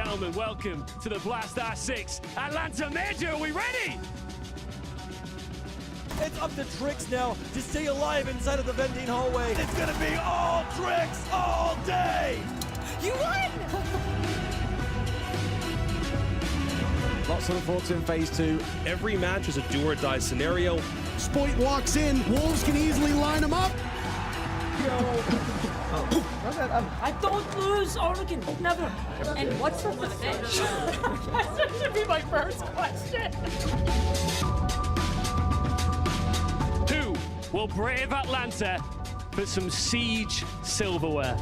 gentlemen, welcome to the Blast R6 Atlanta Major. Are we ready? It's up to Trix now to stay alive inside of the vending hallway. It's gonna be all Trix all day! You won! Lots to look forward to in phase 2. Every match is a do or die scenario. Spoit walks in, Wolves can easily line him up. I don't lose, Oregon, never. And what's with the fish? That should be my first question. Who will brave Atlanta for some Siege silverware?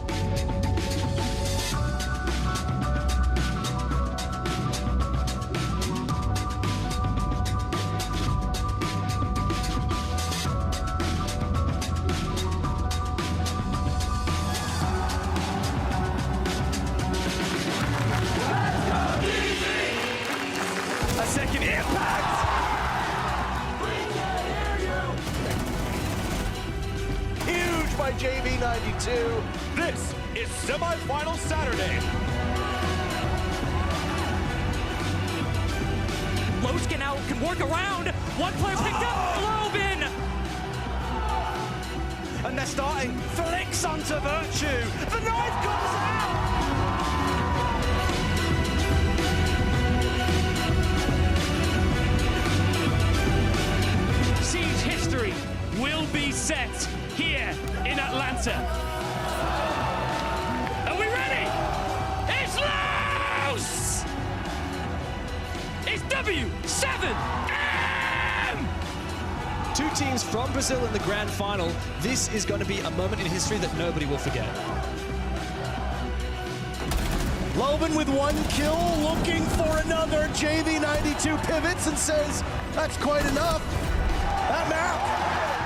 A second impact! Huge by JV92. This is semi-final Saturday. Lowe's now can work around. One player picked up, Globin. And they're starting. Flicks onto Virtue. The knife comes out! Siege history will be set here in Atlanta. Are we ready? It's loose! It's W7M! Two teams from Brazil in the grand final. This is going to be a moment in history that nobody will forget. Loban with one kill, looking for another. JV92 pivots and says, that's quite enough. That map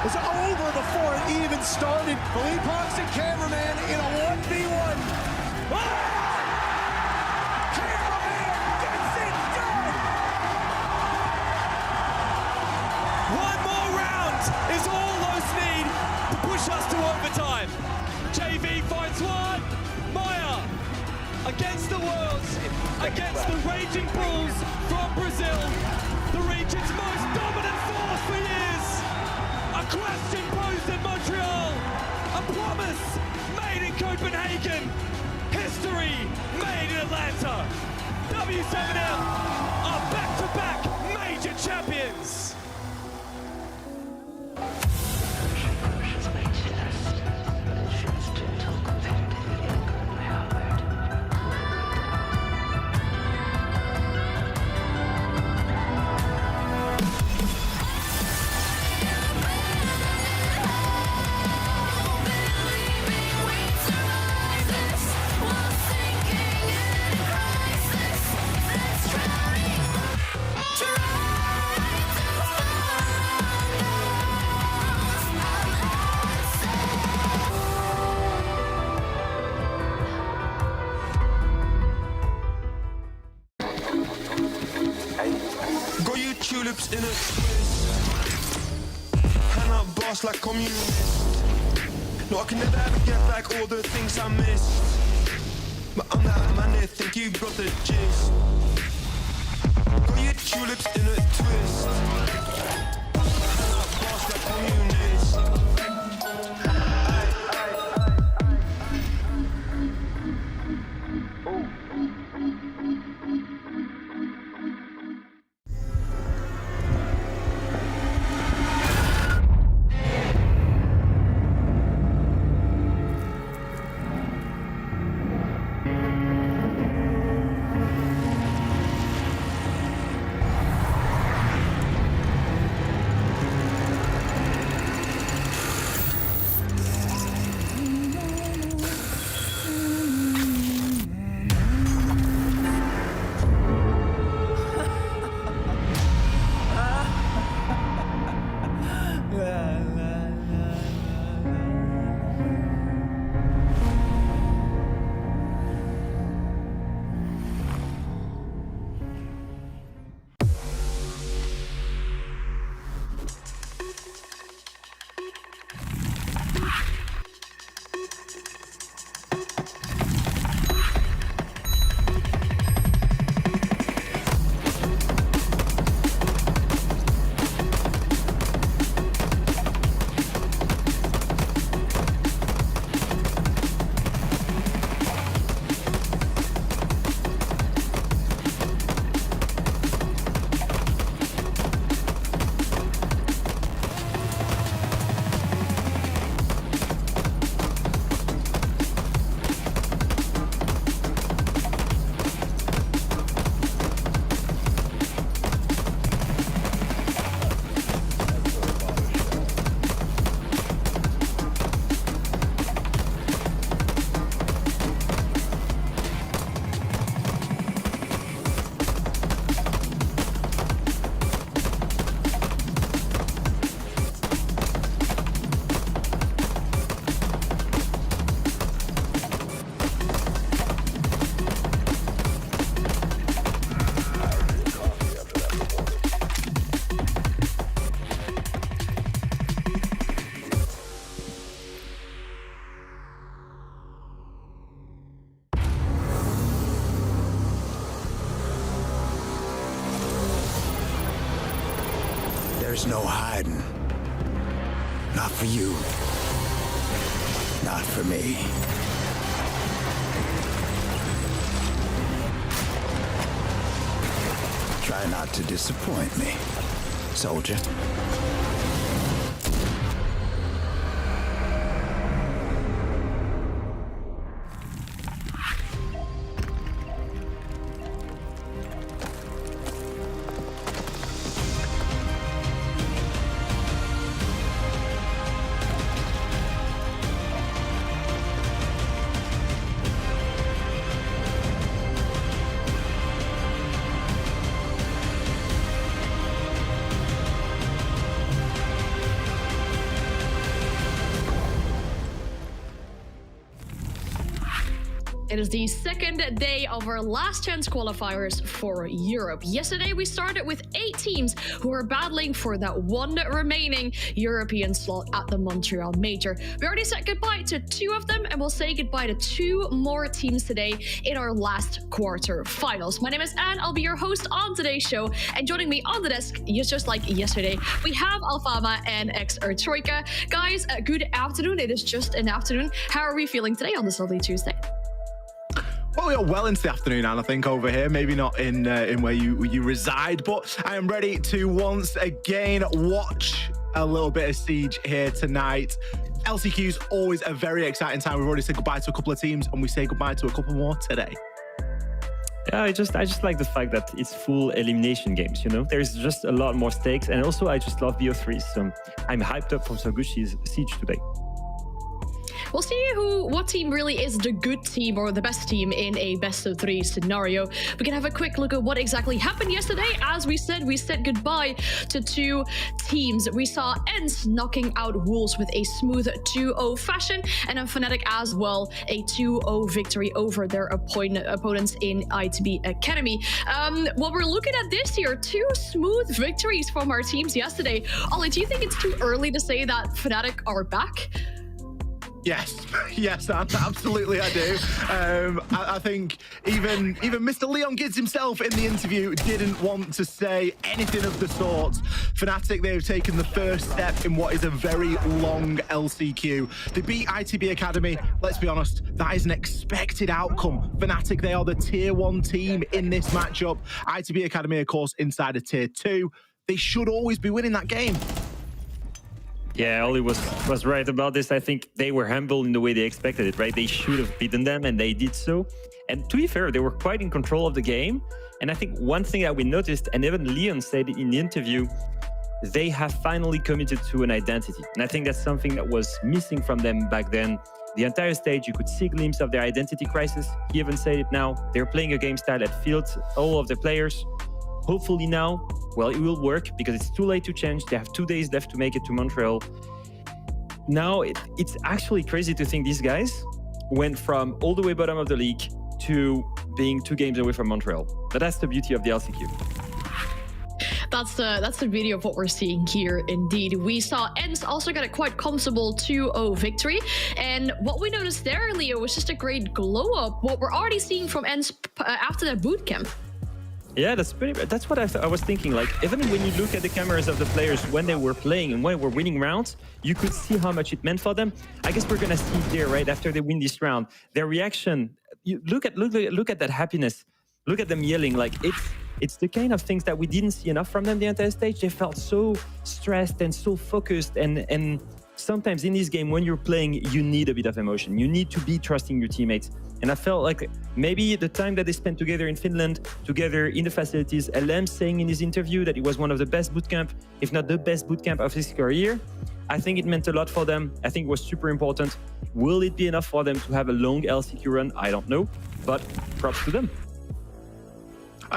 is over before it even started. Philippe Hawks and cameraman in a 1v1. Cameraman gets it done! One more round is all those need to push us to overtime. JV finds one. Maya against the worlds, against the Raging Bulls from Brazil, the region's most dominant force for years. A question posed in Montreal, a promise made in Copenhagen, history made in Atlanta. W7M are back-to-back major champions. Got you tulips in a twist. Hand out boss like communist. No, I can never ever get back all the things I missed. But I'm that man that think you got the gist. Got you tulips in a twist. Hand out boss like communist. There's no hiding. Not for you. Not for me. Try not to disappoint me, soldier. It is the second day of our last chance qualifiers for Europe. Yesterday, we started with 8 teams who were battling for that one remaining European slot at the Montreal Major. We already said goodbye to 2 of them, and we'll say goodbye to 2 more teams today in our last quarterfinals. My name is Anne. I'll be your host on today's show, and joining me on the desk, just like yesterday, we have Alfama and Troika. Guys, good afternoon. It is just an afternoon. How are we feeling today on this lovely Tuesday? Well, we are well into the afternoon, and I think over here, maybe not in where you reside, but I am ready to once again watch a little bit of Siege here tonight. LCQ is always a very exciting time. We've already said goodbye to a couple of teams, and we say goodbye to a couple more today. Yeah, I just like the fact that it's full elimination games, you know? There's just a lot more stakes, and also I just love BO3, so I'm hyped up for Sogushi's Siege today. We'll see what team really is the good team or the best team in a best-of-3 scenario. We can have a quick look at what exactly happened yesterday. As we said goodbye to 2 teams. We saw ENCE knocking out Wolves with a smooth 2-0 fashion, and then Fnatic as well, a 2-0 victory over their opponents in ITB Academy. What we're looking at this year, 2 smooth victories from our teams yesterday. Ollie, do you think it's too early to say that Fnatic are back? Yes, absolutely I do. I think even Mr. Leon Gids himself in the interview didn't want to say anything of the sort. Fnatic, they've taken the first step in what is a very long LCQ. They beat ITB Academy. Let's be honest, that is an expected outcome. Fnatic, they are the tier 1 team in this matchup. ITB Academy, of course, inside of tier 2. They should always be winning that game. Yeah, Oli was right about this. I think they were humble in the way they expected it, right? They should have beaten them, and they did so. And to be fair, they were quite in control of the game. And I think one thing that we noticed, and even Leon said it in the interview, they have finally committed to an identity. And I think that's something that was missing from them back then. The entire stage, you could see a glimpse of their identity crisis. He even said it now. They're playing a game style that fits all of the players. Hopefully now, well, it will work because it's too late to change. They have 2 days left to make it to Montreal. Now, it's actually crazy to think these guys went from all the way bottom of the league to being 2 games away from Montreal. But that's the beauty of the LCQ. That's the beauty of what we're seeing here, indeed. We saw ENCE also got a quite comfortable 2-0 victory. And what we noticed there, Leo, was just a great glow-up. What we're already seeing from ENCE after that bootcamp. Yeah, that's what I was thinking. Like, even when you look at the cameras of the players when they were playing and when they were winning rounds, you could see how much it meant for them. I guess we're gonna see there, right after they win this round, their reaction. You look at that happiness. Look at them yelling. Like it's the kind of things that we didn't see enough from them the entire stage. They felt so stressed and so focused, and sometimes in this game when you're playing, you need a bit of emotion. You need to be trusting your teammates. And I felt like maybe the time that they spent together in Finland, together in the facilities, LM saying in his interview that it was one of the best bootcamp, if not the best bootcamp of his career, I think it meant a lot for them. I think it was super important. Will it be enough for them to have a long LCQ run? I don't know, but props to them.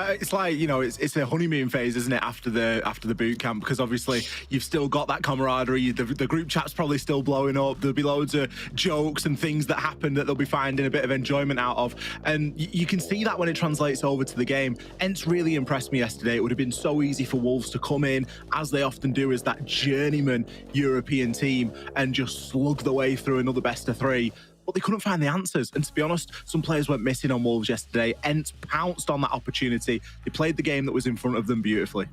It's like, you know, it's a honeymoon phase, isn't it, after the boot camp? Because obviously you've still got that camaraderie. The group chat's probably still blowing up. There'll be loads of jokes and things that happen that they'll be finding a bit of enjoyment out of. And you can see that when it translates over to the game. ENCE really impressed me yesterday. It would have been so easy for Wolves to come in, as they often do, as that journeyman European team and just slug the way through another best of 3. But they couldn't find the answers. And to be honest, some players went missing on Wolves yesterday. ENCE pounced on that opportunity. They played the game that was in front of them beautifully.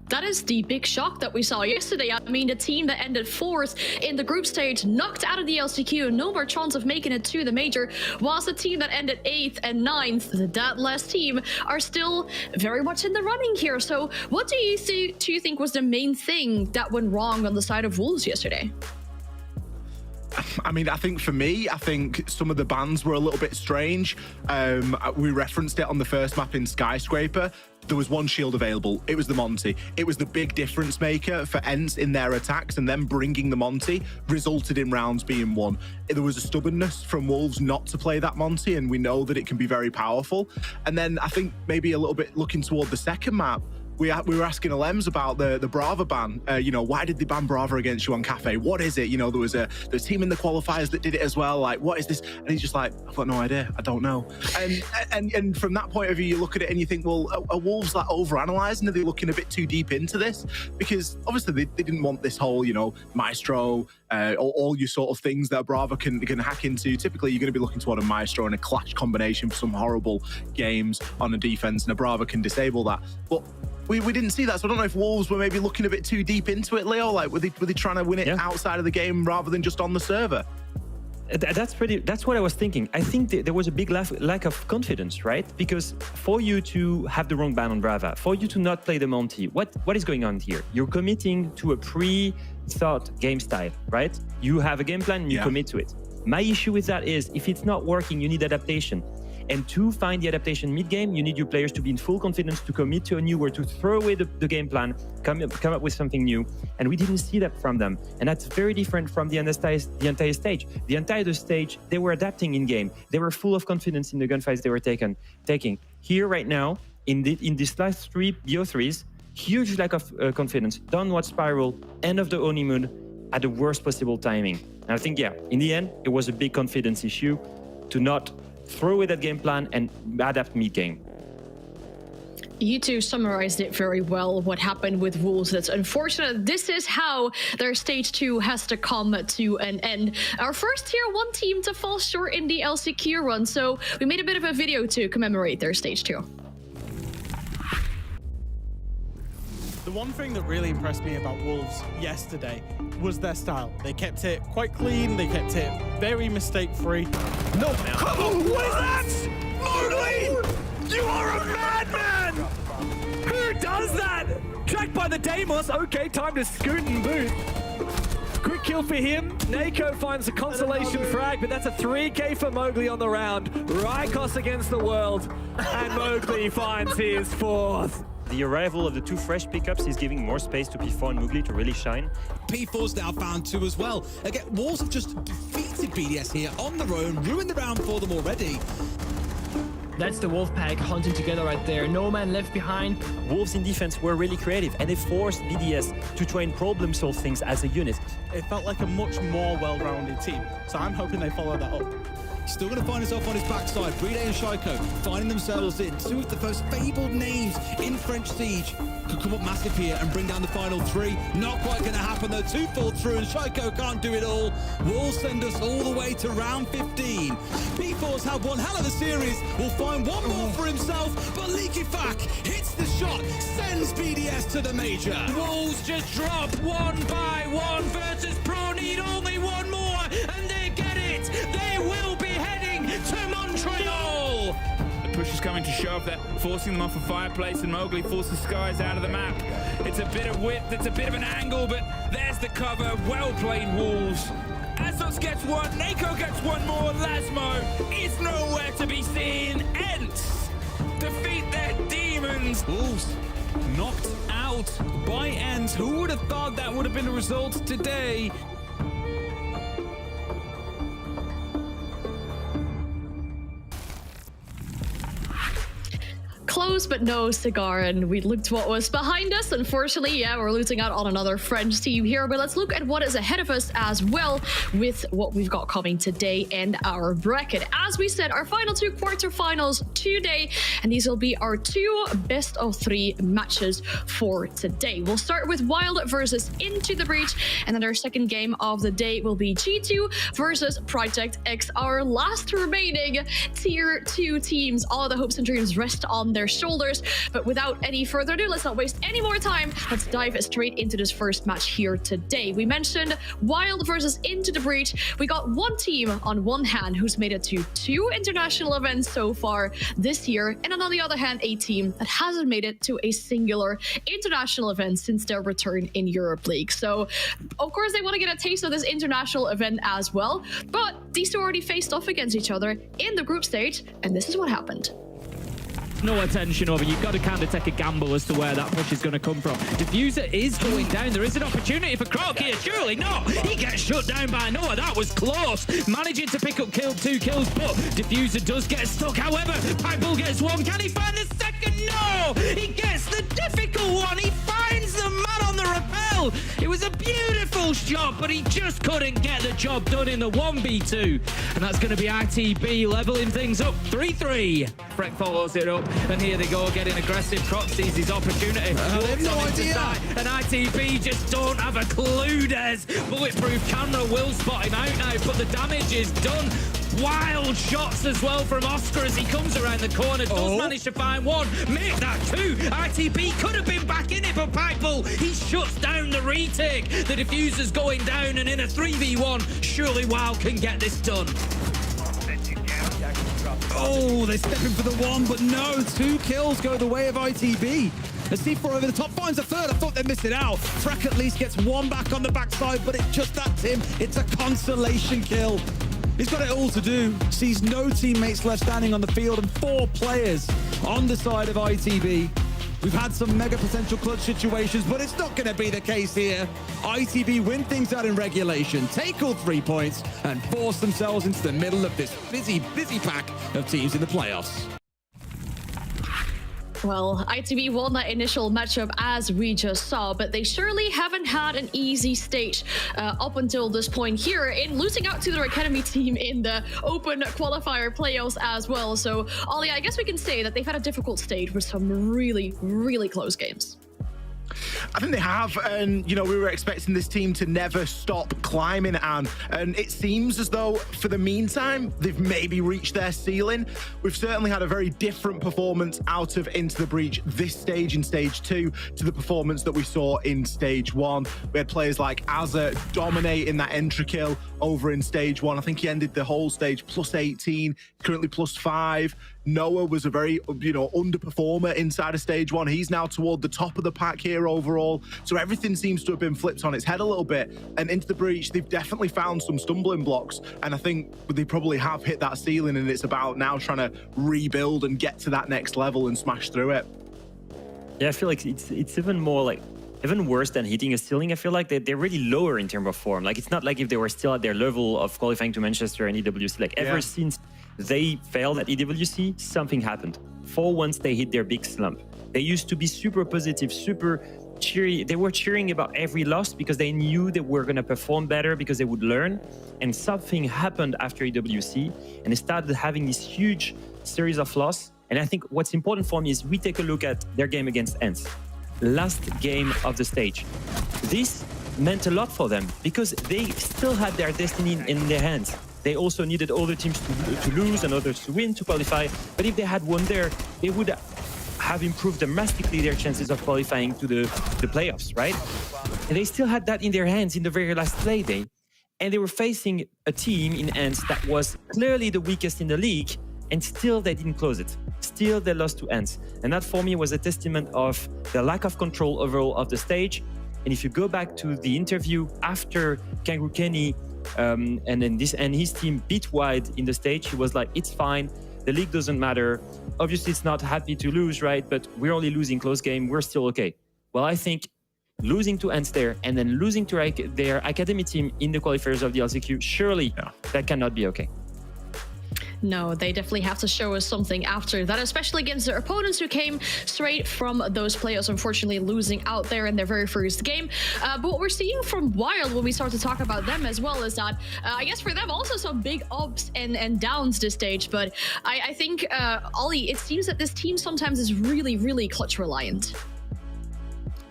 That is the big shock that we saw yesterday. I mean, the team that ended 4th in the group stage, knocked out of the LCQ, no more chance of making it to the major, whilst the team that ended 8th and 9th, that last team, are still very much in the running here. So what do you think was the main thing that went wrong on the side of Wolves yesterday? I mean, I think for me, I think some of the bans were a little bit strange. We referenced it on the first map in Skyscraper. There was one shield available. It was the Monty. It was the big difference maker for ENCE in their attacks, and them bringing the Monty resulted in rounds being won. There was a stubbornness from Wolves not to play that Monty, and we know that it can be very powerful. And then I think maybe a little bit looking toward the second map, we were asking Alems about the Brava ban. You know, why did they ban Brava against you on Cafe? What is it? You know, there was a team in the qualifiers that did it as well. Like, what is this? And he's just like, I've got no idea. I don't know. And from that point of view, you look at it and you think, well, are Wolves like overanalyzing? Are they looking a bit too deep into this? Because obviously they didn't want this whole, you know, Maestro, all your sort of things that a Brava can hack into. Typically, you're going to be looking toward a Maestro and a Clash combination for some horrible games on a defense, and a Brava can disable that. But we didn't see that, so I don't know if Wolves were maybe looking a bit too deep into it, Leo. Like, were they trying to win it outside of the game rather than just on the server? That's what I was thinking. I think there was a big lack of confidence, right? Because for you to have the wrong ban on Brava, for you to not play the Monty, what is going on here? You're committing to a pre-thought game style, right? You have a game plan and you commit to it. My issue with that is, if it's not working, you need adaptation. And to find the adaptation mid-game, you need your players to be in full confidence to commit to a new, or to throw away the game plan, come up with something new. And we didn't see that from them. And that's very different from the entire stage. The entire stage, they were adapting in-game. They were full of confidence in the gunfights they were taking. Here right now, in these last 3 BO3s, huge lack of confidence. Downward spiral, end of the honeymoon, at the worst possible timing. And I think, in the end, it was a big confidence issue to not throw away that game plan and adapt mid-game. You two summarized it very well, what happened with Wolves. That's unfortunate. This is how their stage 2 has to come to an end. Our first tier 1 team to fall short in the LCQ run, so we made a bit of a video to commemorate their stage 2. The one thing that really impressed me about Wolves yesterday was their style. They kept it quite clean, they kept it very mistake-free. No, what is that? Mowgli! You are a madman! Who does that? Tracked by the Deimos. Okay, time to scoot and boot. Quick kill for him. Nako finds a consolation frag, but that's a 3k for Mowgli on the round. Rykos against the world, and Mowgli finds his 4th. The arrival of the 2 fresh pickups is giving more space to P4 and Mowgli to really shine. P4's now found 2 as well. Again, Wolves have just defeated BDS here on their own, ruined the round for them already. That's the Wolfpack hunting together right there. No man left behind. Wolves in defense were really creative, and they forced BDS to try and problem solve things as a unit. It felt like a much more well-rounded team, so I'm hoping they follow that up. Still going to find himself on his backside. Bride and Shaiko finding themselves in 2 of the most fabled names in French Siege. Could come up massive here and bring down the final 3. Not quite going to happen though. 2 fall through and Shaiko can't do it all. Will send us all the way to round 15. P4's had one hell of a series. Will find one more for himself, but Leaky Fack hits the shot, sends BDS to the major. Wolves just drop 1 by 1 versus Pro need only 1 more, and they get it. They will be heading to Montreal. The push is coming to shove. They're forcing them off a fireplace, and Mowgli forces Skies out of the map. It's a bit of width, it's a bit of an angle, but there's the cover. Well played, Wolves. Azos gets 1, Nako gets 1 more. Lasmo is nowhere to be seen. ENCE defeat their demons. Wolves knocked out by ENCE. Who would have thought that would have been the result today? Close but no cigar, and we looked what was behind us. Unfortunately, we're losing out on another French team here, but let's look at what is ahead of us as well with what we've got coming today and our bracket. As we said, our final 2 quarterfinals today, and these will be our 2 best of 3 matches for today. We'll start with Wild versus Into the Breach, and then our second game of the day will be G2 versus Project X, our last remaining tier 2 teams. All of the hopes and dreams rest on their their shoulders. But without any further ado, let's not waste any more time. Let's dive straight into this first match here today. We mentioned Wild versus Into the Breach. We got one team on one hand who's made it to 2 international events so far this year, and on the other hand, a team that hasn't made it to a singular international event since their return in Europe League. So, of course, they want to get a taste of this international event as well, but these two already faced off against each other in the group stage, and this is what happened. No attention over. You've got to kind of take a gamble as to where that push is going to come from. Diffuser is going down. There is an opportunity for Croc here. Surely not. He gets shut down by Noah. That was close. Managing to pick up 2 kills, but Diffuser does get stuck. However, Pipebull gets one. Can he find the second? No! He gets the difficult one. He finds the man on the rappel. It was a beautiful shot, but he just couldn't get the job done in the 1v2. And that's going to be ITB leveling things up. 3-3. Freck follows it up. And here they go, getting aggressive. Croc sees his opportunity. They have no idea. And ITB just don't have a clue, Des. Bulletproof camera will spot him out now, but the damage is done. Wild shots as well from Oscar as he comes around the corner. Does manage to find one. Make that 2. ITB could have been back in it, but Pipebull, he shuts down the retake. The Diffuser's going down, and in a 3v1, surely Wild can get this done. Oh, they're stepping for the 1, but no, 2 kills go the way of ITB. The C4 over the top finds a 3rd. I thought they'd miss it out. Freck at least gets 1 back on the backside, but that's him. It's a consolation kill. He's got it all to do. Sees no teammates left standing on the field and 4 players on the side of ITB. We've had some mega potential clutch situations, but it's not going to be the case here. ITB win things out in regulation, take all 3 points, and force themselves into the middle of this busy pack of teams in the playoffs. Well, ITB won that initial matchup as we just saw, but they surely haven't had an easy stage up until this point here in losing out to their academy team in the open qualifier playoffs as well. So, Ollie, I guess we can say that they've had a difficult stage with some really, really close games. I think they have, and we were expecting this team to never stop climbing, and it seems as though for the meantime they've maybe reached their ceiling. We've certainly had a very different performance out of Into the Breach this stage in stage 2 to the performance that we saw in stage 1. We had players like Azza dominating that entry kill over in stage 1. I think he ended the whole stage plus 18, currently plus 5. Noah was a very, underperformer inside of stage 1. He's now toward the top of the pack here overall. So everything seems to have been flipped on its head a little bit. And Into the Breach, they've definitely found some stumbling blocks. And I think they probably have hit that ceiling, and it's about now trying to rebuild and get to that next level and smash through it. Yeah, I feel like it's even more like, even worse than hitting a ceiling. I feel like they're really lower in terms of form. Like, it's not like if they were still at their level of qualifying to Manchester and EWC. Like, ever since they failed at EWC, something happened. For once, they hit their big slump. They used to be super positive, super cheery. They were cheering about every loss because they knew they were going to perform better because they would learn. And something happened after EWC, and they started having this huge series of losses. And I think what's important for me is we take a look at their game against ENCE. Last game of the stage. This meant a lot for them because they still had their destiny in their hands. They also needed other teams to lose and others to win to qualify. But if they had won there, they would have improved dramatically their chances of qualifying to the playoffs, right? And they still had that in their hands in the very last play day. And they were facing a team in ENCE that was clearly the weakest in the league, and still they didn't close it. Still they lost to ENCE. And that for me was a testament of the lack of control overall of the stage. And if you go back to the interview after Kangaroo Kenny and his team beat Wide in the stage, he was like, it's fine, the league doesn't matter. Obviously it's not happy to lose, right? But we're only losing close game, we're still okay. Well, I think losing to ENCE there and then losing to their academy team in the qualifiers of the LCQ, surely that cannot be okay. No, they definitely have to show us something after that, especially against their opponents who came straight from those playoffs, unfortunately losing out there in their very first game. But what we're seeing from Wild when we start to talk about them as well is that, I guess for them also some big ups and downs this stage. But I think, Ollie, it seems that this team sometimes is really, really clutch reliant.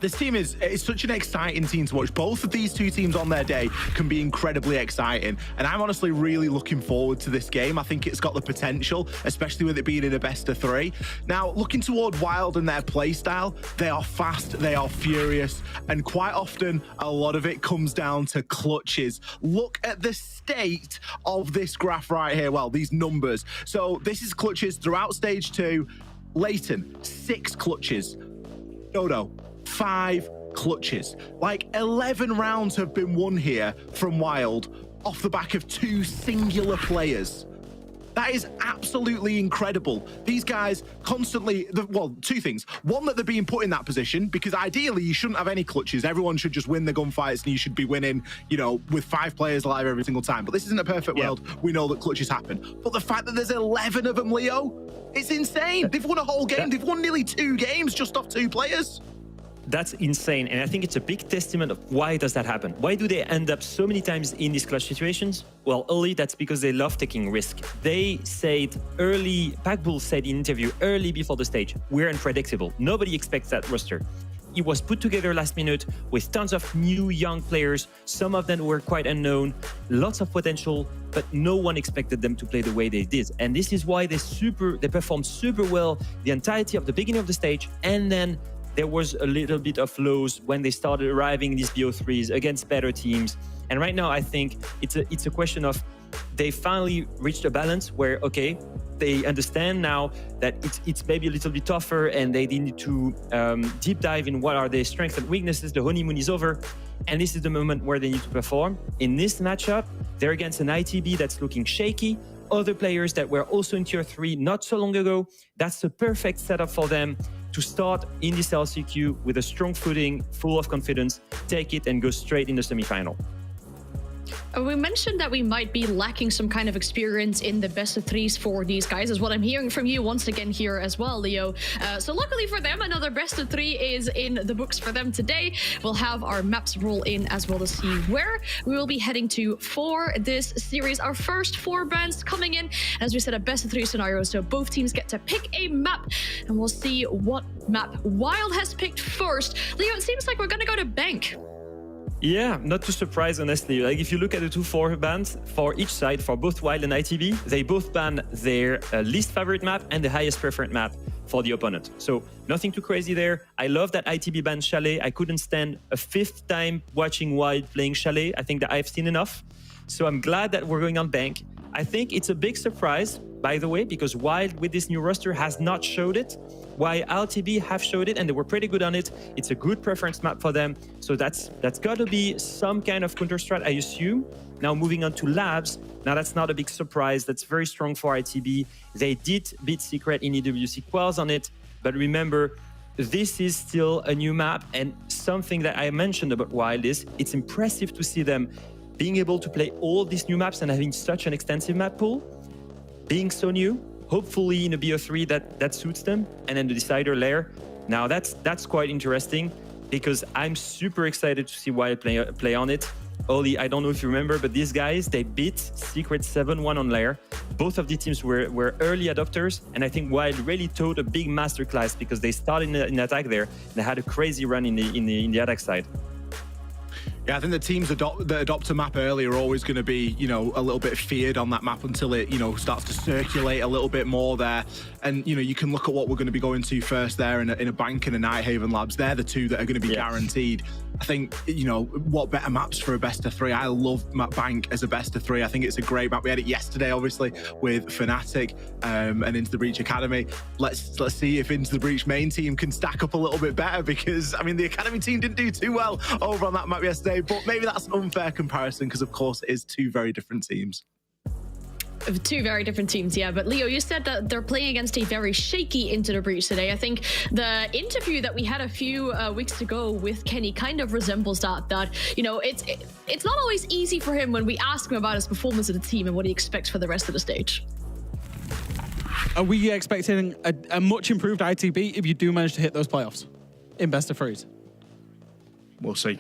This team is such an exciting team to watch. Both of these two teams on their day can be incredibly exciting. And I'm honestly really looking forward to this game. I think it's got the potential, especially with it being in a best of 3. Now, looking toward Wild and their play style, they are fast, they are furious, and quite often a lot of it comes down to clutches. Look at the state of this graph right here. Well, these numbers. So this is clutches throughout stage 2. Leighton, 6 clutches. Dodo, 5 clutches. Like 11 rounds have been won here from Wild off the back of 2 singular players. That is absolutely incredible. These guys constantly, well, 2 things. One, that they're being put in that position, because ideally you shouldn't have any clutches. Everyone should just win the gunfights and you should be winning, you know, with 5 players alive every single time. But this isn't a perfect world. We know that clutches happen. But the fact that there's 11 of them, Leo, it's insane. They've won a whole game. They've won nearly 2 games just off 2 players. That's insane, and I think it's a big testament of why does that happen. Why do they end up so many times in these clutch situations? Well, early, that's because they love taking risk. They said early, Packbull said in interview early before the stage, we're unpredictable. Nobody expects that roster. It was put together last minute with tons of new young players. Some of them were quite unknown, lots of potential, but no one expected them to play the way they did. And this is why they performed super well the entirety of the beginning of the stage, and then there was a little bit of lows when they started arriving in these BO3s against better teams. And right now, I think it's a question of they finally reached a balance where, okay, they understand now that it's maybe a little bit tougher and they need to deep dive in what are their strengths and weaknesses. The honeymoon is over. And this is the moment where they need to perform. In this matchup, they're against an ITB that's looking shaky. Other players that were also in tier 3 not so long ago. That's the perfect setup for them to start in this LCQ with a strong footing, full of confidence, take it and go straight in the semifinal. We mentioned that we might be lacking some kind of experience in the best of 3s for these guys, is what I'm hearing from you once again here as well, Leo. So luckily for them, another best of 3 is in the books for them today. We'll have our maps roll in as well to see where we will be heading to for this series. Our first 4 bands coming in, as we said, a best of 3 scenario. So both teams get to pick a map and we'll see what map Wild has picked first. Leo, it seems like we're gonna go to Bank. Yeah, not too surprised, honestly. Like, if you look at the 2-4 bans for each side, for both Wild and ITB, they both ban their least favorite map and the highest preferred map for the opponent. So nothing too crazy there. I love that ITB banned Chalet. I couldn't stand a 5th time watching Wild playing Chalet. I think that I've seen enough. So I'm glad that we're going on Bank. I think it's a big surprise, by the way, because Wild with this new roster has not showed it, while LTB have showed it and they were pretty good on it. It's a good preference map for them. So that's got to be some kind of counter strat, I assume. Now moving on to Labs. Now that's not a big surprise. That's very strong for ITB. They did beat Secret in EWC Quals on it. But remember, this is still a new map, and something that I mentioned about Wild is it's impressive to see them being able to play all these new maps and having such an extensive map pool, being so new. Hopefully in a BO3 that suits them, and then the decider layer. Now that's quite interesting because I'm super excited to see Wild play on it. Oli, I don't know if you remember, but these guys, they beat Secret 7-1 on layer. Both of the teams were early adopters, and I think Wild really taught a big masterclass because they started in attack there and they had a crazy run in the attack side. Yeah, I think the teams that adopt a map early are always going to be, you know, a little bit feared on that map until it, you know, starts to circulate a little bit more there. And, you know, you can look at what we're going to be going to first there in a Bank and a Nighthaven Labs. They're the 2 that are going to be guaranteed. I think, you know, what better maps for a best of 3? I love Bank as a best of 3. I think it's a great map. We had it yesterday, obviously, with Fnatic and Into the Breach Academy. Let's see if Into the Breach main team can stack up a little bit better because, I mean, the Academy team didn't do too well over on that map yesterday, but maybe that's an unfair comparison because, of course, it is 2 very different teams. 2 very different teams, yeah. But Leo, you said that they're playing against a very shaky Into the Breach today. I think the interview that we had a few weeks ago with Kenny kind of resembles that, you know, it's not always easy for him when we ask him about his performance of the team and what he expects for the rest of the stage. Are we expecting a much improved ITB if you do manage to hit those playoffs in best of 3s? We'll see.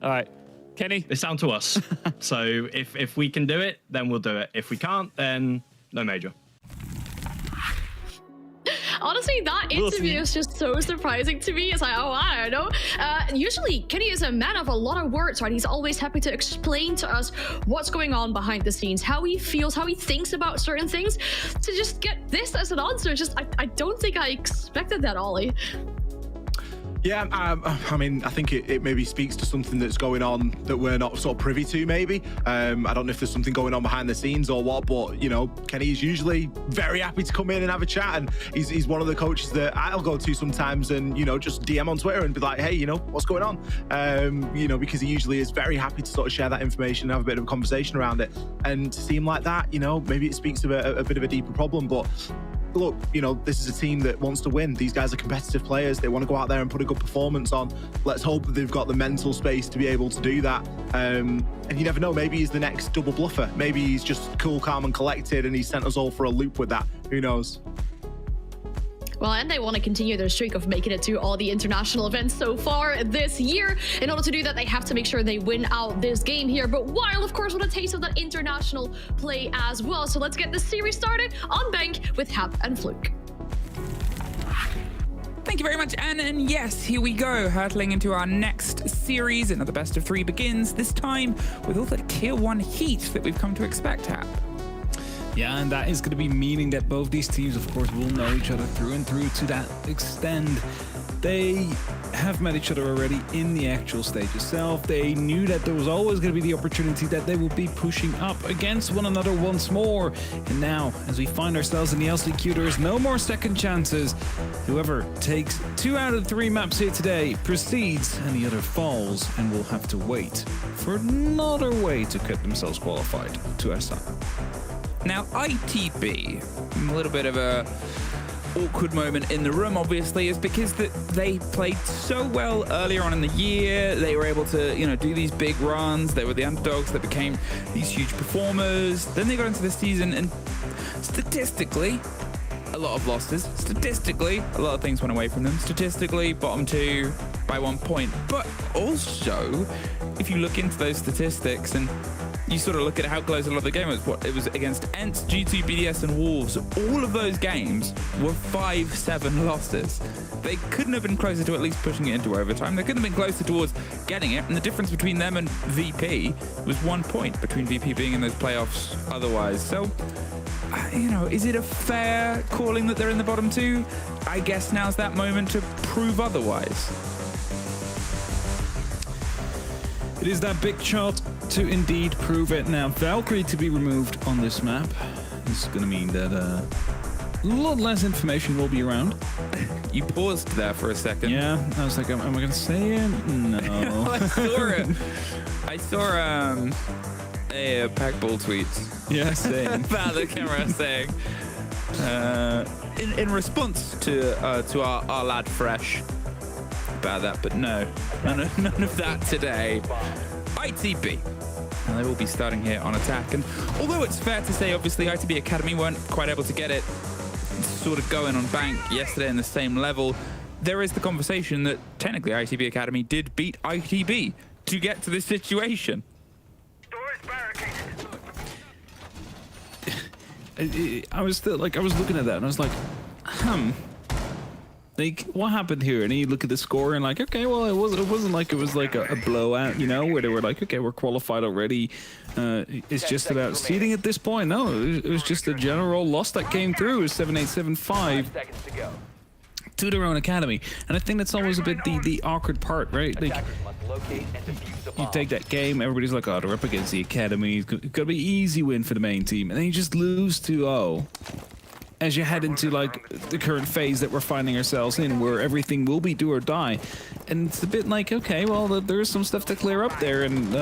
All right. Kenny? It's down to us. So if we can do it, then we'll do it. If we can't, then no major. Honestly, that interview is just so surprising to me. It's like, oh, I don't know. Usually, Kenny is a man of a lot of words, right? He's always happy to explain to us what's going on behind the scenes, how he feels, how he thinks about certain things. To just get this as an answer, I don't think I expected that, Ollie. Yeah, I mean, I think it maybe speaks to something that's going on that we're not sort of privy to, maybe. I don't know if there's something going on behind the scenes or what, but, you know, Kenny's usually very happy to come in and have a chat, and he's one of the coaches that I'll go to sometimes and, you know, just DM on Twitter and be like, hey, you know, what's going on? You know, because he usually is very happy to sort of share that information and have a bit of a conversation around it. And to see him like that, you know, maybe it speaks to a bit of a deeper problem, but look, you know, this is a team that wants to win. These guys are competitive players. They want to go out there and put a good performance on. Let's hope that they've got the mental space to be able to do that. And you never know, maybe he's the next double bluffer. Maybe he's just cool, calm and collected and he sent us all for a loop with that. Who knows? Well, and they want to continue their streak of making it to all the international events so far this year. In order to do that, they have to make sure they win out this game here. But while, of course, with a taste of that international play as well. So let's get the series started on Bank with Hap and Fluke. Thank you very much, Anne. And yes, here we go, hurtling into our next series. Another best of 3 begins, this time with all the tier 1 heat that we've come to expect, Hap. Yeah, and that is going to be meaning that both these teams, of course, will know each other through and through to that extent. They have met each other already in the actual stage itself. They knew that there was always going to be the opportunity that they would be pushing up against one another once more. And now, as we find ourselves in the LCQ, there is no more second chances. Whoever takes 2 out of 3 maps here today proceeds, and the other falls, and will have to wait for another way to get themselves qualified to SI. Now, ITB, a little bit of a awkward moment in the room, obviously, is because they played so well earlier on in the year. They were able to, you know, do these big runs. They were the underdogs that became these huge performers. Then they got into the season, and statistically, a lot of losses. Statistically, a lot of things went away from them. Statistically, bottom 2 by 1 point. But also, if you look into those statistics and you sort of look at how close a lot of the game was. It was against ENCE, G2, BDS, and Wolves. All of those games were 5-7 losses. They couldn't have been closer to at least pushing it into overtime. They couldn't have been closer towards getting it. And the difference between them and VP was 1 point, between VP being in those playoffs otherwise. So, you know, is it a fair calling that they're in the bottom 2? I guess now's that moment to prove otherwise. It is that big shot to indeed prove it. Now, Valkyrie to be removed on this map. This is going to mean that a lot less information will be around. You paused there for a second. Yeah, I was like, am I going to say it? No. I saw it. I saw a Packball tweet. Yeah, same. About the camera saying, in response to our lad Fresh about that, but no, none of that today. ITB. And they will be starting here on attack. And although it's fair to say, obviously, ITB Academy weren't quite able to get it sort of going on Bank yesterday in the same level, there is the conversation that technically ITB Academy did beat ITB to get to this situation. I was looking at that and I was like, like, what happened here? And you look at the score and like, okay, well, it wasn't like it was like a blowout, you know, where they were like, okay, we're qualified already. It's just about seeding at this point. No, it was just a general loss that came through. It was 7-8, 7-5 to their own academy. And I think that's always a bit the awkward part, right? Like, you take that game, everybody's like, oh, they're up against the academy. It's got to be an easy win for the main team. And then you just lose 2-0. As you head into like the current phase that we're finding ourselves in, where everything will be do or die, and it's a bit like, okay, well, there's some stuff to clear up there, and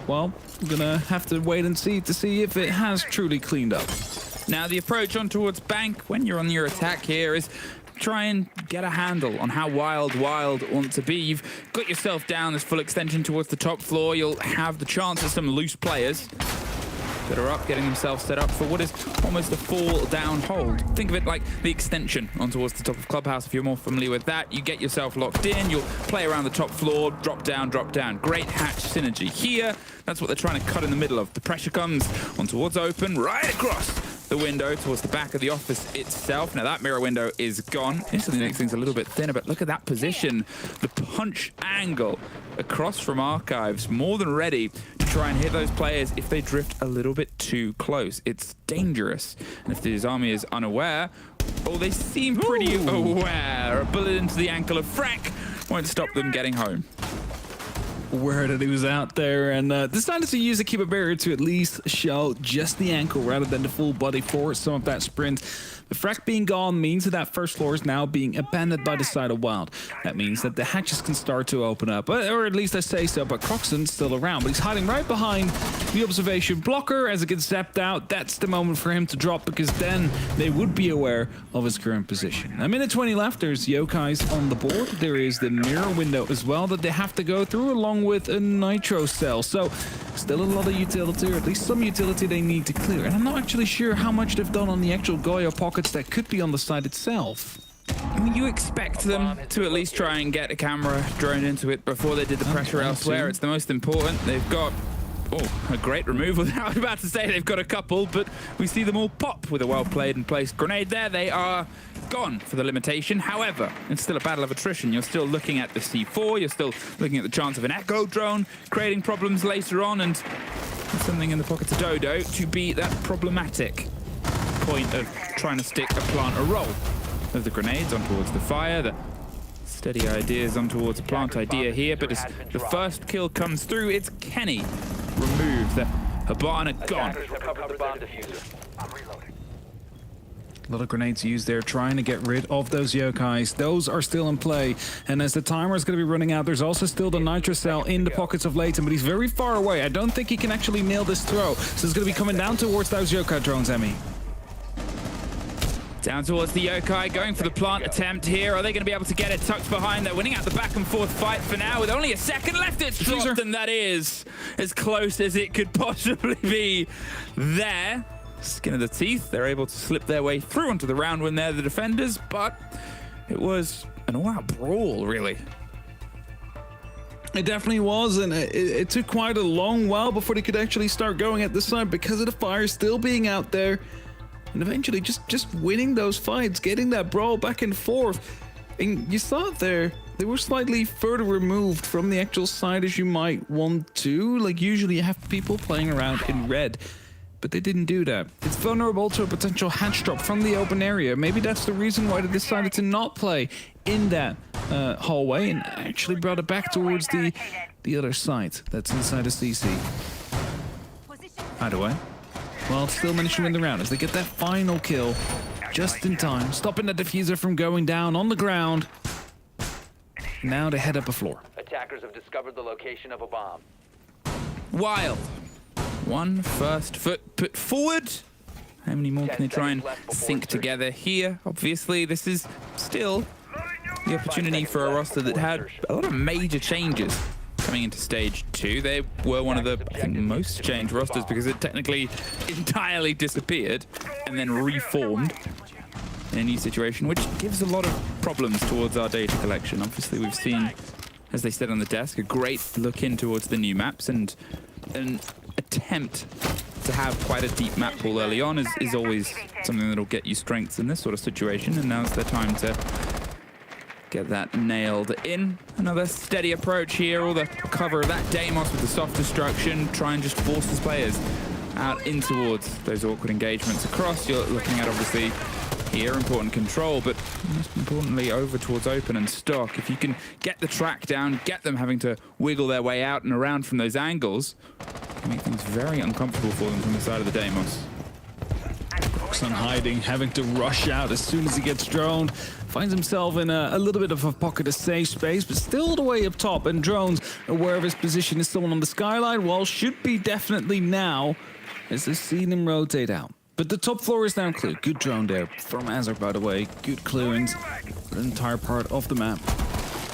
well, I'm gonna have to wait and see if it has truly cleaned up. Now, the approach on towards Bank when you're on your attack here is try and get a handle on how wild want to be. You've got yourself down this full extension towards the top floor. You'll have the chance of some loose players that are up, getting themselves set up for what is almost a fall-down hold. Think of it like the extension on towards the top of Clubhouse. If you're more familiar with that, you get yourself locked in, you'll play around the top floor, drop down. Great hatch synergy here. That's what they're trying to cut in the middle of. The pressure comes on towards open, right across the window towards the back of the office itself. Now that mirror window is gone. Instantly makes things a little bit thinner, but look at that position. The punch angle across from Archives, more than ready to try and hit those players if they drift a little bit too close. It's dangerous. And if this army is unaware, oh, they seem pretty aware. A bullet into the ankle of Freck won't stop them getting home. Aware that he was out there and decided to use a keeper barrier to at least show just the ankle rather than the full body for some of that sprint. The Frack being gone means that first floor is now being abandoned by the side of Wild. That means that the hatches can start to open up, or at least I say so, but Croxton's still around, but he's hiding right behind the observation blocker. As it gets zapped out, that's the moment for him to drop, because then they would be aware of his current position. A minute 20 left, there's Yokai's on the board. There is the mirror window as well that they have to go through, along with a nitro cell. So still a lot of utility, or at least some utility they need to clear. And I'm not actually sure how much they've done on the actual Goyo pockets that could be on the side itself. I mean, you expect them to at least try and get a camera droned into it before they did the pressure elsewhere. It's the most important. They've got a great removal. I was about to say they've got a couple, but we see them all pop with a well-played and placed grenade there. They are gone for the limitation. However, it's still a battle of attrition. You're still looking at the C4. You're still looking at the chance of an echo drone creating problems later on, and something in the pockets of Dodo to be that problematic point of trying to stick a plant a roll of the grenades on towards the fire. The steady ideas on towards a plant idea here, but as the first kill comes through, it's Kenny removed. The Habana gone. A lot of grenades used there, trying to get rid of those Yokais. Those are still in play, and as the timer is going to be running out, there's also still the nitro cell in the pockets of Leighton, but he's very far away. I don't think he can actually nail this throw, so it's going to be coming down towards those Yokai drones, Emmy. Down towards the Yokai, going for the plant attempt here. Are they going to be able to get it tucked behind? They're winning out the back and forth fight for now. With only a second left, it's dropped, and that is as close as it could possibly be there. Skin of the teeth. They're able to slip their way through onto the round when they're the defenders, but it was an all-out brawl, really. It definitely was, and it took quite a long while before they could actually start going at the side because of the fire still being out there. And eventually just winning those fights, getting that brawl back and forth. And you saw it there. They were slightly further removed from the actual side as you might want to. Like usually you have people playing around in red, but they didn't do that. It's vulnerable to a potential hatch drop from the open area. Maybe that's the reason why they decided to not play in that hallway and actually brought it back towards the other side that's inside the CC. Either way, well, still managed to win the round as they get that final kill just in time, stopping the diffuser from going down on the ground. Now they head up a floor. Attackers have discovered the location of a bomb. Wild. One first foot put forward. How many more can they try and sync together here? Obviously, this is still the opportunity for a roster that had a lot of major changes coming into stage 2. They were one of the, I think, most changed rosters because it technically entirely disappeared and then reformed in a new situation, which gives a lot of problems towards our data collection. Obviously, we've seen, as they said on the desk, a great look in towards the new maps, and an attempt to have quite a deep map pool early on is always something that'll get you strengths in this sort of situation, and now's the time to get that nailed in. Another steady approach here, all the cover of that Deimos with the soft destruction, try and just force his players out in towards those awkward engagements across. You're looking at, obviously, here, important control, but most importantly, over towards open and stock. If you can get the track down, get them having to wiggle their way out and around from those angles, it make things very uncomfortable for them from the side of the Deimos. Croxton hiding, having to rush out as soon as he gets droned. Finds himself in a little bit of a pocket of safe space, but still all the way up top, and Drones, aware of his position, is someone on the skyline. Well, should be definitely now, as they've seen him rotate out. But the top floor is now clear. Good drone there from Azar, by the way. Good clearance, the entire part of the map.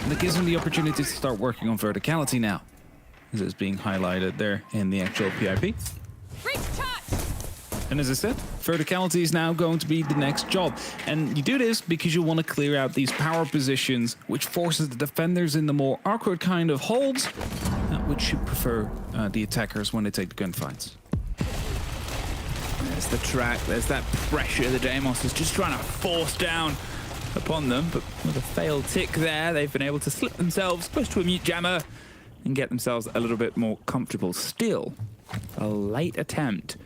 And it gives him the opportunity to start working on verticality now. This is being highlighted there in the actual PIP. And as I said, verticality is now going to be the next job. And you do this because you want to clear out these power positions, which forces the defenders in the more awkward kind of holds, which should prefer the attackers when they take the gunfights. across the track. There's that pressure the Deimos is just trying to force down upon them, but with a failed tick there, they've been able to slip themselves close to a mute jammer and get themselves a little bit more comfortable. Still, a late attempt,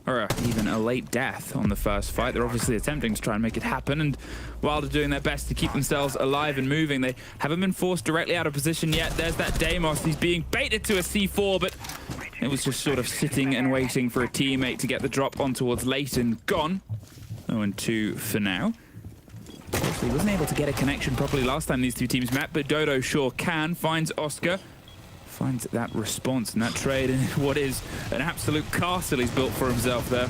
or even a late death on the first fight. They're obviously attempting to try and make it happen, and while they're doing their best to keep themselves alive and moving, they haven't been forced directly out of position yet. There's that Deimos. He's being baited to a C4, but it was just sort of sitting and waiting for a teammate to get the drop on towards Leighton. Gone. 0-2 for now. He wasn't able to get a connection properly last time these two teams met, but Dodo sure can. Finds Oscar. Finds that response and that trade in what is an absolute castle he's built for himself there.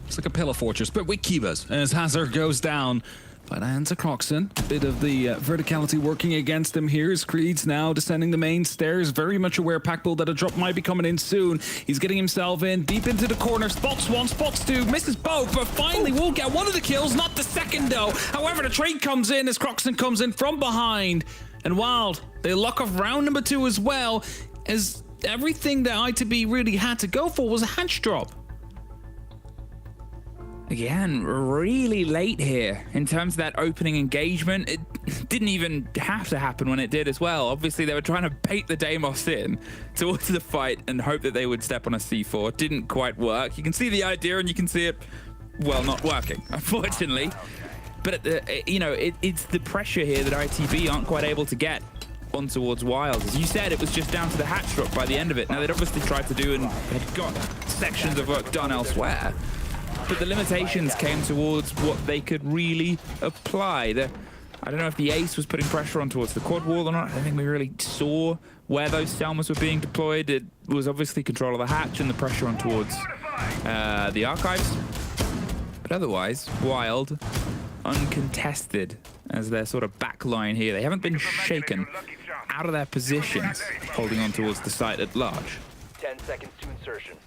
It's like a pillar fortress, but with Kibas. As Hazard goes down by the hands of Croxon. A bit of the verticality working against him here as Creed's now descending the main stairs. Very much aware, Packbull, that a drop might be coming in soon. He's getting himself in deep into the corner. Spots one, spots two, misses both, but finally will get one of the kills, not the second though. However, the trade comes in as Croxon comes in from behind. And Wild, they lock off round number 2 as well, as everything that I2B really had to go for was a hatch drop. Again, really late here in terms of that opening engagement. It didn't even have to happen when it did as well. Obviously, they were trying to bait the Deimos in towards the fight and hope that they would step on a C4. It didn't quite work. You can see the idea and you can see it, well, not working, unfortunately. But, it's the pressure here that I2B aren't quite able to get on towards Wild. As you said, it was just down to the hatch drop by the end of it. Now, they'd obviously tried to do and had got sections of work done elsewhere. But the limitations came towards what they could really apply. I don't know if the Ace was putting pressure on towards the quad wall or not. I don't think we really saw where those Selmas were being deployed. It was obviously control of the hatch and the pressure on towards the archives. But otherwise, Wild, uncontested as their sort of back line here. They haven't been shaken out of their positions, holding on towards the site at large. 10 seconds to insertion.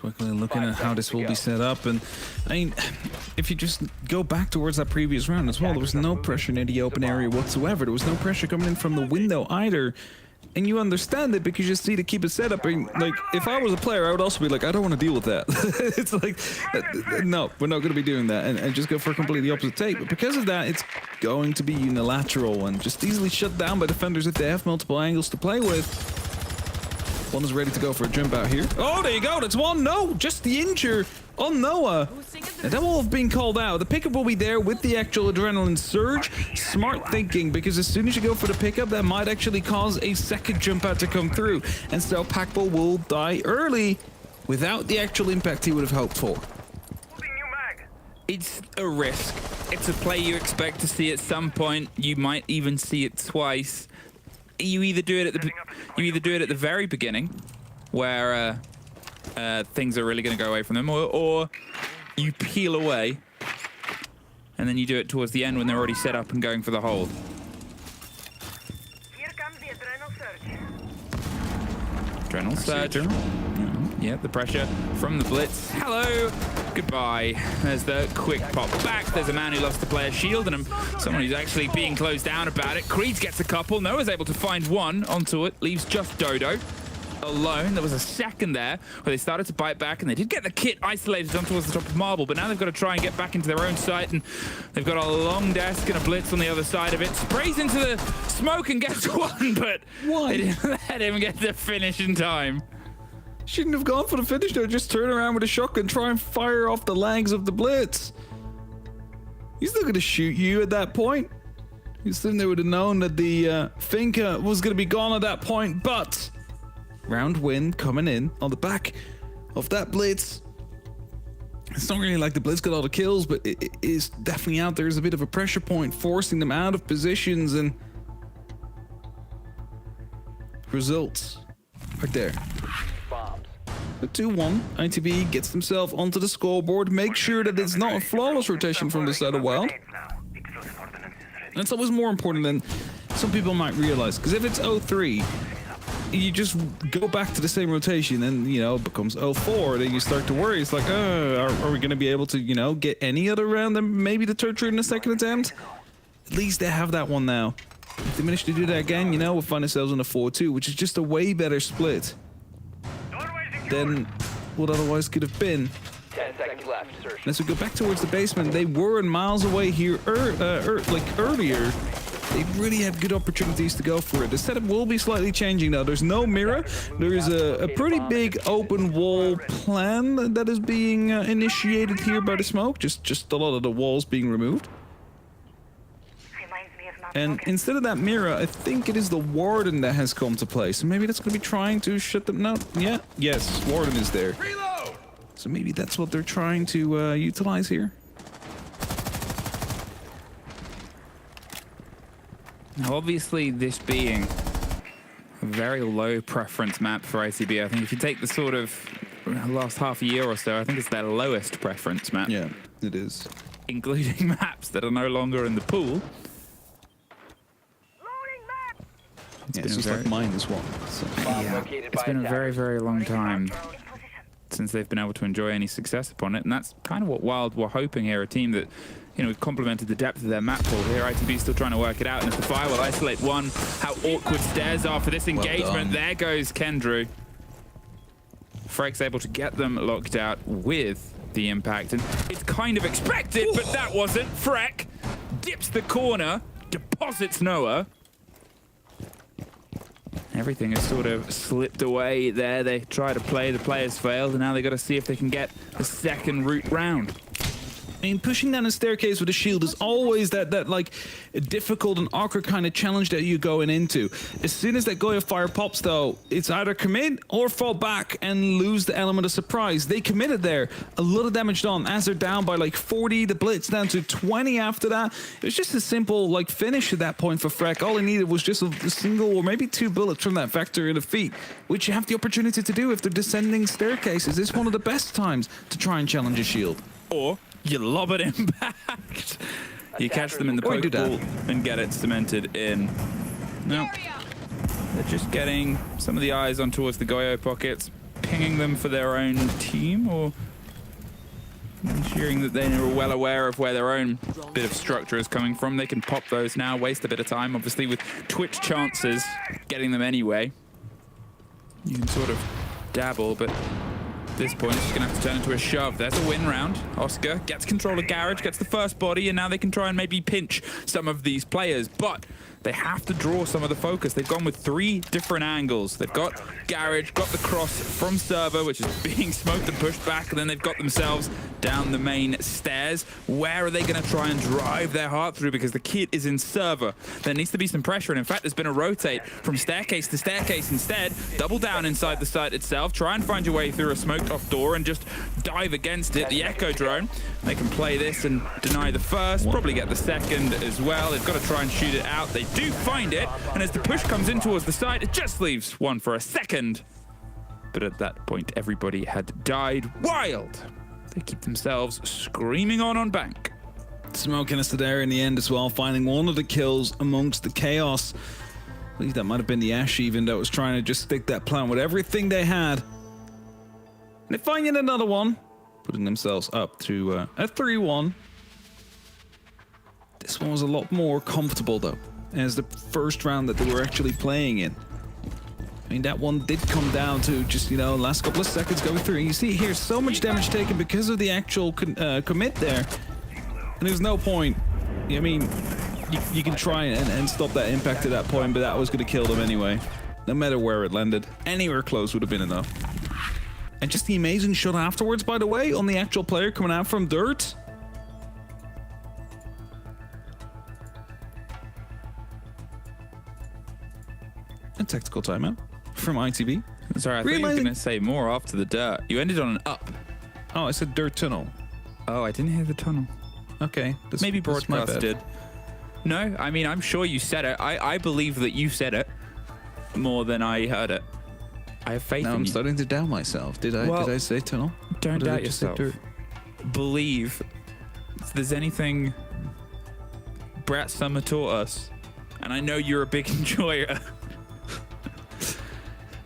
Quickly looking at how this will be set up, and I mean, if you just go back towards that previous round as well, there was no pressure in the open area whatsoever. There was no pressure coming in from the window either, and you understand it because you just need to keep it set up. And like, if I was a player, I would also be like, I don't want to deal with that. It's like, no, we're not going to be doing that, and just go for a completely opposite take. But because of that, it's going to be unilateral and just easily shut down by defenders if they have multiple angles to play with. One is ready to go for a jump out here. Oh, there you go. That's one. No, just the injure on Noah. And that will have been called out. The pickup will be there with the actual adrenaline surge. Smart thinking, because as soon as you go for the pickup, that might actually cause a second jump out to come through. And so Packbull will die early without the actual impact he would have hoped for. It's a risk. It's a play you expect to see at some point. You might even see it twice. You either do it at the very beginning, where things are really going to go away from them, or you peel away, and then you do it towards the end when they're already set up and going for the hold. Here comes the adrenal surge. Adrenal surge. Yeah, the pressure from the blitz. Hello. Goodbye. There's the quick pop back. There's a man who loves to play a shield and someone who's actually being closed down about it. Creed gets a couple. Noah's able to find one onto it. Leaves just Dodo alone. There was a second there where they started to bite back, and they did get the kit isolated down towards the top of Marble, but now they've got to try and get back into their own site, and they've got a long desk and a blitz on the other side of it. Sprays into the smoke and gets one, but they didn't let him get the finish in time. Shouldn't have gone for the finish though. Just turn around with a shotgun, try and fire off the legs of the blitz. He's not going to shoot you at that point. You think they would have known that the Finca was going to be gone at that point, but round win coming in on the back of that blitz. It's not really like the blitz got all the kills, but it is definitely out there as a bit of a pressure point, forcing them out of positions, and results right there. The 2-1, I2B gets themselves onto the scoreboard, make sure that it's not a flawless rotation from the side of Wild. That's always more important than some people might realize, because if it's 0-3, you just go back to the same rotation and, it becomes 0-4, then you start to worry. It's like, are we going to be able to, get any other round than maybe the tertiary in the second attempt? At least they have that one now. If they manage to do that again, we'll find ourselves on a 4-2, which is just a way better split. than what otherwise could have been. 10 seconds left. Insertion. And as we go back towards the basement, they were miles away here earlier. They really had good opportunities to go for it. The setup will be slightly changing now. There's no mirror. There is a pretty big open wall plan that is being initiated here by the smoke. Just a lot of the walls being removed. And instead of that mirror, I think it is the Warden that has come to play. So maybe that's going to be trying to shut them down. Yeah, yes, Warden is there. Reload! So maybe that's what they're trying to utilize here. Now, obviously, this being a very low preference map for ITB, I think if you take the sort of last half a year or so, I think it's their lowest preference map. Yeah, it is. Including maps that are no longer in the pool. It's just like mine as well. So. Yeah, it's been a very, very long time since they've been able to enjoy any success upon it, and that's kind of what Wild were hoping here, a team that, you know, complemented the depth of their map pool. Here, ITB still trying to work it out, and if the Fire will isolate one, how awkward stairs are for this engagement. There goes Kendrew. Freck's able to get them locked out with the impact, and it's kind of expected, but that wasn't. Freck dips the corner, deposits Noah. Everything has sort of slipped away there. They try to play, the players failed, and now they got to see if they can get a second route round. I mean, pushing down a staircase with a shield is always that like difficult and awkward kind of challenge that you're going into. As soon as that Goya fire pops, though, it's either commit or fall back and lose the element of surprise. They committed there. A lot of damage done as they're down by like 40. The Blitz down to 20 after that. It was just a simple like finish at that point for Freck. All he needed was just a single or maybe two bullets from that Vector in the feet, which you have the opportunity to do if they're descending staircases. This is one of the best times to try and challenge a shield. Or you lob it impact. You catch them in the poke pool and get it cemented in. No. They're just getting some of the eyes on towards the Goyo pockets, pinging them for their own team, or ensuring that they are well aware of where their own bit of structure is coming from. They can pop those now, waste a bit of time, obviously, with Twitch chances, getting them anyway. You can sort of dabble, but at this point, it's just going to have to turn into a shove. There's a win round. Oscar gets control of Garage, gets the first body, and now they can try and maybe pinch some of these players, but they have to draw some of the focus. They've gone with 3 different angles. They've got Garage, got the cross from Server, which is being smoked and pushed back, and then they've got themselves down the main stairs. Where are they going to try and drive their heart through? Because the kid is in Server. There needs to be some pressure, and in fact, there's been a rotate from staircase to staircase instead. Double down inside the site itself. Try and find your way through a smoked off door and just dive against it. The Echo drone, they can play this and deny the first, probably get the second as well. They've got to try and shoot it out. They do find it, and as the push comes in towards the side, it just leaves one for a second. But at that point, everybody had died. Wild! They keep themselves screaming on bank. Smoking us there in the end as well, finding one of the kills amongst the chaos. I believe that might have been the Ash even that was trying to just stick that plan with everything they had. And they find yet another one, putting themselves up to a 3-1. This one was a lot more comfortable though, as the first round that they were actually playing in. I mean, that one did come down to just, you know, last couple of seconds going through. And you see here, so much damage taken because of the actual commit there. And there's no point. I mean, you can try and stop that impact at that point, but that was going to kill them anyway. No matter where it landed. Anywhere close would have been enough. And just the amazing shot afterwards, by the way, on the actual player coming out from dirt. A tactical timeout from ITV. Sorry, I thought you were going to say more after the dirt. You ended on an up. Oh, I said dirt tunnel. Oh, I didn't hear the tunnel. Okay. Maybe broadcast did. No, I mean, I'm sure you said it. I believe that you said it more than I heard it. I have faith in you. I'm starting to doubt myself. Did I say tunnel? Don't doubt yourself. Believe. If there's anything Brat Summer taught us, and I know you're a big enjoyer.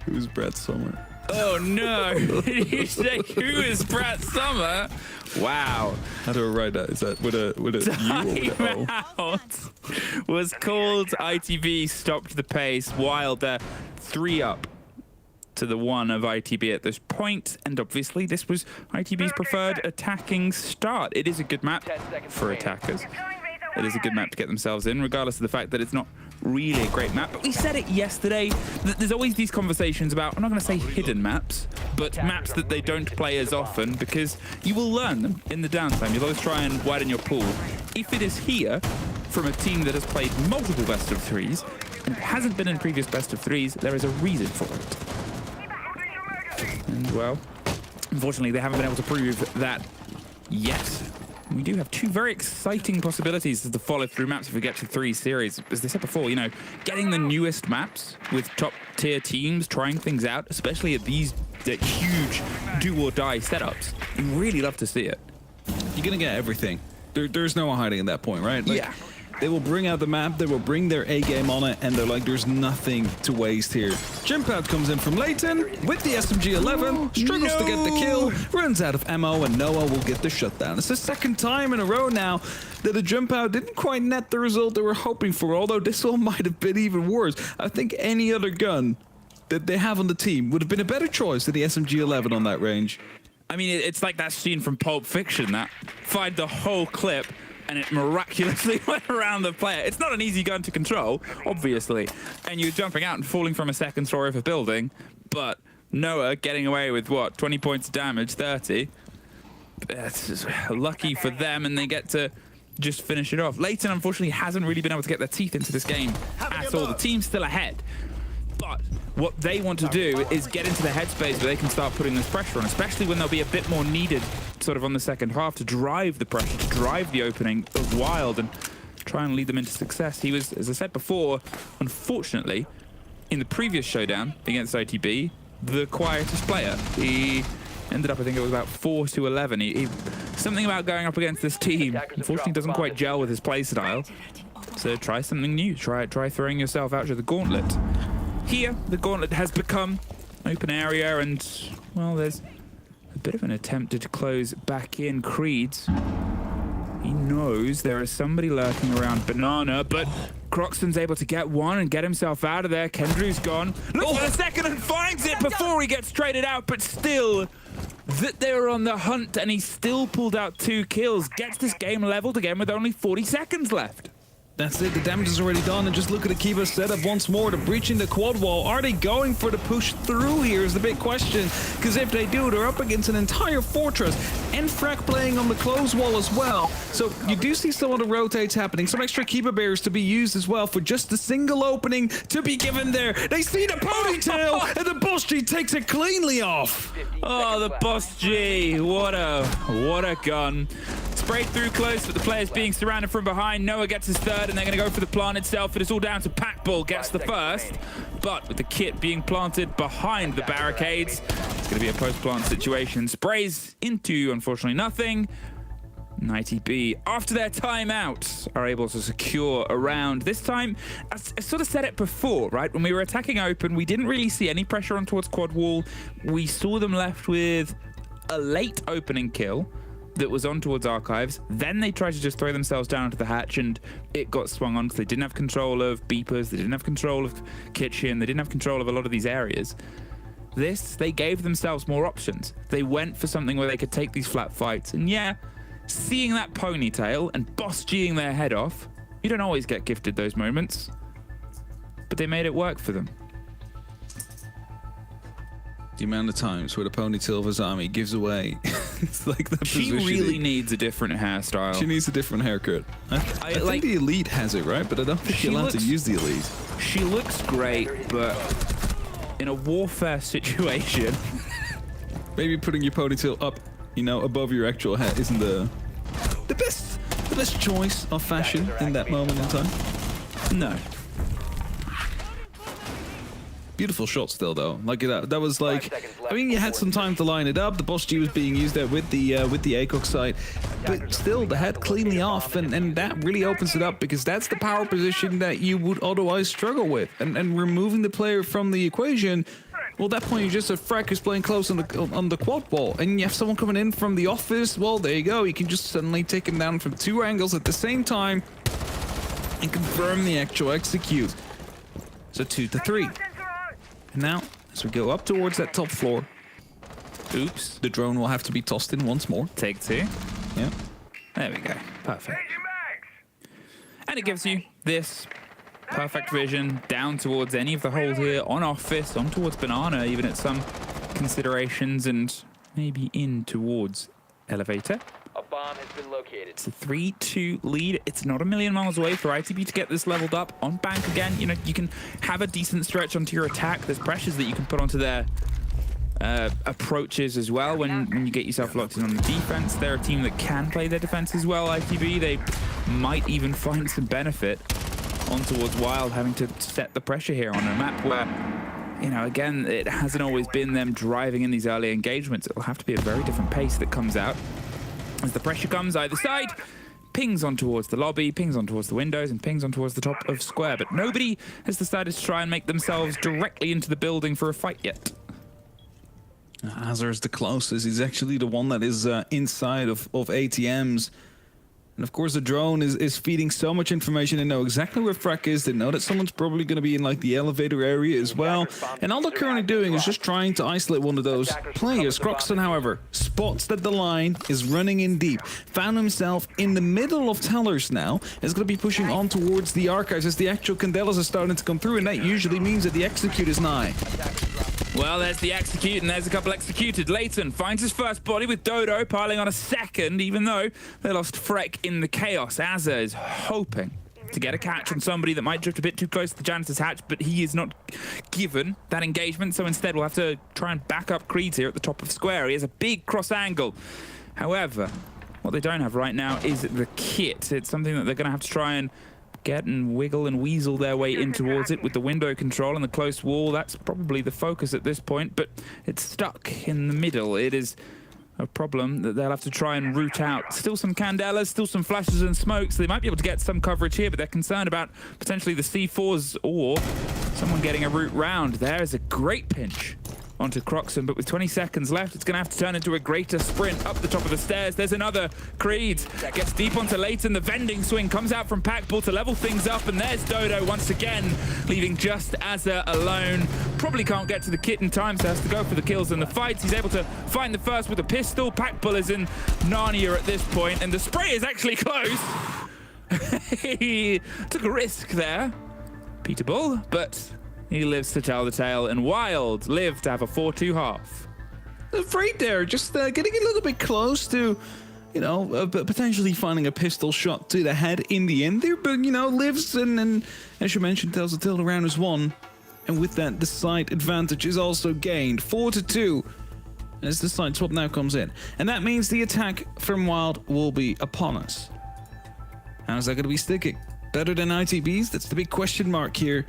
Who's Brad Summer? Oh no! Did you say who is Brad Summer? Wow. How do I write that? Is that with a U or with a O? Was called ITV stopped the pace while they're 3 up to the 1 of ITB at this point, and obviously this was ITB's preferred attacking start. It is a good map for attackers. It is a good map to get themselves in, regardless of the fact that it's not really a great map. But we said it yesterday, that there's always these conversations about, I'm not going to say hidden maps, but maps that they don't play as often, because you will learn them in the downtime. You'll always try and widen your pool. If it is here, from a team that has played multiple best of 3s, and hasn't been in previous best of 3s, there is a reason for it. And well, unfortunately, they haven't been able to prove that yet. We do have 2 very exciting possibilities as the follow-through maps if we get to 3 series. As they said before, you know, getting the newest maps with top-tier teams, trying things out, especially at these huge do-or-die setups. You really love to see it. You're going to get everything. There's no hiding at that point, right? Like, yeah. They will bring out the map, they will bring their A game on it, and they're like, there's nothing to waste here. Jump out comes in from Leighton with the SMG-11, struggles to get the kill, runs out of ammo, and Noah will get the shutdown. It's the second time in a row now that a jump out didn't quite net the result they were hoping for, although this one might have been even worse. I think any other gun that they have on the team would have been a better choice than the SMG-11 on that range. I mean, it's like that scene from Pulp Fiction that fired the whole clip and it miraculously went around the player. It's not an easy gun to control, obviously, and you're jumping out and falling from a second story of a building, but Noah getting away with, what, 20 points of damage, 30? That's just lucky for them, and they get to just finish it off. Leighton, unfortunately, hasn't really been able to get their teeth into this game at all. The team's still ahead, but what they want to do is get into the headspace where they can start putting this pressure on, especially when they'll be a bit more needed sort of on the second half to drive the pressure, to drive the opening of Wild and try and lead them into success. He was, as I said before, unfortunately, in the previous showdown against ITB, the quietest player. He ended up, I think it was about 4-11. Something about going up against this team, unfortunately, doesn't quite gel with his play style. So try something new. Try throwing yourself out to the gauntlet. Here, the gauntlet has become open area, and, well, there's a bit of an attempt to close back in Creeds. He knows there is somebody lurking around Banana, but Croxton's able to get one and get himself out of there. Kendrew's gone. Looks for a second and finds it before he gets traded out, but still, that they were on the hunt, and he still pulled out 2 kills. Gets this game leveled again with only 40 seconds left. That's it, the damage is already done, and just look at Akiva's setup once more to breaching the quad wall. Are they going for the push through here is the big question, because if they do, they're up against an entire fortress, and Frack playing on the close wall as well. So you do see some of the rotates happening, some extra Kiba Bears to be used as well for just a single opening to be given there. They see the ponytail, and the Boss G takes it cleanly off. Oh, the Boss G, what a gun. Sprayed through close, but the player's being surrounded from behind. Noah gets his third, and they're going to go for the plant itself. It is all down to Packball gets the first, but with the kit being planted behind the barricades, it's going to be a post-plant situation. Sprays into, unfortunately, nothing. And ITB, after their timeout, are able to secure a round. This time, I sort of said it before, right? When we were attacking open, we didn't really see any pressure on towards quad wall. We saw them left with a late opening kill that was on towards Archives. Then they tried to just throw themselves down into the hatch, and it got swung on because they didn't have control of beepers, they didn't have control of kitchen, they didn't have control of a lot of these areas. This, they gave themselves more options. They went for something where they could take these flat fights, and yeah, seeing that ponytail and Boss G-ing their head off, you don't always get gifted those moments, but they made it work for them. The amount of times where the ponytail of his army gives away. It's like the She really needs a different hairstyle. She needs a different haircut. I think the Elite has it, right? But I don't think you're allowed to use the Elite. She looks great, but in a warfare situation... Maybe putting your ponytail up, you know, above your actual head isn't the best choice of fashion in that moment in time. No. Beautiful shot still, though. Like that was like, I mean, you had some time to line it up. The Boss G was being used there with the ACOG side, but still the head cleanly off, and that really opens it up because that's the power position that you would otherwise struggle with, and removing the player from the equation. Well, at that point, you just have Frack who's playing close on the quad wall, and you have someone coming in from the office. Well, there you go. You can just suddenly take him down from 2 angles at the same time and confirm the actual execute. So 2-3. Now, As we go up towards that top floor. Oops. The drone will have to be tossed in once more. Take 2. Yeah. There we go. Perfect. And it gives you this perfect vision down towards any of the holes here, on office, on towards banana, even at some considerations, and maybe in towards elevator. A bomb has been located. It's a 3-2 lead. It's not a million miles away for ITB to get this leveled up. On bank again, you know, you can have a decent stretch onto your attack. There's pressures that you can put onto their approaches as well when you get yourself locked in on the defense. They're a team that can play their defense as well, ITB. They might even find some benefit on towards Wild having to set the pressure here on a map where, you know, again, it hasn't always been them driving in these early engagements. It'll have to be a very different pace that comes out. As the pressure comes either side, pings on towards the lobby, pings on towards the windows, and pings on towards the top of square. But nobody has decided to try and make themselves directly into the building for a fight yet. Azar is the closest. He's actually the one that is inside of ATMs. And of course, the drone is feeding so much information. They know exactly where Frack is. They know that someone's probably going to be in like the elevator area as well. And all they're currently doing is just trying to isolate one of those players. Croxton, however, spots that the line is running in deep. Found himself in the middle of tellers now. Is going to be pushing on towards the archives as the actual Candelas are starting to come through. And that usually means that the execute is nigh. Well, there's the execute, and there's a couple executed. Leighton finds his first body with Dodo piling on a second, even though they lost Freck in the chaos. Azza is hoping to get a catch on somebody that might drift a bit too close to the janitor's hatch, but he is not given that engagement, so instead we'll have to try and back up Creeds here at the top of square. He has a big cross angle. However, what they don't have right now is the kit. It's something that they're going to have to try and get and wiggle and weasel their way in towards it with the window control and the close wall. That's probably the focus at this point, but it's stuck in the middle. It is a problem that they'll have to try and root out. Still some candelas, still some flashes and smokes. They might be able to get some coverage here, but they're concerned about potentially the C4s or someone getting a route round. There is a great pinch onto Croxton, but with 20 seconds left, it's going to have to turn into a greater sprint up the top of the stairs. There's another Creed. Gets deep onto Leighton. The vending swing comes out from Packball to level things up, and there's Dodo once again, leaving just Azza alone. Probably can't get to the kit in time, so has to go for the kills and the fights. He's able to find the first with a pistol. Packball is in Narnia at this point, and the spray is actually close. He took a risk there, Peter Bull, but he lives to tell the tale, and Wild live to have a 4-2 half. Afraid there, just getting a little bit close to, you know, potentially finding a pistol shot to the head in the end there, but, you know, lives and as you mentioned, tells the tale the round is won. And with that, the side advantage is also gained, 4-2, as the side swap now comes in. And that means the attack from Wild will be upon us. How's that going to be sticking? Better than ITB's? That's the big question mark here.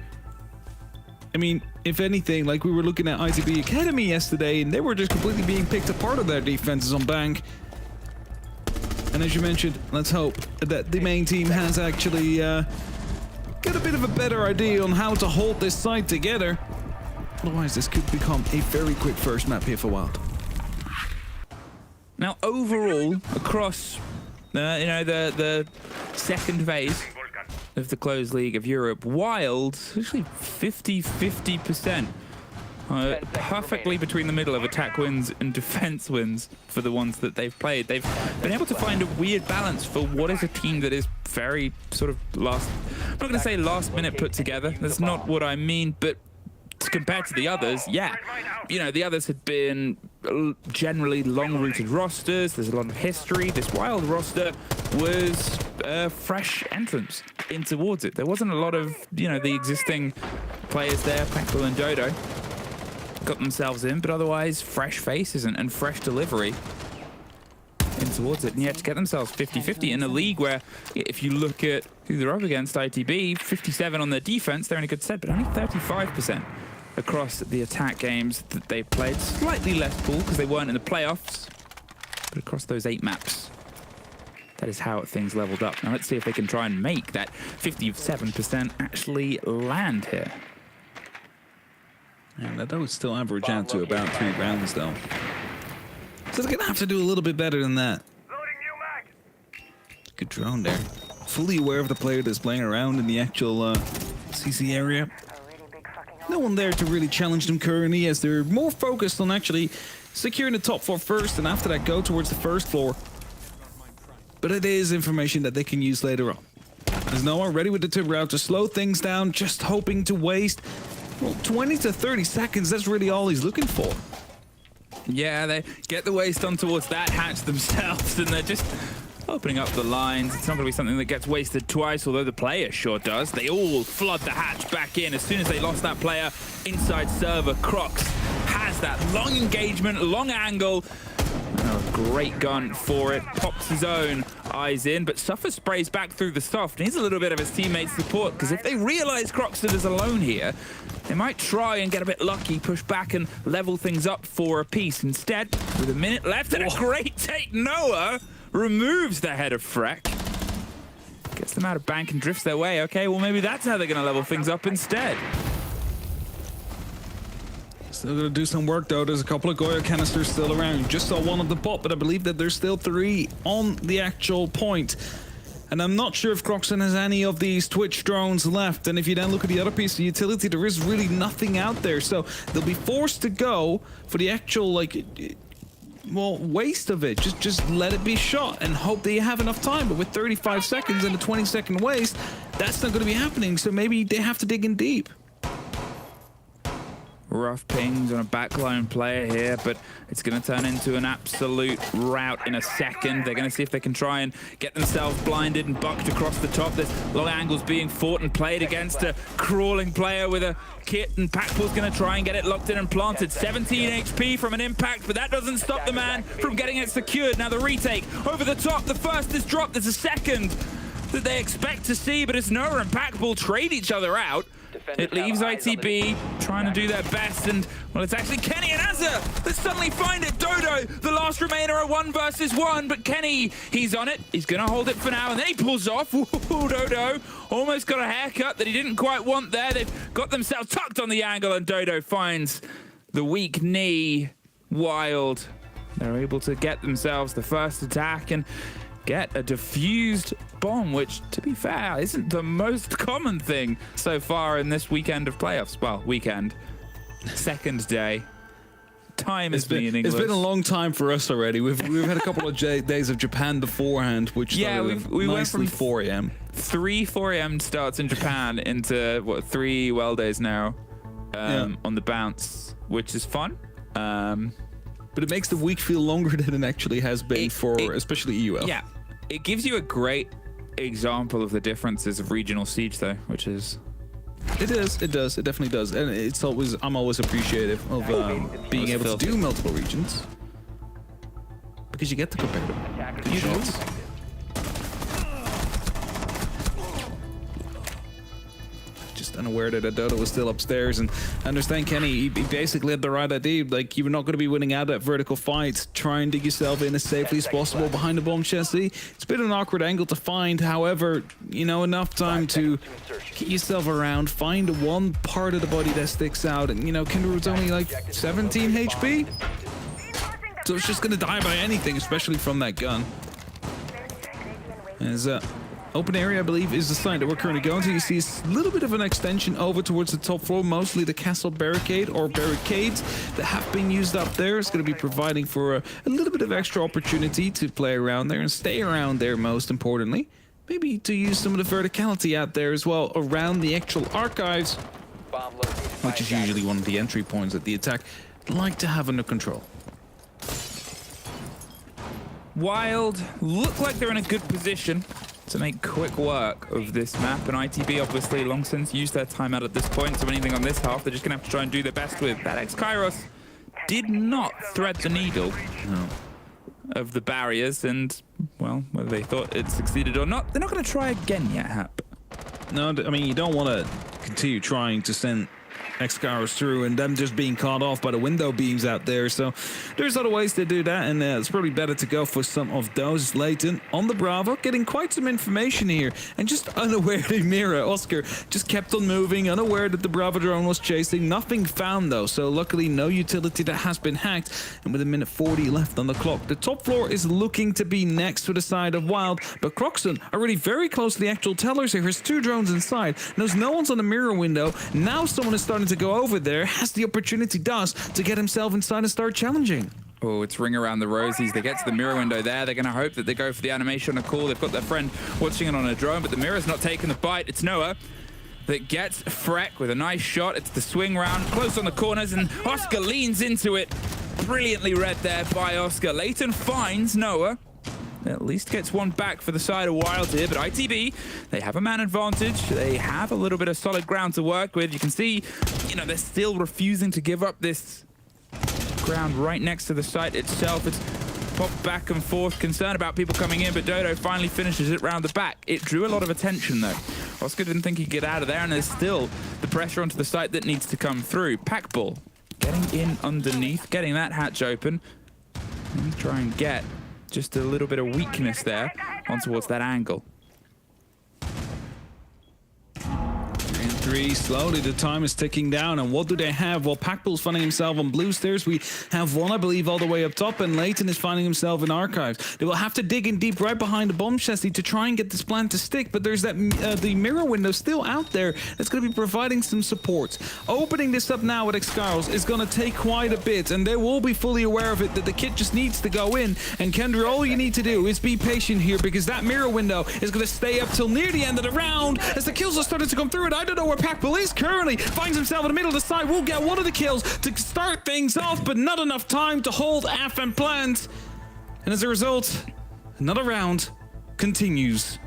I mean, if anything, like we were looking at ITB Academy yesterday, and they were just completely being picked apart of their defenses on bank. And as you mentioned, let's hope that the main team has actually got a bit of a better idea on how to hold this side together. Otherwise, this could become a very quick first map here for Wild. Now, overall, across you know, the second phase of the closed league of Europe, Wild actually 50-50%. Perfectly between the middle of attack wins and defense wins for the ones that they've played. They've been able to find a weird balance for what is a team that is very sort of I'm not going to say last minute put together. That's not what I mean, but compared to the others, yeah. You know, the others had been generally long-rooted rosters. There's a lot of history. This Wild roster was a fresh entrance in towards it. There wasn't a lot of, you know, the existing players there, Packball and Dodo, got themselves in, but otherwise fresh faces and fresh delivery in towards it. And yet to get themselves 50-50 in a league where, if you look at who they're up against, ITB, 57 on their defense, they're in a good set, but only 35% across the attack games that they played. Slightly less pool because they weren't in the playoffs, but across those 8 maps, that is how things leveled up. Now let's see if they can try and make that 57% actually land here. And that would still average out to about 3 rounds though. So they're gonna have to do a little bit better than that. Good drone there. Fully aware of the player that's playing around in the actual CC area. no one there to really challenge them currently, as they're more focused on actually securing the top floor first, and after that go towards the first floor. But it is information that they can use later on. There's no one ready with the tip route to slow things down, just hoping to waste, well, 20 to 30 seconds. That's really all he's looking for. Yeah, they get the waste on towards that hatch themselves, and they're just opening up the lines. It's not going to be something that gets wasted twice, although the player sure does. They all flood the hatch back in. As soon as they lost that player inside server, Crocs has that long engagement, long angle. Oh, great gun for it. Pops his own eyes in, but Suffer sprays back through the soft. Needs a little bit of his teammates' support, because if they realize Croxton is alone here, they might try and get a bit lucky, push back and level things up for a piece. Instead, with a minute left and a great take, Noah removes the head of Freck. Gets them out of bank and drifts their way. Okay, well, maybe that's how they're going to level things up instead. Still gonna do some work though. There's a couple of Goya canisters still around. You just saw one of the pop, but I believe that there's still 3 on the actual point. And I'm not sure if Croxton has any of these Twitch drones left. And if you then look at the other piece of utility, there is really nothing out there. So they'll be forced to go for the actual, like, well, waste of it. Just let it be shot and hope that you have enough time. But with 35 seconds and a 20-second waste, that's not going to be happening. So maybe they have to dig in deep. Rough pings on a backline player here, but it's going to turn into an absolute rout in a second. They're going to see if they can try and get themselves blinded and bucked across the top. There's long angles being fought and played against a crawling player with a kit, and Packpool's going to try and get it locked in and planted. 17 HP from an impact, but that doesn't stop the man from getting it secured. Now the retake over the top. The first is dropped. There's a second that they expect to see, but as Noah and Packpool trade each other out, it leaves ITB trying to do their best, and, well, it's actually Kenny and Azza that suddenly find it. Dodo, the last remainer, are 1 versus 1, but Kenny, he's on it. He's going to hold it for now, and then he pulls off. Ooh, Dodo almost got a haircut that he didn't quite want there. They've got themselves tucked on the angle, and Dodo finds the weak knee. Wild. They're able to get themselves the first attack and get a diffused bomb, which, to be fair, isn't the most common thing so far in this weekend of playoffs. Well, weekend. Second day. Time is meaningless. It's been a long time for us already. We've had a couple of days of Japan beforehand, which we went from 4 a.m. 3 4 a.m. starts in Japan into, what, 3 well days now on the bounce, which is fun. But it makes the week feel longer than it actually has been for especially EUL. Yeah, it gives you a great example of the differences of regional siege, though, which is... It definitely does. And it's always, I'm always appreciative of being able to do multiple regions. Because you get to compare them. Good shots. Just unaware that Dodo was still upstairs, and I understand Kenny, he basically had the right idea. Like, you're not going to be winning out at vertical fights. Try and dig yourself in as safely as possible behind the bomb chassis. It's been an awkward angle to find. However, you know, enough time to get yourself around, find one part of the body that sticks out, and, you know, Kindred was only like 17 HP. So it's just going to die by anything, especially from that gun. There's open area, I believe, is the site that we're currently going to. You see a little bit of an extension over towards the top floor, mostly the castle barricade or barricades that have been used up there. It's going to be providing for a little bit of extra opportunity to play around there and stay around there, most importantly. Maybe to use some of the verticality out there as well around the actual archives, which is usually one of the entry points that the attack like to have under control. Wild look like they're in a good position to make quick work of this map, and ITB obviously long since used their time out at this point, so anything on this half they're just gonna have to try and do their best with. That ex-Kairos did not thread the needle of the barriers, and, well, whether they thought it succeeded or not, they're not gonna try again yet, Hap. No, I mean, you don't want to continue trying to send X-Kairos through and them just being caught off by the window beams out there. So there's other ways to do that, and it's probably better to go for some of those. Leighton on the Bravo, getting quite some information here, and just unaware that Mira, Oscar, just kept on moving, unaware that the Bravo drone was chasing. Nothing found, though, so luckily no utility that has been hacked, and with a minute 40 left on the clock, the top floor is looking to be next to the side of Wild, but Croxton already very close to the actual tellers here. There's 2 drones inside. There's no one's on the mirror window. Now someone is starting wanted to go over there, has the opportunity, to get himself inside and start challenging. Oh, it's ring around the rosies. They get to the mirror window there. They're going to hope that they go for the animation on a call. They've got their friend watching it on a drone, but the mirror's not taking the bite. It's Noah that gets Freck with a nice shot. It's the swing round, close on the corners, and Oscar leans into it. Brilliantly read there by Oscar. Leighton finds Noah. At least gets one back for the side of Wild here, but ITB, they have a man advantage. They have a little bit of solid ground to work with. You can see, you know, they're still refusing to give up this ground right next to the site itself. It's popped back and forth, concerned about people coming in, but Dodo finally finishes it round the back. It drew a lot of attention, though. Oscar didn't think he'd get out of there, and there's still the pressure onto the site that needs to come through. Packball getting in underneath, getting that hatch open, and try and get just a little bit of weakness there on towards that angle. 3, slowly the time is ticking down, and what do they have? Well, Packbull's finding himself on blue stairs. We have one, I believe, all the way up top, and Leighton is finding himself in archives. They will have to dig in deep right behind the bomb chassis to try and get this plan to stick, but there's that the mirror window still out there that's going to be providing some support. Opening this up now with Excarls is going to take quite a bit, and they will be fully aware of it, that the kit just needs to go in. And Kendra, all you need to do is be patient here, because that mirror window is going to stay up till near the end of the round as the kills are starting to come through. And I don't know where Packbull is currently. Finds himself in the middle of the side. Will get one of the kills to start things off, but not enough time to hold Af and Plant. And as a result, another round continues.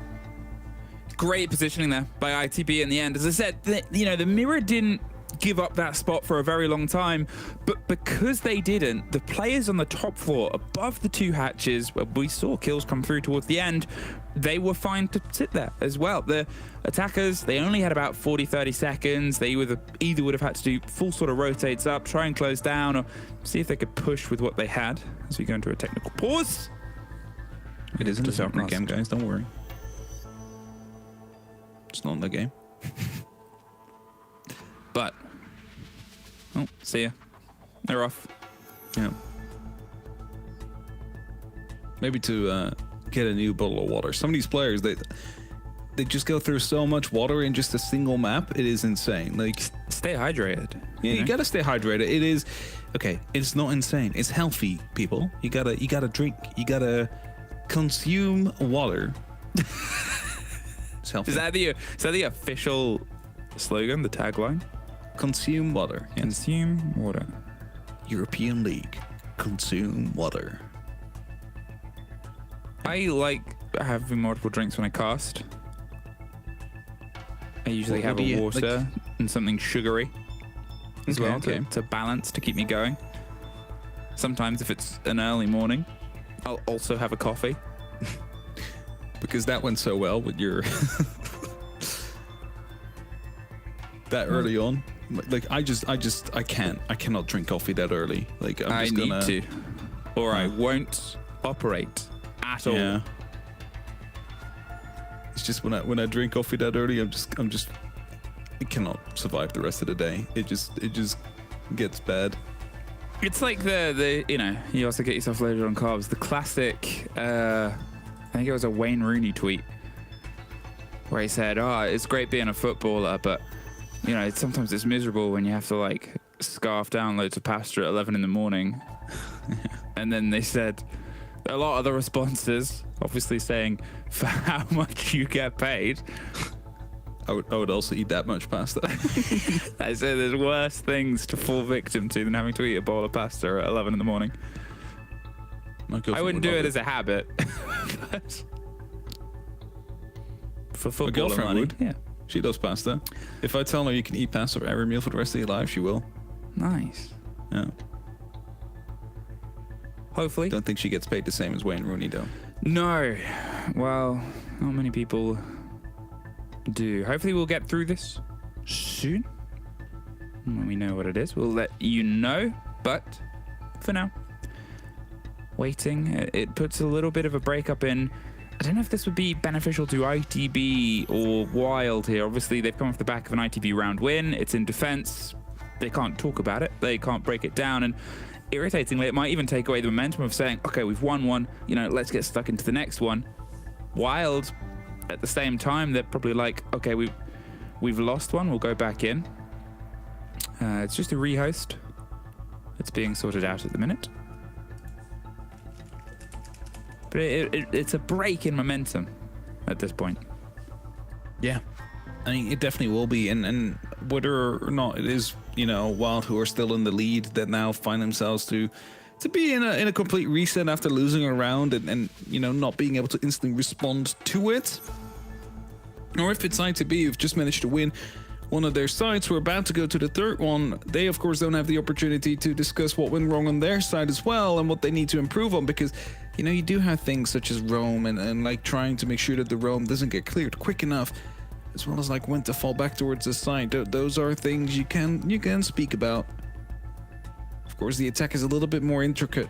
Great positioning there by ITB in the end. As I said, the mirror didn't give up that spot for a very long time, but because they didn't, the players on the top floor above the 2 hatches, where we saw kills come through towards the end, they were fine to sit there as well. The attackers, they only had about 40-30 seconds. They either would have had to do full sort of rotates up, try and close down, or see if they could push with what they had as we go into a technical pause. It isn't a soccer game, guys, don't worry. It's not in the game. But, oh, see ya. They're off. Yeah. Maybe to get a new bottle of water. Some of these players, they just go through so much water in just a single map. It is insane. Like, stay hydrated. Yeah, you gotta stay hydrated. It is okay. It's not insane. It's healthy, people. You gotta drink. You gotta consume water. It's healthy. Is that the official slogan? The tagline? Consume water. Yeah. Consume water. European League. Consume water. I like having multiple drinks when I cast. I usually have a water and something sugary as well to balance, to keep me going. Sometimes if it's an early morning, I'll also have a coffee. Because that went so well with your that early on. Like I cannot drink coffee that early. Like I need to, or I won't operate at all. Yeah. It's just when I drink coffee that early, I'm just I cannot survive the rest of the day. It just gets bad. It's like the you also get yourself loaded on carbs. The classic, I think it was a Wayne Rooney tweet where he said, "Oh, it's great being a footballer, but sometimes it's miserable when you have to like scarf down loads of pasta at 11 in the morning." And then they said a lot of the responses, obviously saying for how much you get paid. I would also eat that much pasta. I say there's worse things to fall victim to than having to eat a bowl of pasta at 11 in the morning. I wouldn't do it as a habit. But for football, my girlfriend money, would. Yeah. She does pasta. If I tell her you can eat pasta for every meal for the rest of your life, she will. Nice. Yeah. Hopefully. Don't think she gets paid the same as Wayne Rooney, though. No. Well, not many people do. Hopefully we'll get through this soon. When we know what it is, we'll let you know. But for now, waiting. It puts a little bit of a breakup in. I don't know if this would be beneficial to ITB or Wild here. Obviously, they've come off the back of an ITB round win. It's in defense. They can't talk about it. They can't break it down. And irritatingly, it might even take away the momentum of saying, okay, we've won one, let's get stuck into the next one. Wild, at the same time, they're probably like, okay, we've lost one, we'll go back in. It's just a rehost. It's being sorted out at the minute. But it's a break in momentum at this point. Yeah. I mean, it definitely will be. And whether or not it is, you know, Wild who are still in the lead that now find themselves to be in a complete reset after losing a round and you know, not being able to instantly respond to it. Or if it's ITB who've just managed to win one of their sides, we're about to go to the third one. They, of course, don't have the opportunity to discuss what went wrong on their side as well and what they need to improve on, because, you know, you do have things such as roam and like trying to make sure that the roam doesn't get cleared quick enough, as well as like when to fall back towards the side. Those are things you can speak about. Of course, the attack is a little bit more intricate.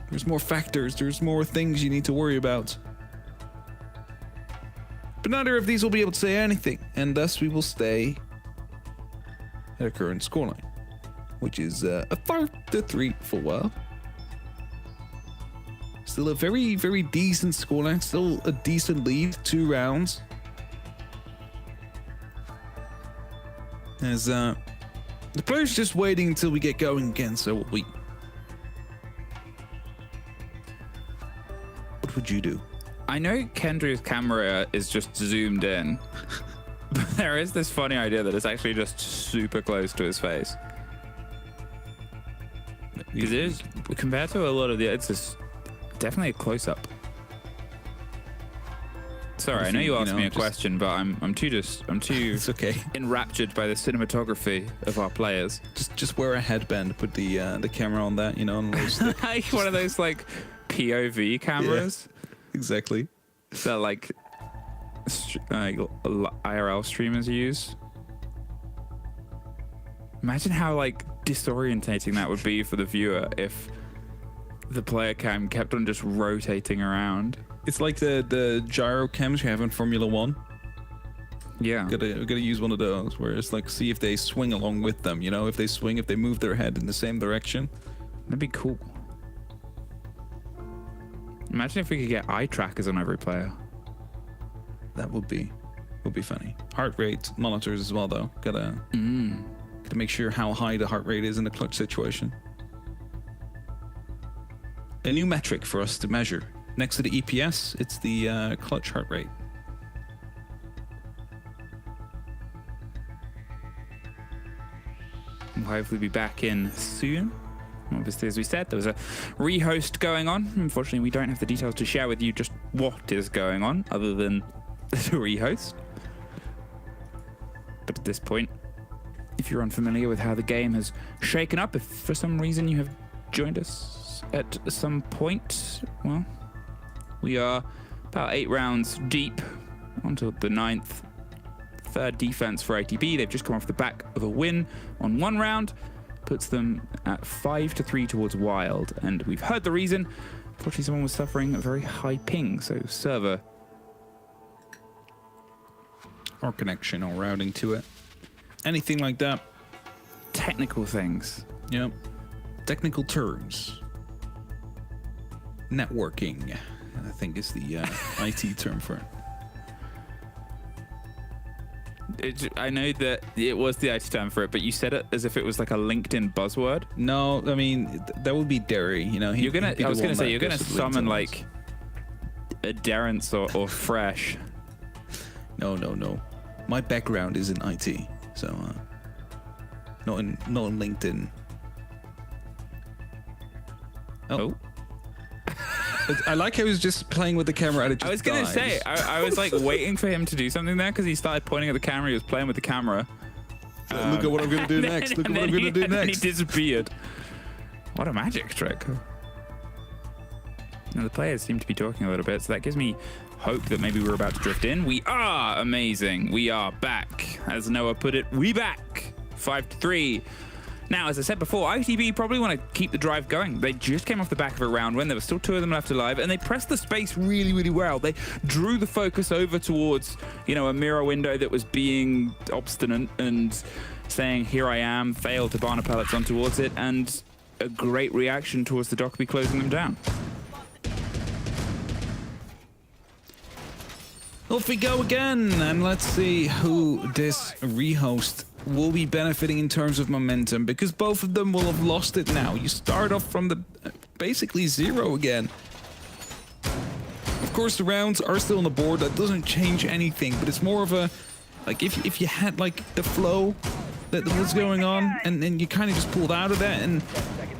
There's more factors, there's more things you need to worry about. But neither of these will be able to say anything, and thus we will stay at a current scoreline, which is a 5-3 for Wild. Still a very, very decent scoreline, still a decent lead, 2 rounds. As the players just waiting until we get going again, so what would you do? I know Kendrick's camera is just zoomed in, but there is this funny idea that it's actually just super close to his face. Because it is, compared to a lot of the, it's just definitely a close-up. Sorry, I know you asked me a question, but I'm too it's okay. enraptured by the cinematography of our players. Just wear a headband, put the camera on that, you know, and like one of those like POV cameras. Yeah. Exactly. So like IRL streamers use. Imagine how like disorientating that would be for the viewer if the player cam kept on just rotating around. It's like the gyro cams you have in Formula 1. Yeah. Gotta use one of those where it's like, see if they swing along with them, you know, if they move their head in the same direction. That'd be cool. Imagine if we could get eye trackers on every player. That would be funny. Heart rate monitors as well, though. Gotta make sure how high the heart rate is in a clutch situation. A new metric for us to measure. Next to the EPS, it's the clutch heart rate. We'll hopefully be back in soon. Obviously, as we said, there was a rehost going on. Unfortunately, we don't have the details to share with you just what is going on, other than the rehost. But at this point, if you're unfamiliar with how the game has shaken up, if for some reason you have joined us at some point, well, we are about 8 rounds deep onto the 9th. Third defense for ATB. They've just come off the back of a win on 1 round. Puts them at 5-3 towards Wild, and we've heard the reason. Unfortunately, someone was suffering a very high ping, so server or connection or routing to it, anything like that. Technical things. Yep. Technical terms. Networking, I think is the IT term for it. I know that it was the IT term for it, but you said it as if it was like a LinkedIn buzzword. No, I mean that would be Derry. You know, you're gonna summon like a Darrence or Fresh. No. My background is in IT, so not in LinkedIn. Oh. I like how he was just playing with the camera and it just I was going to say, I was like waiting for him to do something there because he started pointing at the camera. He was playing with the camera. Look at what I'm going to do next. Look at what I'm going to do next. And he disappeared. What a magic trick. Now the players seem to be talking a little bit, so that gives me hope that maybe we're about to drift in. We are amazing. We are back. As Noah put it, we back. 5-3. Now, as I said before, ITB probably want to keep the drive going. They just came off the back of a round when there were still 2 of them left alive, and they pressed the space really, really well. They drew the focus over towards, you know, a mirror window that was being obstinate and saying, here I am, failed to barn pellets on towards it, and a great reaction towards the Dockerby closing them down. Off we go again, and let's see who this rehost will be benefiting in terms of momentum, because both of them will have lost it now. You start off from the basically 0 again. Of course, the rounds are still on the board. That doesn't change anything, but it's more of a, like, if you had like the flow that was going on, and then you kind of just pulled out of that, and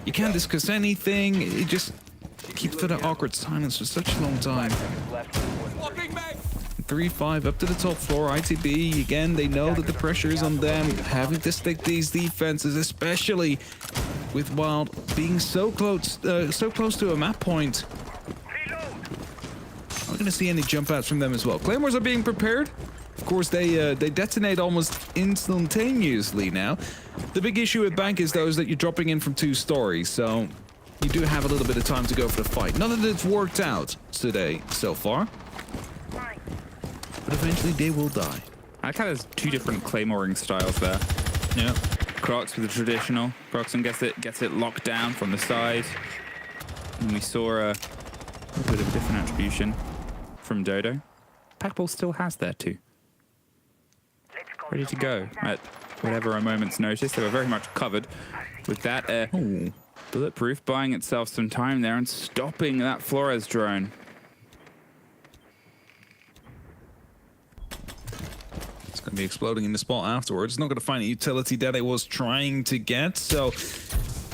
you can't discuss anything. It just keeps for that awkward silence for such a long time. 3-5 up to the top floor. ITB, again, they know that the pressure is on them, having to stick these defenses, especially with Wild being so close to a map point. I'm not going to see any jump outs from them as well. Claymores are being prepared. Of course, they detonate almost instantaneously now. The big issue with Bank is, though, is that you're dropping in from 2 stories, so you do have a little bit of time to go for the fight. None of it's worked out today so far, but eventually they will die. I like how there's 2 different claymoring styles there. Yeah. Crocs with the traditional. Croxon gets it locked down from the side. And we saw a little bit of a different attribution from Dodo. Packball still has there too. Ready to go at whatever a moment's notice. They were very much covered with that bulletproof, buying itself some time there and stopping that Flores drone. It's going to be exploding in the spot afterwards. It's not going to find a utility that it was trying to get, so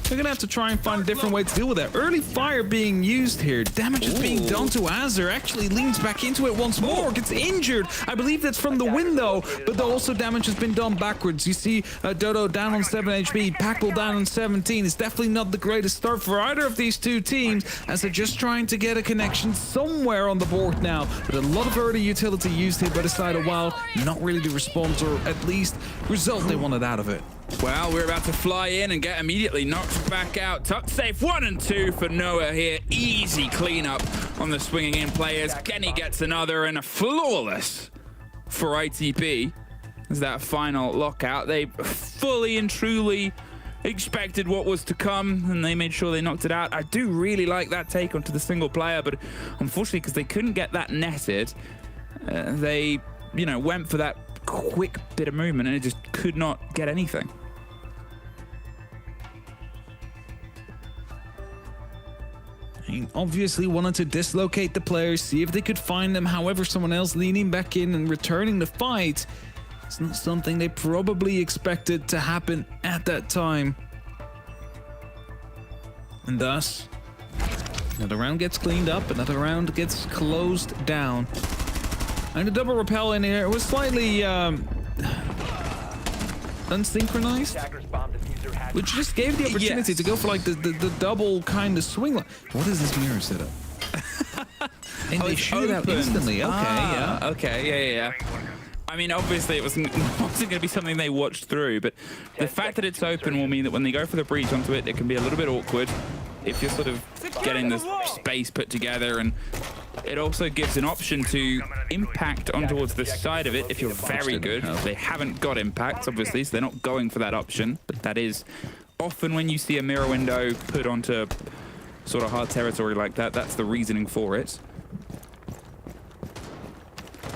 they're going to have to try and find a different way to deal with that. Early fire being used here. Damage is being done to Azur. Actually leans back into it once more. Gets injured. I believe that's from the window, but also damage has been done backwards. You see Dodo down on 7 HP. Packball down on 17. It's definitely not the greatest start for either of these 2 teams, as they're just trying to get a connection somewhere on the board now. But a lot of early utility used here by the side of Wild. Not really the response, or at least result they wanted out of it. Well, we're about to fly in and get immediately knocked back out. Tuck safe 1 and 2 for Noah here. Easy cleanup on the swinging in players. Kenny gets another, and a flawless for ITB as that final lockout. They fully and truly expected what was to come, and they made sure they knocked it out. I do really like that take onto the single player, but unfortunately, because they couldn't get that netted, they, went for that quick bit of movement, and it just could not get anything. He obviously wanted to dislocate the players, see if they could find them. However, someone else leaning back in and returning the fight, it's not something they probably expected to happen at that time. And thus, another round gets cleaned up, another round gets closed down. And the double rappel in here was slightly unsynchronized, which just gave the opportunity to go for like the double kind of swing. What is this mirror setup? And they shoot it out instantly. Okay, yeah. Okay, yeah. I mean, obviously it wasn't going to be something they watched through, but the fact that it's open will mean that when they go for the breach onto it, it can be a little bit awkward if you're sort of getting the space put together, and it also gives an option to impact on towards the side of it if you're very good. They haven't got impact, obviously, so they're not going for that option, but that is often when you see a mirror window put onto sort of hard territory like that, that's the reasoning for it.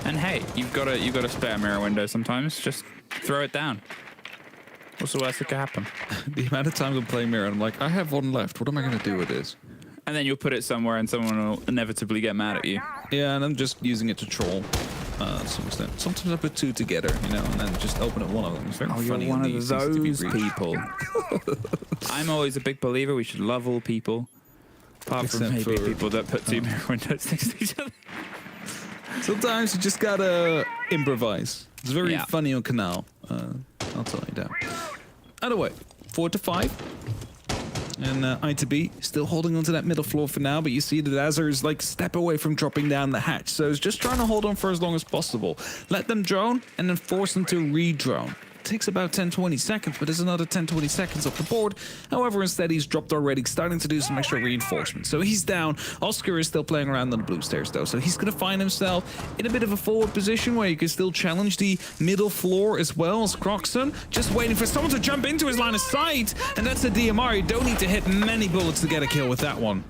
And hey, you've got a spare mirror window sometimes, just throw it down. What's the worst that could happen? The amount of times I'm playing mirror, I'm like, I have one left. What am I going to do with this? And then you'll put it somewhere and someone will inevitably get mad at you. Yeah, and I'm just using it to troll to some extent. Sometimes I put 2 together, and then just open up one of them. It's very funny. You're one of those people. I'm always a big believer we should love all people. Apart from maybe people that put 2 mirror windows next to each other. Sometimes you just gotta improvise. It's very funny on Canal. I'll tell you that. Either way, 4-5. And ITB still holding onto that middle floor for now, but you see that Azur is like step away from dropping down the hatch. So it's just trying to hold on for as long as possible. Let them drone and then force them to re-drone. Takes about 10-20 seconds, but there's another 10-20 seconds off the board. However, instead he's dropped already, starting to do some extra reinforcement. So he's down. Oscar is still playing around on the blue stairs though, so he's going to find himself in a bit of a forward position where you can still challenge the middle floor as well as Croxon. Just waiting for someone to jump into his line of sight, and that's a DMR. You don't need to hit many bullets to get a kill with that one.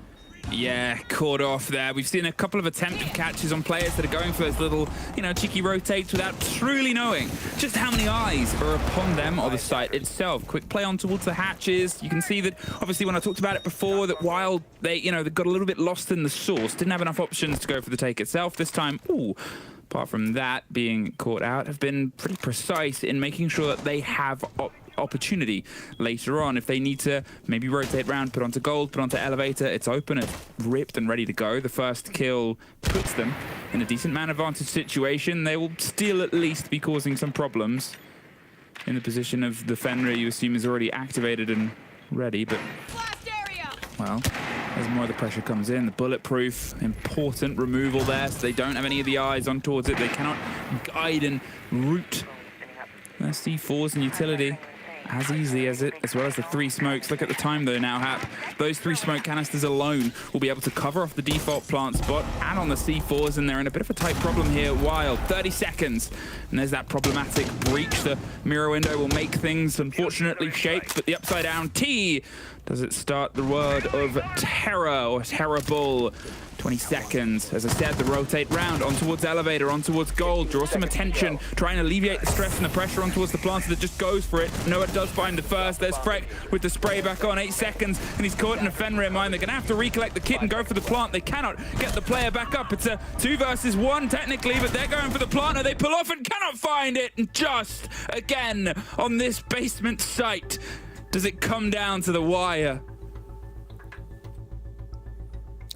Yeah, caught off there. We've seen a couple of attempted catches on players that are going for those little, you know, cheeky rotates without truly knowing just how many eyes are upon them or the site itself. Quick play on towards the hatches. You can see that, obviously, when I talked about it before, that while they, you know, they got a little bit lost in the source, didn't have enough options to go for the take itself. This time, ooh, apart from that being caught out, have been pretty precise in making sure that they have opportunity later on. If they need to maybe rotate round, put onto gold, put onto elevator, it's open, it's ripped and ready to go. The first kill puts them in a decent man advantage situation. They will still at least be causing some problems in the position of the Fenrir you assume is already activated and ready, but well, as more of the pressure comes in, the bulletproof, important removal there, so they don't have any of the eyes on towards it. They cannot guide and route their C4s and utility as easily as it, as well as the 3 smokes. Look at the time though now, Hap. Those 3 smoke canisters alone will be able to cover off the default plant spot and on the C4s, and they're in a bit of a tight problem here. Wild, 30 seconds, and there's that problematic breach. The mirror window will make things unfortunately shaped, but the upside down T, does it start the word of terror or terrible? 20 seconds. As I said, the rotate round on towards elevator, on towards gold, draw some attention, try and alleviate the stress and the pressure on towards the planter that just goes for it. Noah does find the first. There's Freck with the spray back on, 8 seconds, and he's caught in a Fenrir mine. They're gonna have to recollect the kit and go for the plant. They cannot get the player back up. It's a 2 versus 1 technically, but they're going for the planter. They pull off and cannot find it. And just again on this basement site, does it come down to the wire?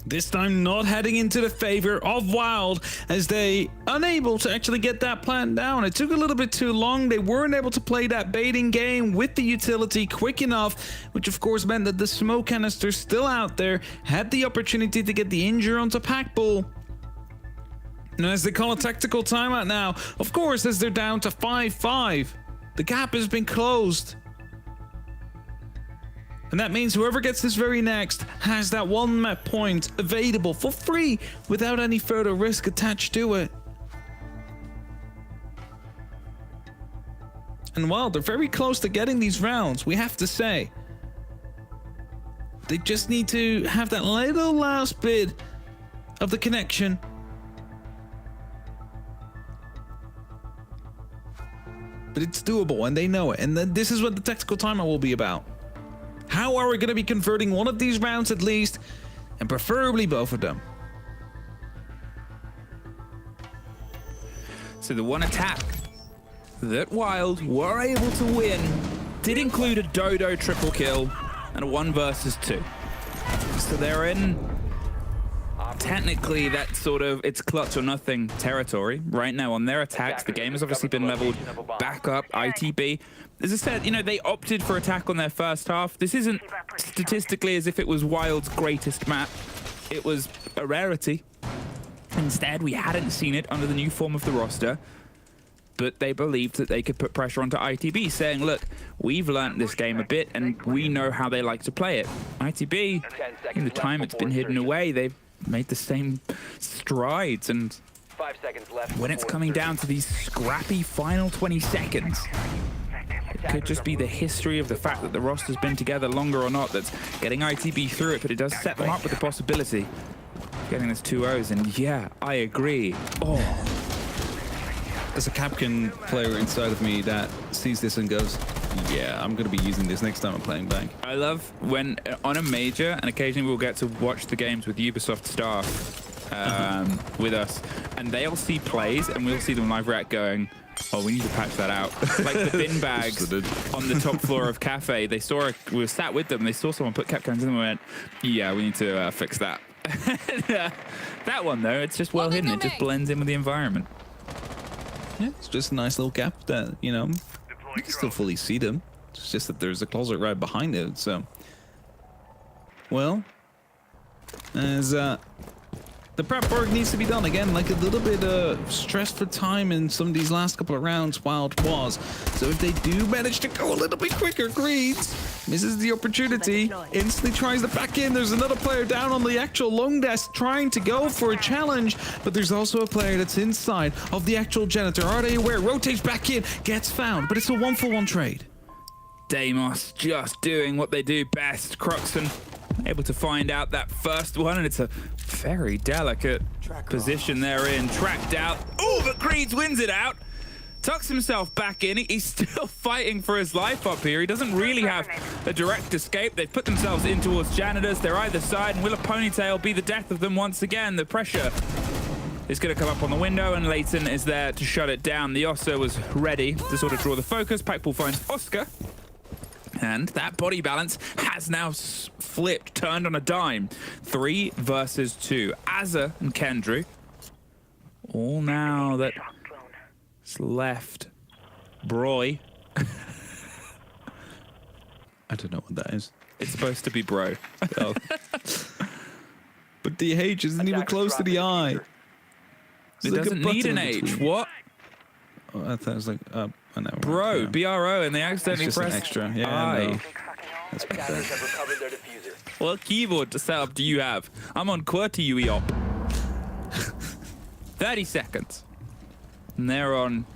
This time not heading into the favor of Wild, as they unable to actually get that plant down. It took a little bit too long. They weren't able to play that baiting game with the utility quick enough, which of course meant that the smoke canister still out there had the opportunity to get the injure onto Pack Bull. And as they call a tactical timeout now, of course, as they're down to 5-5, the gap has been closed. And that means whoever gets this very next has that 1 map point available for free without any further risk attached to it. And while they're very close to getting these rounds, we have to say, they just need to have that little last bit of the connection. But it's doable and they know it. And then this is what the tactical timeout will be about. How are we going to be converting one of these rounds at least, and preferably both of them? So the one attack that Wild were able to win did include a Dodo triple kill and a 1 versus 2. So they're in technically that sort of it's clutch or nothing territory right now on their attacks. The game has obviously been leveled back up. ITB, as I said, you know, they opted for attack on their first half. This isn't statistically as if it was Wild's greatest map. It was a rarity. Instead, we hadn't seen it under the new form of the roster, but they believed that they could put pressure onto ITB, saying, look, we've learned this game a bit and we know how they like to play it. ITB, in the time it's been hidden away, they've made the same strides, and 5 seconds left. When it's coming down to these scrappy final 20 seconds, it could just be the history of the fact that the roster's been together longer or not that's getting ITB through it, but it does set them up with the possibility of getting this 2-0s, and yeah, I agree. Oh. As a Capcan player inside of me that sees this and goes, yeah, I'm going to be using this next time I'm playing Bank. I love when on a major, and occasionally we'll get to watch the games with Ubisoft staff with us, and they'll see plays and we'll see them live react going, oh, we need to patch that out. Like the bin bags on the top floor of Cafe, they saw, we were sat with them, they saw someone put Capcans in them and went, yeah, we need to fix that. That one though, it's just well hidden, it just blends in with the environment. Yeah, it's just a nice little gap that, you know, you can still fully see them. It's just that there's a closet right behind it, so. Well, as the prep work needs to be done again, like a little bit stress for time in some of these last couple of rounds Wild was. So if they do manage to go a little bit quicker, Greeds misses the opportunity, instantly tries to back in. There's another player down on the actual long desk trying to go for a challenge, but there's also a player that's inside of the actual janitor. Are they aware? Rotates back in, gets found, but it's a 1-for-1 trade. Deimos just doing what they do best. Cruxon able to find out that first one, and it's a very delicate position they're in. Tracked out. Oh, but Creeds wins it out. Tucks himself back in. He's still fighting for his life up here. He doesn't really have a direct escape. They've put themselves in towards Janitors. They're either side, and will a ponytail be the death of them once again? The pressure is going to come up on the window, and Leighton is there to shut it down. The Ossa was ready to sort of draw the focus. Packball finds Oscar, and that body balance has now flipped, turned on a dime. 3 versus 2. Azza and Kendrew. All now that it's left. Broy. I don't know what that is. It's supposed to be bro. Oh. But the H isn't even close to the I. It doesn't need an H. What? Oh, I thought it was like I know. Bro, yeah. B-R-O, and they accidentally It's just an pressed extra. Yeah, I. no. That's Attackers have recovered their diffuser. What keyboard setup do you have? I'm on QWERTY UEOP. 30 seconds. And they're on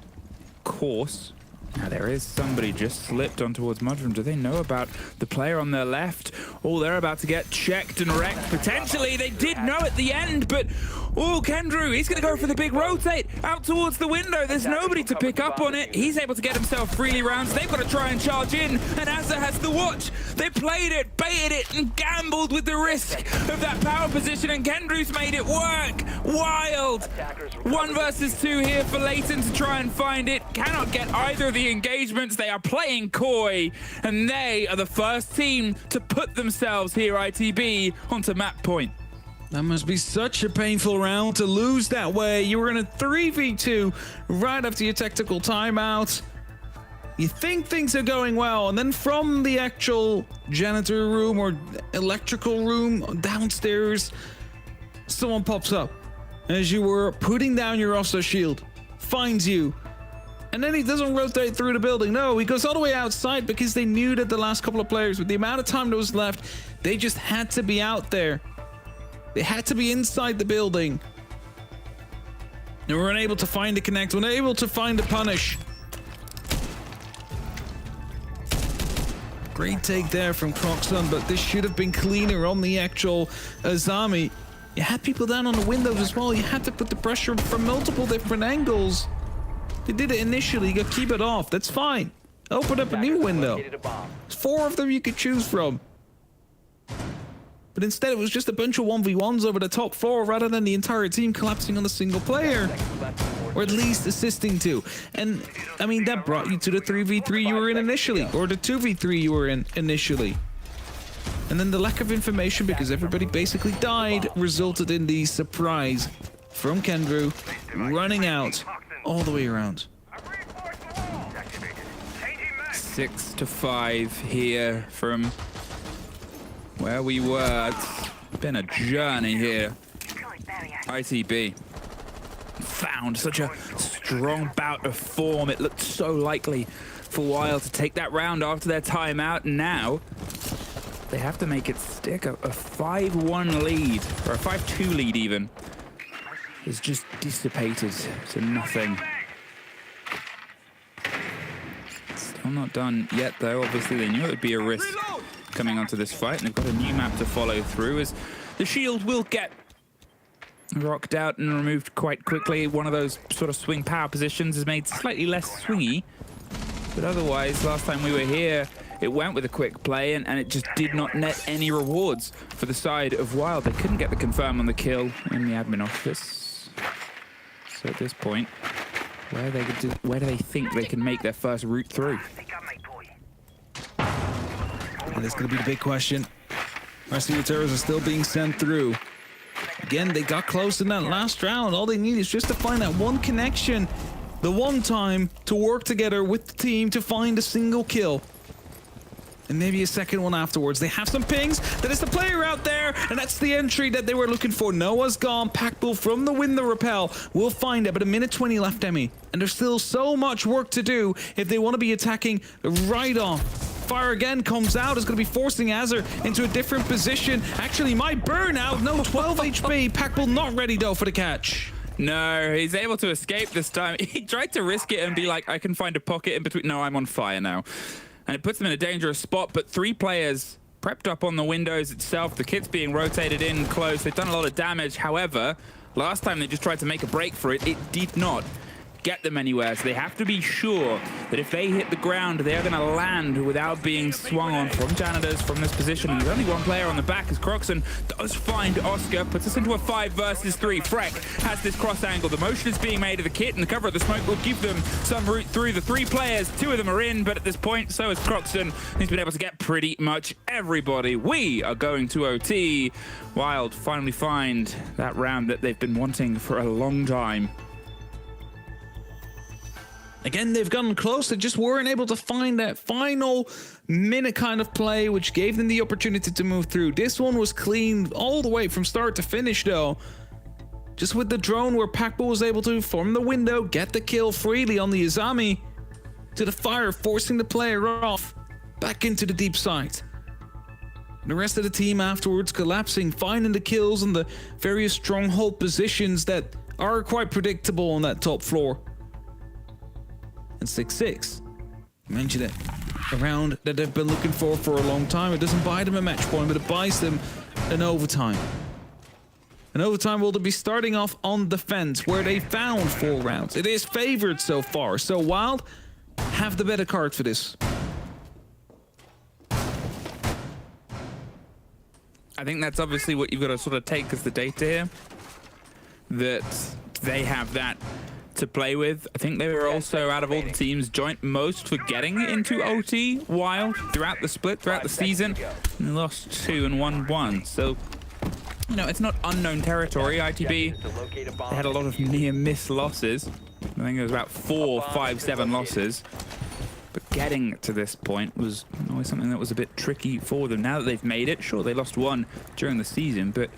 course. Now there is somebody just slipped on towards Mudroom. Do they know about the player on their left? Oh, they're about to get checked and wrecked. Potentially, they did know at the end, but oh, Kendrew, he's going to go for the big rotate out towards the window. There's nobody to pick up on it. He's able to get himself freely round. So they've got to try and charge in, and Azza has the watch. They played it, baited it, and gambled with the risk of that power position, and Kendrew's made it work. Wild. 1 versus 2 here for Leighton to try and find it. Cannot get either of the engagements. They are playing coy, and they are the first team to put themselves here, ITB, onto map point. That must be such a painful round to lose that way. You were in a 3v2 right after your tactical timeout. You think things are going well, and then from the actual janitor room or electrical room downstairs, someone pops up as you were putting down your Ossa shield, finds you, and then he doesn't rotate through the building. No, he goes all the way outside because they knew that the last couple of players, with the amount of time that was left, they just had to be out there. They had to be inside the building. They were unable to find a connect, unable to find a punish. Great take there from Croxon, but this should have been cleaner on the actual Azami. You had people down on the windows as well. You had to put the pressure from multiple different angles. They did it initially. You got keep it off. That's fine. Open up a new window. There's 4 of them you could choose from. But instead it was just a bunch of 1v1s over the top 4 rather than the entire team collapsing on a single player. Or at least assisting to. And, I mean, that brought you to the 3v3 you were in initially. Or the 2v3 you were in initially. And then the lack of information, because everybody basically died, resulted in the surprise from Kendrew running out all the way around. 6-5 here from where we were. It's been a journey here. ITB found such a strong bout of form. It looked so likely for a while to take that round after their timeout. Now they have to make it stick. A 5-1 lead, or a 5-2 lead even, is just dissipated to nothing. Still not done yet, though. Obviously, they knew it would be a risk coming onto this fight, and they've got a new map to follow through, as the shield will get rocked out and removed quite quickly. One of those sort of swing power positions is made slightly less swingy, but otherwise, last time we were here, it went with a quick play, and it just did not net any rewards for the side of Wild. They couldn't get the confirm on the kill in the admin office. So at this point, where do they think they can make their first route through? And that's going to be the big question. Mercenary Terrors are still being sent through. Again, they got close in that last round. All they need is just to find that one connection, the one time to work together with the team to find a single kill. And maybe a second one afterwards. They have some pings. That is the player out there, and that's the entry that they were looking for. Noah's gone. Packbull from the window repel. We'll find it, but a minute 20 left, Emmy. And there's still so much work to do if they want to be attacking right off. Fire again comes out. It's going to be forcing Azzer into a different position. Actually, my burnout. No, 12 HP. Packbull not ready, though, for the catch. No, he's able to escape this time. He tried to risk it and be like, I can find a pocket in between. No, I'm on fire now. And it puts them in a dangerous spot, but 3 players prepped up on the windows itself. The kit's being rotated in close. They've done a lot of damage. However, last time they just tried to make a break for it, it did not get them anywhere. So they have to be sure that if they hit the ground, they are going to land without being swung on from janitors from this position. And there's only one player on the back as Croxon does find Oscar, puts us into a 5 versus 3. Freck has this cross angle. The motion is being made of the kit, and the cover of the smoke will give them some route through. The 3 players, 2 of them are in, but at this point, so is Croxon. He's been able to get pretty much everybody. We are going to OT. Wild finally find that round that they've been wanting for a long time. Again, they've gotten close. They just weren't able to find that final minute kind of play, which gave them the opportunity to move through. This one was clean all the way from start to finish, though. Just with the drone where Pakbo was able to, from the window, get the kill freely on the Izami to the fire, forcing the player off back into the deep side. And the rest of the team afterwards collapsing, finding the kills on the various stronghold positions that are quite predictable on that top floor. And 6-6. I mentioned it. A round that they've been looking for a long time. It doesn't buy them a match point, but it buys them an overtime. An overtime will be starting off on defense, where they found 4 rounds. It is favored so far, so Wild have the better card for this. I think that's obviously what you've got to sort of take as the data here. That they have that to play with. I think they were also, out of all the teams, joint most for getting into OT Wild throughout the split, throughout the season. And they lost 2 and won 1. So, you know, it's not unknown territory. ITB, they had a lot of near-miss losses. I think it was about 4, 5, 7 losses. But getting to this point was always something that was a bit tricky for them. Now that they've made it, sure, they lost 1 during the season, but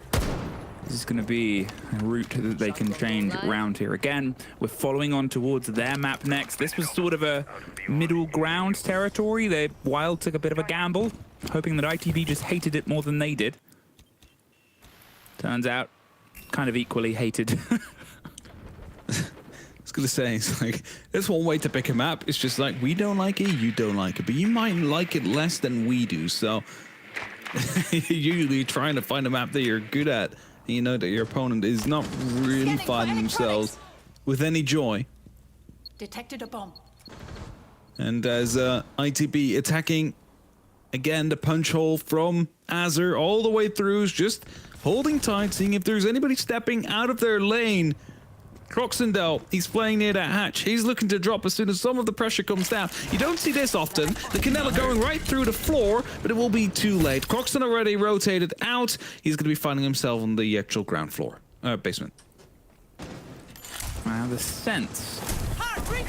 this is going to be a route that they can change around here. Again, we're following on towards their map next. This was sort of a middle ground territory. They Wild took a bit of a gamble, hoping that ITB just hated it more than they did. Turns out, kind of equally hated. I was going to say, it's like, there's one way to pick a map. It's just like, we don't like it, you don't like it. But you might like it less than we do. So usually trying to find a map that you're good at, you know that your opponent is not really finding themselves with any joy. Detected a bomb. And as ITB attacking, again, the punch hole from Azur all the way through is just holding tight, seeing if there's anybody stepping out of their lane. Croxon, though, he's playing near that hatch. He's looking to drop as soon as some of the pressure comes down. You don't see this often. The Canela going right through the floor, but it will be too late. Croxon already rotated out. He's going to be finding himself on the actual ground floor, basement. Wow, the sense.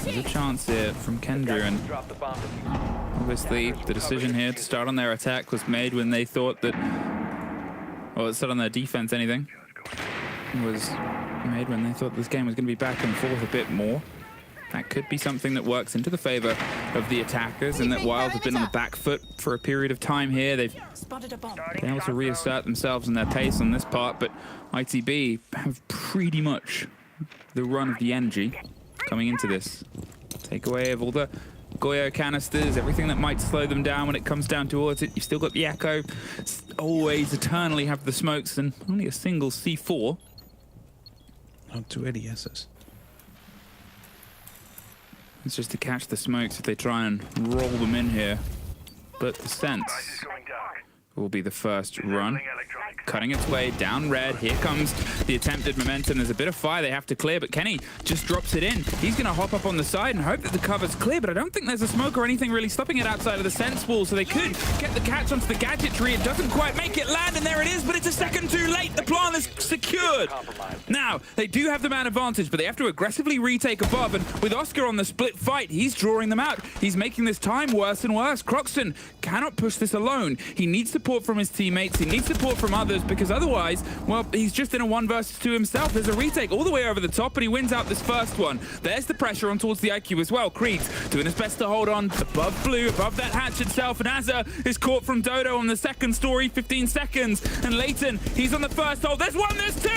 There's a chance here from Kendra, and obviously the decision here to start on their attack was made when they thought that, or start on their defense, anything, was made when they thought this game was going to be back and forth a bit more. That could be something that works into the favor of the attackers, and that Wild have been on the back foot for a period of time here. They've been able to reassert themselves in their pace on this part, but ITB have pretty much the run of the energy coming into this. Take away of all the Goyo canisters, everything that might slow them down when it comes down towards it. You've still got the Echo, always eternally have the smokes, and only a single C4. Not too many S's. It's just to catch the smokes if they try and roll them in here. But the sense will be the first run. Cutting its way down red. Here comes the attempted momentum. There's a bit of fire they have to clear, but Kenny just drops it in. He's going to hop up on the side and hope that the cover's clear, but I don't think there's a smoke or anything really stopping it outside of the sense wall, so they could get the catch onto the gadgetry. It doesn't quite make it land, and there it is, but it's a second too late. The plan is secured. Now, they do have the man advantage, but they have to aggressively retake above, and with Oscar on the split fight, he's drawing them out. He's making this time worse and worse. Croxon cannot push this alone. He needs support from his teammates. He needs support from others, because otherwise, well, he's just in a 1 versus 2 himself. There's a retake all the way over the top, and he wins out this first one. There's the pressure on towards the IQ as well. Creed doing his best to hold on above blue, above that hatch itself, and Azza is caught from Dodo on the second story, 15 seconds. And Leighton, he's on the first hole. There's 1, there's 2.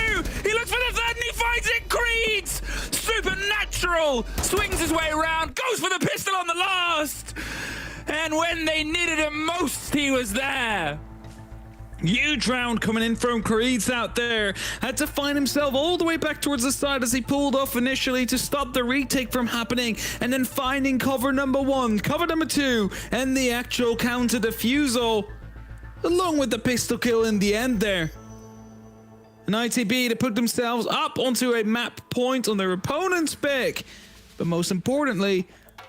He looks for the third, and he finds it. Creed, supernatural, swings his way around, goes for the pistol on the last. And when they needed him most, he was there. Huge round coming in from Creeds out there. Had to find himself all the way back towards the side as he pulled off initially to stop the retake from happening, and then finding cover number 1, cover number 2, and the actual counter defusal, along with the pistol kill in the end there. An ITB to put themselves up onto a map point on their opponent's pick, but most importantly,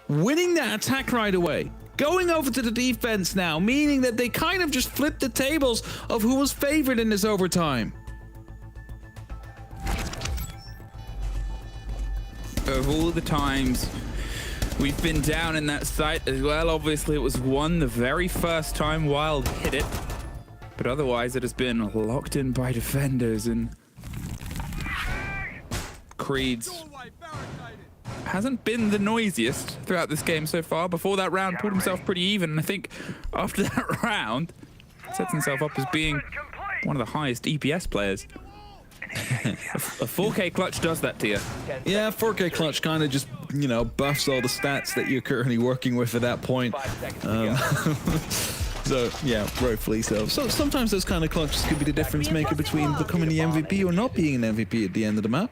winning that attack right away. Going over to the defense now, meaning that they kind of just flipped the tables of who was favored in this overtime. Of all the times we've been down in that site as well, obviously it was one the very first time Wild hit it, but otherwise it has been locked in by defenders, and Creeds hasn't been the noisiest throughout this game so far. Before that round, pulled himself pretty even, and I think after that round, sets himself up as being one of the highest EPS players. A 4K clutch does that to you. Yeah, 4K clutch kind of just, you know, buffs all the stats that you're currently working with at that point. So, yeah, rightfully so. So sometimes those kind of clutches could be the difference maker between becoming the MVP or not being an MVP at the end of the map.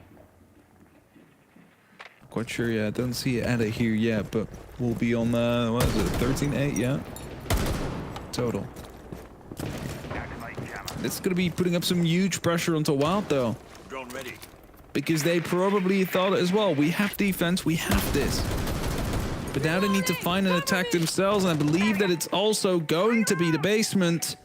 Quite sure, yeah, I don't see it added here yet, but we'll be on, what is it, 13-8, yeah? Total. It's going to be putting up some huge pressure onto Wild, though. Drone ready. Because they probably thought it as well. We have defense, we have this. But now they need to find an attack themselves, and I believe that it's also going to be the basement,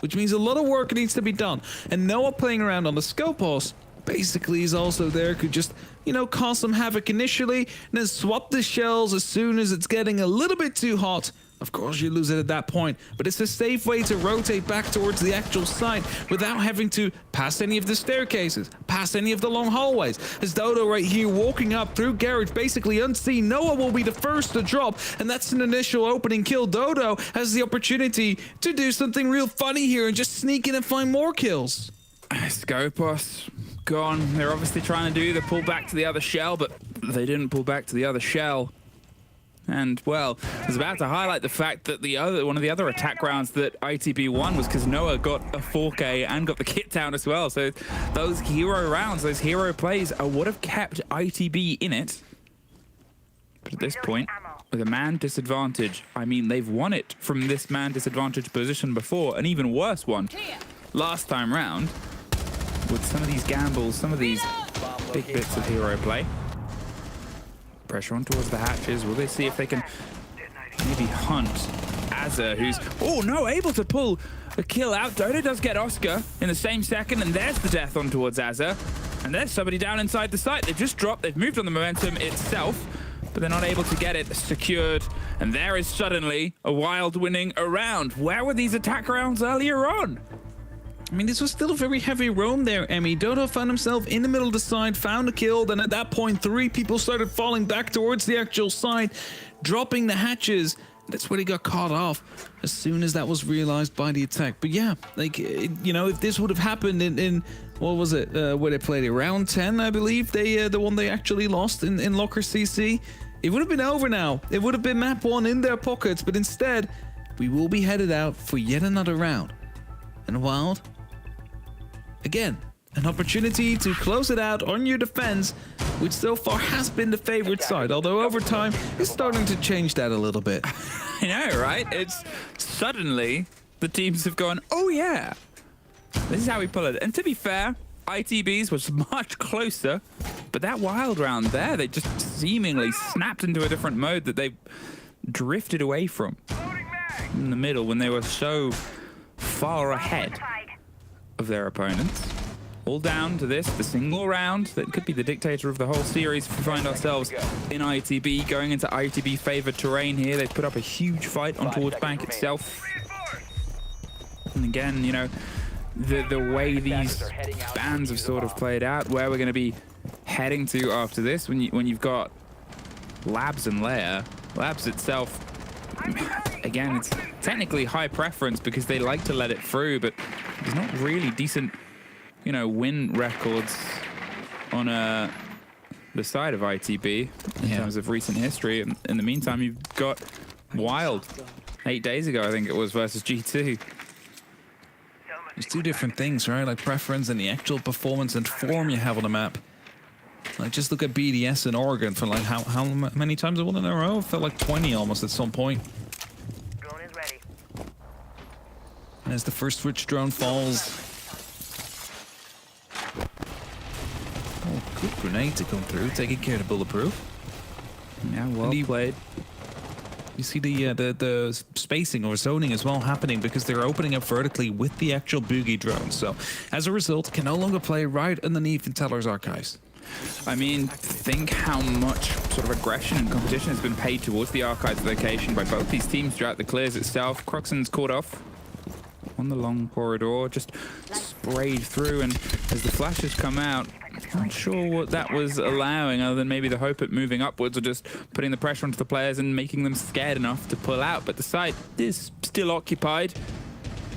which means a lot of work needs to be done. And Noah playing around on the Scopos basically is also there, could just, you know, cause some havoc initially, and then swap the shells as soon as it's getting a little bit too hot. Of course, you lose it at that point, but it's a safe way to rotate back towards the actual site without having to pass any of the staircases, pass any of the long hallways. As Dodo right here walking up through garage, basically unseen, Noah will be the first to drop, and that's an initial opening kill. Dodo has the opportunity to do something real funny here and just sneak in and find more kills. Scopos gone. They're obviously trying to do the pull back to the other shell, but they didn't pull back to the other shell. And, well, I was about to highlight the fact that one of the other attack rounds that ITB won was because Noah got a 4K and got the kit down as well. So those hero rounds, those hero plays would have kept ITB in it. But at this point, with a man disadvantage, I mean, they've won it from this man disadvantage position before, an even worse one last time round. With some of these gambles, some of these big bits of hero play. Pressure on towards the hatches. Will they see if they can maybe hunt Azza, who's, oh no, able to pull a kill out. Dodo does get Oscar in the same second, and there's the death on towards Azza. And there's somebody down inside the site. They've just dropped, they've moved on the momentum itself, but they're not able to get it secured. And there is suddenly a Wild winning a round. Where were these attack rounds earlier on? I mean, this was still a very heavy roam there, Emmy. Dodo found himself in the middle of the side, found a kill, then at that point, 3 people started falling back towards the actual side, dropping the hatches. That's where he got caught off as soon as that was realized by the attack. But yeah, like, you know, if this would have happened in what was it, where they played it, round 10, I believe, the one they actually lost in Locker CC, it would have been over now. It would have been map 1 in their pockets, but instead, we will be headed out for yet another round. And Wild, again, an opportunity to close it out on your defense, which so far has been the favorite side, although over time it's starting to change that a little bit. I know, right? It's suddenly the teams have gone, oh yeah, this is how we pull it. And to be fair, ITB's was much closer, but that Wild round there, they just seemingly snapped into a different mode that they drifted away from in the middle when they were so far ahead of their opponents. All down to this, the single round that could be the dictator of the whole series if we find ourselves in ITB, going into ITB favored terrain here. They've put up a huge fight on towards bank itself. And again, you know, the way these bands have sort of played out, where we're going to be heading to after this, when you've got Labs and Lair. Labs itself, again, it's technically high preference because they like to let it through, but there's not really decent, you know, win records on the side of ITB in terms of recent history. In the meantime, you've got wild. 8 days ago, I think it was, versus G2. There's two different things, right? Like preference and the actual performance and form you have on the map. Like just look at BDS in Oregon for like how many times they won in a row? It felt like 20 almost at some point. Drone is ready. And as the first Switch drone falls. Oh, good grenade to come through, taking care of the bulletproof. Yeah, well played. You see the spacing or zoning as well happening because they're opening up vertically with the actual boogie drone. So as a result, can no longer play right underneath in Teller's archives. I mean, think how much sort of aggression and competition has been paid towards the archives location by both these teams throughout the clears itself. Croxon's caught off on the long corridor, just sprayed through, and as the flashes come out, not sure what that was allowing other than maybe the hope at moving upwards or just putting the pressure onto the players and making them scared enough to pull out. But the site is still occupied.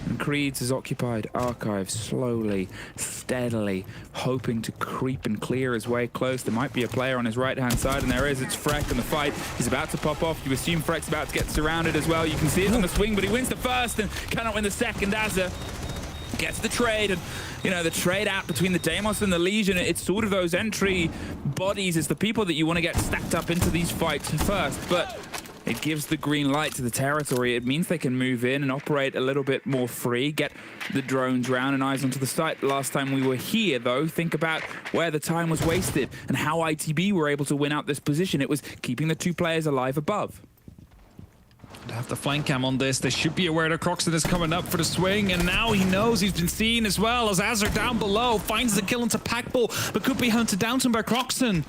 And Creed's is occupied. Archive slowly, steadily, hoping to creep and clear his way close. There might be a player on his right-hand side, and there is. It's Freck, and the fight is about to pop off. You assume Freck's about to get surrounded as well. You can see it on the swing, but he wins the first and cannot win the second. Azza gets the trade, and you know, the trade out between the Deimos and the Legion, it's sort of those entry bodies. It's the people that you want to get stacked up into these fights first, but it gives the green light to the territory. It means they can move in and operate a little bit more free, get the drones round and eyes onto the site. Last time we were here, though, think about where the time was wasted and how ITB were able to win out this position. It was keeping the two players alive above. They have the flank cam on this. They should be aware that Croxon is coming up for the swing, and now he knows he's been seen as well as Azar down below finds the kill into Packball, but could be hunted down to by Croxon.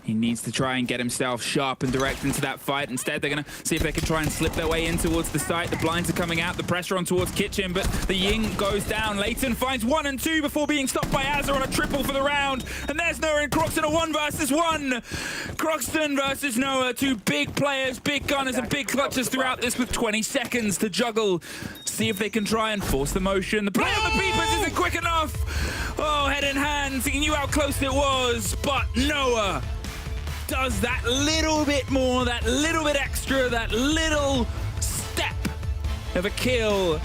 He needs to try and get himself sharp and direct into that fight. Instead, they're going to see if they can try and slip their way in towards the site. The blinds are coming out, the pressure on towards Kitchen, but the Ying goes down. Leighton finds 1 and 2 before being stopped by Azza on a triple for the round. And there's Noah and Croxon, a 1 versus 1. Croxon versus Noah, two big players, big gunners and big clutches throughout this with 20 seconds to juggle. See if they can try and force the motion. The play of the Beepers isn't quick enough. Oh, head in hand, he knew how close it was, but Noah does that little bit more, that little bit extra, that little step of a kill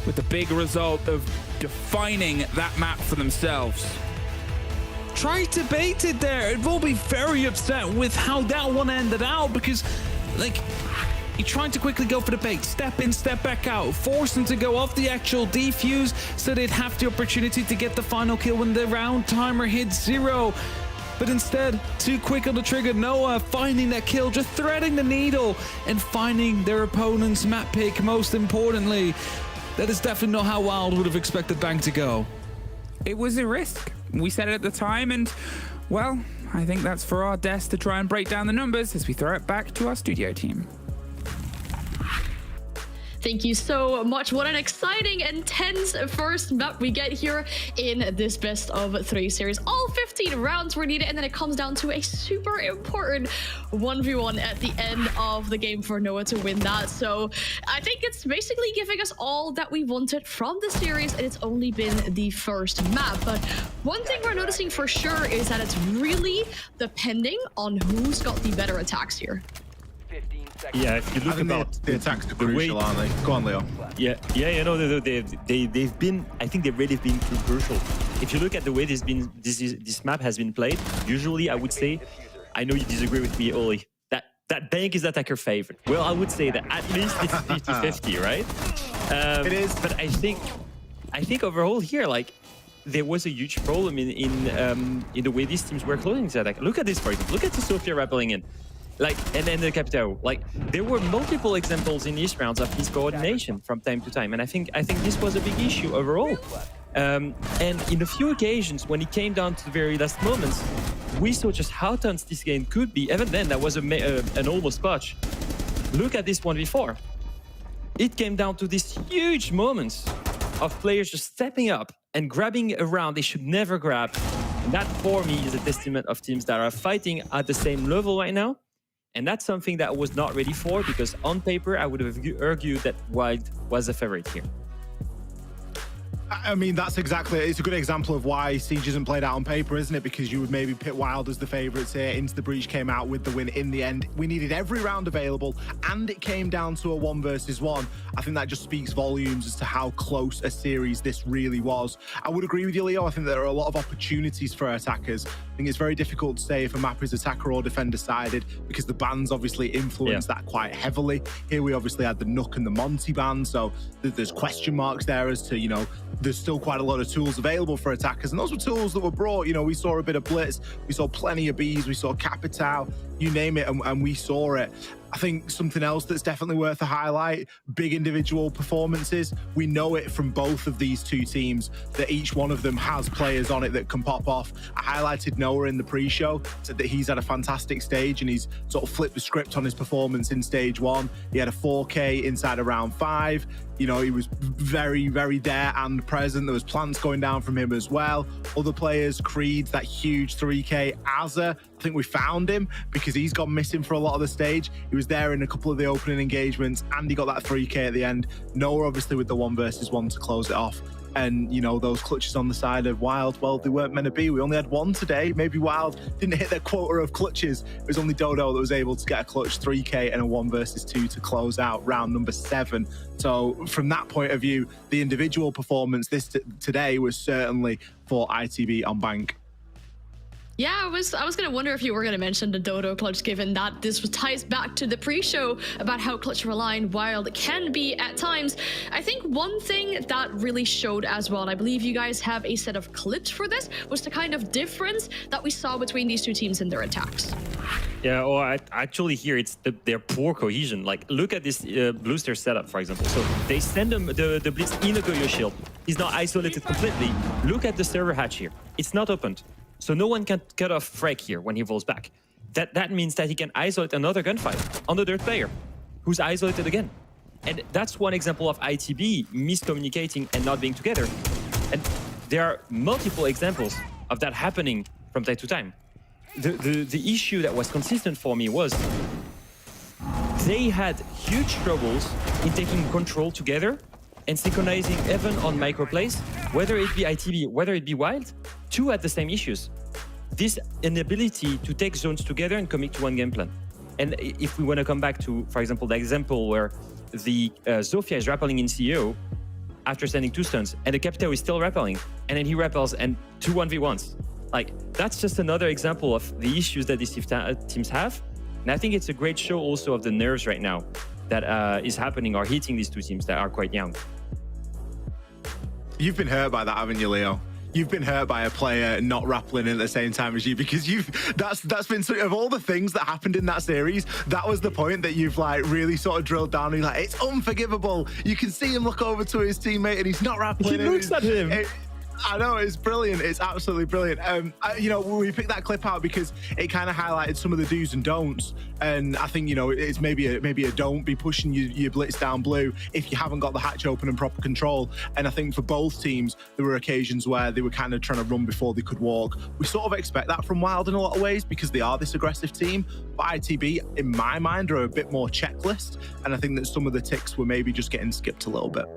with the big result of defining that map for themselves. Tried to bait it there. It will be very upset with how that one ended out because, like, he tried to quickly go for the bait, step in, step back out, force him to go off the actual defuse so they'd have the opportunity to get the final kill when the round timer hit 0. But instead, too quick on the trigger. Noah finding that kill, just threading the needle and finding their opponent's map pick, most importantly. That is definitely not how Wild would have expected Bang to go. It was a risk. We said it at the time, and, well, I think that's for our desk to try and break down the numbers as we throw it back to our studio team. Thank you so much. What an exciting, intense first map we get here in this best of 3 series. All 15 rounds were needed, and then it comes down to a super important 1v1 at the end of the game for Noah to win that. So I think it's basically giving us all that we wanted from the series, and it's only been the first map. But one thing we're noticing for sure is that it's really depending on who's got the better attacks here. Yeah, if you look about the attacks are crucial, aren't they? Go on, Leo. Yeah, you know, they've been. I think they've really been too crucial. If you look at the way this map has been played, usually I would say, I know you disagree with me, Oli, that Bank is attacker favorite. Well, I would say that at least it's 50-50, right? It is, but I think overall here, like, there was a huge problem in the way these teams were closing this attack. Look at this, for example. Look at the Sophia rappelling in. Like, and then the Capitao. Like, there were multiple examples in these rounds of miscoordination from time to time, and I think this was a big issue overall. And in a few occasions, when it came down to the very last moments, we saw just how tense this game could be. Even then, that was an almost clutch. Look at this 1v4. It came down to these huge moments of players just stepping up and grabbing a round they should never grab. And that, for me, is a testament of teams that are fighting at the same level right now. And that's something that I was not ready for, because on paper, I would have argued that Wild was the favorite here. I mean, that's exactly, it's a good example of why Siege isn't played out on paper, isn't it? Because you would maybe pit Wild as the favourites here. Into the Breach came out with the win in the end. We needed every round available, and it came down to a 1 versus 1. I think that just speaks volumes as to how close a series this really was. I would agree with you, Leo. I think there are a lot of opportunities for attackers. I think it's very difficult to say if a map is attacker or defender sided, because the bans obviously influence that quite heavily. Here we obviously had the Nook and the Monty ban, so there's question marks there as to, you know, there's still quite a lot of tools available for attackers, and those were tools that were brought. You know, we saw a bit of Blitz, we saw plenty of Bees, we saw Capital, you name it, and we saw it. I think something else that's definitely worth a highlight, big individual performances. We know it from both of these two teams that each one of them has players on it that can pop off. I highlighted Noah in the pre-show, said that he's had a fantastic stage and he's sort of flipped the script on his performance in stage 1. He had a 4K inside of round 5. You know, he was very, very there and present. There was plants going down from him as well. Other players, Creed, that huge 3K. Azza, I think we found him because he's gone missing for a lot of the stage. He was there in a couple of the opening engagements and he got that 3K at the end. Noah, obviously, with the 1 versus 1 to close it off. And, you know, those clutches on the side of Wild, well, they weren't meant to be. We only had 1 today. Maybe Wild didn't hit their quota of clutches. It was only Dodo that was able to get a clutch 3K and a 1 versus 2 to close out round number 7. So from that point of view, the individual performance today was certainly for ITB on Bank. Yeah, I was going to wonder if you were going to mention the Dodo clutch, given that this ties back to the pre-show about how clutch reliant Wild can be at times. I think one thing that really showed as well, and I believe you guys have a set of clips for this, was the kind of difference that we saw between these two teams in their attacks. Yeah, or actually here it's their poor cohesion. Like, look at this Bluester setup, for example. So they send him the Blitz in a Goyo shield. He's not isolated completely. Look at the server hatch here. It's not opened. So no one can cut off Frek here when he rolls back. That means that he can isolate another gunfight on the third player, who's isolated again. And that's one example of ITB miscommunicating and not being together. And there are multiple examples of that happening from time to time. The issue that was consistent for me was they had huge troubles in taking control together and synchronizing even on microplays, whether it be ITB, whether it be Wild, 2 had the same issues. This inability to take zones together and commit to one game plan. And if we want to come back to, for example, the example where the Zofia is rappelling in CEO after sending 2 stuns, and the Capitao is still rappelling, and then he rappels and 2 1v1s. Like, that's just another example of the issues that these teams have. And I think it's a great show also of the nerves right now that is happening or hitting these two teams that are quite young. You've been hurt by that, haven't you, Leo? You've been hurt by a player not rappelling in at the same time as you, because that's been sort of all the things that happened in that series. That was the point that you've like really sort of drilled down. And you're like, it's unforgivable. You can see him look over to his teammate and he's not rappelling. He looks at him. I know, it's brilliant. It's absolutely brilliant. You know, we picked that clip out because it kind of highlighted some of the do's and don'ts. And I think, you know, it's maybe a don't be pushing your Blitz down blue if you haven't got the hatch open and proper control. And I think for both teams, there were occasions where they were kind of trying to run before they could walk. We sort of expect that from Wild in a lot of ways because they are this aggressive team. But ITB, in my mind, are a bit more checklist. And I think that some of the ticks were maybe just getting skipped a little bit.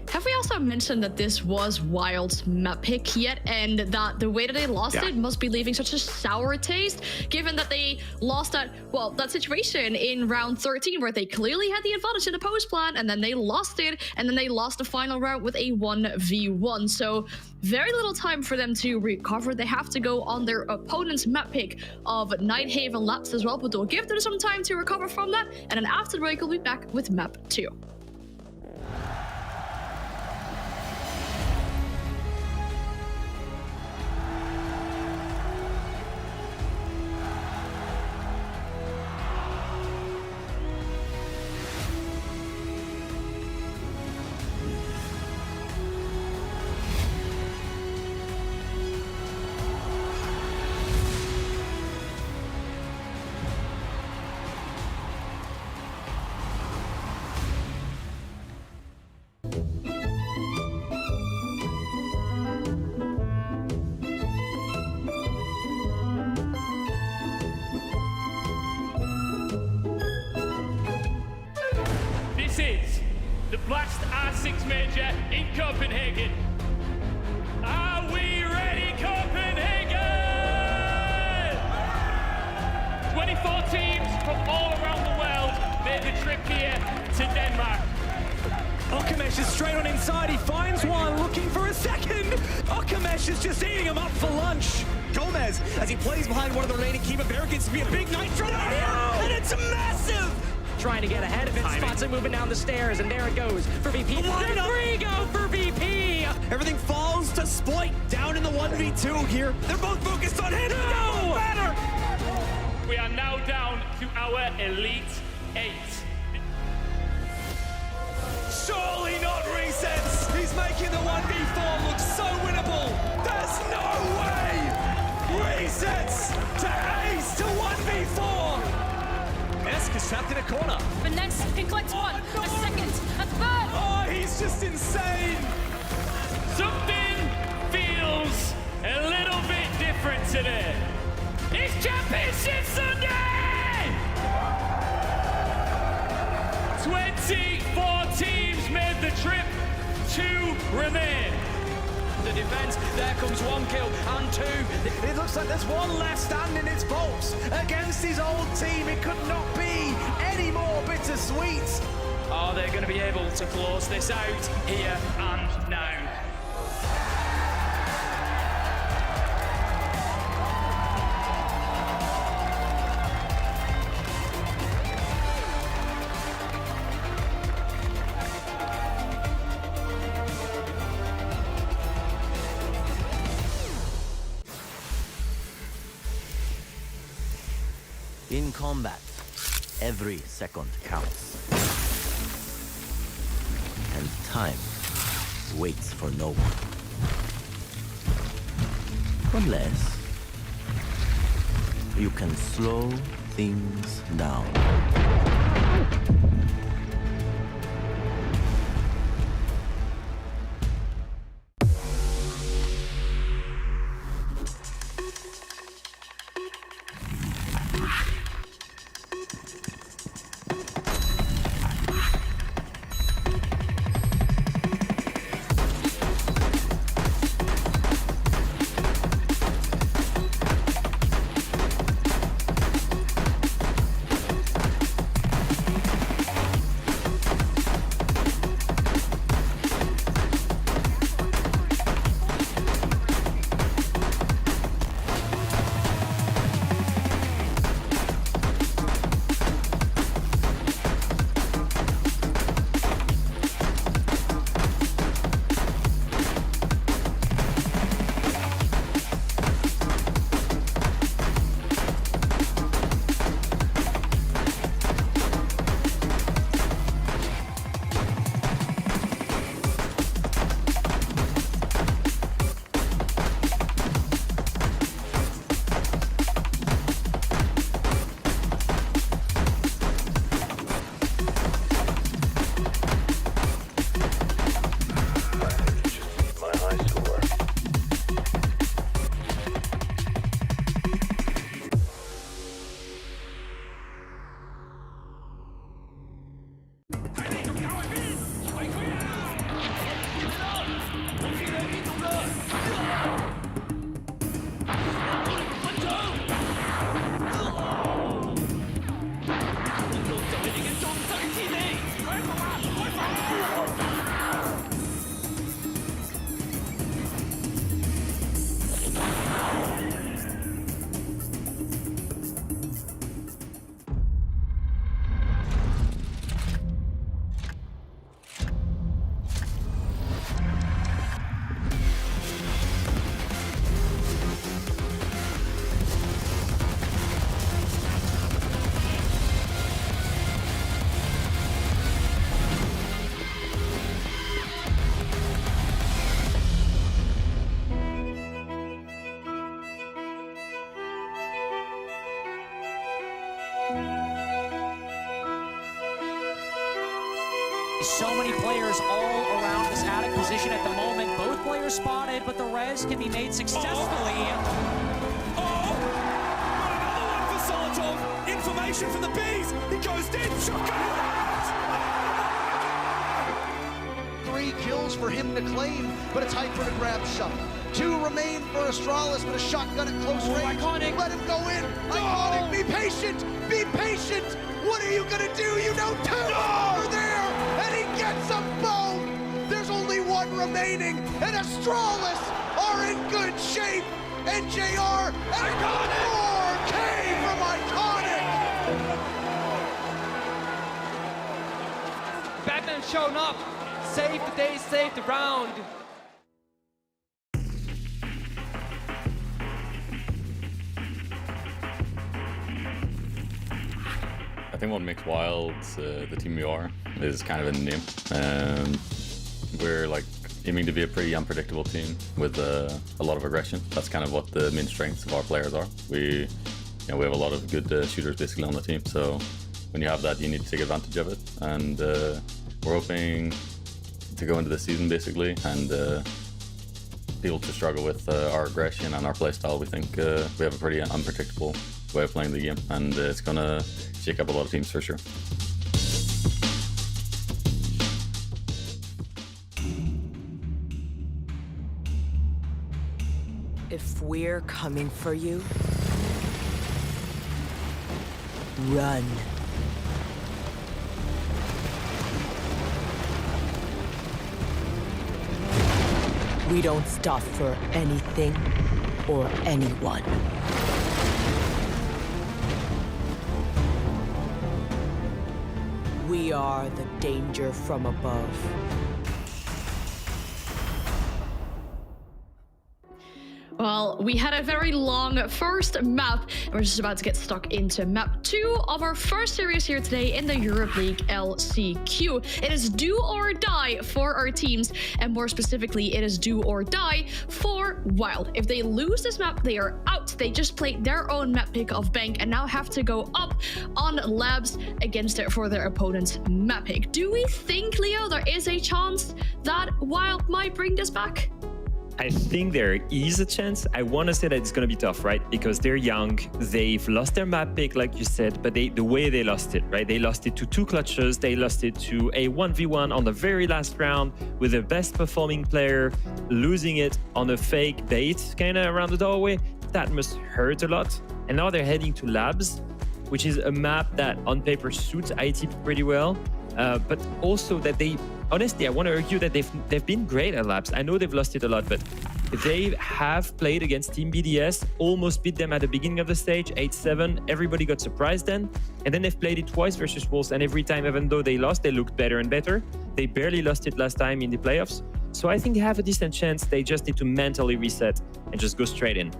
Have we also mentioned that this was Wild's map pick yet, and that the way that they lost it must be leaving such a sour taste, given that they lost that situation in round 13 where they clearly had the advantage in the post plan, and then they lost it, and then they lost the final round with a 1v1. So very little time for them to recover. They have to go on their opponent's map pick of Nighthaven Labs as well, but they'll give them some time to recover from that, and then after the break, we'll be back with map 2. This is the Blast R6 Major in Copenhagen. the trip here to Denmark. Okamesh is straight on inside. He finds one, looking for a second. Okamesh is just eating him up for lunch. Gomez, as he plays behind one of the remaining Kiva barricades, to be a big nitro here, and it's massive. Trying to get ahead of it. Spots it moving down the stairs, and there it goes for VP. Line up. Free go for VP. Everything falls to Sploit down in the 1v2 here. They're both focused on him. No matter. We are now down to our Elite 8. Surely not resets. He's making the 1v4 look so winnable. There's no way. Resets to ace to 1v4. Esk is trapped in a corner. Finesse can collect one, a second, a third. Oh, he's just insane. Something feels a little bit different today. It's Championship Sunday! 24 teams made the trip, 2 remain. The defense, there comes 1 kill and 2. It looks like there's one left standing. It's Volks against his old team. It could not be any more bittersweet. Are they going to be able to close this out here and now? In combat, every second counts. And time waits for no one. Unless you can slow things down. So many players all around this attic position at the moment. Both players spotted, but the res can be made successfully. Another one for Solotov. Information from the Bees. He goes in. Shotgun. 3 kills for him to claim, but it's Hyper to grab shot. 2 remain for Astralis, but a shotgun at close range. Iconic. Let him go in. Iconic, be patient. Be patient. What are you you gonna do? You know two are there, and he gets them both. There's only one remaining, and Astralis are in good shape. And JR and 4K from Iconic. Batman shown up. Save the day, save the round. I think what makes Wild the team we are is kind of in the name. We're like aiming to be a pretty unpredictable team with a lot of aggression. That's kind of what the main strengths of our players are. We have a lot of good shooters basically on the team. So when you have that, you need to take advantage of it. And we're hoping to go into the season basically and be able to struggle with our aggression and our play style. We think we have a pretty unpredictable way of playing the game, and it's gonna shake up a lot of teams for sure. If we're coming for you, run. We don't stop for anything or anyone. We are the danger from above. Well, we had a very long first map, and we're just about to get stuck into map 2 of our first series here today in the Europe League LCQ. It is do or die for our teams, and more specifically, it is do or die for Wild. If they lose this map, they are out. They just played their own map pick of Bank and now have to go up on Labs against it for their opponent's map pick. Do we think, Leo, there is a chance that Wild might bring this back? I think there is a chance. I want to say that it's going to be tough, right? Because they're young. They've lost their map pick, like you said, but the way they lost it, right? They lost it to 2 clutches. They lost it to a 1v1 on the very last round with the best performing player losing it on a fake bait kind of around the doorway. That must hurt a lot. And now they're heading to Labs, which is a map that on paper suits IT pretty well, but also that they... Honestly, I want to argue that they've been great at Labs. I know they've lost it a lot, but they have played against Team BDS, almost beat them at the beginning of the stage, 8-7. Everybody got surprised then. And then they've played it twice versus Wolves, and every time, even though they lost, they looked better and better. They barely lost it last time in the playoffs. So I think they have a decent chance. They just need to mentally reset and just go straight in.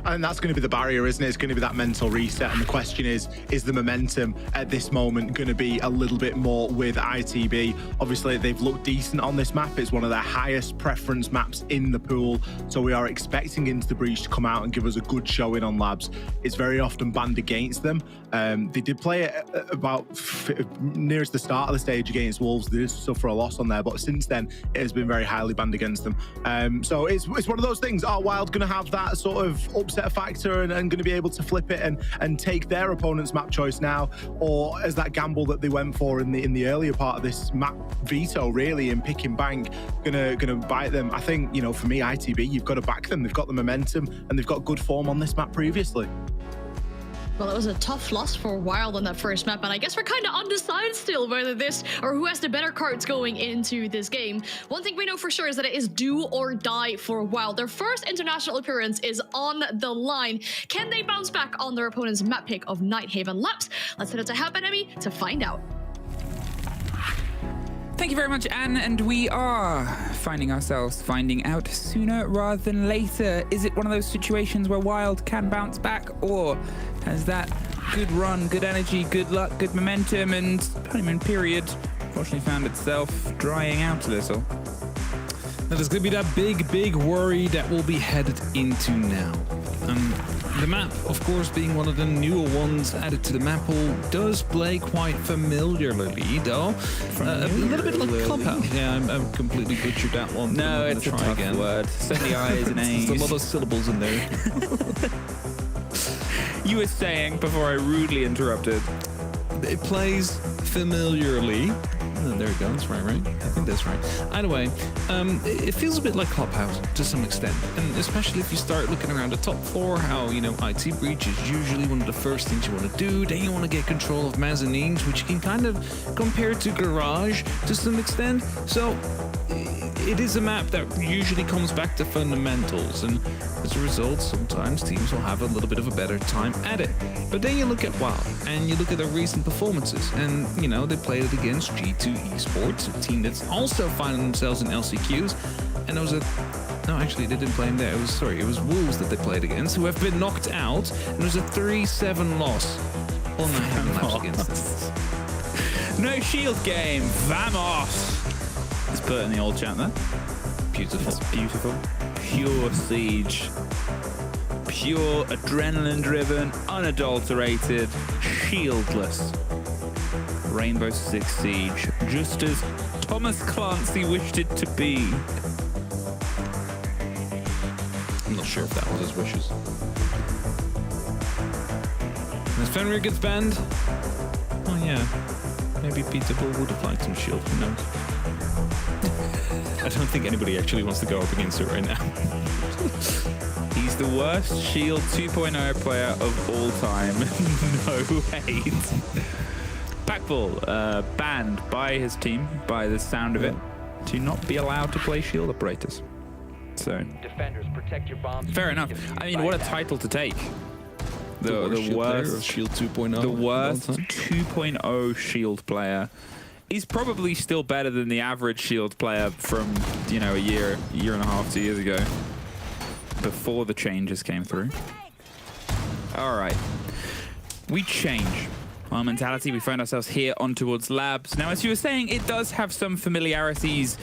And that's going to be the barrier, isn't it? It's going to be that mental reset. And the question is the momentum at this moment going to be a little bit more with ITB? Obviously, they've looked decent on this map. It's one of their highest preference maps in the pool. So we are expecting Into the Breach to come out and give us a good showing on Labs. It's very often banned against them. They did play it about nearest the start of the stage against Wolves. They did suffer a loss on there, but since then, it has been very highly banned against them. So it's one of those things. Are Wild going to have that sort of upset factor and going to be able to flip it and take their opponent's map choice now, or is that gamble that they went for in the earlier part of this map veto really in picking Bank gonna bite them? I think, you know, for me, ITB, you've got to back them. They've got the momentum and they've got good form on this map previously. Well, it was a tough loss for Wild on that first map, and I guess we're kind of undecided still whether this or who has the better cards going into this game. One thing we know for sure is that it is do or die for Wild. Their first international appearance is on the line. Can they bounce back on their opponent's map pick of Nighthaven Labs? Let's head to Help Enemy to find out. Thank you very much, Anne, and we are finding out sooner rather than later. Is it one of those situations where Wild can bounce back, or has that good run, good energy, good luck, good momentum, and honeymoon period unfortunately found itself drying out a little? That is going to be that big worry that we'll be headed into now. The map, of course, being one of the newer ones added to the map pool, does play quite familiarly, though. A little bit like Clubhouse. Yeah, I'm completely butchered that one. No, it's a tough word. So many I's and A's. There's a lot of syllables in there. You were saying before I rudely interrupted. It plays familiarly. Oh, there it goes. Right. I think think that's right. Either way, it feels a bit like Clubhouse to some extent, and especially if you start looking around the top floor, how, you know, IT breach is usually one of the first things you want to do. Then you want to get control of mezzanines, which you can kind of compare to Garage to some extent. So it is a map that usually comes back to fundamentals, and as a result, sometimes teams will have a little bit of a better time at it. But then you look at WoW, and you look at their recent performances, and, you know, they played it against G2 Esports, a team that's also finding themselves in LCQs, and it was no, actually, they didn't play him there. It was Wolves that they played against, who have been knocked out, and it was a 3-7 loss on the hand match against them. No shield game, vamos! Let's put it in the old chat there. Beautiful. That's beautiful. Pure siege. Pure adrenaline-driven, unadulterated, shieldless. Rainbow Six Siege, just as Thomas Clancy wished it to be. I'm not sure if that was his wishes. As Fenrir gets banned, oh yeah, maybe Peter Bull would have liked some shield, who knows? I don't think anybody actually wants to go up against it right now. He's the worst Shield 2.0 player of all time. No hate. Packball, banned by his team, by the sound of it, to not be allowed to play Shield operators. So, Defenders, protect your bombs. Fair enough. I mean, what a title to take. The worst Shield 2.0. The worst 2.0 Shield player. He's probably still better than the average Shield player from, you know, a year and a half, 2 years ago, before the changes came through. All right, we change our mentality. We find ourselves here on towards Labs. Now, as you were saying, it does have some familiarities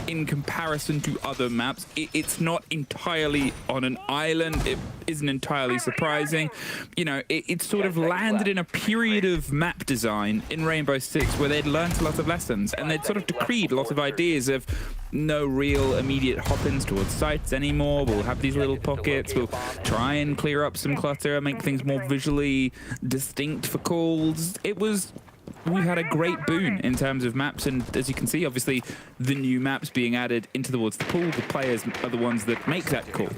in comparison to other maps. It's not entirely on an island. It isn't entirely surprising. You know, it sort of landed in a period of map design in Rainbow Six where they'd learned a lot of lessons, and they'd sort of decreed a lot of ideas of no real immediate hop-ins towards sites anymore. We'll have these little pockets. We'll try and clear up some clutter, make things more visually distinct for calls. We had a great boon in terms of maps, and as you can see, obviously, the new maps being added into towards the pool, the players are the ones that make that call.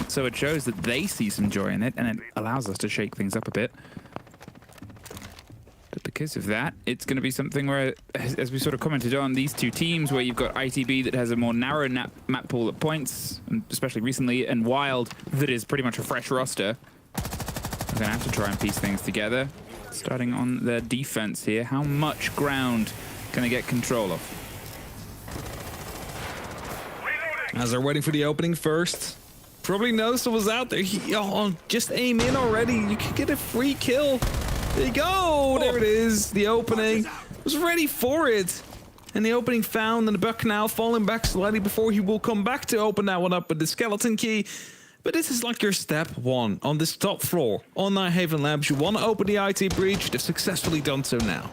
So it shows that they see some joy in it, and it allows us to shake things up a bit. But because of that, it's going to be something where, as we sort of commented on, these two teams, where you've got ITB that has a more narrow map pool at points, and especially recently, and Wild that is pretty much a fresh roster, we're going to have to try and piece things together. Starting on their defense here, how much ground can they get control of? As they're waiting for the opening first, probably knows someone's out there. Just aim in already. You can get a free kill. There you go. There it is. The opening. Was ready for it. And the opening found, and the Buck now falling back slightly before he will come back to open that one up with the skeleton key. But this is like your step one on this top floor on Nighthaven Labs. You want to open the IT breach. They've successfully done so now.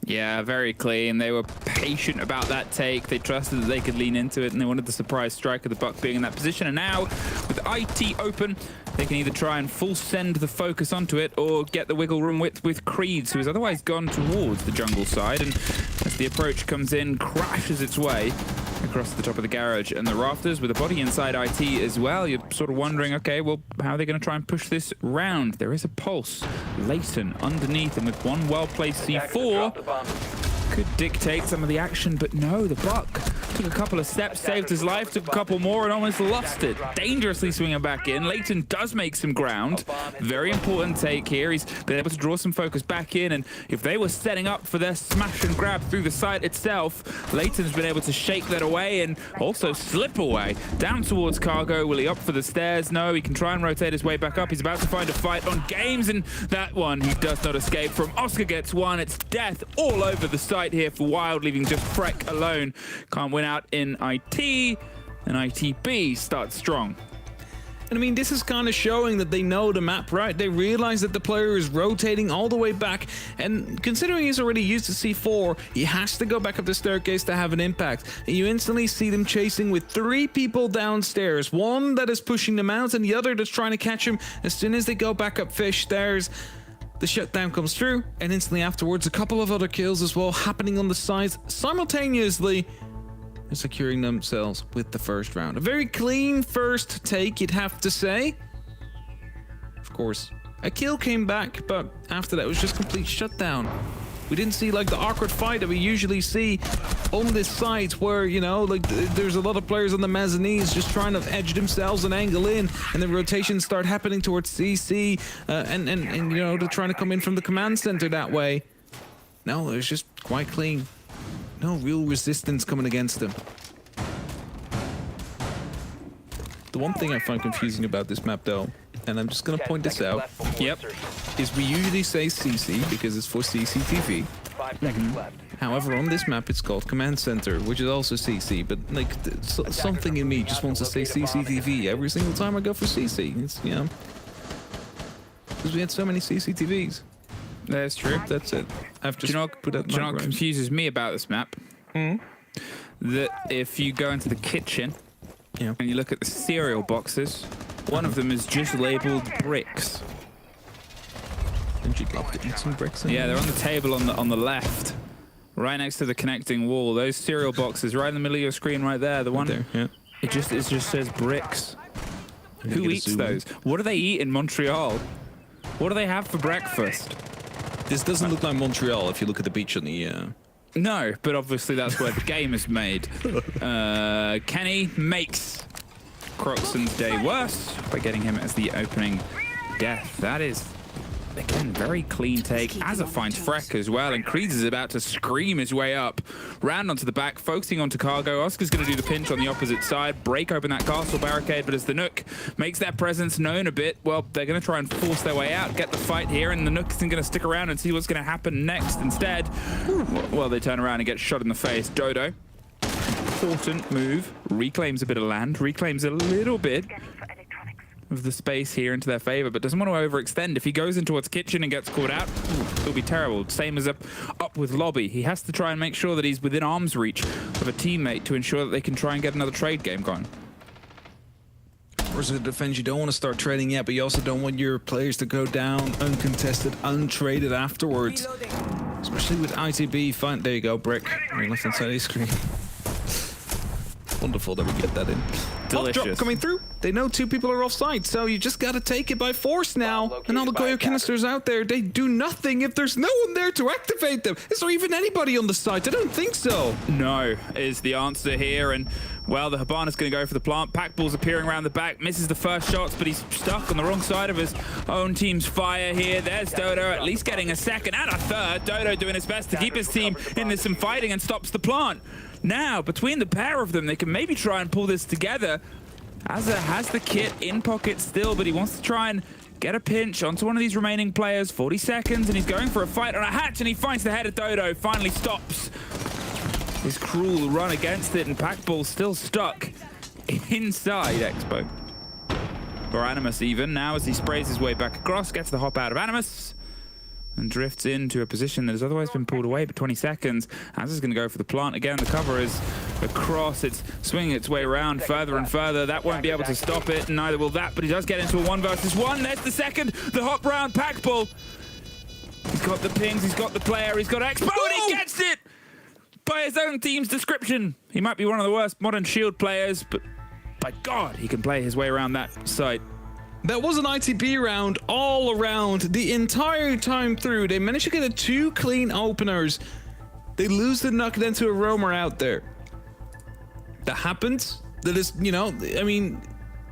Yeah, very clean. They were patient about that take. They trusted that they could lean into it, and they wanted the surprise strike of the Buck being in that position. And now, with IT open, they can either try and full send the focus onto it or get the wiggle room with Creeds, who has otherwise gone towards the jungle side. And as the approach comes in, crashes its way across the top of the garage and the rafters with a body inside IT as well. You're sort of wondering, okay, well, how are they going to try and push this round? There is a pulse. Leighton underneath, and with one well-placed C4 could dictate some of the action, but no, the Buck took a couple of steps, saved his life, took a couple more, and almost lost it. Dangerously swinging back in. Leighton does make some ground. Very important take here. He's been able to draw some focus back in, and if they were setting up for their smash and grab through the site itself, Leighton's been able to shake that away and also slip away. Down towards Cargo. Will he opt for the stairs? No, he can try and rotate his way back up. He's about to find a fight on Games, and that one he does not escape from. Oscar gets one. It's death all over the site here for Wild, leaving just Freck alone. Can't win out in IT, and ITB starts strong. And I mean, this is kind of showing that they know the map, right? They realize that the player is rotating all the way back, and considering he's already used the C4, he has to go back up the staircase to have an impact. And you instantly see them chasing with 3 people downstairs. One that is pushing them out, and the other that's trying to catch him as soon as they go back up fish stairs. The shutdown comes through, and instantly afterwards, a couple of other kills as well happening on the sides simultaneously, and securing themselves with the first round. A very clean first take, you'd have to say. Of course, a kill came back, but after that, it was just complete shutdown. We didn't see like the awkward fight that we usually see on this site where, you know, like there's a lot of players on the mezzanines just trying to edge themselves and angle in, and then rotations start happening towards CC and you know, they're trying to come in from the command center that way. No, it was just quite clean. No real resistance coming against them. The one thing I find confusing about this map though, and I'm just gonna point this out, is we usually say CC because it's for CCTV. However, on this map it's called Command Center, which is also CC, but like something in me just wants to say CCTV every single time I go for CC. It's, you know, because we had so many CCTVs. That's true. That's it. I've just put that. Do you know what confuses me about this map? That if you go into the kitchen and you look at the cereal boxes, one of them is just labeled bricks. And you'd love to eat some bricks. Yeah, they're on the table on the left, right next to the connecting wall. Those cereal boxes, right in the middle of your screen, right there. The one there. Yeah. It just says bricks. Who eats those? What do they eat in Montreal? What do they have for breakfast? This doesn't look like Montreal if you look at the beach on the. No, but obviously that's where the game is made. Kenny makes Croxon's day worse by getting him as the opening death. That is, again, very clean take. Azza finds Freck as well, and Creeds is about to scream his way up. Round onto the back, focusing onto Cargo. Oscar's going to do the pinch on the opposite side, break open that castle barricade, but as the Nook makes that presence known a bit, well, they're going to try and force their way out, get the fight here, and the Nook isn't going to stick around and see what's going to happen next. Instead, well, they turn around and get shot in the face. Dodo, important move, reclaims a bit of land, reclaims a little bit of the space here into their favor, but doesn't want to overextend. If he goes into what's kitchen and gets caught out, it'll be terrible. Same as up with Lobby. He has to try and make sure that he's within arm's reach of a teammate to ensure that they can try and get another trade game going. As a defense, you don't want to start trading yet, but you also don't want your players to go down uncontested, untraded afterwards. Especially with ITB. Fine, there you go, brick. On your left hand side of the screen. Wonderful that we get that in. Delicious. Drop coming through. They know two people are offside, so you just got to take it by force now. And all the Goyo canisters out there, they do nothing if there's no one there to activate them. Is there even anybody on the site? I don't think so. No, is the answer here. And, well, the Habana's going to go for the plant. Packball's appearing around the back, misses the first shots, but he's stuck on the wrong side of his own team's fire here. There's Dodo, at least getting a second and a third. Dodo doing his best to keep his team in this some fighting and stops the plant. Now, between the pair of them, they can maybe try and pull this together. Azza has the kit in pocket still, but he wants to try and get a pinch onto one of these remaining players. 40 seconds, and he's going for a fight on a hatch, and he finds the head of Dodo. Finally stops his cruel run against it, and Packball still stuck inside Expo. Or Animus even, now as he sprays his way back across, gets the hop out of Animus, and drifts into a position that has otherwise been pulled away, but 20 seconds. Azza's going to go for the plant again. The cover is across. It's swinging its way around further and further. That won't be able to stop it, and neither will that, but he does get into a 1 versus 1. There's the second. The hop round. Packball. He's got the pings. He's got the player. He's got Expo, and he gets it by his own team's description. He might be one of the worst modern Shield players, but by God, he can play his way around that site. That was an ITB round all around the entire time through. They managed to get 2 clean openers. They lose the knock then to a roamer out there. That happens. That is, you know, I mean,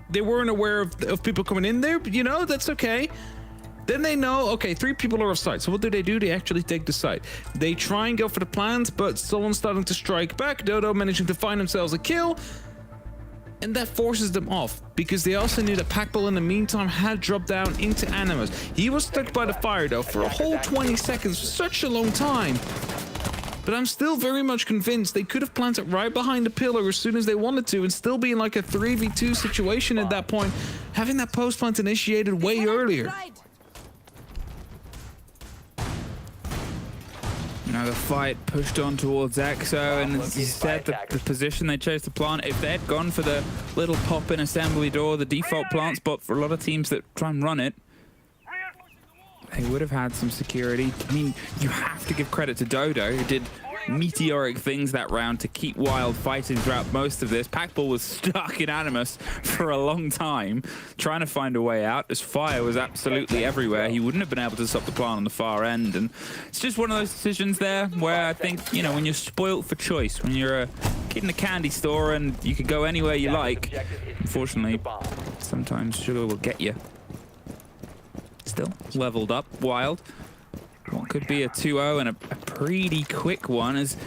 they weren't aware of people coming in there, but you know, that's okay. Then they know, okay, 3 people are offside. So what do? They actually take the site. They try and go for the plant, but someone's starting to strike back. Dodo managing to find themselves a kill. And that forces them off, because they also knew that Packball in the meantime had dropped down into Animus. He was stuck by the fire though for a whole 20 seconds, such a long time. But I'm still very much convinced they could have planted right behind the pillar as soon as they wanted to and still be in like a 3v2 situation at that point, having that post plant initiated way earlier. Now the fight pushed on towards Exo, and as you said, the position they chose to plant, if they had gone for the little pop-in assembly door, the default plant spot for a lot of teams that try and run it, they would have had some security. I mean, you have to give credit to Dodo, who did meteoric things that round to keep Wild fighting throughout most of this. Packball was stuck in Animus for a long time, trying to find a way out, as fire was absolutely everywhere. He wouldn't have been able to stop the plant on the far end, and it's just one of those decisions there where I think, you know, when you're spoilt for choice, when you're a kid in a candy store and you can go anywhere you like, unfortunately, sometimes sugar will get you. Still leveled up, Wild. What could be a 2-0 and a pretty quick one has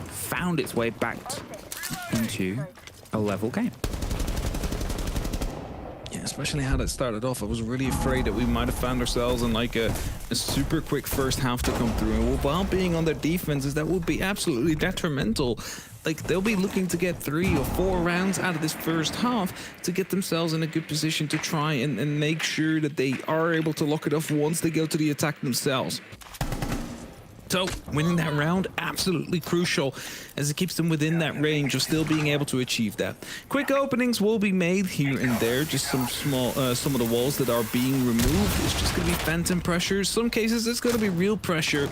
found its way back into a level game. Yeah, especially how that started off. I was really afraid that we might have found ourselves in like a super quick first half to come through. And while being on their defenses, that would be absolutely detrimental. Like, they'll be looking to get 3 or 4 rounds out of this first half to get themselves in a good position to try and make sure that they are able to lock it off once they go to the attack themselves. So, winning that round, absolutely crucial, as it keeps them within that range of still being able to achieve that. Quick openings will be made here and there, just some small, some of the walls that are being removed. It's just going to be phantom pressure. Some cases, it's going to be real pressure.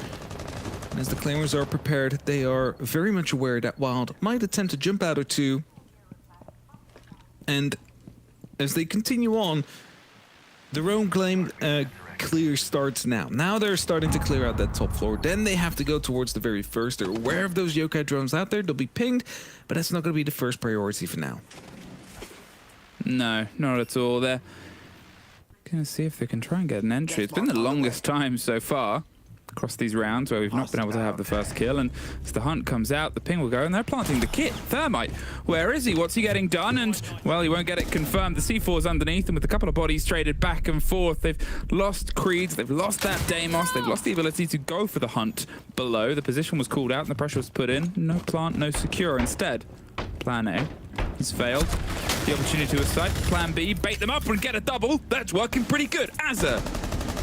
And as the claimers are prepared, they are very much aware that Wild might attempt to jump out or two. And as they continue on, their own claim clear starts now. Now they're starting to clear out that top floor. Then they have to go towards the very first. They're aware of those yokai drones out there. They'll be pinged, but that's not going to be the first priority for now. No, not at all. They're going to see if they can try and get an entry. It's been the longest time so far across these rounds where we've not been able to have the first kill, and as the hunt comes out, the ping will go, and they're planting the kit. Thermite, where is he? What's he getting done? And, well, he won't get it confirmed. The C4's underneath, and with a couple of bodies traded back and forth, they've lost Creeds, they've lost that Deimos, they've lost the ability to go for the hunt below. The position was called out, and the pressure was put in. No plant, no secure. Instead, plan A has failed. The opportunity to aside, plan B, bait them up and get a double. That's working pretty good. Azza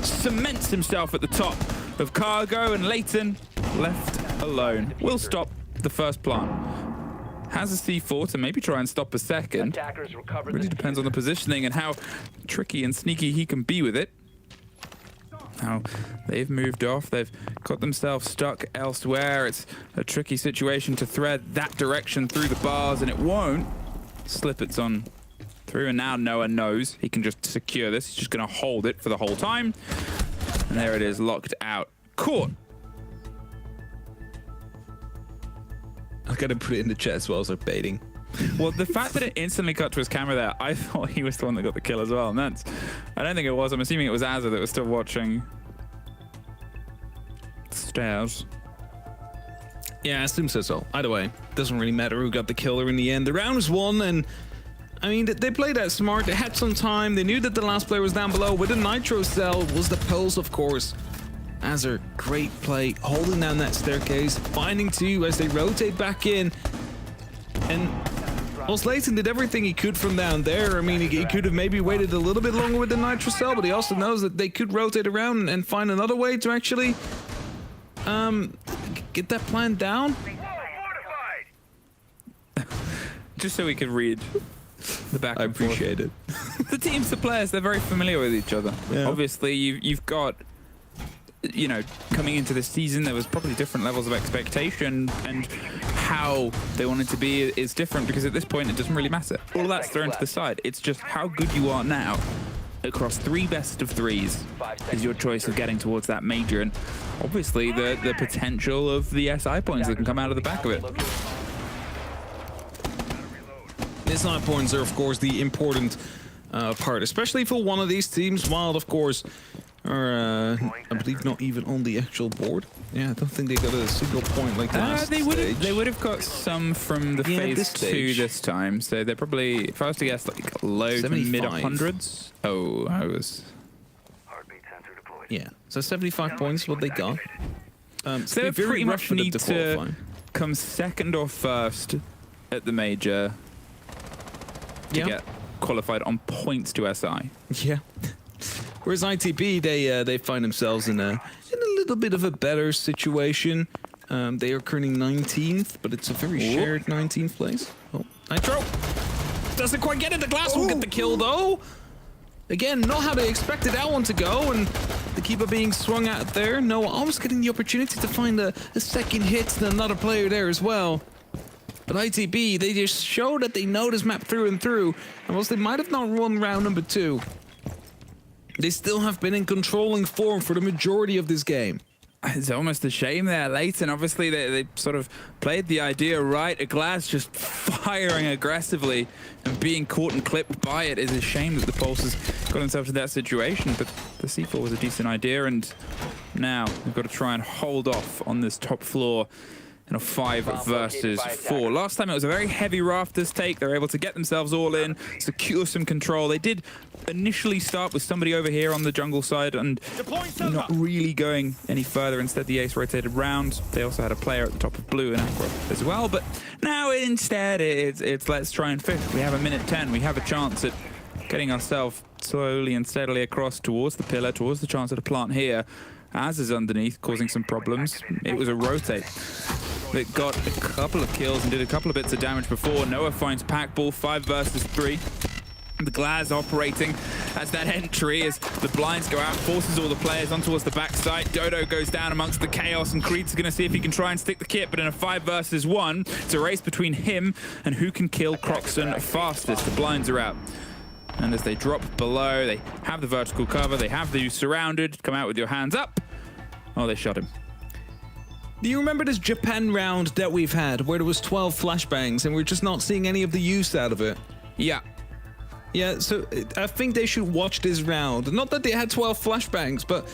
cements himself at the top of Cargo, and Leighton left alone. Will stop the first plant. Has a C4 to maybe try and stop a second. Really depends on the positioning and how tricky and sneaky he can be with it. Now, they've moved off. They've got themselves stuck elsewhere. It's a tricky situation to thread that direction through the bars, and it won't. Slip it's on through, and now Noah knows he can just secure this. He's just going to hold it for the whole time. And there it is, locked out. Caught. I gotta put it in the chat as well as like baiting. Well, the fact that it instantly cut to his camera there, I thought he was the one that got the kill as well. And that's, I don't think it was. I'm assuming it was Azza that was still watching stairs. Yeah, I assume so. Either way, doesn't really matter who got the killer in the end. The round was won, and I mean, they played that smart. They had some time. They knew that the last player was down below. With the Nitro cell was the pulse, of course. Azza, great play, holding down that staircase, finding 2 as they rotate back in. And well, Leighton did everything he could from down there. I mean, he could have maybe waited a little bit longer with the Nitro cell, but he also knows that they could rotate around and find another way to actually get that plan down. Just so we can read the back and forth. I appreciate it. The teams, the players, they're very familiar with each other. Yeah. Obviously, you've got, you know, coming into this season, there was probably different levels of expectation, and how they wanted to be is different, because at this point, it doesn't really matter. All that's thrown to the side. It's just how good you are now across 3 best of 3s is your choice of getting towards that major, and obviously the potential of the SI points that can come out of the back of it. The SI points are, of course, the important part, especially for one of these teams. Wild, of course, are, I believe, not even on the actual board. Yeah, I don't think they got a single point like last they stage. would have got some from the phase 2 this time, so they're probably, if I was to guess, like low to mid 100s. Oh, I was. Yeah, so 75 points what they got. So they pretty much need to come second or first at the major to get qualified on points to SI. Yeah. Whereas ITB, they find themselves in a little bit of a better situation. They are currently 19th, but it's a very shared 19th place. Oh, Nitro doesn't quite get it. The glass will get the kill though. Again, not how they expected that one to go, and the keeper being swung out there. Noah almost getting the opportunity to find a second hit to another player there as well. But ITB, they just show that they know this map through and through, and whilst they might have not won round number 2, they still have been in controlling form for the majority of this game. It's almost a shame there, Leighton. Obviously, they sort of played the idea right. A Glass just firing aggressively and being caught and clipped by it is a shame that the Pulse has got himself to that situation. But the C4 was a decent idea, and now we've got to try and hold off on this top floor in a 5 versus 4. Last time it was a very heavy Rafters take. They're able to get themselves all in, secure some control. They did initially start with somebody over here on the jungle side and not really going any further. Instead, the Ace rotated round. They also had a player at the top of blue and Aqua as well. But now instead, it's let's try and fish. We have a minute 10. We have a chance at getting ourselves slowly and steadily across towards the pillar, towards the chance at a plant here. Az is underneath, causing some problems. It was a rotate that got a couple of kills and did a couple of bits of damage before. Noah finds Packball, 5 versus 3. The Glaz operating as that entry as the blinds go out, forces all the players on towards the backside. Dodo goes down amongst the chaos, and Creed's going to see if he can try and stick the kit, but in a 5 versus 1, it's a race between him and who can kill Croxon fastest. The blinds are out. And as they drop below, they have the vertical cover, they have the surrounded, come out with your hands up. Oh, they shot him. Do you remember this Japan round that we've had where there was 12 flashbangs and we're just not seeing any of the use out of it? Yeah. Yeah, so I think they should watch this round. Not that they had 12 flashbangs, but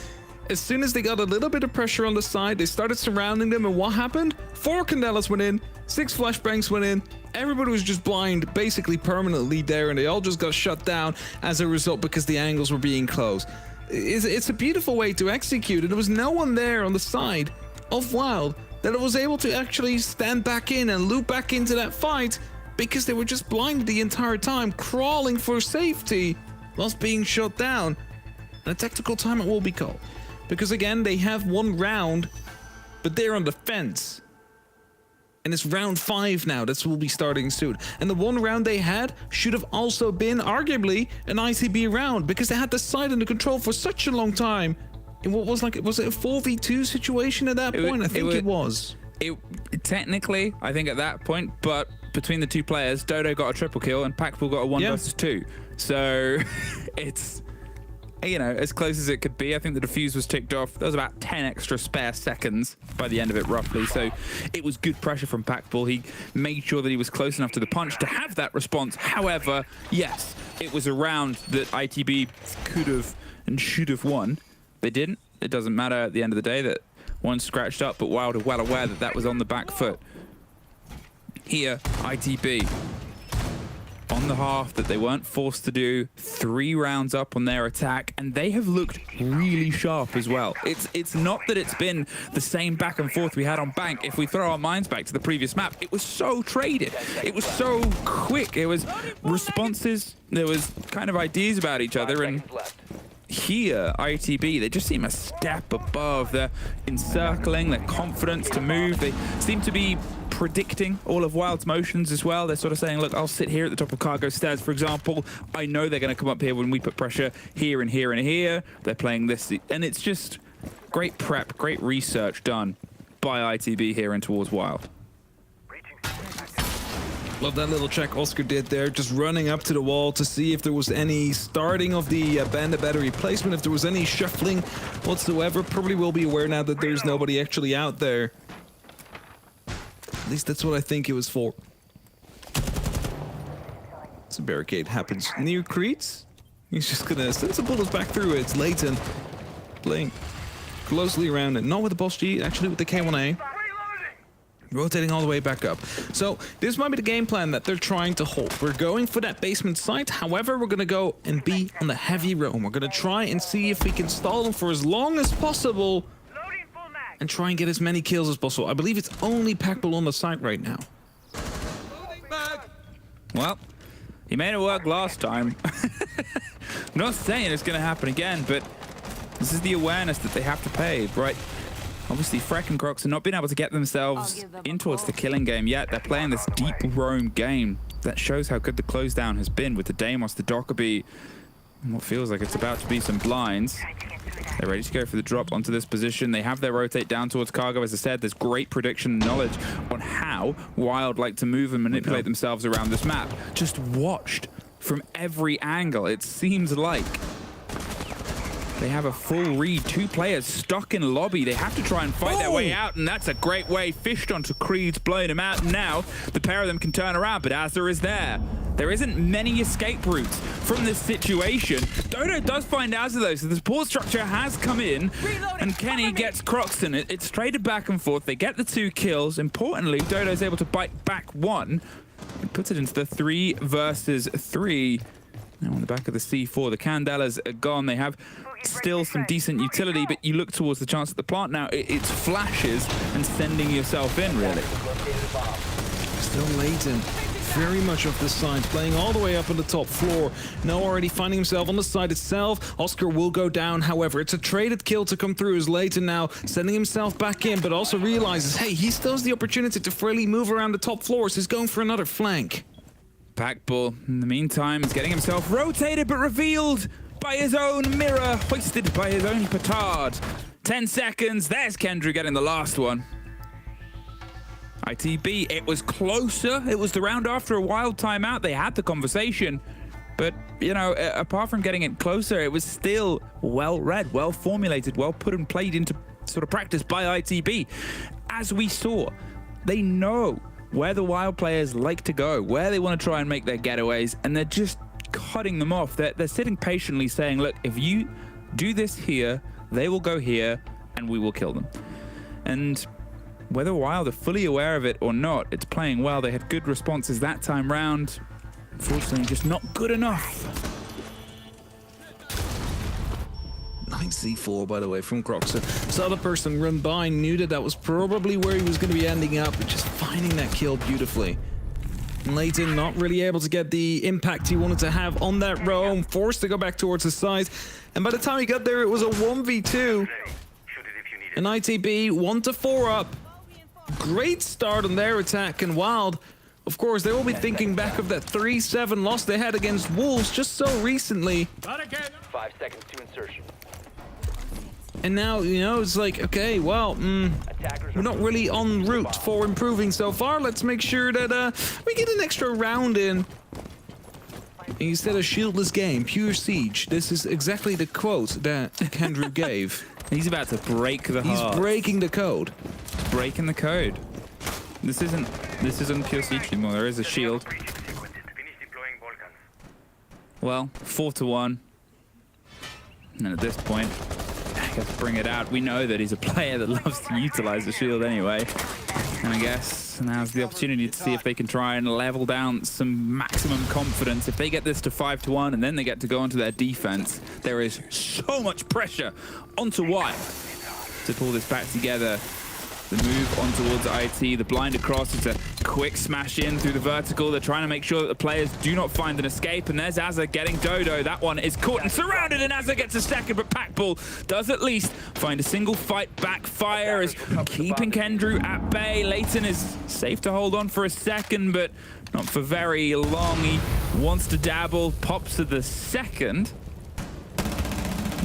as soon as they got a little bit of pressure on the side, they started surrounding them, and what happened? 4 Candelas went in, 6 flashbangs went in, everybody was just blind basically permanently there, and they all just got shut down as a result because the angles were being closed. It's a beautiful way to execute it. There was no one there on the side of Wild that was able to actually stand back in and loop back into that fight because they were just blinded the entire time, crawling for safety whilst being shut down. And a tactical timeout will be called. Because again, they have 1 round, but they're on the fence. And it's round 5 now, that will be starting soon. And the 1 round they had should have also been, arguably, an ICB round, because they had the side under control for such a long time. In what was like, was it a 4v2 situation at that point? I think it was. Technically, I think at that point, but between the 2 players, Dodo got a triple kill and Packball got a 1 versus 2. So it's, you know, as close as it could be. I think the defuse was ticked off. There was about 10 extra spare seconds by the end of it, roughly. So it was good pressure from Packball. He made sure that he was close enough to the punch to have that response. However, yes, it was a round that ITB could have and should have won. They didn't. It doesn't matter at the end of the day that one scratched up, but Wild are well aware that that was on the back foot. Here, ITB on the half that they weren't forced to do, 3 rounds up on their attack, and they have looked really sharp as well. It's not that it's been the same back and forth we had on Bank. If we throw our minds back to the previous map, it was so traded. It was so quick. It was responses. There was kind of ideas about each other, and here, ITB, they just seem a step above. They're encircling, their confidence to move. They seem to be predicting all of Wild's motions as well. They're sort of saying, look, I'll sit here at the top of cargo stairs, for example. I know they're going to come up here when we put pressure here and here and here. They're playing this. And it's just great prep, great research done by ITB here and towards Wild. Love that little check Oscar did there, just running up to the wall to see if there was any starting of the bandit battery placement, if there was any shuffling whatsoever. Probably will be aware now that there's nobody actually out there. At least that's what I think it was for. So barricade happens near Creeds. He's just gonna send some bullets back through it. It's Leighton playing closely around it. Not with the Boss G, actually with the K1A. Rotating all the way back up. So this might be the game plan that they're trying to hold. We're going for that basement site. However, we're going to go and be on the heavy roam. We're going to try and see if we can stall them for as long as possible and try and get as many kills as possible. I believe it's only Packball on the site right now. Well, he made it work last time. I'm not saying it's going to happen again, but this is the awareness that they have to pay, right? Obviously, Freck and Crocs are not being able to get themselves in towards the killing game yet. They're playing this deep roam game that shows how good the close down has been with the Deimos, the Dockerby. What feels like it's about to be some blinds. They're ready to go for the drop onto this position. They have their rotate down towards cargo. As I said, there's great prediction knowledge on how Wild like to move and manipulate themselves around this map. Just watched from every angle. It seems like they have a full read. 2 players stuck in lobby. They have to try and fight their way out, and that's a great way. Fished onto Creed's, blowing him out. Now the pair of them can turn around, but Azza is there. There isn't many escape routes from this situation. Dodo does find Azza though, so the support structure has come in, and Kenny gets Croxton. It's traded back and forth. They get the 2 kills. Importantly, Dodo's able to bite back 1 and puts it into the 3 versus 3. Now on the back of the C4, the Candelas are gone. They have still some decent utility, but you look towards the chance at the plant now. It's flashes and sending yourself in, really. Still Leighton, very much off the side, playing all the way up on the top floor. Now already finding himself on the side itself. Oscar will go down, however. It's a traded kill to come through as Leighton now sending himself back in, but also realizes, hey, he still has the opportunity to freely move around the top floors. He's going for another flank. Packball, in the meantime, is getting himself rotated but revealed by his own mirror, hoisted by his own petard. 10 seconds, there's Kendra getting the last one. ITB, it was closer. It was the round after a wild timeout. They had the conversation. But, you know, apart from getting it closer, it was still well read, well formulated, well put and played into sort of practice by ITB. As we saw, they know where the wild players like to go, where they want to try and make their getaways, and they're just cutting them off. They're sitting patiently saying, look, if you do this here, they will go here, and we will kill them. And whether Wild are fully aware of it or not, it's playing well. They had good responses that time round. Unfortunately, just not good enough. 9C4, by the way, from Croxton. Saw the person run by, knew that was probably where he was going to be ending up, but just finding that kill beautifully. Leighton not really able to get the impact he wanted to have on that roam, forced to go back towards the side. And by the time he got there, it was a 1v2. And ITB 1-4 up. Great start on their attack, and Wild, of course, they will be thinking back of that 3-7 loss they had against Wolves just so recently. 5 seconds to insertion. And now, you know, it's like, okay, well, we're not really en route for improving so far. Let's make sure that we get an extra round in. Instead of shieldless game, pure siege. This is exactly the quote that Kendrew gave. He's about to break the heart. He's breaking the code. Breaking the code. This isn't pure siege anymore. There is a shield. Well, 4-1. And at this point, I guess bring it out. We know that he's a player that loves to utilize the shield anyway. And I guess now's the opportunity to see if they can try and level down some maximum confidence. If they get this to 5-1 and then they get to go onto their defense, there is so much pressure onto Wild to pull this back together. The move on towards IT, the blind across, it's a quick smash in through the vertical. They're trying to make sure that the players do not find an escape, and there's Azza getting Dodo. That one is caught and surrounded, and Azza gets a second, but Packball does at least find a single fight back. Fire is keeping Kendrew at bay. Leighton is safe to hold on for a second, but not for very long. He wants to dabble, pops to the second.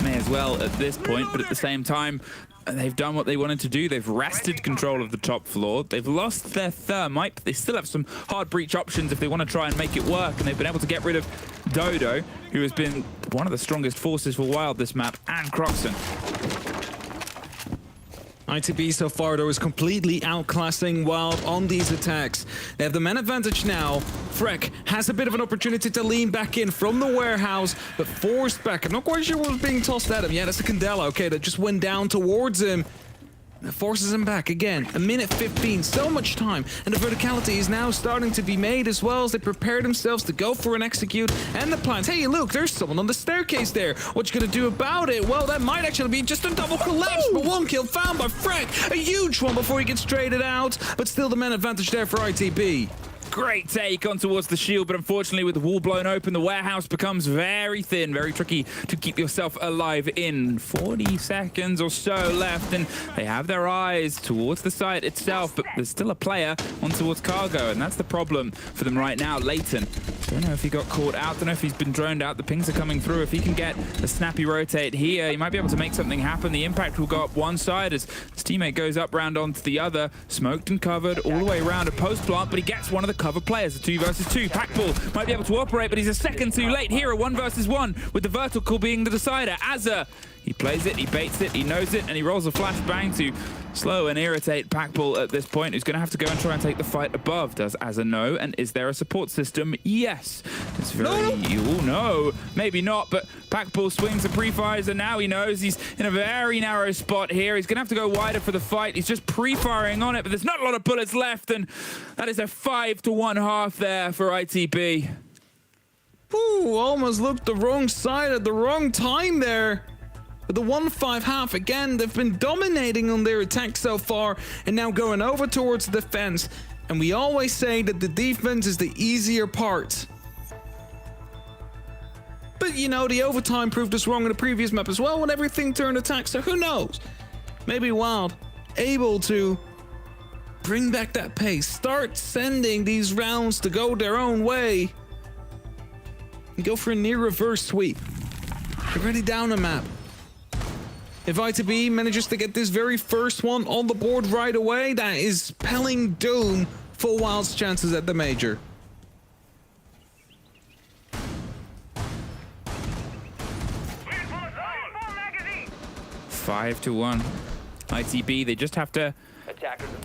May as well at this point, but at the same time, they've done what they wanted to do. They've wrested control of the top floor. They've lost their thermite, but they still have some hard breach options if they want to try and make it work. And they've been able to get rid of Dodo, who has been one of the strongest forces for Wild this map, and Croxton. ITB so far, though, is completely outclassing Wild on these attacks. They have the man advantage now. Freck has a bit of an opportunity to lean back in from the warehouse, but forced back. I'm not quite sure what was being tossed at him. Yeah, that's a Candela, okay, that just went down towards him. That forces him back again. 1:15, so much time. And the verticality is now starting to be made as well as they prepare themselves to go for an execute. And the plans. Hey, look, there's someone on the staircase there. What you gonna do about it? Well, that might actually be just a double collapse, but 1 kill found by Frank. A huge one before he gets traded out, but still the man advantage there for ITB. Great take on towards the shield, but unfortunately with the wall blown open, the warehouse becomes very thin, very tricky to keep yourself alive in. 40 seconds or so left, and they have their eyes towards the site itself, but there's still a player on towards cargo, and that's the problem for them right now. Leighton, don't know if he got caught out, don't know if he's been droned out. The pings are coming through. If he can get a snappy rotate here, he might be able to make something happen. The impact will go up one side as his teammate goes up round onto the other, smoked and covered all the way around a post plant, but he gets one of the cover players. A 2 versus 2. Packball might be able to operate, but he's a second too late here. A 1 versus 1 with the vertical being the decider. Azza, he plays it, he baits it, he knows it, and he rolls a flashbang to slow and irritate Packball at this point, who's going to have to go and try and take the fight above. Does Azza know? And is there a support system? Yes. It's very... No, maybe not, but Packball swings and pre-fires, and now he knows he's in a very narrow spot here. He's going to have to go wider for the fight. He's just pre-firing on it, but there's not a lot of bullets left, and that is a 5-to-1 half there for ITB. Ooh, almost looked the wrong side at the wrong time there. But the 1-5 half, again, they've been dominating on their attack so far and now going over towards the defense. And we always say that the defense is the easier part. But, you know, the overtime proved us wrong in the previous map as well when everything turned attack, so who knows? Maybe Wild able to bring back that pace, start sending these rounds to go their own way, and go for a near reverse sweep. They're already down a map. If ITB manages to get this very first one on the board right away, that is spelling doom for Wild's chances at the major. Five to 1. ITB, they just have to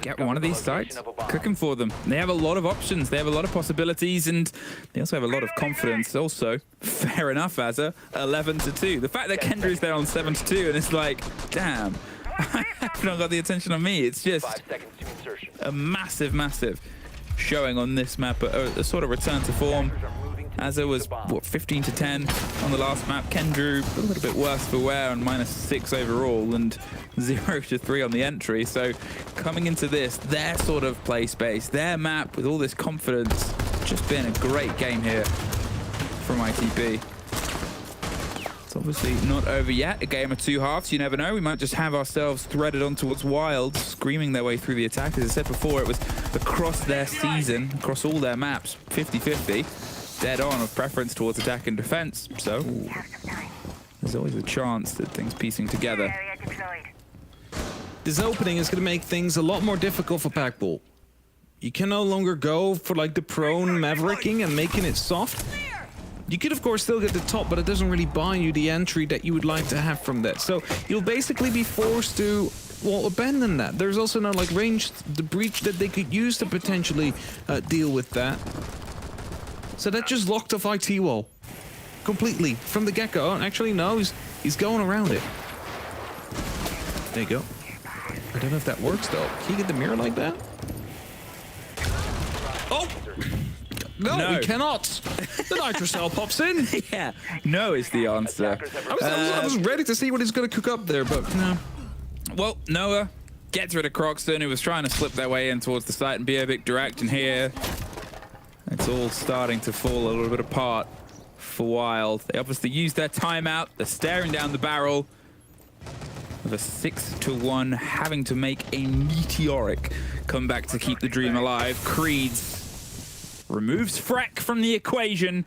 get one of these sites cooking for them. They have a lot of options, they have a lot of possibilities, and they also have a lot of confidence also. Fair enough, Azza. 11-2. The fact that Kendra is there on 7-2 and it's like, damn, I've not got the attention on me. It's just a massive showing on this map, a sort of return to form. Azza was, what, 15-10 on the last map. Kendra, a little bit worse for wear on -6 overall and 0-3 on the entry. So coming into this, their sort of play space, their map with all this confidence, just been a great game here from ITB. It's obviously not over yet. A game of 2 halves, you never know. We might just have ourselves threaded on towards Wild, screaming their way through the attack. As I said before, it was across their season, across all their maps, 50-50. Dead on of preference towards attack and defense, so there's always a chance that things piecing together. This opening is going to make things a lot more difficult for Packball. You can no longer go for like the prone mavericking and making it soft. You could of course still get the top, but it doesn't really buy you the entry that you would like to have from that. So you'll basically be forced to, well, abandon that. There's also no like range, the breach that they could use to potentially deal with that. So that just locked off IT wall completely from the get-go. Oh, actually, no, he's going around it. There you go. I don't know if that works though. Can you get the mirror like that? Oh! No, we cannot. The nitrocell pops in. Yeah, no is the answer. I was ready to see what he's going to cook up there, but no. Well, Noah gets rid of Croxton, who was trying to slip their way in towards the site and be a bit direct, and here it's all starting to fall a little bit apart for Wild. They obviously used their timeout. They're staring down the barrel of a 6-1, having to make a meteoric comeback to keep the dream alive. Creeds removes Freck from the equation,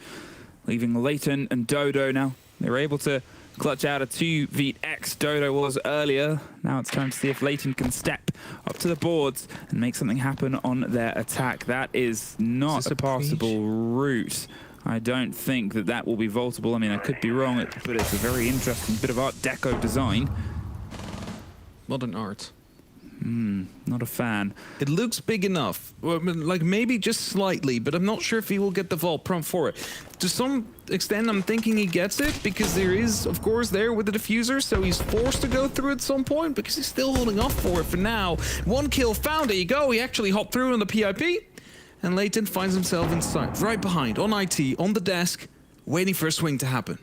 leaving Leighton and Dodo now. They're able to clutch out a 2vx. Dodo was earlier. Now it's time to see if Leighton can step up to the boards and make something happen on their attack. That is not a passable route. I don't think that that will be vaultable. I mean, I could be wrong, but it's a very interesting bit of Art Deco design. Modern art. Not a fan. It looks big enough, well, like maybe just slightly, but I'm not sure if he will get the vault prompt for it. To some extent, I'm thinking he gets it because there is, of course, there with the diffuser, so he's forced to go through at some point because he's still holding off for it for now. 1 kill found. There you go. He actually hopped through on the PIP, and Leighton finds himself inside, right behind, on IT, on the desk, waiting for a swing to happen.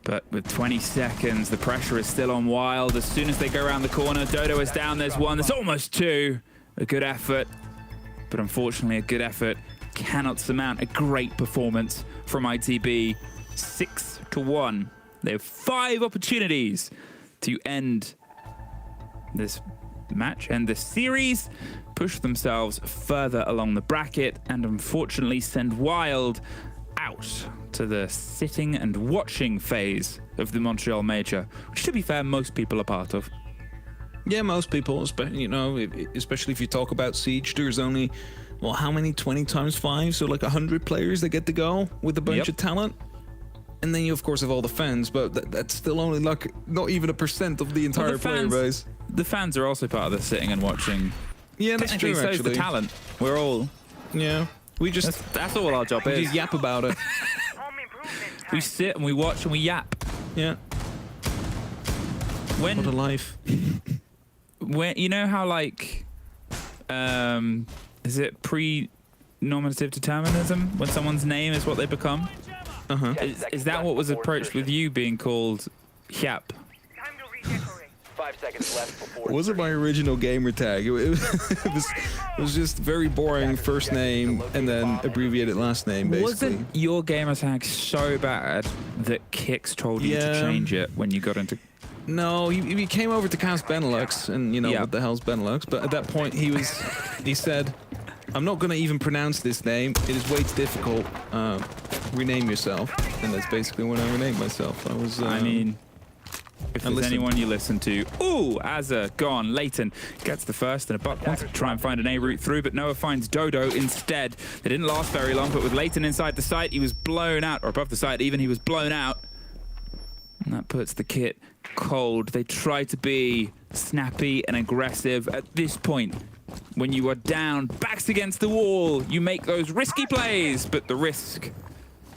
But with 20 seconds, the pressure is still on Wild. As soon as they go around the corner, Dodo is down. There's 1. There's almost 2. A good effort. but unfortunately a good effort cannot surmount a great performance from ITB. 6-1. They have 5 opportunities to end this match and the series, push themselves further along the bracket, and unfortunately send Wild out to the sitting and watching phase of the Montreal Major, which, to be fair, most people are part of. Yeah, most people, you know, especially if you talk about Siege, there's only, well, how many? 20 times 5, so like 100 players that get to go with a bunch of talent. And then you, of course, have all the fans, but that's still only like not even 1% of the entire player base. The fans are also part of the sitting and watching. Yeah, that's true, so is actually. the talent. We're all... Yeah, we just... That's all our job is. We just yap about it. We sit and we watch and we yap. Yeah. What a life. When, you know how, like, is it pre-nominative determinism? When someone's name is what they become? Is that what was approached with you being called Yap? 5 seconds left before. It wasn't my original gamer tag. It was just very boring first name and then abbreviated last name, basically. Wasn't your gamer tag so bad that Kix told you to change it when you got into... No, he came over to Cast Benelux, and you know what the hell's Benelux, but at that point he said, I'm not going to even pronounce this name. It is way too difficult. Rename yourself. And that's basically when I renamed myself. I mean, if there's anyone you listen to... Ooh, Azza, gone. Leighton gets the first, and a Buck wanted to try and find an A route through, but Noah finds Dodo instead. They didn't last very long, but with Leighton inside the site, he was blown out, or above the site even, he was blown out. And that puts the kit cold. They try to be snappy and aggressive. At this point, when you are down, backs against the wall, you make those risky plays, but the risk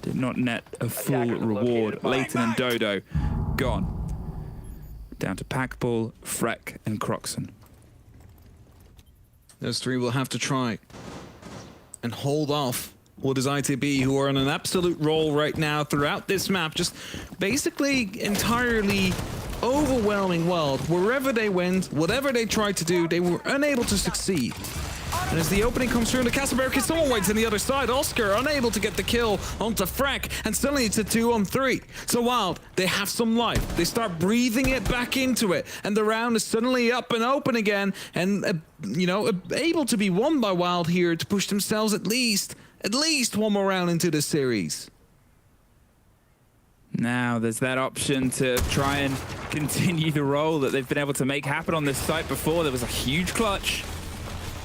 did not net a full reward. Leighton and Dodo gone. Down to Packball, Freck, and Croxon. Those 3 will have to try and hold off what is ITB, who are on an absolute roll right now throughout this map, just basically entirely overwhelming Wild. Wherever they went, whatever they tried to do, they were unable to succeed. And as the opening comes through, the Castleberry Kid someone waits on the other side. Oscar unable to get the kill onto Freck, and suddenly it's a 2-on-3. So Wild, they have some life. They start breathing it back into it, and the round is suddenly up and open again, and you know, able to be won by Wild here to push themselves at least one more round into the series. Now there's that option to try and continue the role that they've been able to make happen on this site before. There was a huge clutch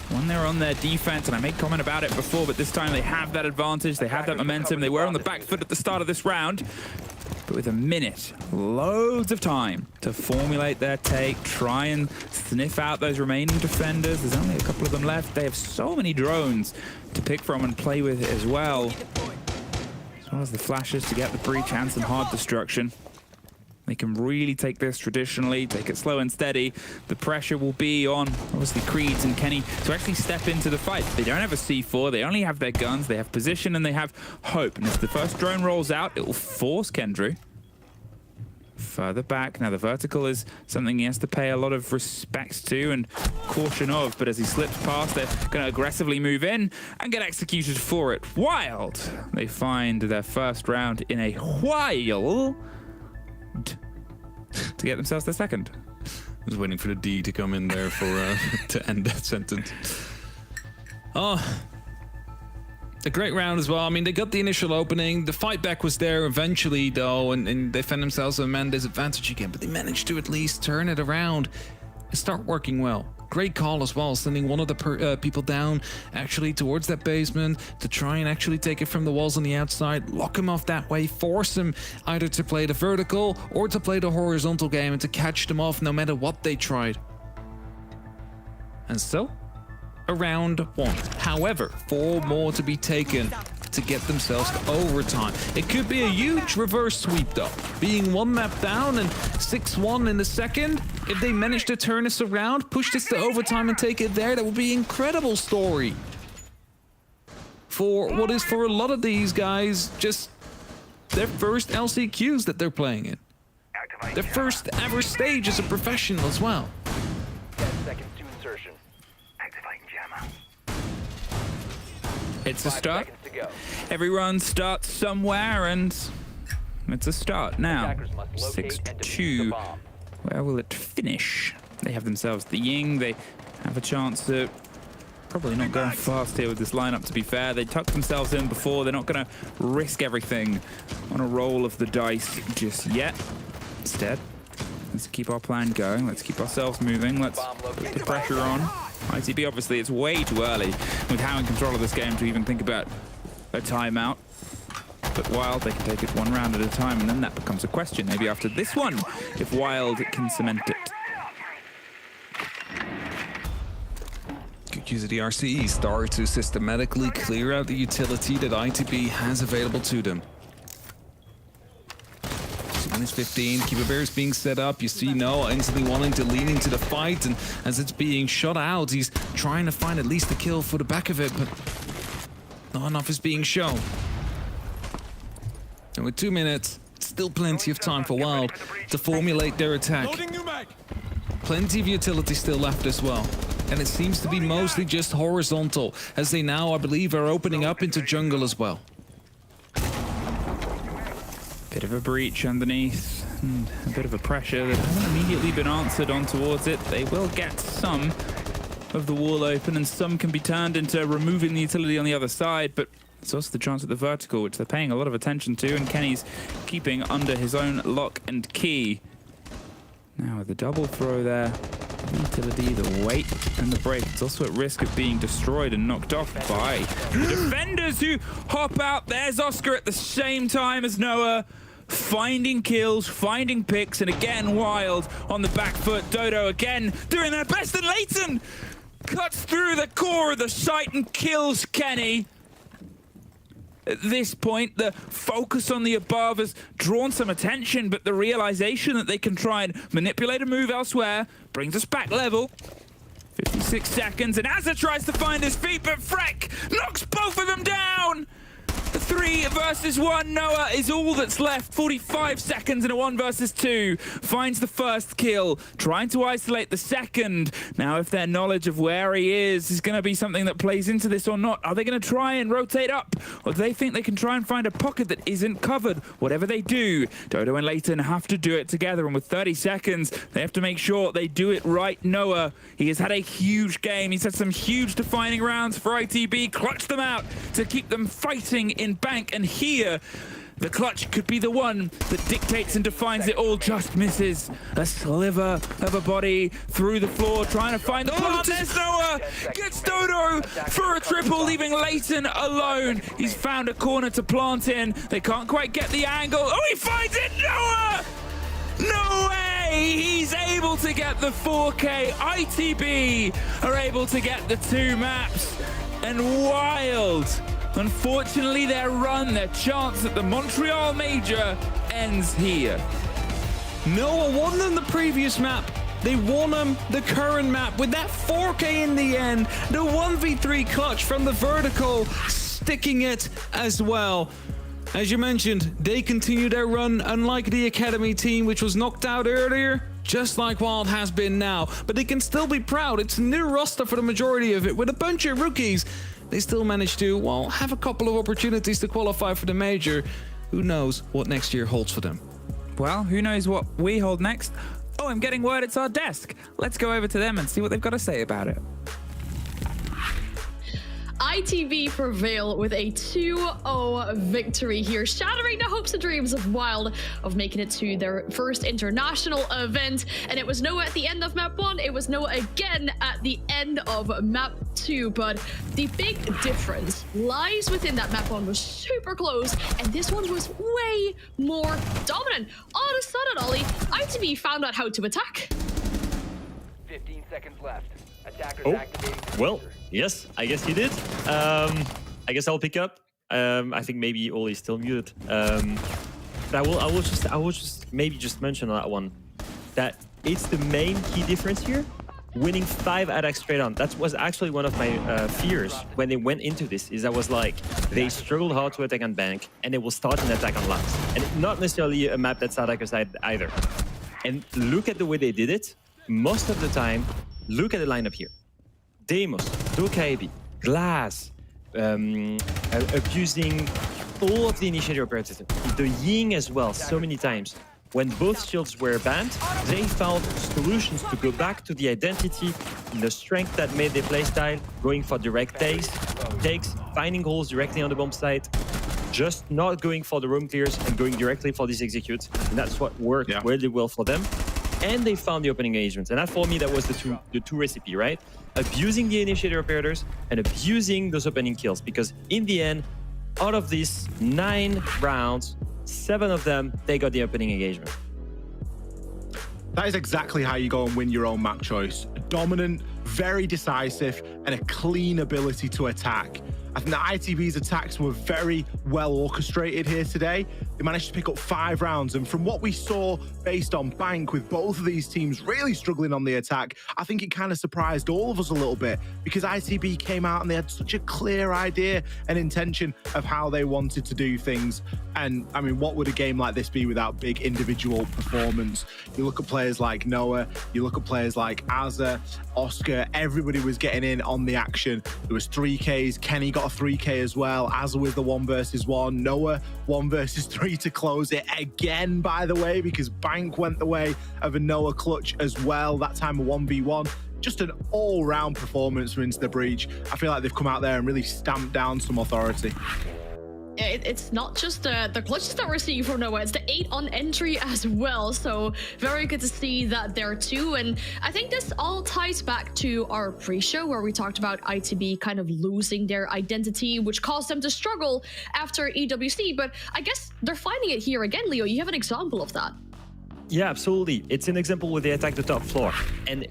when they were on their defense, and I made comment about it before, but this time they have that advantage, they have that momentum. They were on the back foot at the start of this round, but with a minute, loads of time to formulate their take, try and sniff out those remaining defenders. There's only a couple of them left. They have so many drones to pick from and play with as well. As well as the flashes to get the breach and some hard destruction. They can really take this traditionally, take it slow and steady. The pressure will be on, obviously, Creeds and Kenny to actually step into the fight. They don't have a C4, they only have their guns, they have position, and they have hope. And if the first drone rolls out, it will force Kendrew further back. Now, the vertical is something he has to pay a lot of respect to and caution of, but as he slips past, they're going to aggressively move in and get executed for it. Wild! They find their first round in a while to get themselves their second. I was waiting for the D to come in there for to end that sentence. Oh, a great round as well. I mean, they got the initial opening. The fight back was there eventually, though, and they found themselves a man disadvantage again, but they managed to at least turn it around and start working well. Great call as well, sending one of the people down actually towards that basement to try and actually take it from the walls on the outside, lock him off that way, force him either to play the vertical or to play the horizontal game and to catch them off no matter what they tried. And so, a round 1. However, 4 more to be taken to get themselves to overtime. It could be a huge reverse sweep though. Being 1 map down and 6-1 in the second, if they manage to turn this around, push this to overtime and take it there, that would be an incredible story. For what is for a lot of these guys, just their first LCQs that they're playing in. Their first ever stage as a professional as well. 10 seconds to insertion. Activating jammer. It's a start. Every run starts somewhere, and it's a start. Now, 6-2. Where will it finish? They have themselves the Ying. They have a chance to probably not going fast here with this lineup, to be fair. They tucked themselves in before. They're not going to risk everything on a roll of the dice just yet. Instead, let's keep our plan going. Let's keep ourselves moving. Let's put the pressure on. ITB, obviously, it's way too early with how in control of this game to even think about a timeout. But Wild, they can take it one round at a time, and then that becomes a question. Maybe after this one, if Wild can cement it. Good use of the RCE start to systematically clear out the utility that ITB has available to them. Minus 15, Keeper Bear is being set up. You see Noah instantly wanting to lean into the fight, and as it's being shot out, he's trying to find at least a kill for the back of it, but not enough is being shown. And with 2 minutes, still plenty of time for Wild to formulate their attack. Plenty of utility still left as well. And it seems to be mostly just horizontal, as they now, I believe, are opening up into jungle as well. Bit of a breach underneath, and a bit of a pressure that hasn't immediately been answered on towards it. They will get some of the wall open, and some can be turned into removing the utility on the other side, but it's also the chance at the vertical, which they're paying a lot of attention to, and Kenny's keeping under his own lock and key. Now with the double throw there, the utility, the weight, and the break, it's also at risk of being destroyed and knocked off by the defenders who hop out. There's Oscar at the same time as Noah, finding kills, finding picks, and again Wild on the back foot. Dodo again doing their best, and Leighton cuts through the core of the site and kills Kenny. At this point, the focus on the above has drawn some attention, but the realization that they can try and manipulate a move elsewhere brings us back level. 56 seconds, and Azza tries to find his feet, but Freck knocks both of them down! 3 versus 1, Noah is all that's left. 45 seconds in a 1 versus 2. Finds the first kill, trying to isolate the second. Now, if their knowledge of where he is going to be something that plays into this or not, are they going to try and rotate up? Or do they think they can try and find a pocket that isn't covered? Whatever they do, Dodo and Leighton have to do it together, and with 30 seconds, they have to make sure they do it right. Noah, he has had a huge game. He's had some huge defining rounds for ITB, clutched them out to keep them fighting in bank, and here the clutch could be the one that dictates and defines it all. Just misses. A sliver of a body through the floor, trying to find the plant. There's Noah, gets Dodo for a triple, leaving Leighton alone. He's found a corner to plant in. They can't quite get the angle. Oh, he finds it. Noah, no way. He's able to get the 4K. ITB are able to get the 2 maps, and Wild, unfortunately, their run, their chance at the Montreal Major ends here. Noah won them the previous map. They won them the current map with that 4K in the end. The 1v3 clutch from the vertical, sticking it as well. As you mentioned, they continue their run, unlike the Academy team, which was knocked out earlier, just like Wild has been now. But they can still be proud. It's a new roster for the majority of it, with a bunch of rookies. They still managed to, well, have a couple of opportunities to qualify for the major. Who knows what next year holds for them? Well, who knows what we hold next? Oh, I'm getting word it's our desk. Let's go over to them and see what they've got to say about it. ITV prevail with a 2-0 victory here, shattering the hopes and dreams of Wild of making it to their first international event. And it was Noah at the end of map 1, it was Noah again at the end of map 2. But the big difference lies within that map 1 was super close, and this one was way more dominant. All of a sudden, Ollie, ITV found out how to attack. 15 seconds left. Attackers activating. Well, yes, I guess he did. I guess I'll pick up. I think maybe Ollie's still muted. I will just maybe just mention on that one that it's the main key difference here. Winning 5 attacks straight on. That was actually one of my fears when they went into this. Is I was like, they struggled hard to attack on bank, and they will start an attack on last, and not necessarily a map that's attacker side either. And look at the way they did it. Most of the time, look at the lineup here. Deimos, Dokaibi, Glass, abusing all of the initiator operators, the Ying as well, so many times. When both shields were banned, they found solutions to go back to the identity and the strength that made their playstyle, going for direct takes, finding holes directly on the bomb site, just not going for the roam clears and going directly for these executes. And that's what worked really well for them. And they found the opening engagements. And that, for me, that was the two recipe, right? Abusing the initiator operators and abusing those opening kills. Because in the end, out of these 9 rounds, 7 of them, they got the opening engagement. That is exactly how you go and win your own map choice. Dominant, very decisive, and a clean ability to attack. I think that ITB's attacks were very well orchestrated here today. They managed to pick up 5 rounds, and from what we saw based on Bank, with both of these teams really struggling on the attack, I think it kind of surprised all of us a little bit, because ITB came out and they had such a clear idea and intention of how they wanted to do things. And I mean, what would a game like this be without big individual performance? You look at players like Noah, you look at players like Azza, Oscar, everybody was getting in on the action. There was 3Ks, Kenny got a 3K as well, Azza with the 1 versus 1, Noah 1 versus 3 to close it again, by the way, because Bank went the way of a Noah clutch as well, that time a 1v1. Just an all-round performance for Into the Breach. I feel like they've come out there and really stamped down some authority. It's not just the clutches that we're seeing from Noah, it's the 8 on entry as well. So very good to see that there too. And I think this all ties back to our pre-show where we talked about ITB kind of losing their identity, which caused them to struggle after EWC. But I guess they're finding it here again, Leo. You have an example of that. Yeah, absolutely. It's an example where they attack the top floor. And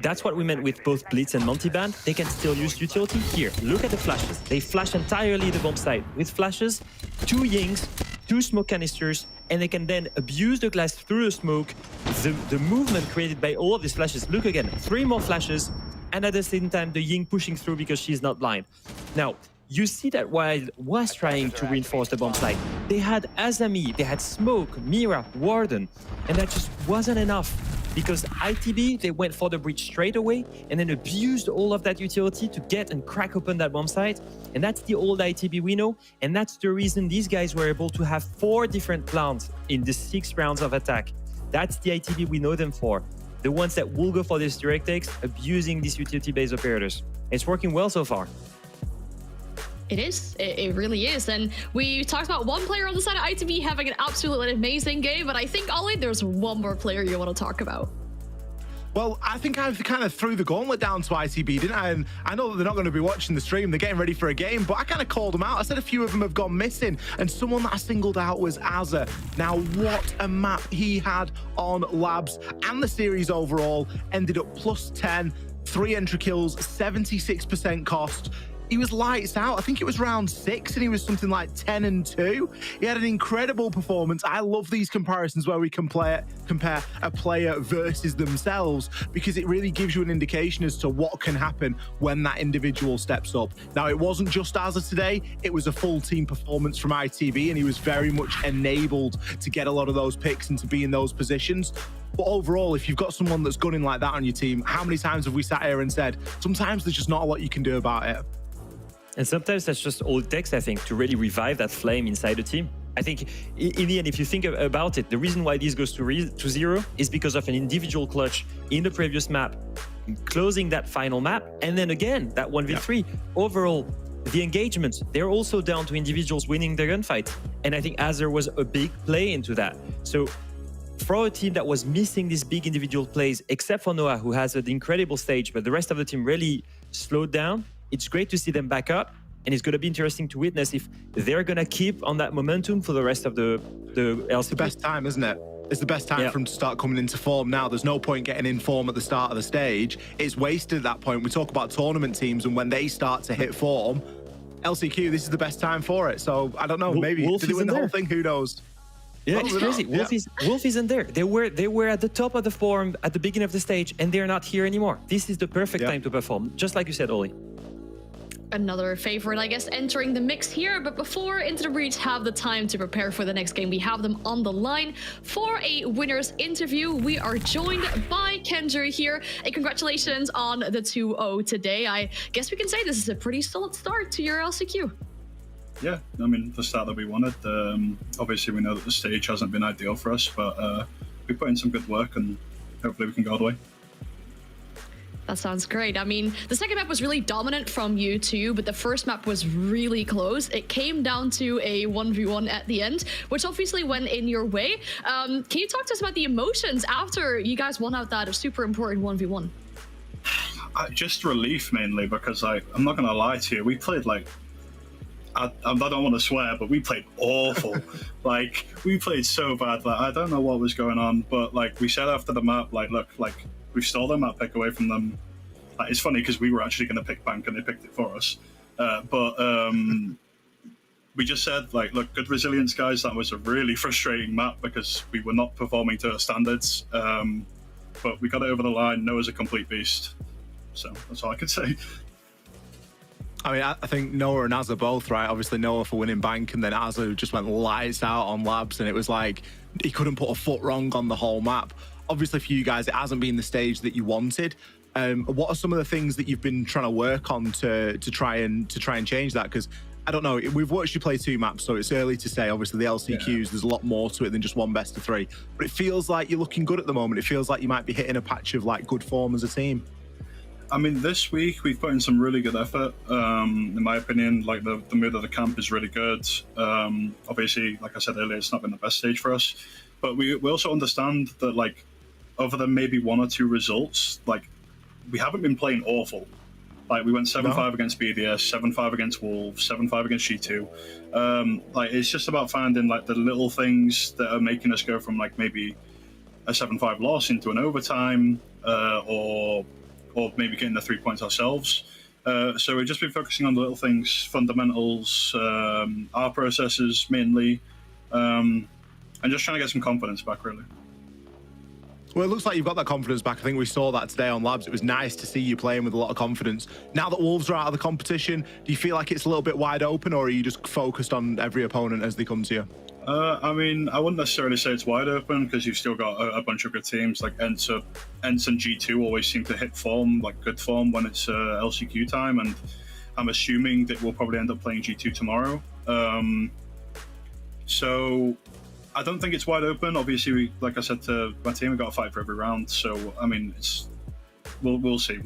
that's what we meant with both Blitz and Multiband. They can still use utility. Here, look at the flashes. They flash entirely the bomb site with flashes, 2 Yings, 2 smoke canisters, and they can then abuse the glass through the smoke. The movement created by all of these flashes. Look again, 3 more flashes, and at the same time, the Ying pushing through because she's not blind. Now, you see that Wild was trying to reinforce the bomb site. They had Azami, they had Smoke, Mira, Warden, and that just wasn't enough. Because ITB, they went for the breach straight away and then abused all of that utility to get and crack open that bomb site. And that's the old ITB we know. And that's the reason these guys were able to have 4 different plants in the 6 rounds of attack. That's the ITB we know them for. The ones that will go for these direct takes, abusing these utility-based operators. It's working well so far. It is. It really is. And we talked about one player on the side of ITB having an absolutely amazing game, but I think, Ollie, there's one more player you want to talk about. Well, I think I kind of threw the gauntlet down to ITB, didn't I? And I know that they're not going to be watching the stream. They're getting ready for a game, but I kind of called them out. I said a few of them have gone missing, and someone that I singled out was Azza. Now, what a map he had on Labs, and the series overall ended up +10, 3 entry kills, 76% cost. He was lights out. I think it was round 6 and he was something like 10-2. He had an incredible performance. I love these comparisons where we compare a player versus themselves, because it really gives you an indication as to what can happen when that individual steps up. Now, it wasn't just Azza today. It was a full team performance from ITV, and he was very much enabled to get a lot of those picks and to be in those positions. But overall, if you've got someone that's gunning like that on your team, how many times have we sat here and said, sometimes there's just not a lot you can do about it? And sometimes that's just all it takes, I think, to really revive that flame inside the team. I think, in the end, if you think about it, the reason why this goes to 0 is because of an individual clutch in the previous map, closing that final map, and then again, that 1v3. Overall, the engagements, they're also down to individuals winning their gunfight. And I think Azzer was a big play into that. So for a team that was missing these big individual plays, except for Noah, who has an incredible stage, but the rest of the team really slowed down, it's great to see them back up, and it's going to be interesting to witness if they're going to keep on that momentum for the rest of the LCP. It's the best time, isn't it? It's the best time for them to start coming into form now. There's no point getting in form at the start of the stage. It's wasted at that point. We talk about tournament teams, and when they start to hit form, LCQ, this is the best time for it. So, I don't know, maybe Wolf did they win the whole thing? Who knows? Yeah, it's crazy. Wolf isn't there. They were at the top of the form at the beginning of the stage, and they're not here anymore. This is the perfect time to perform, just like you said, Ollie. another favorite, I guess, entering the mix here. But before Into the Breach have the time to prepare for the next game, we have them on the line for a winner's interview. We are joined by Kendra here. And congratulations on the 2-0 today. I guess we can say this is a pretty solid start to your LCQ. Yeah, I mean, the start that we wanted. Obviously, we know that the stage hasn't been ideal for us, but we put in some good work and hopefully we can go all the way. That sounds great. I mean, the second map was really dominant from you two, but the first map was really close. It came down to a 1v1 at the end, which obviously went in your way. Can you talk to us about the emotions after you guys won out that super important 1v1? Just relief mainly, because I'm not going to lie to you. We played like, I don't want to swear, but we played awful. Like, we played so bad. Like, I don't know what was going on, but like we said after the map, like, look, like, we stole their map pick away from them. Like, it's funny because we were actually going to pick Bank and they picked it for us. But we just said, like, look, good resilience, guys. That was a really frustrating map because we were not performing to our standards. But we got it over the line. Noah's a complete beast. So that's all I could say. I mean, I think Noah and Azza both, right? Obviously Noah for winning Bank, and then Azza just went lights out on Labs, and it was like he couldn't put a foot wrong on the whole map. Obviously for you guys, it hasn't been the stage that you wanted. What are some of the things that you've been trying to work on to try and change that? Because I don't know, we've watched you play 2 maps, so it's early to say. Obviously the LCQs, there's a lot more to it than just one best of 3. But it feels like you're looking good at the moment. It feels like you might be hitting a patch of like good form as a team. I mean, this week we've put in some really good effort. In my opinion, like the mood of the camp is really good. Obviously, like I said earlier, it's not been the best stage for us, but we also understand that, like, other than maybe 1 or 2 results, like, we haven't been playing awful. Like, we went 7-5 against BDS, 7-5 against Wolves, 7-5 against G2. Like, it's just about finding like the little things that are making us go from like maybe a 7-5 loss into an overtime, or maybe getting the 3 points ourselves. So we've just been focusing on the little things, fundamentals, our processes mainly, and just trying to get some confidence back, really. Well, it looks like you've got that confidence back. I think we saw that today on Labs. It was nice to see you playing with a lot of confidence. Now that Wolves are out of the competition, do you feel like it's a little bit wide open, or are you just focused on every opponent as they come to you? I mean, I wouldn't necessarily say it's wide open because you've still got a bunch of good teams. Like Ents and G2 always seem to hit form, like good form, when it's LCQ time, and I'm assuming that we'll probably end up playing G2 tomorrow. So I don't think it's wide open. Obviously, like I said to my team, we got to fight for every round. So I mean, we'll see.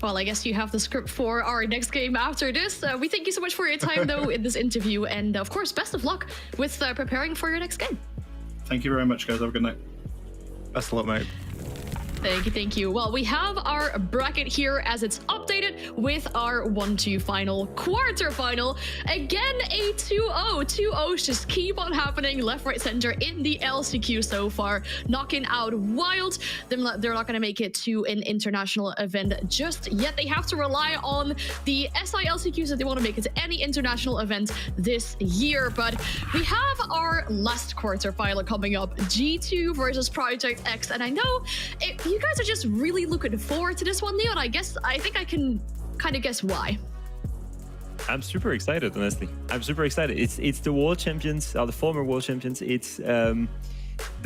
Well, I guess you have the script for our next game after this. We thank you so much for your time, though, in this interview. And, of course, best of luck with preparing for your next game. Thank you very much, guys. Have a good night. Best of luck, mate. Thank you. Well, we have our bracket here as it's updated with our 1-2 final quarterfinal. Again, a 2-0. 2-0s just keep on happening left, right, center in the LCQ so far. Knocking out Wild. They're not going to make it to an international event just yet. They have to rely on the SI LCQs if they want to make it to any international event this year. But we have our last quarterfinal coming up. G2 versus Project X. And I know you guys are just really looking forward to this one, Neon. I think I can kind of guess why. I'm super excited, honestly. I'm super excited. It's the world champions, or the former world champions. It's the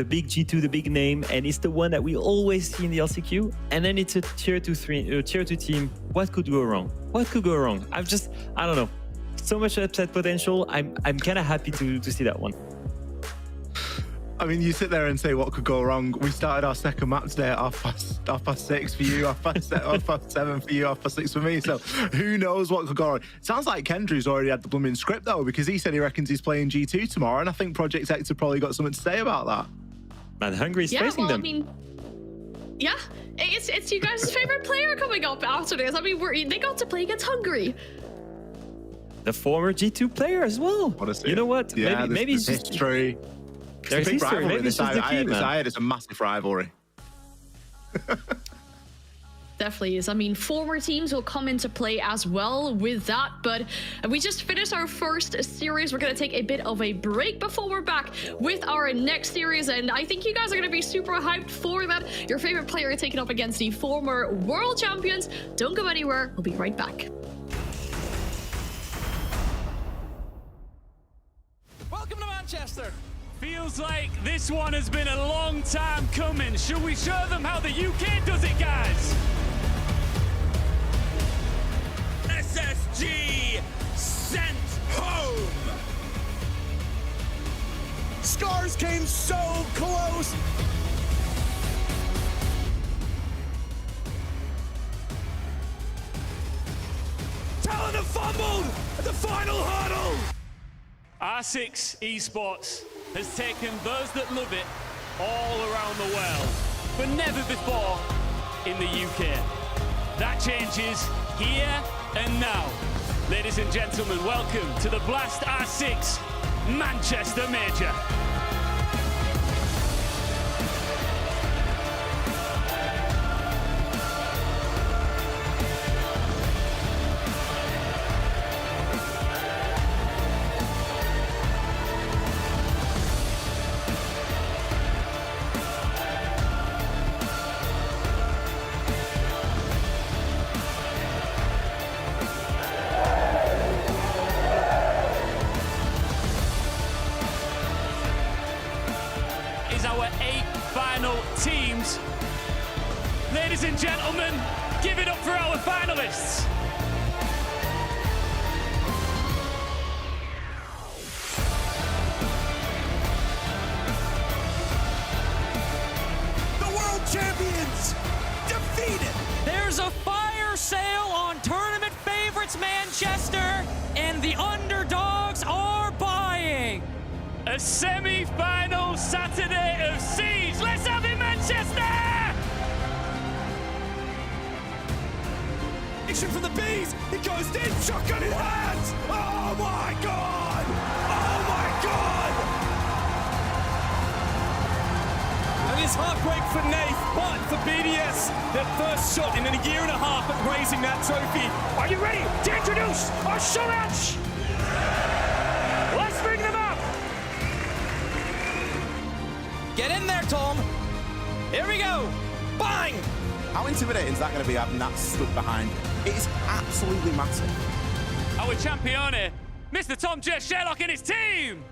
big G2, the big name, and it's the one that we always see in the LCQ. And then it's a tier 2 team. What could go wrong? What could go wrong? I don't know. So much upset potential. I'm kind of happy to see that one. I mean, you sit there and say what could go wrong. We started our second map today at half past 6 for you, half past 7 for you, half past 6 for me. So who knows what could go wrong? Sounds like Kendry's already had the blooming script, though, because he said he reckons he's playing G2 tomorrow, and I think Project X have probably got something to say about that. Man, Hungry's facing them. I mean, yeah, it's you guys' favorite player coming up after this. I mean, they got to play against Hungry. The former G2 player as well. You know what? Yeah, maybe it's just history. There's big history. Maybe Maybe it's just the key, man. It's a massive rivalry. Definitely is. I mean, former teams will come into play as well with that, but we just finished our first series. We're going to take a bit of a break before we're back with our next series, and I think you guys are going to be super hyped for that. Your favorite player taking up against the former world champions. Don't go anywhere. We'll be right back. Welcome to Manchester. Feels like this one has been a long time coming. Should we show them how the UK does it, guys? SSG sent home. Scars came so close. Talon have fumbled at the final hurdle. R6 Esports has taken those that love it all around the world, but never before in the UK. That changes here and now. Ladies and gentlemen, welcome to the Blast R6 Manchester Major. Our 8 final teams. Ladies and gentlemen, give it up for our finalists. The world champions defeated. There's a fire sale on tournament favorites Manchester, and the underdogs are buying. A semi-final Saturday of Siege. Let's have it, Manchester! Action from the bees. It goes in. Shotgun in hands. Oh my God! Oh my God! And it's heartbreak for Nath, but for BDS, their first shot in a year and a half at raising that trophy. Are you ready to introduce our show match? Let's bring them up. Get in there, Tom. Here we go. Bang! How intimidating is that going to be having that stuck behind? It is absolutely massive. Our champione, Mr. Tom J. Sherlock and his team.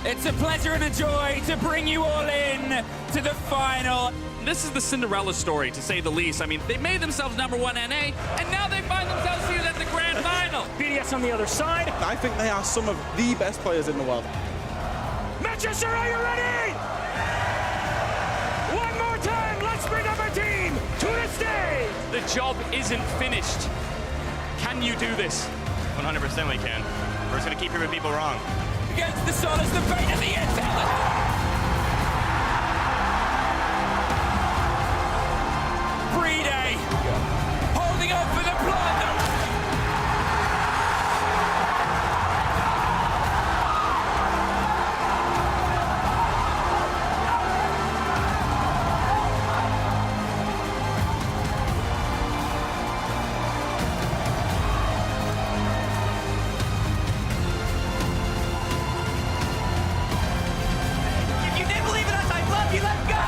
It's a pleasure and a joy to bring you all in to the final. This is the Cinderella story, to say the least. I mean, they made themselves #1 NA, and now they find themselves here at the grand final. BDS on the other side. I think they are some of the best players in the world. Manchester, are you ready? One more time, let's bring up our team to the stage. The job isn't finished. Can you do this? 100% we can. We're just going to keep proving people wrong. Against the Solas, the bait of the intel. Day, holding up for the blood. If you didn't believe in us, I love you. Let's go.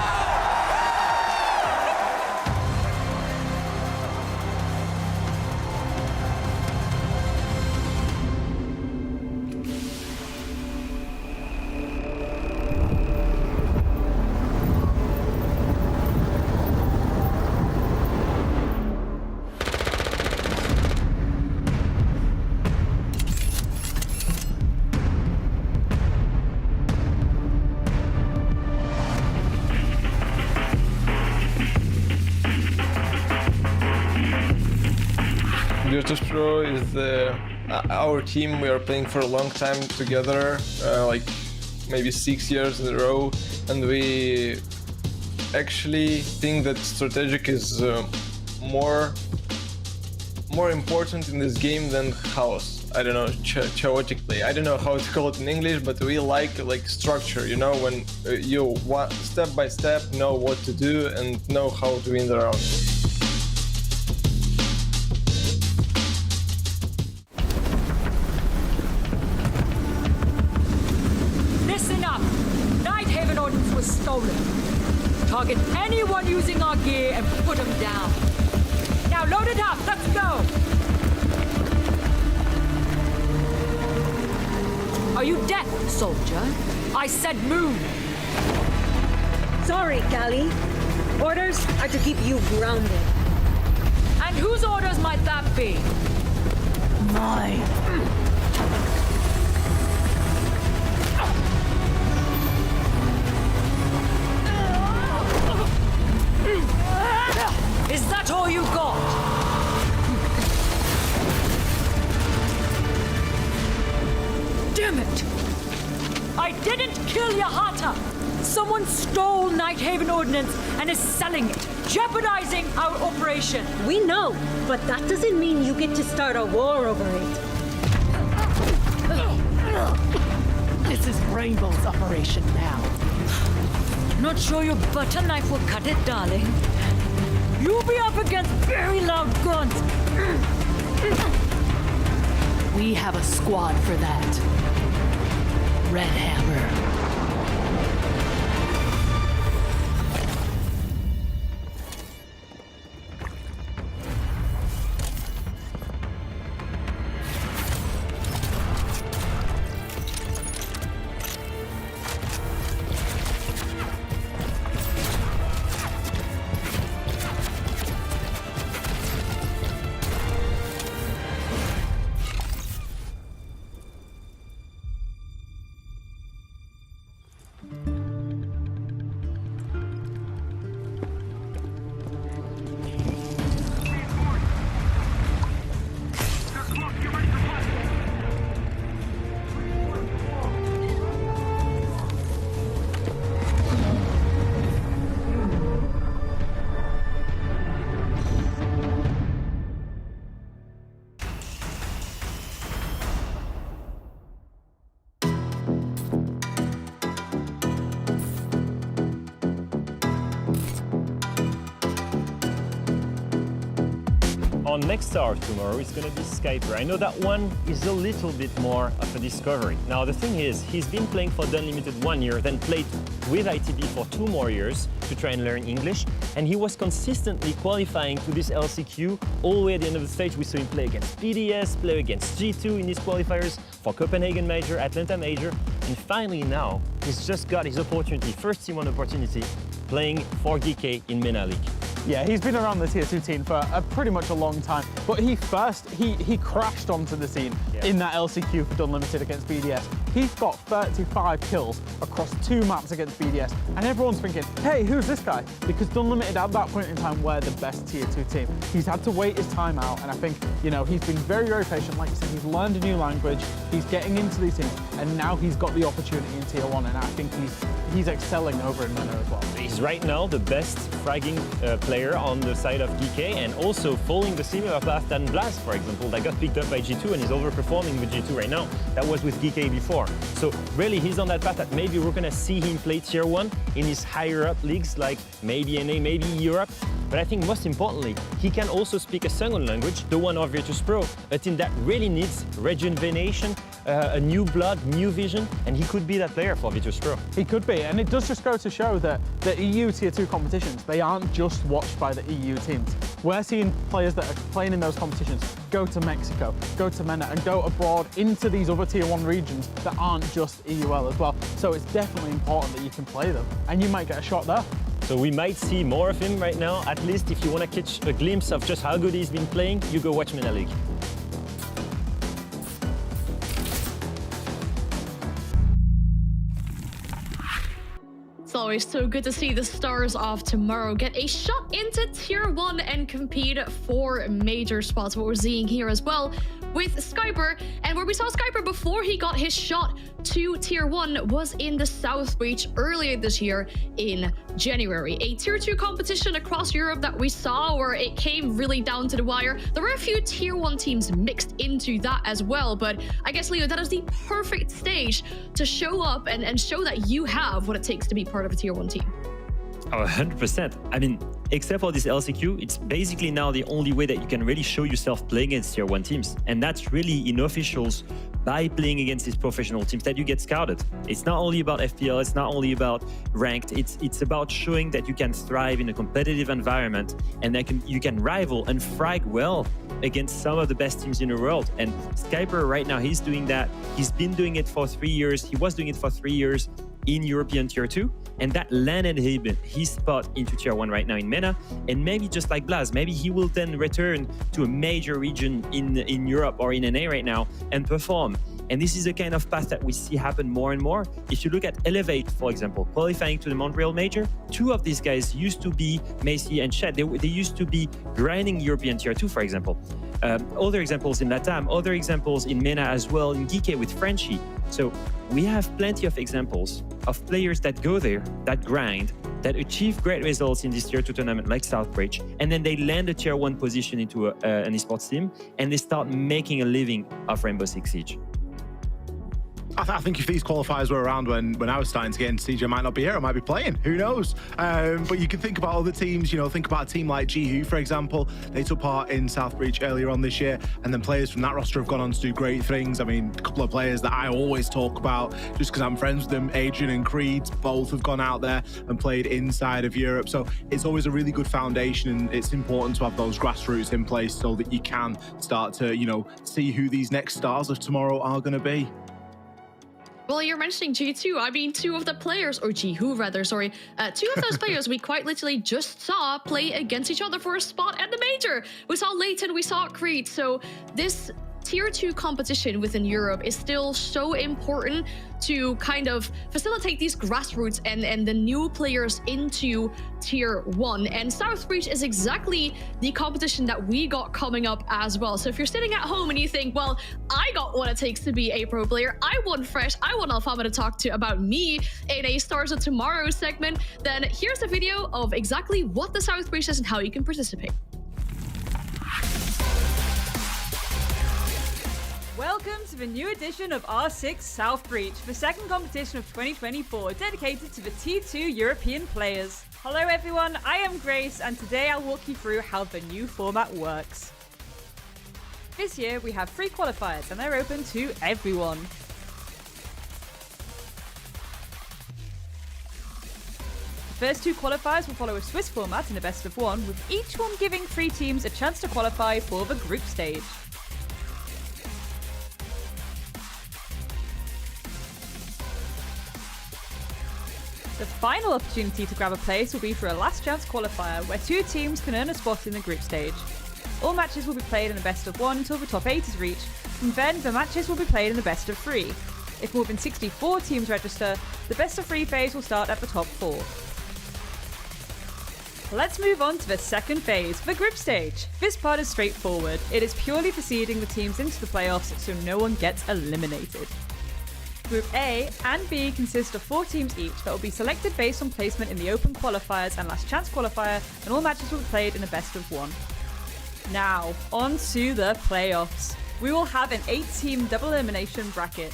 Virtus Pro is our team. We are playing for a long time together, like maybe 6 years in a row, and we actually think that strategic is more important in this game than house. I don't know, chaotically. I don't know how to call it in English, but we like structure, you know, when you step by step know what to do and know how to win the round. Listen up! Nighthaven Ordnance was stolen. Target anyone using our gear and put them down. Now load it up, let's go! Are you deaf, soldier? I said move! Sorry, Callie. Orders are to keep you grounded. And whose orders might that be? Mine. Is that all you got? Damn it! I didn't kill Yahata! Someone stole Nighthaven Ordnance and is selling it, jeopardizing our operation. We know, but that doesn't mean you get to start a war over it. This is Rainbow's operation now. Not sure your butter knife will cut it, darling. You'll be up against very loud guns. We have a squad for that. Red Hammer. Our next star tomorrow is going to be Skyper. I know that one is a little bit more of a discovery. Now the thing is, he's been playing for the Unlimited 1 year, then played with ITB for 2 more years to try and learn English, and he was consistently qualifying to this LCQ all the way at the end of the stage. We saw him play against PDS, play against G2 in his qualifiers for Copenhagen Major, Atlanta Major, and finally now he's just got his opportunity, first Team 1 opportunity, playing for GK in MENA League. Yeah, he's been around the Tier 2 team for pretty much a long time, but he crashed onto the scene in that LCQ for Unlimited against BDS. He's got 35 kills across 2 maps against BDS, and everyone's thinking, hey, who's this guy? Because Unlimited at that point in time were the best Tier 2 team. He's had to wait his time out, and I think, you know, he's been very, very patient. Like you said, he's learned a new language, he's getting into these teams, and now he's got the opportunity in Tier 1, and I think he's excelling over in MENA as well. He's right now the best fragging player on the side of GK, and also following the similar path than Blast, for example, that got picked up by G2 and is overperforming with G2 right now. That was with GK before. So really, he's on that path that maybe we're gonna see him play Tier 1 in his higher up leagues, like maybe NA, maybe Europe. But I think most importantly, he can also speak a second language, the one of Virtus Pro, a team that really needs rejuvenation, a new blood, new vision, and he could be that player for Virtus Pro. He could be, and it does just go to show that the EU Tier 2 competitions, they aren't just watched by the EU teams. We're seeing players that are playing in those competitions go to Mexico, go to MENA, and go abroad into these other Tier 1 regions that aren't just EUL as well. So it's definitely important that you can play them, and you might get a shot there. So we might see more of him right now. At least if you want to catch a glimpse of just how good he's been playing, you go watch MENA League. It's always so good to see the stars of tomorrow get a shot into Tier 1 and compete for major spots. What we're seeing here as well, with Skyper, and where we saw Skyper before he got his shot to Tier 1 was in the South Breach earlier this year in January. A Tier 2 competition across Europe that we saw where it came really down to the wire. There were a few Tier 1 teams mixed into that as well, but I guess, Leo, that is the perfect stage to show up and show that you have what it takes to be part of a Tier 1 team. Oh, 100%. I mean, except for this LCQ, it's basically now the only way that you can really show yourself playing against Tier 1 teams. And that's really in officials by playing against these professional teams that you get scouted. It's not only about FPL, it's not only about ranked, it's about showing that you can thrive in a competitive environment and that you can rival and frag well against some of the best teams in the world. And Skyper right now, he's doing that. He's been doing it for 3 years. He was doing it for 3 years in European Tier 2. And that landed him his spot into Tier 1 right now in MENA. And maybe just like Blaz, maybe he will then return to a major region in Europe or in NA right now and perform. And this is the kind of path that we see happen more and more. If you look at Elevate, for example, qualifying to the Montreal Major, 2 of these guys used to be Macy and Shed. They used to be grinding European Tier 2, for example. Other examples in LATAM, other examples in MENA as well, in Geeky with Frenchie. So we have plenty of examples of players that go there, that grind, that achieve great results in this Tier 2 tournament like Southbridge, and then they land a Tier 1 position into an esports team, and they start making a living off Rainbow Six Siege. I think if these qualifiers were around when I was starting to get into Siege, I might not be here, I might be playing, who knows? But you can think about other teams, you know, think about a team like Jihu, for example. They took part in Southbreach earlier on this year, and then players from that roster have gone on to do great things. I mean, a couple of players that I always talk about, just because I'm friends with them, Adrian and Creed, both have gone out there and played inside of Europe. So it's always a really good foundation, and it's important to have those grassroots in place so that you can start to, you know, see who these next stars of tomorrow are going to be. Well, you're mentioning G2. I mean, 2 of the players, or Jihu rather, sorry. 2 of those players we quite literally just saw play against each other for a spot at the Major. We saw Leighton, we saw Creed. So this Tier 2 competition within Europe is still so important to kind of facilitate these grassroots and the new players into Tier 1. And Southbreach is exactly the competition that we got coming up as well. So if you're sitting at home and you think, well, I got what it takes to be a pro player, I want Fresh, I want Alfama to talk to about me in a Stars of Tomorrow segment, then here's a video of exactly what the Southbreach is and how you can participate. Welcome to the new edition of R6 Southbreach, the second competition of 2024 dedicated to the T2 European players. Hello everyone, I am Grace, and today I'll walk you through how the new format works. This year we have 3 qualifiers and they're open to everyone. The first 2 qualifiers will follow a Swiss format in a best of 1, with each one giving 3 teams a chance to qualify for the group stage. The final opportunity to grab a place will be for a last chance qualifier where 2 teams can earn a spot in the group stage. All matches will be played in a best of 1 until the top 8 is reached, and then the matches will be played in a best of 3. If more than 64 teams register, the best of 3 phase will start at the top 4. Let's move on to the second phase, the group stage. This part is straightforward. It is purely for seeding the teams into the playoffs so no one gets eliminated. Group A and B consist of 4 teams each that will be selected based on placement in the open qualifiers and last chance qualifier, and all matches will be played in a best of 1. Now, on to the playoffs. We will have an 8-team double elimination bracket.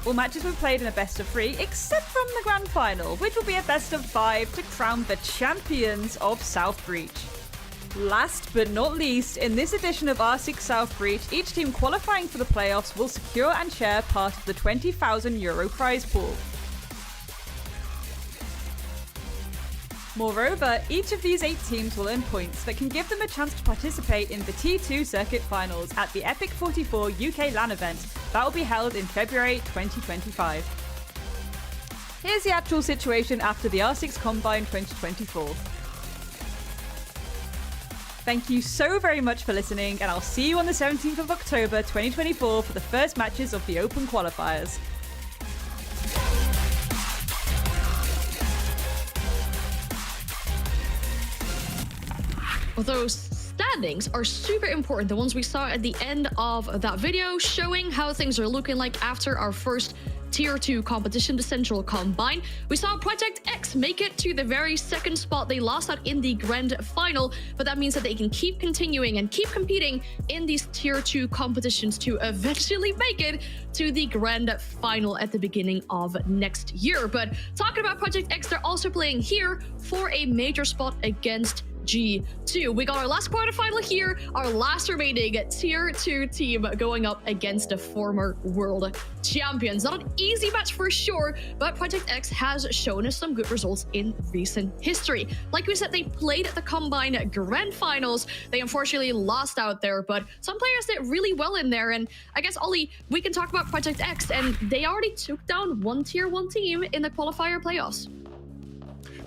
All matches will be played in a best of 3, except from the grand final, which will be a best of 5 to crown the champions of Southbreach. Last but not least, in this edition of R6 Southbreach, each team qualifying for the playoffs will secure and share part of the €20,000 prize pool. Moreover, each of these 8 teams will earn points that can give them a chance to participate in the T2 Circuit Finals at the Epic 44 UK LAN event that will be held in February 2025. Here's the actual situation after the R6 Combine 2024. Thank you so very much for listening, and I'll see you on the 17th of October 2024 for the first matches of the Open Qualifiers. Those standings are super important. The ones we saw at the end of that video showing how things are looking like after our first Tier 2 competition, the Central Combine. We saw Project X make it to the very second spot. They lost out in the grand final, but that means that they can keep continuing and keep competing in these Tier 2 competitions to eventually make it to the grand final at the beginning of next year. But talking about Project X, they're also playing here for a major spot against G2. We got our last quarterfinal here, our last remaining Tier 2 team going up against the former world champions. Not an easy match for sure, but Project X has shown us some good results in recent history. Like we said, they played at the Combine Grand Finals. They unfortunately lost out there, but some players did really well in there. And I guess, Ollie, we can talk about Project X, and they already took down one Tier 1 team in the qualifier playoffs.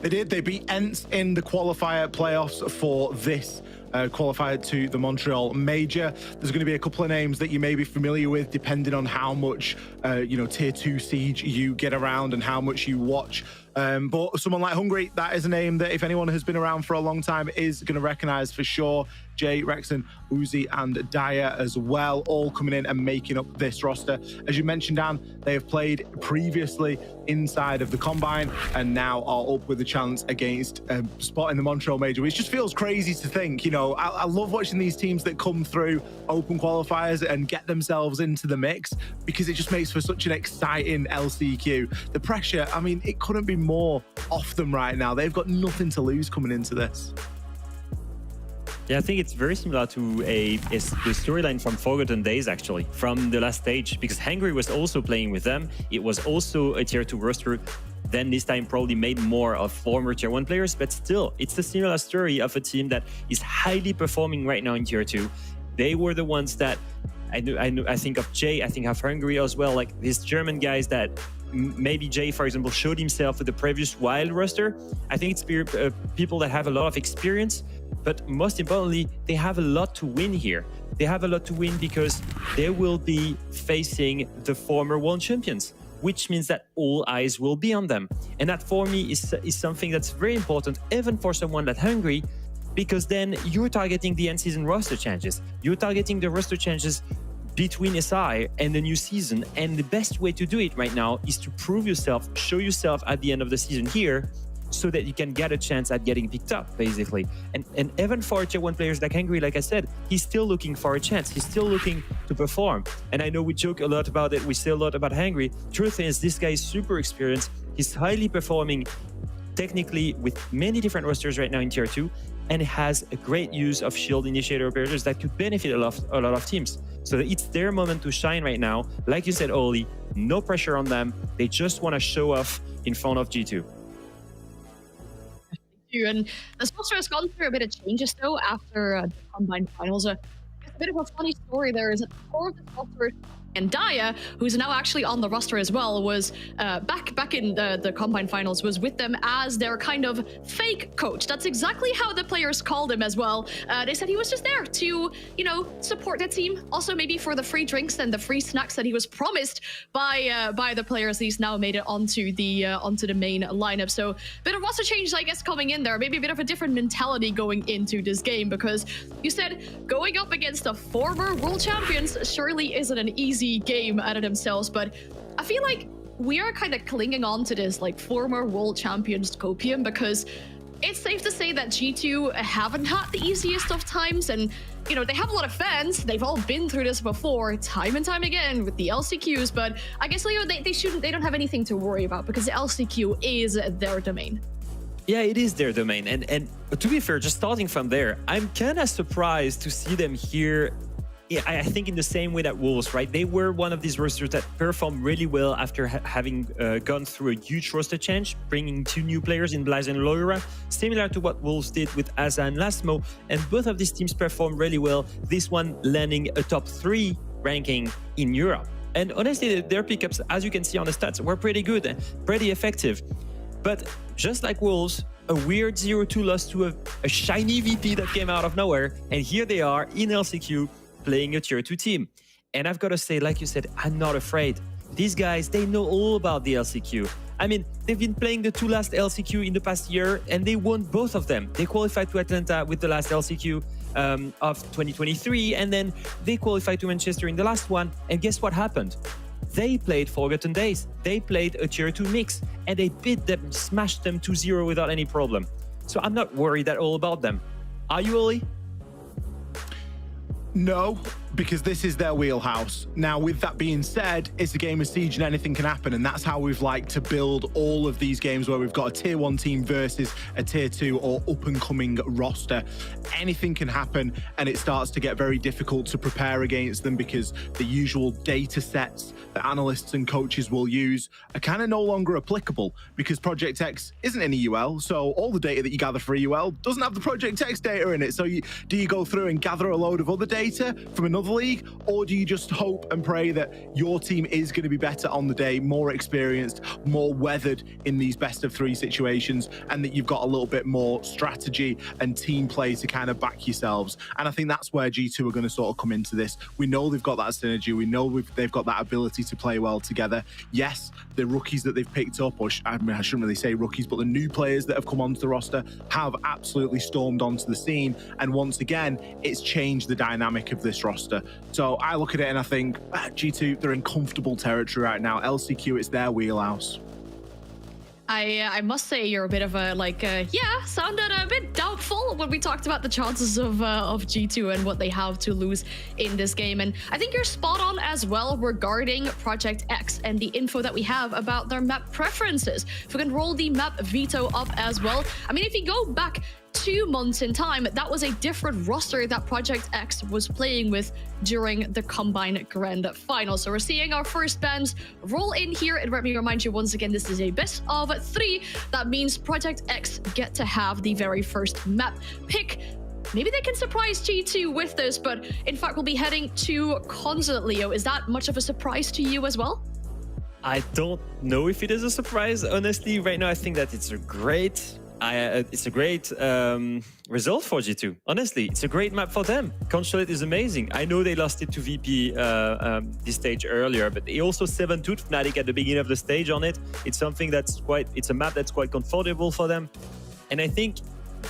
They did. They beat ENTS in the qualifier playoffs for this qualifier to the Montreal Major. There's going to be a couple of names that you may be familiar with, depending on how much, Tier 2 Siege you get around and how much you watch. But someone like Hungry, that is a name that if anyone has been around for a long time is going to recognize for sure. Jay, Rexon, Uzi, and Dyer as well, all coming in and making up this roster. As you mentioned, Dan, they have played previously inside of the Combine and now are up with a chance against a spot in the Montreal Major, which just feels crazy to think. I love watching these teams that come through open qualifiers and get themselves into the mix because it just makes for such an exciting LCQ. The pressure, I mean, it couldn't be more off them right now. They've got nothing to lose coming into this. Yeah, I think it's very similar to the storyline from Forgotten Days, actually, from the last stage, because Hungry was also playing with them. It was also a Tier 2 roster. Then this time probably made more of former Tier 1 players, but still, it's a similar story of a team that is highly performing right now in Tier 2. They were the ones that, I think of Jay, I think of Hungary as well, like these German guys that maybe Jay, for example, showed himself with the previous Wild roster. I think it's people that have a lot of experience, but most importantly, they have a lot to win here. They have a lot to win because they will be facing the former world champions, which means that all eyes will be on them. And that for me is something that's very important, even for someone like Hungry, because then you're targeting the end season roster changes. You're targeting the roster changes between SI and the new season. And the best way to do it right now is to prove yourself, show yourself at the end of the season here, so that you can get a chance at getting picked up, basically. And even for Tier 1 players like Hungry, like I said, he's still looking for a chance. He's still looking to perform. And I know we joke a lot about it. We say a lot about Hungry. Truth is, this guy is super experienced. He's highly performing technically with many different rosters right now in Tier 2, and has a great use of shield initiator operators that could benefit a lot of teams. So it's their moment to shine right now. Like you said, Oli, no pressure on them. They just want to show off in front of G2. And the roster has gone through a bit of changes though after the Combine Finals. A bit of a funny story there is that four of the roster and Daya, who's now actually on the roster as well, was back in the Combine Finals, was with them as their kind of fake coach. That's exactly how the players called him as well. They said he was just there to, support the team. Also, maybe for the free drinks and the free snacks that he was promised by the players. He's now made it onto the main lineup. So, bit of roster change, I guess, coming in there. Maybe a bit of a different mentality going into this game, because you said going up against the former world champions surely isn't an easy game out of themselves, but I feel like we are kind of clinging on to this like former world champions copium, because it's safe to say that G2 haven't had the easiest of times, and they have a lot of fans. They've all been through this before, time and time again with the LCQs, but I guess they don't have anything to worry about because the LCQ is their domain. Yeah, it is their domain, and to be fair, just starting from there, I'm kind of surprised to see them here. Yeah, I think in the same way that Wolves, right? They were one of these rosters that performed really well after having gone through a huge roster change, bringing two new players in Blaze and Loira, similar to what Wolves did with Asa and Lasmo. And both of these teams performed really well, this one landing a top 3 ranking in Europe. And honestly, their pickups, as you can see on the stats, were pretty good, pretty effective. But just like Wolves, a weird 0-2 loss to a shiny VP that came out of nowhere. And here they are in LCQ, playing a Tier 2 team. And I've got to say, like you said, I'm not afraid. These guys, they know all about the LCQ. I mean, they've been playing the 2 last LCQ in the past year, and they won both of them. They qualified to Atlanta with the last LCQ of 2023, and then they qualified to Manchester in the last one. And guess what happened? They played Forgotten Days. They played a Tier 2 mix, and they beat them, smashed them 2-0 without any problem. So I'm not worried at all about them. Are you, Oli? No, because this is their wheelhouse. Now, with that being said, it's a game of Siege and anything can happen, and that's how we've liked to build all of these games where we've got a Tier 1 team versus a Tier 2 or up-and-coming roster. Anything can happen, and it starts to get very difficult to prepare against them because the usual data sets that analysts and coaches will use are kind of no longer applicable because Project X isn't in a UL, so all the data that you gather for a UL doesn't have the Project X data in it. So do you go through and gather a load of other data from another league, or do you just hope and pray that your team is going to be better on the day, more experienced, more weathered in these best of 3 situations, and that you've got a little bit more strategy and team play to kind of back yourselves? And I think that's where G2 are going to sort of come into this. We know they've got that synergy. We know they've got that ability to play well together. Yes, the rookies that they've picked up, or I shouldn't really say rookies, but the new players that have come onto the roster have absolutely stormed onto the scene. And once again, it's changed the dynamic of this roster. So I look at it and I think G2, they're in comfortable territory right now. LCQ, it's their wheelhouse. I must say you're a bit of a sounded a bit doubtful when we talked about the chances of G2 and what they have to lose in this game. And I think you're spot on as well regarding Project X and the info that we have about their map preferences. If we can roll the map veto up as well. I mean, if you go back 2 months in time, that was a different roster that Project X was playing with during the Combine Grand Final. So we're seeing our first bans roll in here. And let me remind you once again, this is a best of 3. That means Project X get to have the very first map pick. Maybe they can surprise G2 with this, but in fact, we'll be heading to Consulate. Leo, is that much of a surprise to you as well? I don't know if it is a surprise, honestly. Right now, I think that it's a great result for G2. Honestly, it's a great map for them. Consulate is amazing. I know they lost it to VP this stage earlier, but they also 7-2'd Fnatic at the beginning of the stage on it. It's something it's a map that's quite comfortable for them. And I think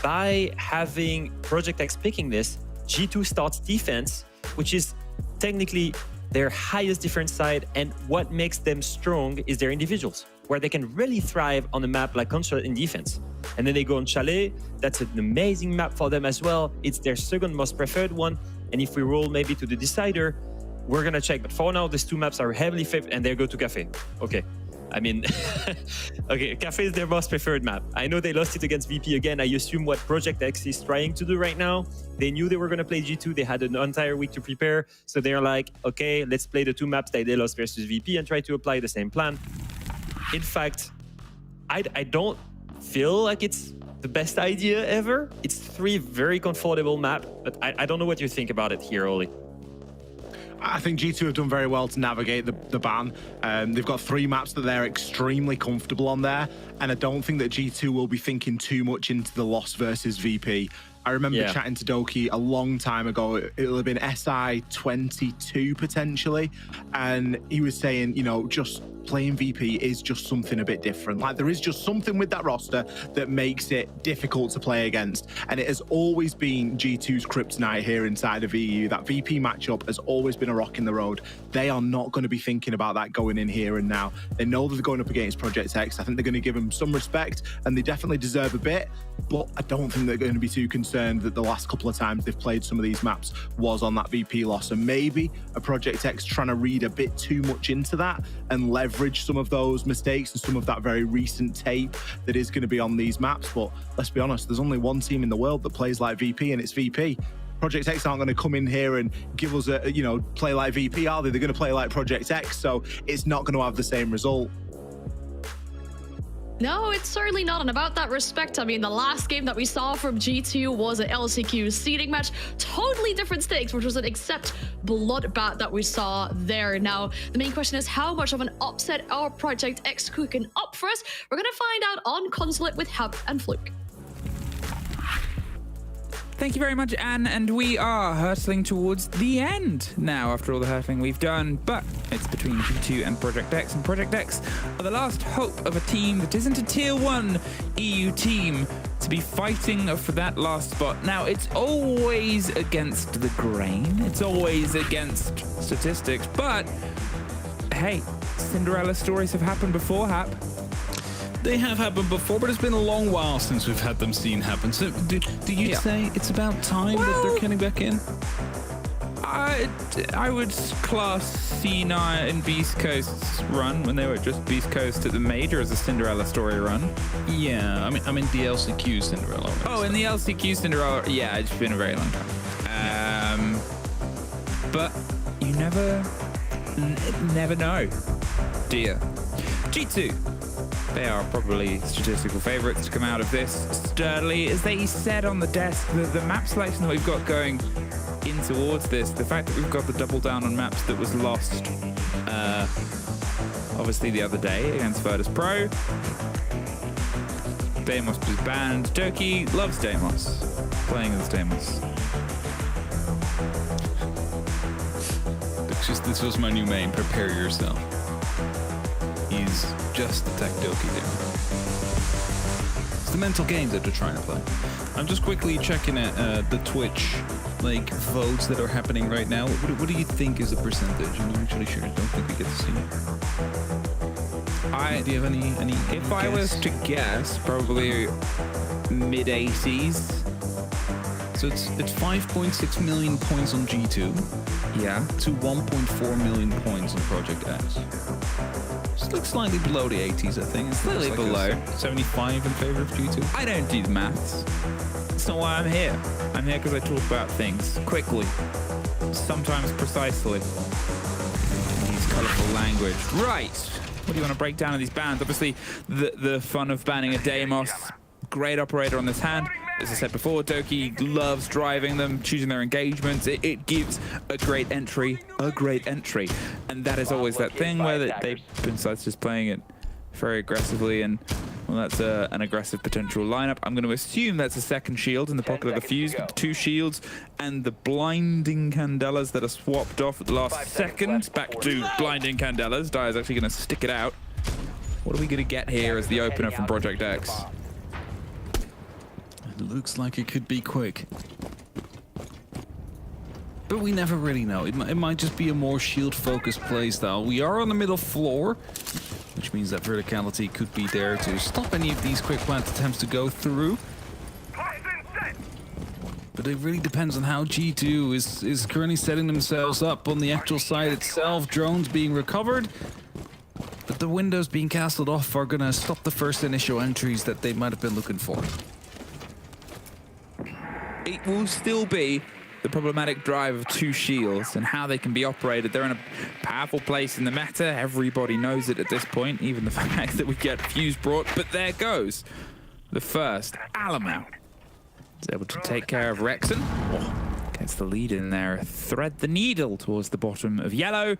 by having Project X picking this, G2 starts defense, which is technically their highest defense side, and what makes them strong is their individuals, where they can really thrive on a map like Consulate in defense. And then they go on Chalet. That's an amazing map for them as well. It's their second most preferred one. And if we roll maybe to the decider, we're going to check. But for now, these 2 maps are heavily favored, and they go to Cafe. Okay. I mean, okay, Cafe is their most preferred map. I know they lost it against VP again. I assume what Project X is trying to do right now, they knew they were going to play G2. They had an entire week to prepare. So they're like, okay, let's play the 2 maps that they lost versus VP and try to apply the same plan. In fact, I don't feel like it's the best idea ever. It's 3 very comfortable maps, but I don't know what you think about it here, Oli. I think G2 have done very well to navigate the ban. They've got 3 maps that they're extremely comfortable on there, and I don't think that G2 will be thinking too much into the loss versus VP. I remember chatting to Doki a long time ago. It'll have been SI 22 potentially, and he was saying, you know, just playing VP is just something a bit different. Like, there is just something with that roster that makes it difficult to play against, and it has always been G2's kryptonite here inside of EU. That VP matchup has always been a rock in the road. They are not going to be thinking about that going in here and now. They know that they're going up against Project X. I think they're going to give them some respect, and they definitely deserve a bit, but I don't think they're going to be too concerned that the last couple of times they've played some of these maps was on that VP loss, and maybe a Project X trying to read a bit too much into that and leverage some of those mistakes and some of that very recent tape that is going to be on these maps. But let's be honest, there's only one team in the world that plays like VP, and it's VP. Project X aren't going to come in here and give us a, you know, play like VP, are they? They're going to play like Project X, so it's not going to have the same result. No, it's certainly not. And about that respect, I mean, the last game that we saw from G2 was an LCQ seeding match. Totally different stakes, which was an accept bloodbath that we saw there. Now, the main question is how much of an upset our Project X cooking up for us? We're going to find out on Consulate with Hub and Fluke. Thank you very much, Anne, and we are hurtling towards the end now after all the hurtling we've done, but it's between G2 and Project X, and Project X are the last hope of a team that isn't a Tier 1 EU team to be fighting for that last spot. Now, it's always against the grain, it's always against statistics, but hey, Cinderella stories have happened before, Hap. They have happened before, but it's been a long while since we've had them seen happen. So do you say it's about time that they're getting back in? I would class C9 and Beast Coast's run when they were just Beast Coast at the major as a Cinderella story run. Yeah, I mean the LCQ Cinderella run. Oh, in the LCQ Cinderella, yeah, it's been a very long time. But you never know, do you? G2. They are probably statistical favourites to come out of this sturdily. As they said on the desk, the map selection that we've got going in towards this, the fact that we've got the double down on maps that was lost, obviously the other day against Virtus Pro. Deimos was banned. Doki loves Deimos, playing as Deimos. This was my new main, prepare yourself. He's just attack Doki there. It's the mental games that they're trying to play. I'm just quickly checking at the Twitch votes that are happening right now. What do you think is the percentage? I'm not actually sure. I don't think we get to see it. Do you have any If I was to guess, probably mid-80s. So it's 5.6 million points on G2. Yeah. To 1.4 million points on Project X. It's like slightly below the 80s, I think. Slightly like below. 75 in favor of G2. I don't do the maths. That's not why I'm here. I'm here because I talk about things quickly, sometimes precisely. Use colourful language. Right. What do you want to break down in these bans? Obviously, the fun of banning a Deimos. Great operator on this hand. As I said before, Doki loves driving them, choosing their engagements. It gives a great entry. And that is always that thing where they besides just playing it very aggressively, and well, that's an aggressive potential lineup. I'm going to assume that's a second shield in the pocket of the fuse with the 2 shields and the blinding candelas that are swapped off at the last second. Back to blinding candelas. Dire's actually going to stick it out. What are we going to get here as the opener from Project X? It looks like it could be quick. But we never really know. It might just be a more shield-focused playstyle. We are on the middle floor, which means that verticality could be there to stop any of these quick plant attempts to go through. But it really depends on how G2 is currently setting themselves up on the actual site itself. Drones being recovered, but the windows being castled off are gonna stop the first initial entries that they might have been looking for. It will still be the problematic drive of 2 shields and how they can be operated. They're in a powerful place in the meta. Everybody knows it at this point, even the fact that we get Fuse brought. But there goes the first. Alamo is able to take care of Rexon. Oh, gets the lead in there. Thread the needle towards the bottom of yellow.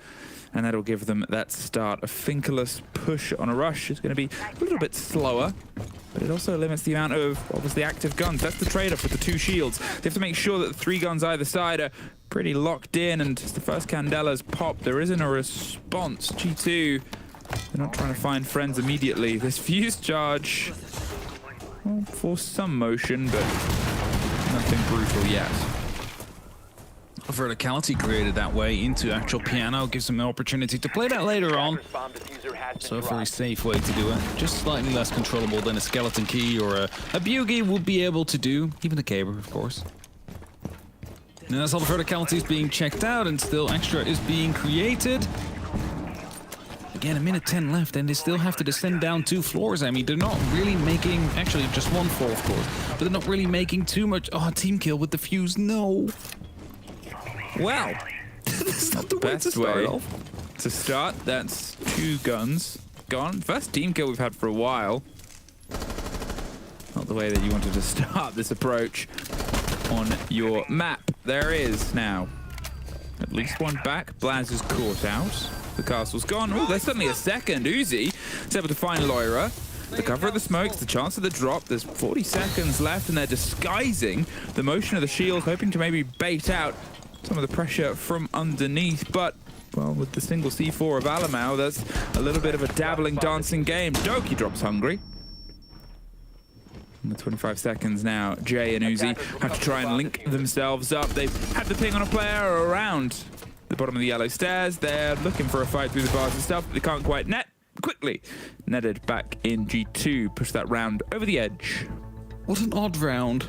And that'll give them that start. A finkerless push on a rush is going to be a little bit slower, but it also limits the amount of, obviously, active guns. That's the trade-off with the 2 shields. They have to make sure that the 3 guns either side are pretty locked in, and as the first Candela's pop, there isn't a response. G2, they're not trying to find friends immediately. This fuse charge, well, for some motion, but nothing brutal yet. Verticality created that way into actual piano gives them an opportunity to play that later on. So a very safe way to do it. Just slightly less controllable than a skeleton key or a Bugie would be able to do. Even a Caber, of course. And that's all the verticality is being checked out, and still extra is being created. Again, 1:10 left, and they still have to descend down 2 floors. I mean, they're not really making, actually just 1 floor, of course, but they're not really making too much. Oh, team kill with the fuse, no. Well, that's not the best way to start. That's 2 guns gone. First team kill we've had for a while. Not the way that you wanted to start this approach on your map. There is now at least 1 back. Blaz is caught out. The castle's gone. Oh, there's suddenly a second. Uzi is able to find Loira. the cover of the smokes, the chance of the drop. There's 40 seconds left, and they're disguising the motion of the shield, hoping to maybe bait out some of the pressure from underneath. But, well, with the single C4 of Alamau, that's a little bit of a dabbling, dancing game. Doki drops Hungry. In the 25 seconds now, Jay and Uzi have to try and link themselves up. They've had the ping on a player around the bottom of the yellow stairs. They're looking for a fight through the bars and stuff, but they can't quite net. Quickly netted back in G2, push that round over the edge. What an odd round.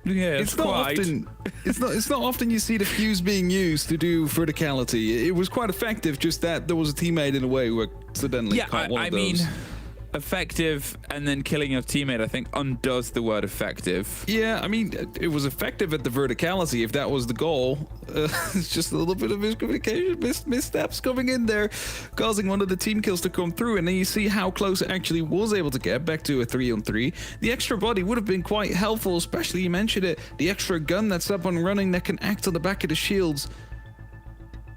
Yeah, it's not often. It's not often you see the fuse being used to do verticality. It was quite effective. Just that there was a teammate in a way who accidentally caught one of those. I mean, effective and then killing your teammate, I think, undoes the word effective. Yeah, I mean, it was effective at the verticality if that was the goal. It's just a little bit of miscommunication, missteps coming in there, causing one of the team kills to come through. And then you see how close it actually was able to get back to a 3-on-3. The extra body would have been quite helpful, especially, you mentioned it, the extra gun that's up and running that can act on the back of the shields.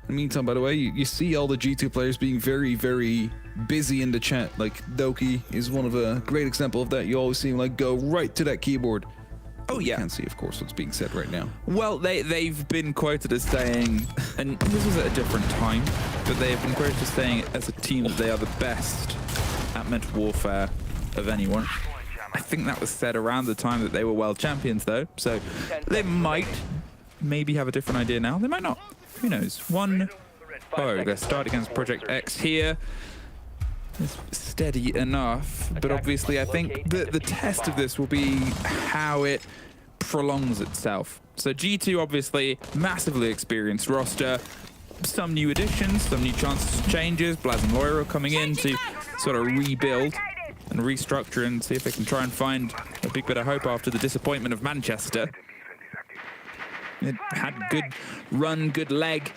In the meantime, by the way, you see all the G2 players being very, very busy in the chat. Like Doki is one of a great example of that. You always see him like go right to that keyboard. Oh yeah, you can't see, of course, what's being said right now. Well, they've been quoted as saying, and this was at a different time, but they have been quoted as saying as a team that they are the best at mental warfare of anyone. I think that was said around the time that they were world champions, though. So they might maybe have a different idea now. They might not. Who knows? 1-0. They start against Project X here. It's steady enough, but obviously I think the test of this will be how it prolongs itself. So G2 obviously massively experienced roster, some new additions, some new chances to changes. Blaz and Loira coming in to sort of rebuild and restructure and see if they can try and find a big bit of hope after the disappointment of Manchester. It had good run, good leg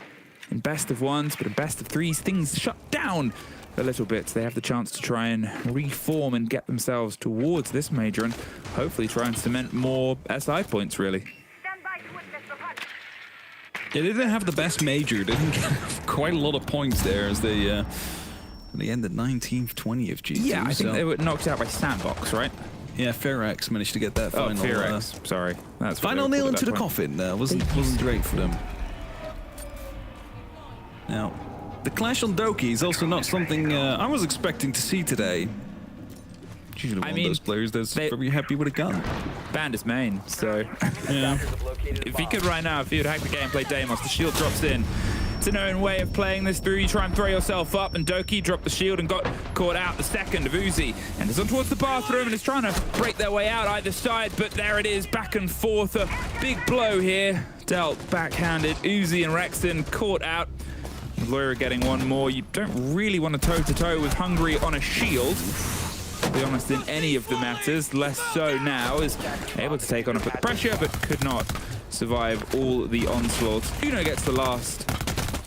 in best of ones, but in best of threes, things shut down a little bit. So they have the chance to try and reform and get themselves towards this major and hopefully try and cement more SI points, really. Yeah, they didn't have the best major. They didn't get quite a lot of points there as they ended 19th, 20th G2. Yeah, I think they were knocked out by Sandbox, right? Yeah, Ferax managed to get that final. Oh, Ferax, sorry. That's final nail into the coffin. Wasn't great for them. Now, the clash on Doki is also not something I was expecting to see today. Usually one of those players that's very happy with a gun. Banned his main, so yeah. If he could right now, if he would hack the game and play Deimos, the shield drops in. It's an own way of playing this through. You try and throw yourself up, and Doki dropped the shield and got caught out the second of Uzi. And is on towards the bathroom and is trying to break their way out either side, but there it is, back and forth. A big blow here, dealt backhanded. Uzi and Rexton caught out. Loira getting one more. You don't really want to toe-to-toe with Hungry on a shield. To be honest, in any of the matters, less so now, is able to take on a bit of pressure, but could not survive all the onslaughts. Uno gets the last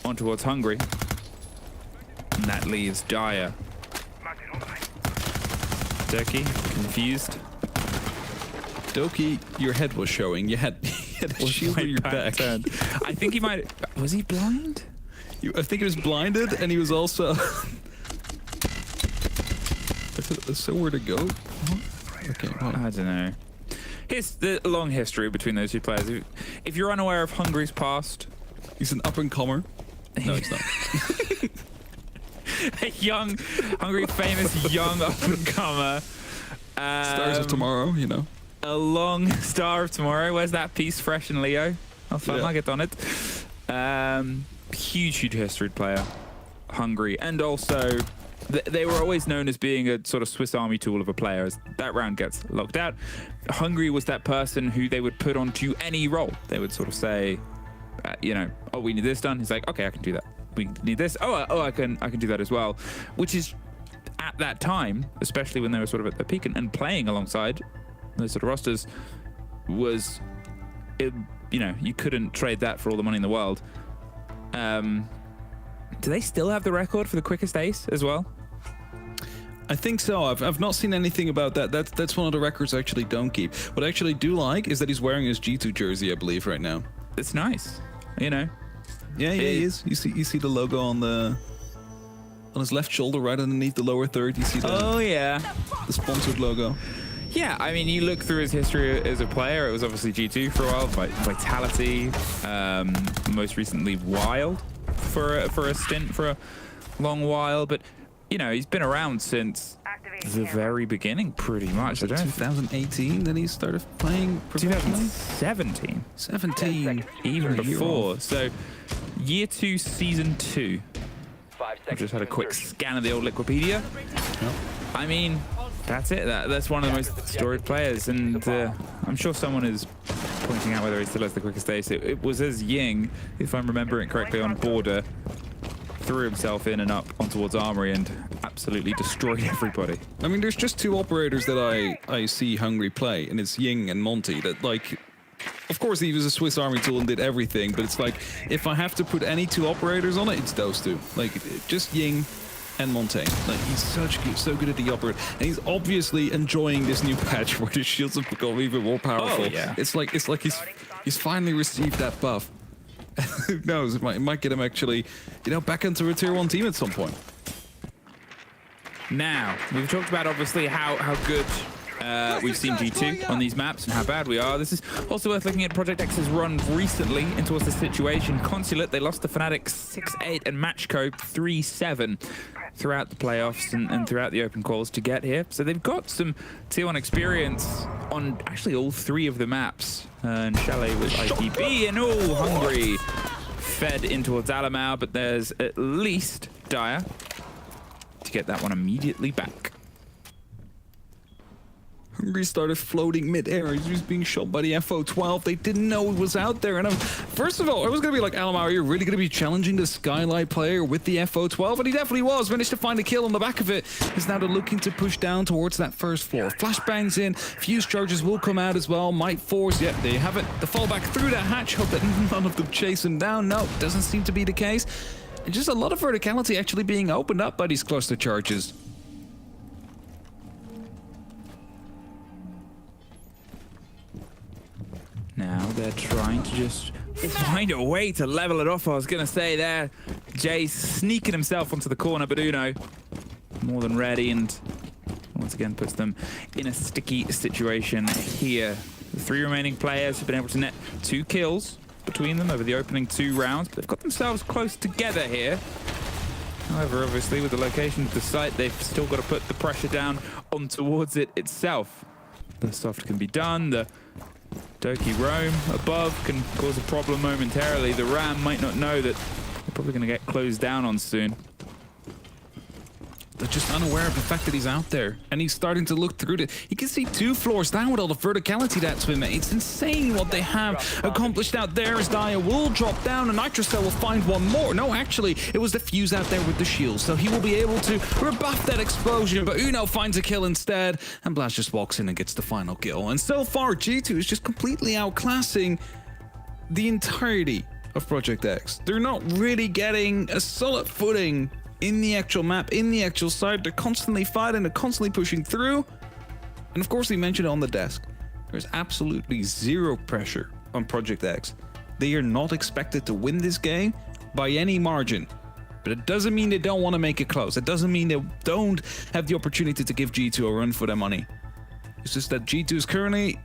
on towards Hungry. And that leaves Dyer. Doki, confused. Doki, your head was showing. You had a shield on your back. I think he might... Was he blind? I think he was blinded, and he was also... So where to go? Okay, well. I don't know. Here's the long history between those two players. If you're unaware of Hungry's past... He's an up-and-comer. No, he's not. A young, Hungry, famous young up-and-comer. Stars of Tomorrow, you know. A long Star of Tomorrow. Where's that piece? Fresh and Leo. I'll get on it. Huge history player. Hungry. And also... They were always known as being a sort of Swiss Army tool of a player. As that round gets locked out, Hungry was that person who they would put onto any role. They would sort of say, oh, we need this done. He's like, okay, I can do that. We need this. Oh, I can do that as well. Which is, at that time, especially when they were sort of at their peak and playing alongside those sort of rosters, was, you couldn't trade that for all the money in the world. Do they still have the record for the quickest ace as well? I think so. I've not seen anything about that. That's one of the records I actually don't keep. What I actually do like is that he's wearing his G2 jersey, I believe, right now. It's nice, Yeah, he is. You see the logo on the on his left shoulder, right underneath the lower third. You see the, the sponsored logo. Yeah, I mean, you look through his history as a player, it was obviously G2 for a while, Vitality, most recently Wild for a stint for a long while, but, you know, he's been around since the very beginning, pretty much. Was it 2018 that he started playing professionally? 2017. 17. Even before. So, year 2, season 2. I've just had a quick scan of the old Wikipedia. I mean, that's it. That's one of the most storied players, and I'm sure someone is pointing out whether he still has the quickest ace. It was as Ying, if I'm remembering correctly, on Border, threw himself in and up on towards Armory and absolutely destroyed everybody. I mean, there's just two operators that I see Hungry play, and it's Ying and Monty. That, like, of course he was a Swiss Army tool and did everything, but it's like, if I have to put any two operators on it, it's those two. Like, just Ying and Montaigne. Like, he's so good at the operator, and he's obviously enjoying this new patch where the shields have become even more powerful. Oh, yeah. It's like he's finally received that buff. Who knows? It might get him actually, you know, back into a tier 1 team at some point. Now, we've talked about obviously how good we've seen G2 on these maps and how bad we are. This is also worth looking at Project X's run recently into what's the situation. Consulate, they lost to Fnatic 6-8 and Matchco 3-7 throughout the playoffs and throughout the open calls to get here. So they've got some tier 1 experience on actually all 3 of the maps. And Chalet with ITB and all Hungry fed in towards Alamau, but there's at least Dire to get that one immediately back. Hungry started floating mid-air. He was being shot by the FO-12. They didn't know it was out there. And first of all, I was going to be like, Alamau, are you really going to be challenging the Skylight player with the FO-12? And he definitely was. Managed to find a kill on the back of it. Is now they're looking to push down towards that first floor. Flashbangs in. Fuse charges will come out as well. Might force. Yep, there you have it. The fallback through that hatch. Hope that none of them chase him down. No, doesn't seem to be the case. And just a lot of verticality actually being opened up by these cluster charges. Now they're trying to just find a way to level it off. I was going to say there, Jay sneaking himself onto the corner, but Uno more than ready and once again puts them in a sticky situation here. The 3 remaining players have been able to net 2 kills between them over the opening 2 rounds, but they've got themselves close together here. However, obviously, with the location of the site, they've still got to put the pressure down on towards it itself. The soft can be done. The Doki roam above can cause a problem momentarily. The Ram might not know that they're probably going to get closed down on soon. They're just unaware of the fact that he's out there, and he's starting to look through it. You can see 2 floors down with all the verticality that's been made. It's insane what they have accomplished out there as Dia will drop down, and Nitrocell will find one more. No, actually, it was the Fuse out there with the shield, so he will be able to rebuff that explosion, but Uno finds a kill instead, and Blast just walks in and gets the final kill. And so far, G2 is just completely outclassing the entirety of Project X. They're not really getting a solid footing in the actual map, in the actual site. They're constantly fighting, they're constantly pushing through. And of course, we mentioned it on the desk. There's absolutely zero pressure on Project X. They are not expected to win this game by any margin. But it doesn't mean they don't want to make it close. It doesn't mean they don't have the opportunity to give G2 a run for their money. It's just that G2 is currently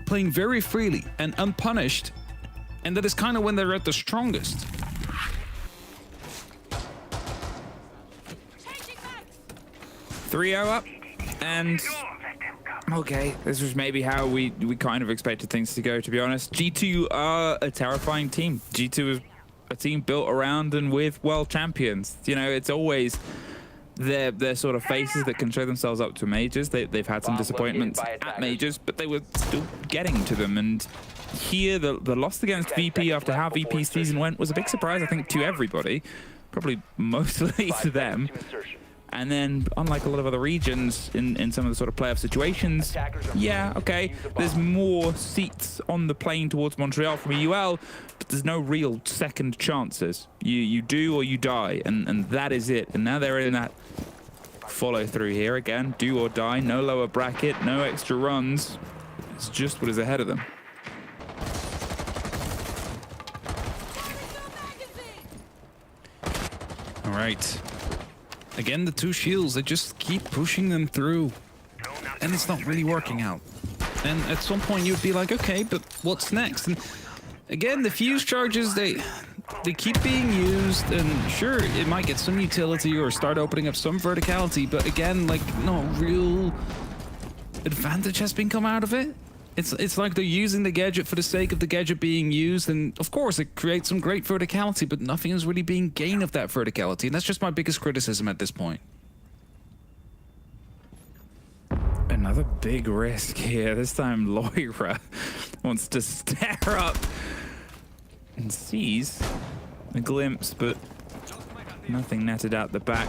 playing very freely and unpunished. And that is kind of when they're at the strongest. 3-0 up, and okay, this was maybe how we kind of expected things to go, to be honest. G2 are a terrifying team. G2 is a team built around and with world champions. You know, it's always their sort of faces that can show themselves up to majors. They've had some disappointments at majors, but they were still getting to them. And here, the loss against VP after how VP's season went was a big surprise, I think, to everybody. Probably mostly to them. And then, unlike a lot of other regions in some of the sort of playoff situations, yeah, okay, there's more seats on the plane towards Montreal from EUL, but there's no real second chances. You do or you die, and that is it. And now they're in that follow through here again, do or die, no lower bracket, no extra runs. It's just what is ahead of them. All right. again, the two shields, they just keep pushing them through. And it's not really working out. And at some point you'd be like, okay, but what's next? And again, the fuse charges, they keep being used, and sure, it might get some utility or start opening up some verticality, but again, like, no real advantage has been come out of it. It's like they're using the gadget for the sake of the gadget being used, and of course it creates some great verticality, but nothing is really being gained of that verticality, and that's just my biggest criticism at this point. Another big risk here. This time Loira wants to stare up and sees a glimpse, but nothing netted out the back.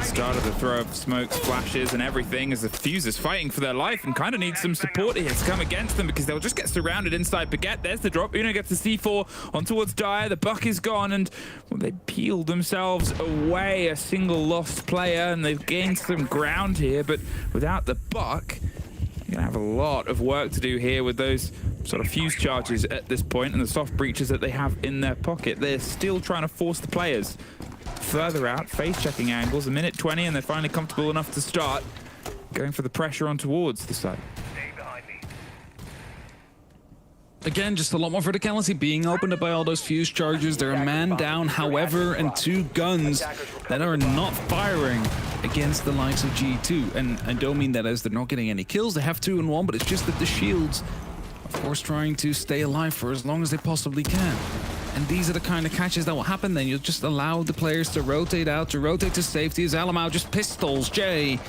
Start of the throw of smokes, flashes, and everything as the Fuse is fighting for their life and kind of needs some support here to come against them because they'll just get surrounded inside Baguette. There's the drop. Uno gets the C4 on towards Dire. The buck is gone, and well, they peeled themselves away. A single lost player, and they've gained some ground here, but without the buck, you're gonna have a lot of work to do here with those sort of fuse charges at this point and the soft breaches that they have in their pocket. They're still trying to force the players further out, face checking angles, a minute 20, and they're finally comfortable enough to start going for the pressure on towards the side. Again, just a lot more verticality being opened up by all those fuse charges. They're a man down, however, and two guns that are not firing against the likes of G2. And I don't mean that as they're not getting any kills. They have 2 and 1, but it's just that the shields, of course, trying to stay alive for as long as they possibly can. And these are the kind of catches that will happen then. You'll just allow the players to rotate out, to rotate to safety as Alamau just pistols Jay.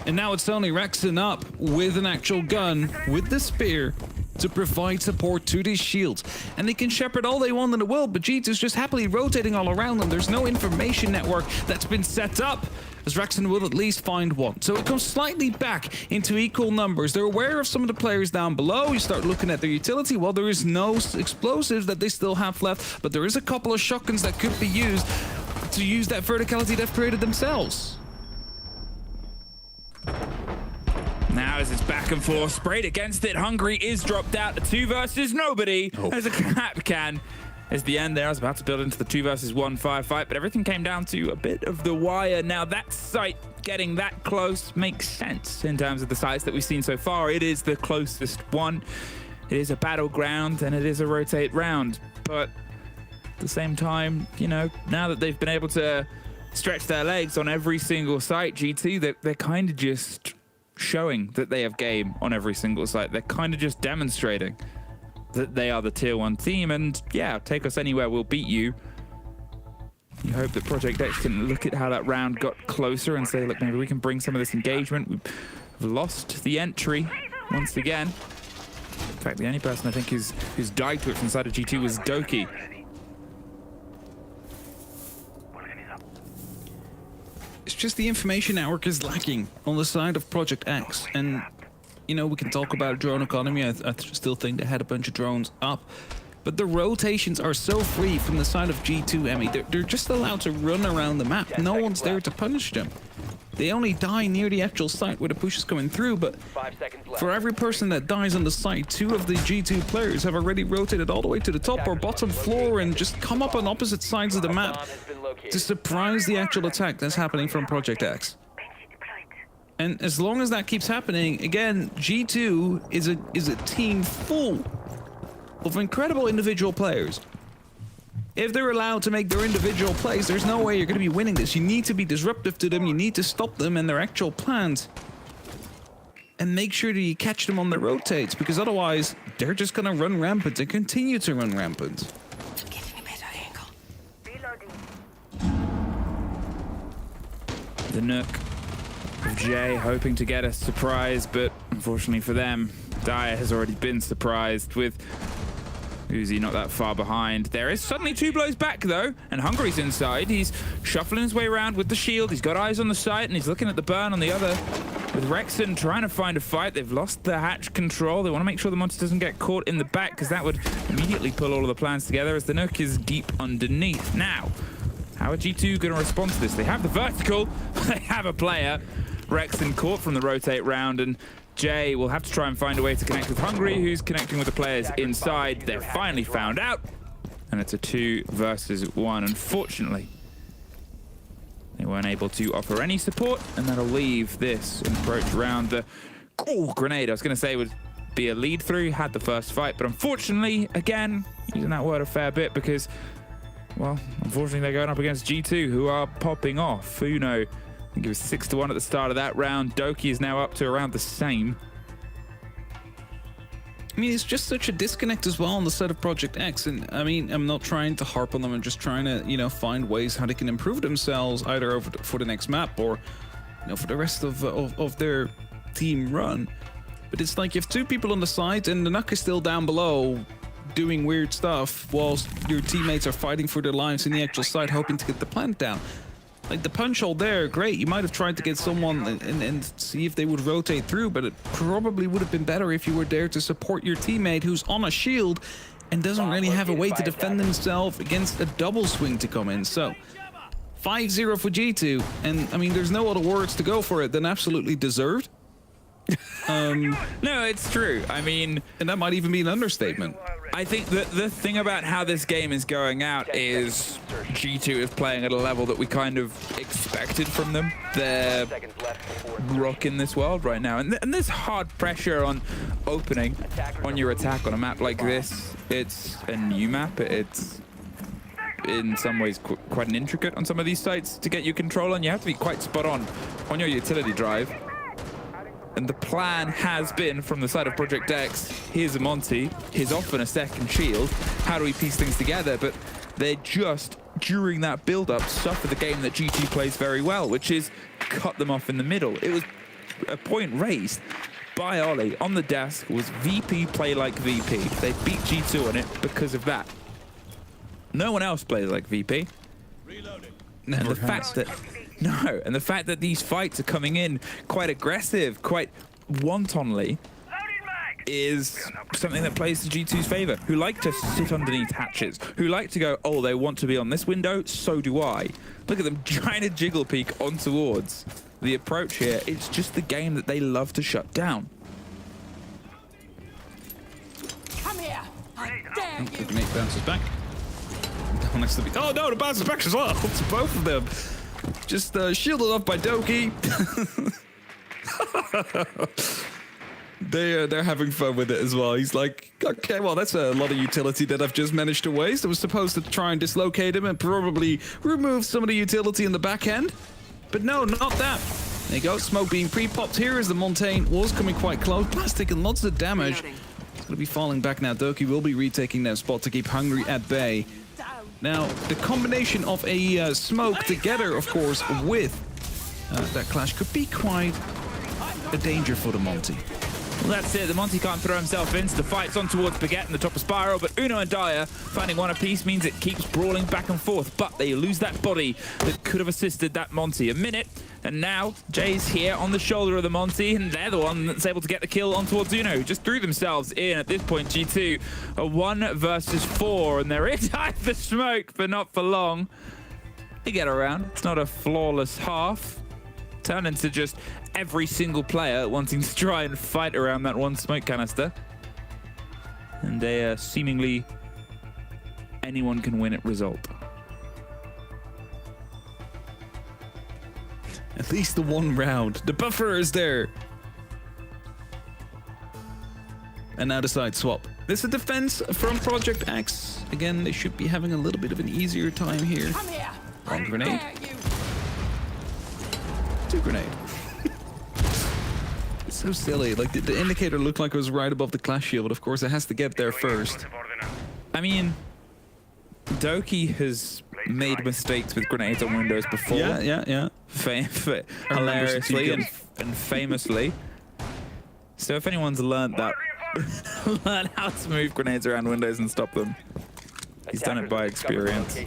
And now it's only Rexon up with an actual gun, with the spear, to provide support to these shields. And they can shepherd all they want in the world, but G2's just happily rotating all around them. There's no information network that's been set up, as Rexon will at least find one. So it comes slightly back into equal numbers. They're aware of some of the players down below. You start looking at their utility. Well, there is no explosives that they still have left, but there is a couple of shotguns that could be used to use that verticality they've created themselves. Now as it's back and forth, sprayed against it, Hungary is dropped out to 2 versus nobody. As a clap can. As the end there, I was about to build into the 2 versus 1 fight, but everything came down to a bit of the wire. Now that site getting that close makes sense in terms of the sites that we've seen so far. It is the closest one. It is a battleground and it is a rotate round. But at the same time, you know, now that they've been able to stretch their legs on every single site, G2, they're kind of just showing that they have game on every single site. They're kind of just demonstrating that they are the tier 1 team, and yeah, take us anywhere, we'll beat you. You hope that Project X can look at how that round got closer and say, look, maybe we can bring some of this engagement. We've lost the entry once again. In fact, the only person I think who's died to it from the side of G2 was Doki. It's just the information network is lacking on the side of Project X, and you know, we can talk about drone economy. I still think they had a bunch of drones up, but the rotations are so free from the side of G2, Emmy. They're just allowed to run around the map. No one's there to punish them. They only die near the actual site where the push is coming through, but for every person that dies on the site, 2 of the G2 players have already rotated all the way to the top or bottom floor and just come up on opposite sides of the map to surprise the actual attack that's happening from Project X. And as long as that keeps happening, again, G2 is a team full of incredible individual players. If they're allowed to make their individual plays, there's no way you're going to be winning this. You need to be disruptive to them. You need to stop them and their actual plans. And make sure that you catch them on their rotates, because otherwise, they're just going to run rampant and continue to run rampant. The Nook of Jay hoping to get a surprise, but unfortunately for them, Dire has already been surprised with Uzi not that far behind. There is suddenly 2 blows back though, and Hungary's inside. He's shuffling his way around with the shield. He's got eyes on the site, and he's looking at the burn on the other. With Rexon trying to find a fight, they've lost the hatch control. They want to make sure the monster doesn't get caught in the back, because that would immediately pull all of the plans together as the Nook is deep underneath. Now, how are G2 going to respond to this? They have the vertical, they have a player. Rexon caught from the rotate round, and Jay will have to try and find a way to connect with Hungary, who's connecting with the players inside. They're finally found out, and it's a 2 versus 1. Unfortunately, They weren't able to offer any support, and that'll leave this approach round. The grenade, I was going to say, would be a lead through, had the first fight, but unfortunately, again, using that word a fair bit because, well, unfortunately they're going up against G2, who are popping off. Uno, I think it was 6-1 at the start of that round. Doki is now up to around the same. I mean, it's just such a disconnect as well on the side of Project X. And I mean, I'm not trying to harp on them. I'm just trying to, you know, find ways how they can improve themselves either for the next map or, you know, for the rest of their team run. But it's like you have two people on the side and the Nuck is still down below doing weird stuff whilst your teammates are fighting for their lives in the actual side, hoping to get the plant down. Like the punch hole there, great. You might have tried to get someone and see if they would rotate through, but it probably would have been better if you were there to support your teammate who's on a shield and doesn't really have a way to defend himself against a double swing to come in. So 5-0 for G2, and I mean, there's no other words to go for it than absolutely deserved. No, it's true. I mean, and that might even be an understatement. I think that the thing about how this game is going out is G2 is playing at a level that we kind of expected from them. They're rocking this world right now, and there's hard pressure on opening on your attack on a map like this. It's a new map. It's in some ways quite an intricate on some of these sites to get your control on. You have to be quite spot on your utility drive. And the plan has been from the side of Project X, here's a Monty, he's often a second shield. How do we piece things together? But they just, during that build-up, suffer the game that G2 plays very well, which is cut them off in the middle. It was a point raised by Ollie on the desk was VP play like VP. They beat G2 on it because of that. No one else plays like VP. And the fact that and the fact that these fights are coming in quite aggressive, quite wantonly, is something that plays to G2's favor, who like to sit underneath hatches, who like to go, oh, they want to be on this window, so do I. Look at them trying to jiggle peek on towards the approach here. It's just the game that they love to shut down. Come here! I dare you! The grenade bounces back. Next to the oh no, the bounces back as well. It's both of them. Just shielded up by Doki. They're having fun with it as well. He's like, okay, well, that's a lot of utility that I've just managed to waste. I was supposed to try and dislocate him and probably remove some of the utility in the back end. But no, not that. There you go, smoke being pre-popped here as the Montaigne was coming quite close. Plastic and lots of damage. It's going to be falling back now. Doki will be retaking that spot to keep Hungry at bay. Now, the combination of a smoke together, of course, with that clash could be quite a danger for the Monty. Well, that's it. The Monty can't throw himself into the fights on towards Baguette in the top of Spiral, but Uno and Dyer finding one apiece means it keeps brawling back and forth, but they lose that body that could have assisted that Monty. A minute, and now Jay's here on the shoulder of the Monty, and they're the one that's able to get the kill on towards Uno, who just threw themselves in at this point. G2, a 1 versus 4, and they're inside the smoke, but not for long. They get around. It's not a flawless half. Turn into just every single player wanting to try and fight around that one smoke canister. And a seemingly anyone can win it result. At least the one round. The buffer is there. And now the side swap. This is a defense from Project X. Again, they should be having a little bit of an easier time here. One grenade. 2 grenade. It's so silly. Like the indicator looked like it was right above the clash shield, but of course it has to get there first. I mean, Doki has made mistakes with grenades on windows before. Yeah. Hilariously and famously. So if anyone's learned that, learn how to move grenades around windows and stop them, he's done it by experience.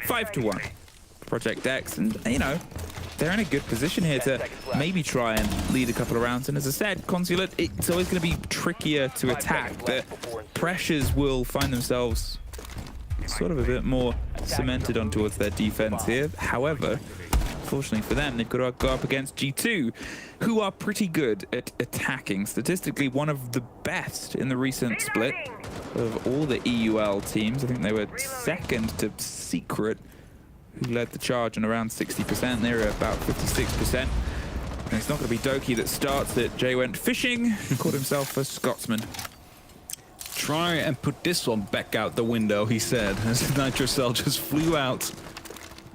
5-1. Project X, and you know, they're in a good position here to maybe try and lead a couple of rounds. And as I said, Consulate, it's always going to be trickier to attack. The pressures will find themselves sort of a bit more cemented on towards their defense here. However, fortunately for them, they've got to go up against G2, who are pretty good at attacking. Statistically, one of the best in the recent split of all the EUL teams. I think they were second to Secret, who led the charge on around 60%. They're at about 56%. And it's not going to be Doki that starts it. Jay went fishing, called himself a Scotsman. Try and put this one back out the window, he said, as Nitrocell just flew out.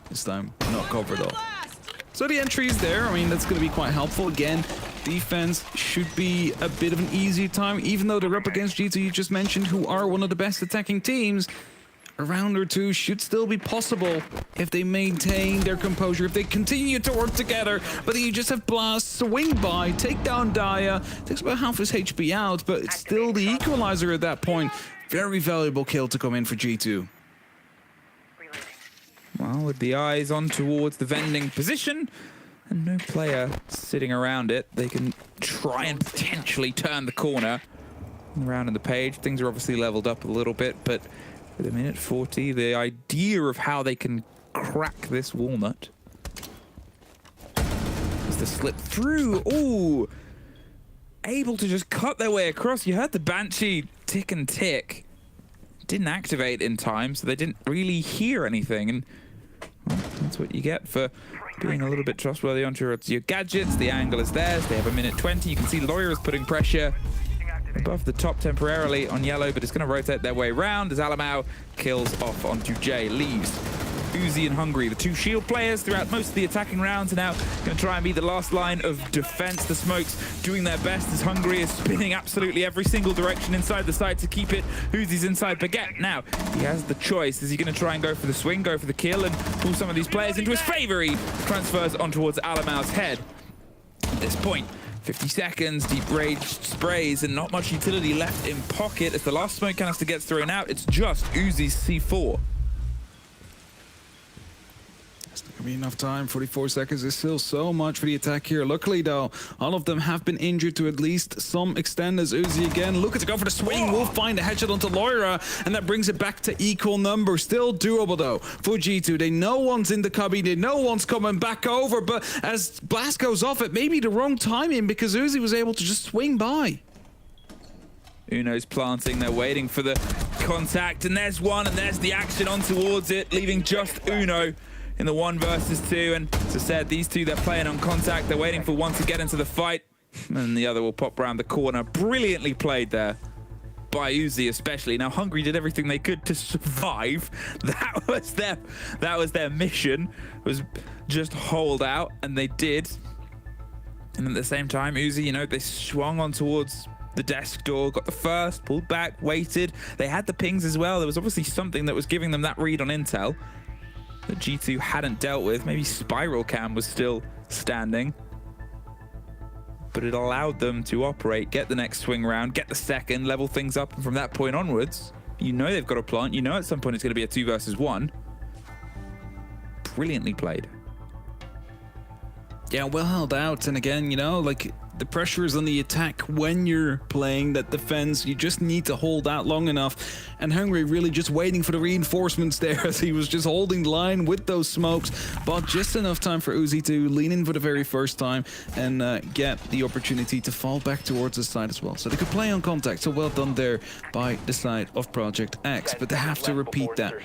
This time, not covered up. So the entry is there. I mean, that's going to be quite helpful. Again, defense should be a bit of an easier time, even though they're up against G2 you just mentioned, who are one of the best attacking teams. A round or two should still be possible if they maintain their composure, if they continue to work together. But then you just have Blast swing by, take down Daya, takes about half his HP out, but it's still the equalizer at that point. Very valuable kill to come in for G2. Well, with the eyes on towards the vending position and no player sitting around it, they can try and potentially turn the corner. Around in the page, things are obviously leveled up a little bit, but with a minute 40, the idea of how they can crack this walnut is to slip through. Ooh, able to just cut their way across. You heard the Banshee tick and tick. Didn't activate in time, so they didn't really hear anything. And well, that's what you get for being a little bit trustworthy onto your gadgets. The angle is theirs. They have a minute 20. You can see Lawyer is putting pressure above the top temporarily on yellow, but it's going to rotate their way around as Alamau kills off onto Jay. Leaves Uzi and Hungry, the two shield players throughout most of the attacking rounds, are now going to try and be the last line of defense. The Smokes doing their best as Hungry is spinning absolutely every single direction inside the site to keep it. Uzi's inside Baguette. Now, he has the choice. Is he going to try and go for the swing, go for the kill, and pull some of these players into his favor? He transfers on towards Alamau's head. At this point, 50 seconds, deep rage sprays, and not much utility left in pocket as the last smoke canister gets thrown out. It's just Uzi's C4. It's not going to be enough time. 44 seconds is still so much for the attack here. Luckily, though, all of them have been injured to at least some extent as Uzi again looking to go for the swing. Will find a headshot onto Loira, and that brings it back to equal number. Still doable, though, for G2. They know one's in the cubby. They know one's coming back over, but as Blast goes off, it may be the wrong timing because Uzi was able to just swing by. Uno's planting, they're waiting for the contact, and there's one, and there's the action on towards it, leaving just Uno in the 1 versus 2. And as I said, these two, they're playing on contact. They're waiting for one to get into the fight, and the other will pop around the corner. Brilliantly played there by Uzi especially. Now, Hungry did everything they could to survive. That was their mission, was just hold out, and they did. And at the same time, Uzi, you know, they swung on towards the desk door, got the first, pulled back, waited. They had the pings as well. There was obviously something that was giving them that read on intel that G2 hadn't dealt with. Maybe Spiral Cam was still standing, but it allowed them to operate, get the next swing round, get the second, level things up, and from that point onwards, you know they've got a plant. You know at some point it's going to be a 2 versus 1. Brilliantly played. Yeah, well held out, and again, you know, like, the pressure is on the attack when you're playing that defense. You just need to hold out long enough, and Hungry really just waiting for the reinforcements there as he was just holding the line with those smokes, but just enough time for Uzi to lean in for the very first time and get the opportunity to fall back towards the side as well, so they could play on contact. So well done there by the side of Project X, but they have to repeat that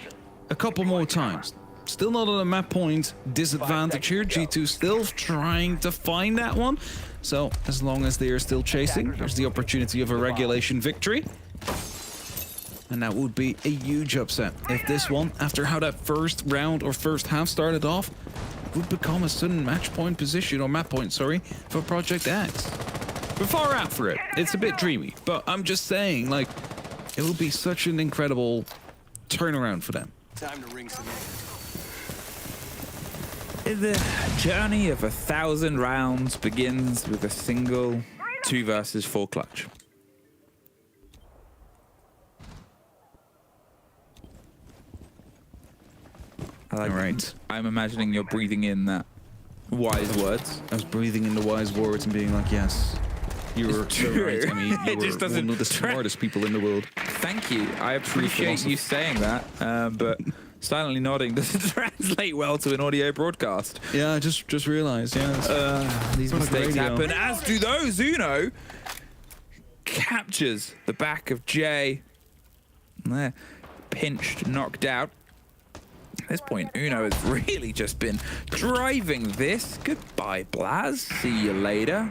a couple more times. Still not on a map point disadvantage here. G2 still trying to find that one. So as long as they are still chasing, there's the opportunity of a regulation victory. And that would be a huge upset if this one, after how that first round or first half started off, would become a sudden match point position, or map point, sorry, for Project X. We're far out for it. It's a bit dreamy, but I'm just saying, like, it would be such an incredible turnaround for them. Time to ring some in. The journey of 1,000 rounds begins with a single 2 versus 4 clutch. Right. I'm imagining you're breathing in that wise words. I was breathing in the wise words and being like, yes, you're so right. I mean, It just doesn't one of the smartest people in the world. Thank you. I appreciate you saying that, but silently nodding doesn't translate well to an audio broadcast. Yeah, I just realized, yeah. These mistakes happen, as do those. Uno captures the back of Jay. There, pinched, knocked out. At this point, Uno has really just been driving this. Goodbye, Blaz. See you later.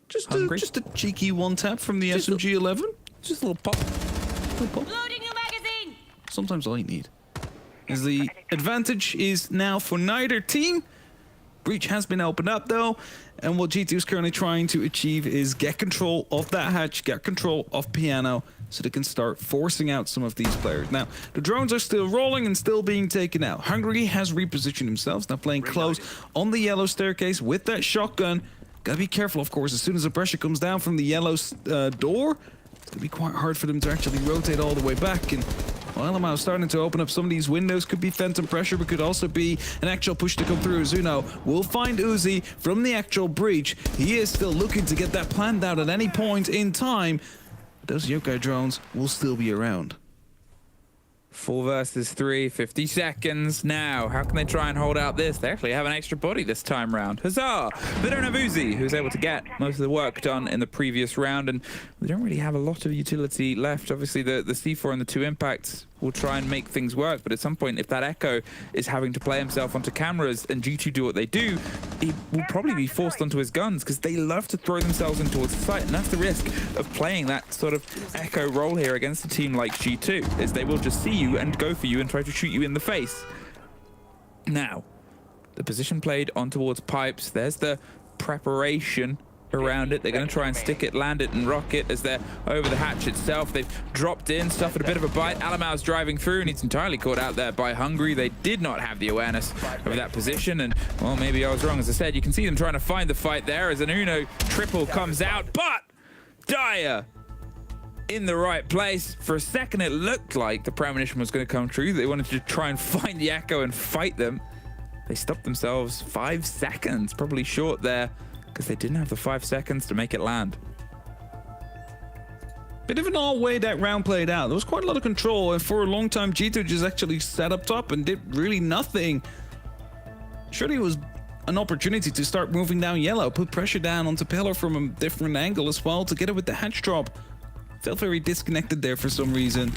Just a cheeky one tap from the SMG-11. Just a little pop. Loading new magazine! Sometimes all you need. As the advantage is now for neither team. Breach has been opened up though, and what G2 is currently trying to achieve is get control of that hatch, get control of Piano, so they can start forcing out some of these players. Now, the drones are still rolling and still being taken out. Hungary has repositioned themselves, now playing close on the yellow staircase with that shotgun. Gotta be careful, of course, as soon as the pressure comes down from the yellow door, it's gonna be quite hard for them to actually rotate all the way back. And well, I'm starting to open up some of these windows. Could be phantom pressure, but could also be an actual push to come through. Zuno will find Uzi from the actual breach. He is still looking to get that planned out at any point in time. But those yokai drones will still be around. 4 versus 3, 50 seconds. Now, how can they try and hold out this? They actually have an extra body this time round. Huzzah! They don't have Uzi, who's able to get most of the work done in the previous round, and they don't really have a lot of utility left. Obviously, the C4 and the 2 impacts will try and make things work, but at some point, if that Echo is having to play himself onto cameras and G2 do what they do, he will probably be forced onto his guns, because they love to throw themselves in towards the site, and that's the risk of playing that sort of Echo role here against a team like G2, is they will just see you and go for you and try to shoot you in the face. Now, the position played on towards pipes. There's the preparation around it. They're going to try and stick it, land it, and rock it as they're over the hatch itself. They've dropped in, suffered a bit of a bite. Alamau's driving through, and he's entirely caught out there by Hungary. They did not have the awareness of that position, and, well, maybe I was wrong. As I said, you can see them trying to find the fight there as an Uno triple comes out, but Dyer in the right place. For a second, it looked like the premonition was going to come true. They wanted to try and find the Echo and fight them. They stopped themselves 5 seconds, probably short there, because they didn't have the 5 seconds to make it land. Bit of an odd way that round played out. There was quite a lot of control, and for a long time, G2 just actually sat up top and did really nothing. Surely it was an opportunity to start moving down yellow, put pressure down onto Pillar from a different angle as well, together with the hatch drop. Felt very disconnected there for some reason.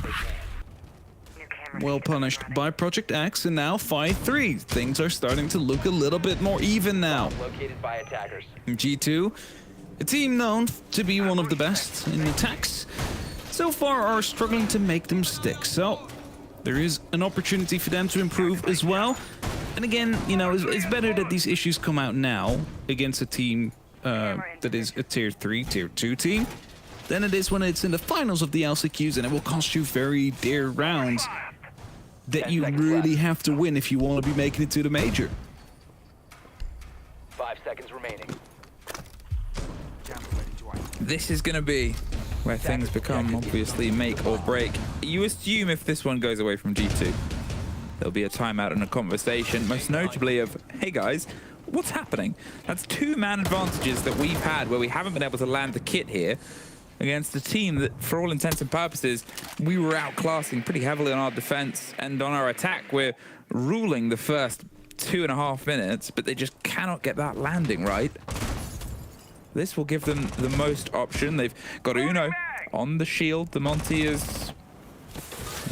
Well punished by Project X, and now 5-3. Things are starting to look a little bit more even now. Located by attackers. G2, a team known to be one of the best in attacks, so far are struggling to make them stick. So there is an opportunity for them to improve as well. And again, you know, it's better that these issues come out now against a team that is a tier 3, tier 2 team than it is when it's in the finals of the LCQs, and it will cost you very dear rounds that you really have to win if you want to be making it to the major. 5 seconds remaining. This is going to be where things become obviously make or break. You assume if this one goes away from G2, there'll be a timeout and a conversation, most notably of, hey guys, what's happening? That's 2-man advantages that we've had where we haven't been able to land the kit here against a team that, for all intents and purposes, we were outclassing pretty heavily on our defense, and on our attack, we're ruling the first 2.5 minutes, but they just cannot get that landing right. This will give them the most option. They've got Uno on the shield. The Monty is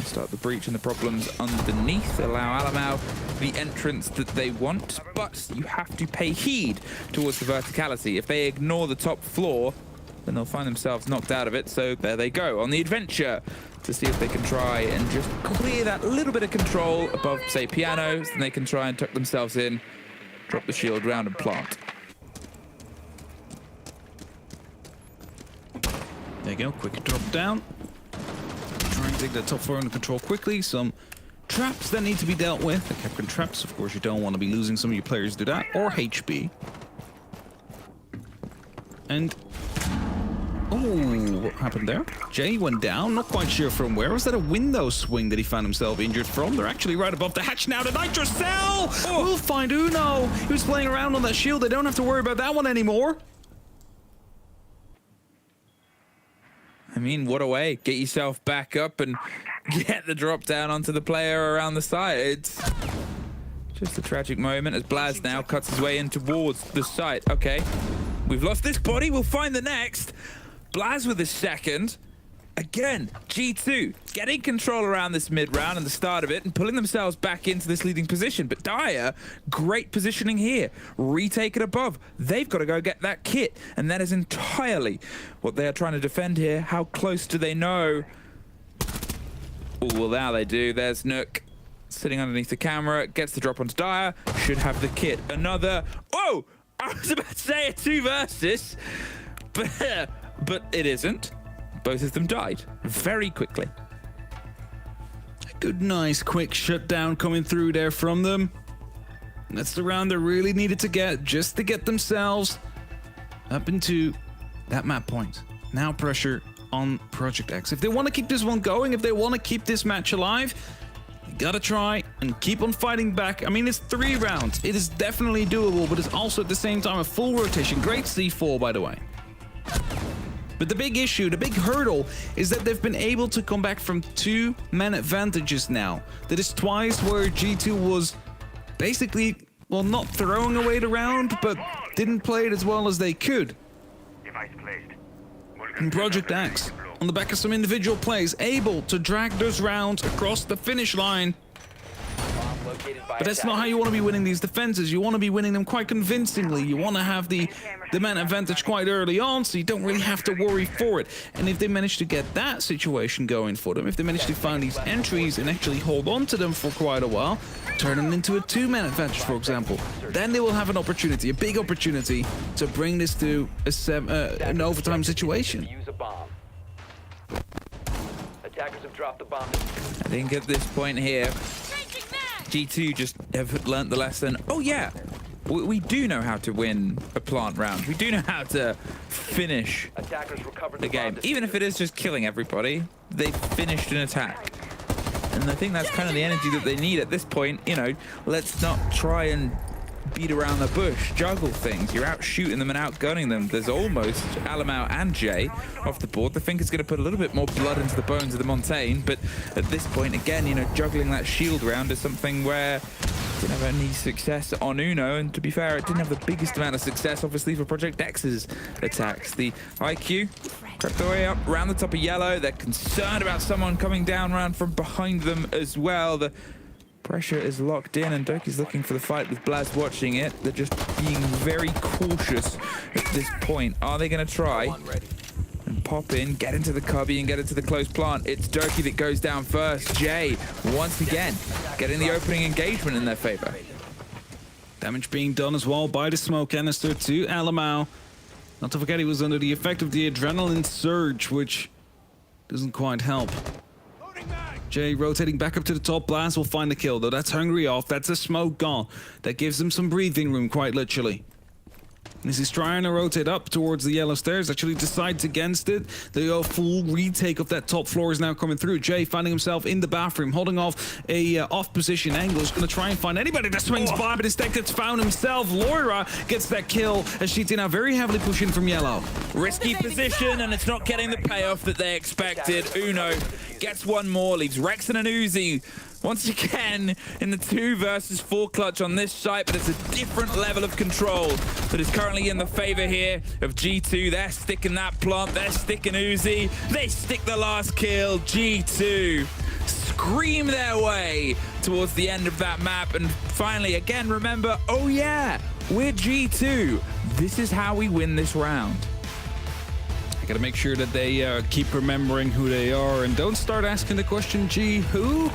start the breach and the problems underneath. Allow Alamau the entrance that they want, but you have to pay heed towards the verticality. If they ignore the top floor, then they'll find themselves knocked out of it. So there they go on the adventure to see if they can try and just clear that little bit of control above, say, pianos, and they can try and tuck themselves in, drop the shield round and plant. There you go, quick drop down. Try and take that top floor under control quickly. Some traps that need to be dealt with. The Capcan traps, of course, you don't want to be losing some of your players to that, or HB. And oh, what happened there? Jay went down, not quite sure from where. Was that a window swing that he found himself injured from? They're actually right above the hatch now. The Nitro Cell! Oh. We'll find Uno. He was playing around on that shield. They don't have to worry about that one anymore. I mean, what a way. Get yourself back up and get the drop down onto the player around the site. It's just a tragic moment as Blaz now cuts his way in towards the site. Okay, we've lost this body. We'll find the next. Blaz with his second. again, G2 getting control around this mid round and the start of it and pulling themselves back into this leading position. But Dire, great positioning here. Retake it above. They've got to go get that kit. And that is entirely what they are trying to defend here. How close do they know? Oh, well, now they do. There's Nook sitting underneath the camera. Gets the drop onto Dire. Should have the kit. Another. Oh! I was about to say a 2 versus. But it isn't. Both of them died very quickly. A good, nice, quick shutdown coming through there from them. That's the round they really needed to get, just to get themselves up into that map point. Now pressure on Project X. If they want to keep this one going, if they want to keep this match alive, you gotta try and keep on fighting back. I mean, it's 3 rounds. It is definitely doable, but it's also at the same time a full rotation. Great C4, by the way. But the big issue, the big hurdle, is that they've been able to come back from 2 man advantages now. That is twice where G2 was basically, well, not throwing away the round, but didn't play it as well as they could. And Project X, on the back of some individual plays, able to drag those rounds across the finish line. But that's not how you want to be winning these defenses. You want to be winning them quite convincingly. You want to have the man advantage quite early on, so you don't really have to worry for it. And if they manage to get that situation going for them, if they manage to find these entries and actually hold on to them for quite a while, turn them into a 2-man advantage, for example, then they will have an opportunity, a big opportunity, to bring this to an overtime situation. Attackers have dropped the bomb. I think at this point here, G2 just have learnt the lesson. Oh yeah, we do know how to win a plant round. We do know how to finish the game. Even if it is just killing everybody, they've finished an attack. And I think that's kind of the energy that they need at this point. You know, let's not try and beat around the bush, juggle things. You're out shooting them and outgunning them. There's almost Alamau and Jay off the board. The Finker's going to put a little bit more blood into the bones of the Montaigne, but at this point, again, you know, juggling that shield round is something where didn't have any success on Uno, and to be fair, it didn't have the biggest amount of success, obviously, for Project X's attacks. The IQ crept their way up around the top of yellow. They're concerned about someone coming down around from behind them as well. The pressure is locked in, and Doki's looking for the fight with Blaz watching it. They're just being very cautious at this point. Are they going to try and pop in, get into the cubby and get into the close plant? It's Doki that goes down first. Jay, once again, getting the opening engagement in their favor. Damage being done as well by the smoke canister to Alamau. Not to forget, he was under the effect of the adrenaline surge, which doesn't quite help. Jay rotating back up to the top. Blast will find the kill, though. That's Hungry off. That's a smoke gone. That gives them some breathing room, quite literally. As he's trying to rotate up towards the yellow stairs, actually decides against it. The full retake of that top floor is now coming through. Jay finding himself in the bathroom, holding off a off-position angle. He's going to try and find anybody that swings by, but instead gets found himself. Loira gets that kill as she's now very heavily pushing from yellow. Risky position, and it's not getting the payoff that they expected. Uno gets one more, leaves Rex and an Uzi once again in the 2 versus 4 clutch on this site, but it's a different level of control that is currently in the favor here of G2. They're sticking that plant, they're sticking Uzi, they stick the last kill. G2 scream their way towards the end of that map, and finally, again, remember, oh yeah, we're G2. This is how we win this round. Gotta make sure that they keep remembering who they are and don't start asking the question, gee, who?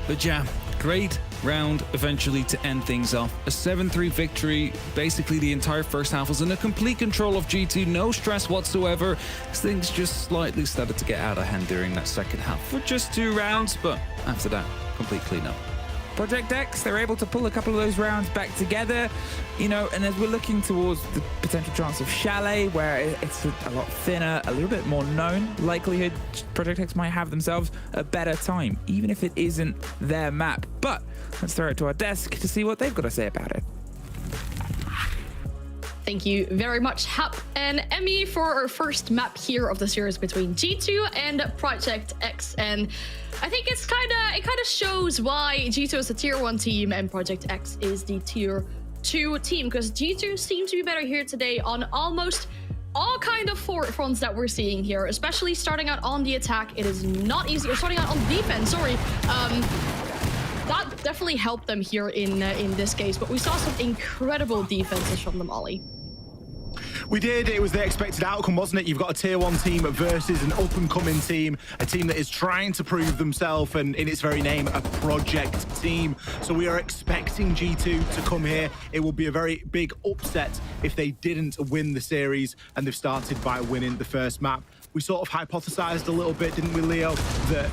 But yeah, great round eventually to end things off. A 7-3 victory. Basically, the entire first half was in a complete control of G2. No stress whatsoever. Things just slightly started to get out of hand during that second half for just 2 rounds, but after that, complete cleanup. Project X, they're able to pull a couple of those rounds back together, you know, and as we're looking towards the potential chance of Chalet, where it's a lot thinner, a little bit more known likelihood, Project X might have themselves a better time, even if it isn't their map. But let's throw it to our desk to see what they've got to say about it. Thank you very much, Hap and Emmy, for our first map here of the series between G2 and Project X. And I think it kind of shows why G2 is a tier 1 team and Project X is the tier 2 team, because G2 seems to be better here today on almost all kind of fronts that we're seeing here, especially starting out on the attack. It is not easy, or starting out on defense, sorry. That definitely helped them here in this case, but we saw some incredible defenses from them, Ollie. We did. It was the expected outcome, wasn't it? You've got a tier 1 team versus an up-and-coming team, a team that is trying to prove themselves, and in its very name, a project team. So we are expecting G2 to come here. It will be a very big upset if they didn't win the series, and they've started by winning the first map. We sort of hypothesized a little bit, didn't we, Leo?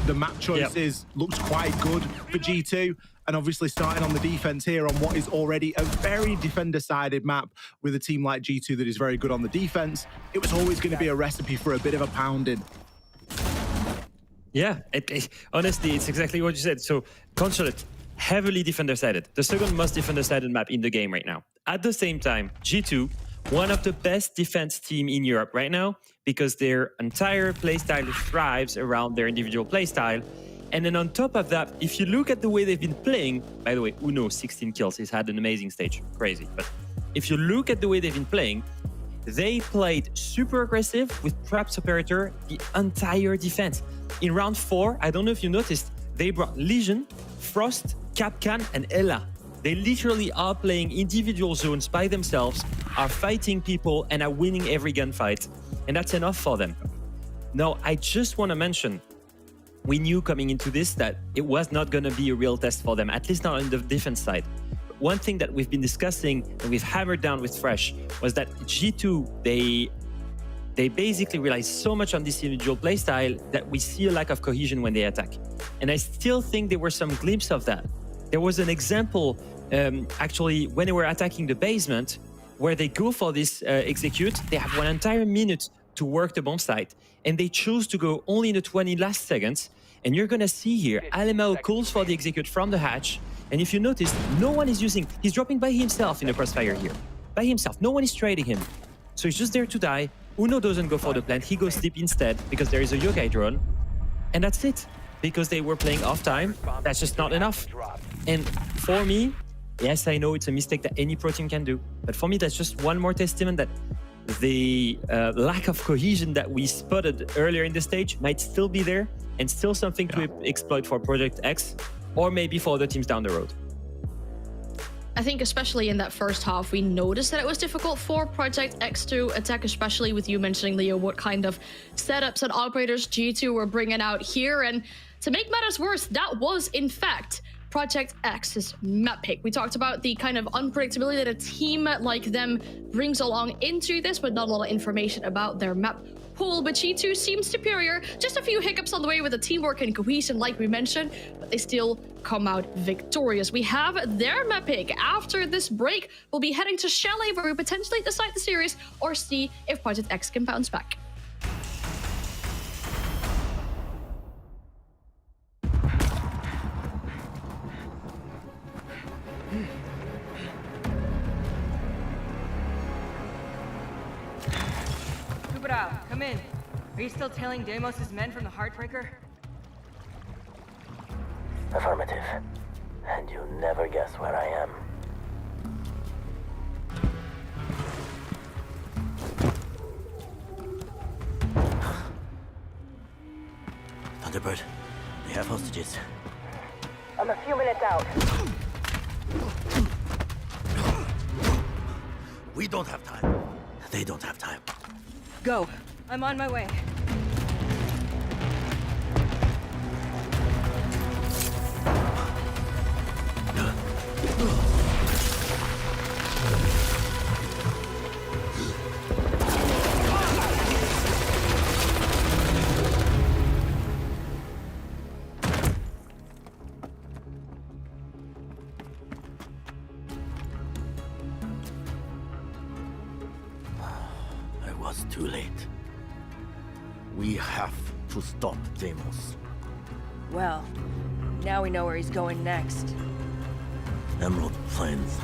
The map choices looked quite good for G2. And obviously starting on the defense here on what is already a very defender-sided map with a team like G2 that is very good on the defense, it was always going to be a recipe for a bit of a pounding. Yeah, honestly, it's exactly what you said. So Consulate, heavily defender-sided. The second most defender-sided map in the game right now. At the same time, G2, one of the best defense team in Europe right now because their entire playstyle thrives around their individual playstyle. And then on top of that, if you look at the way they've been playing, by the way, Uno, 16 kills, he's had an amazing stage, crazy. But if you look at the way they've been playing, they played super aggressive with Traps Operator the entire defense. In round 4, I don't know if you noticed, they brought Legion, Frost, Capcan, and Ella. They literally are playing individual zones by themselves, are fighting people, and are winning every gunfight. And that's enough for them. Now, I just want to mention, we knew coming into this that it was not going to be a real test for them, at least not on the defense side. But one thing that we've been discussing and we've hammered down with Fresh was that G2, they basically rely so much on this individual playstyle that we see a lack of cohesion when they attack. And I still think there were some glimpses of that. There was an example, actually, when they were attacking the basement, where they go for this execute, they have one entire minute to work the bomb site, and they choose to go only in the 20 last seconds. And you're gonna see here, Alemao calls for the execute from the hatch. And if you notice, no one is using, he's dropping by himself in the crossfire here. By himself, no one is trading him. So he's just there to die. Uno doesn't go for the plant, he goes sleep instead because there is a yokai drone. And that's it, because they were playing off time. That's just not enough. And for me, yes, I know it's a mistake that any pro team can do, but for me, that's just one more testament that the lack of cohesion that we spotted earlier in the stage might still be there and still something to exploit for Project X or maybe for other teams down the road. I think especially in that first half, we noticed that it was difficult for Project X to attack, especially with you mentioning, Leo, what kind of setups and operators G2 were bringing out here. And to make matters worse, that was, in fact, Project X's map pick. We talked about the kind of unpredictability that a team like them brings along into this, but not a lot of information about their map pool. But G2 seems superior. Just a few hiccups on the way with the teamwork and cohesion, like we mentioned, but they still come out victorious. We have their map pick. After this break, we'll be heading to Chalet, where we potentially decide the series or see if Project X can bounce back. Come in. Are you still tailing Deimos' men from the Heartbreaker? Affirmative. And you never guess where I am. Thunderbird, we have hostages. I'm a few minutes out. We don't have time. They don't have time. Go. I'm on my way. It was too late. We have to stop Deimos. Well, now we know where he's going next. Emerald Plains.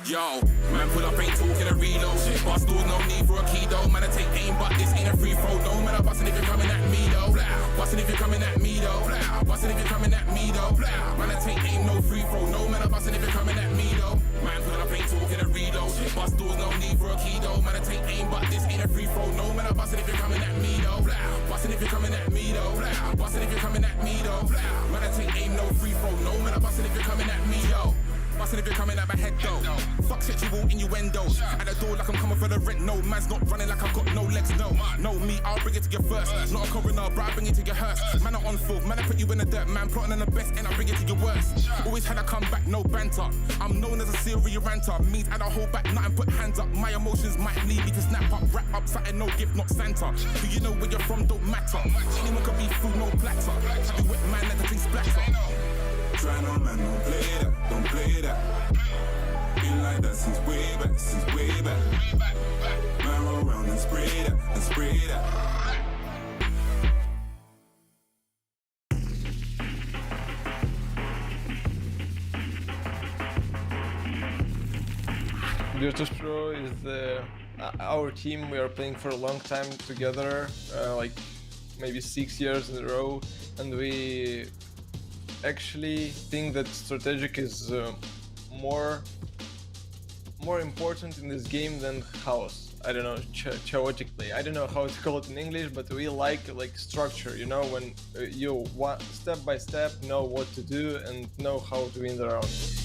Yo, man, pull up, ain't talking a reload. Bust doors, no need for a key though. Man, I take aim, but this ain't a free throw. No, man, I'm busting if you're coming at me though. Busting if you're coming at me though. Busting if you're coming at me though. Man, I take aim, no free throw. No, man, I'm busting if you're coming at me though. Man, pull up, ain't talking a reload. Bust doors, no need for a key though. Man, I take aim, but this ain't a free throw. No, man, I'm busting if you're coming at me though. Busting if you're coming at me though. Busting if you're coming at me though. Man, I take aim, no free throw. No, man, I'm busting if you're coming at me though. Bustin' if you're coming at my head though. Fuck sexual innuendos. At the door like I'm coming for the rent. No, man's not running like I've got no legs. No, no, me, I'll bring it to you first. Not a coroner, but I bring it to your hearse. Man, I'm on full, man, I put you in the dirt. Man, plotting on the best and I bring it to your worst. Always had a comeback, no banter. I'm known as a serial ranter. Means I don't hold back, nothing but hands up. My emotions might need me to snap up, wrap up something, no gift, not Santa. Do you know where you're from, don't matter. Anyone can be food, no platter. Happy wet man, let the thing splatter. Try no man, don't play that, don't play that. Been like that since way back, since way back. Man, roll around and spray that, and spray that. Virtus Pro is our team. We are playing for a long time together, like maybe 6 years in a row, and we actually think that strategic is more important in this game than chaos. I don't know, chaotically. I don't know how to call it in English, but we like structure, you know, when you step by step know what to do and know how to win the round.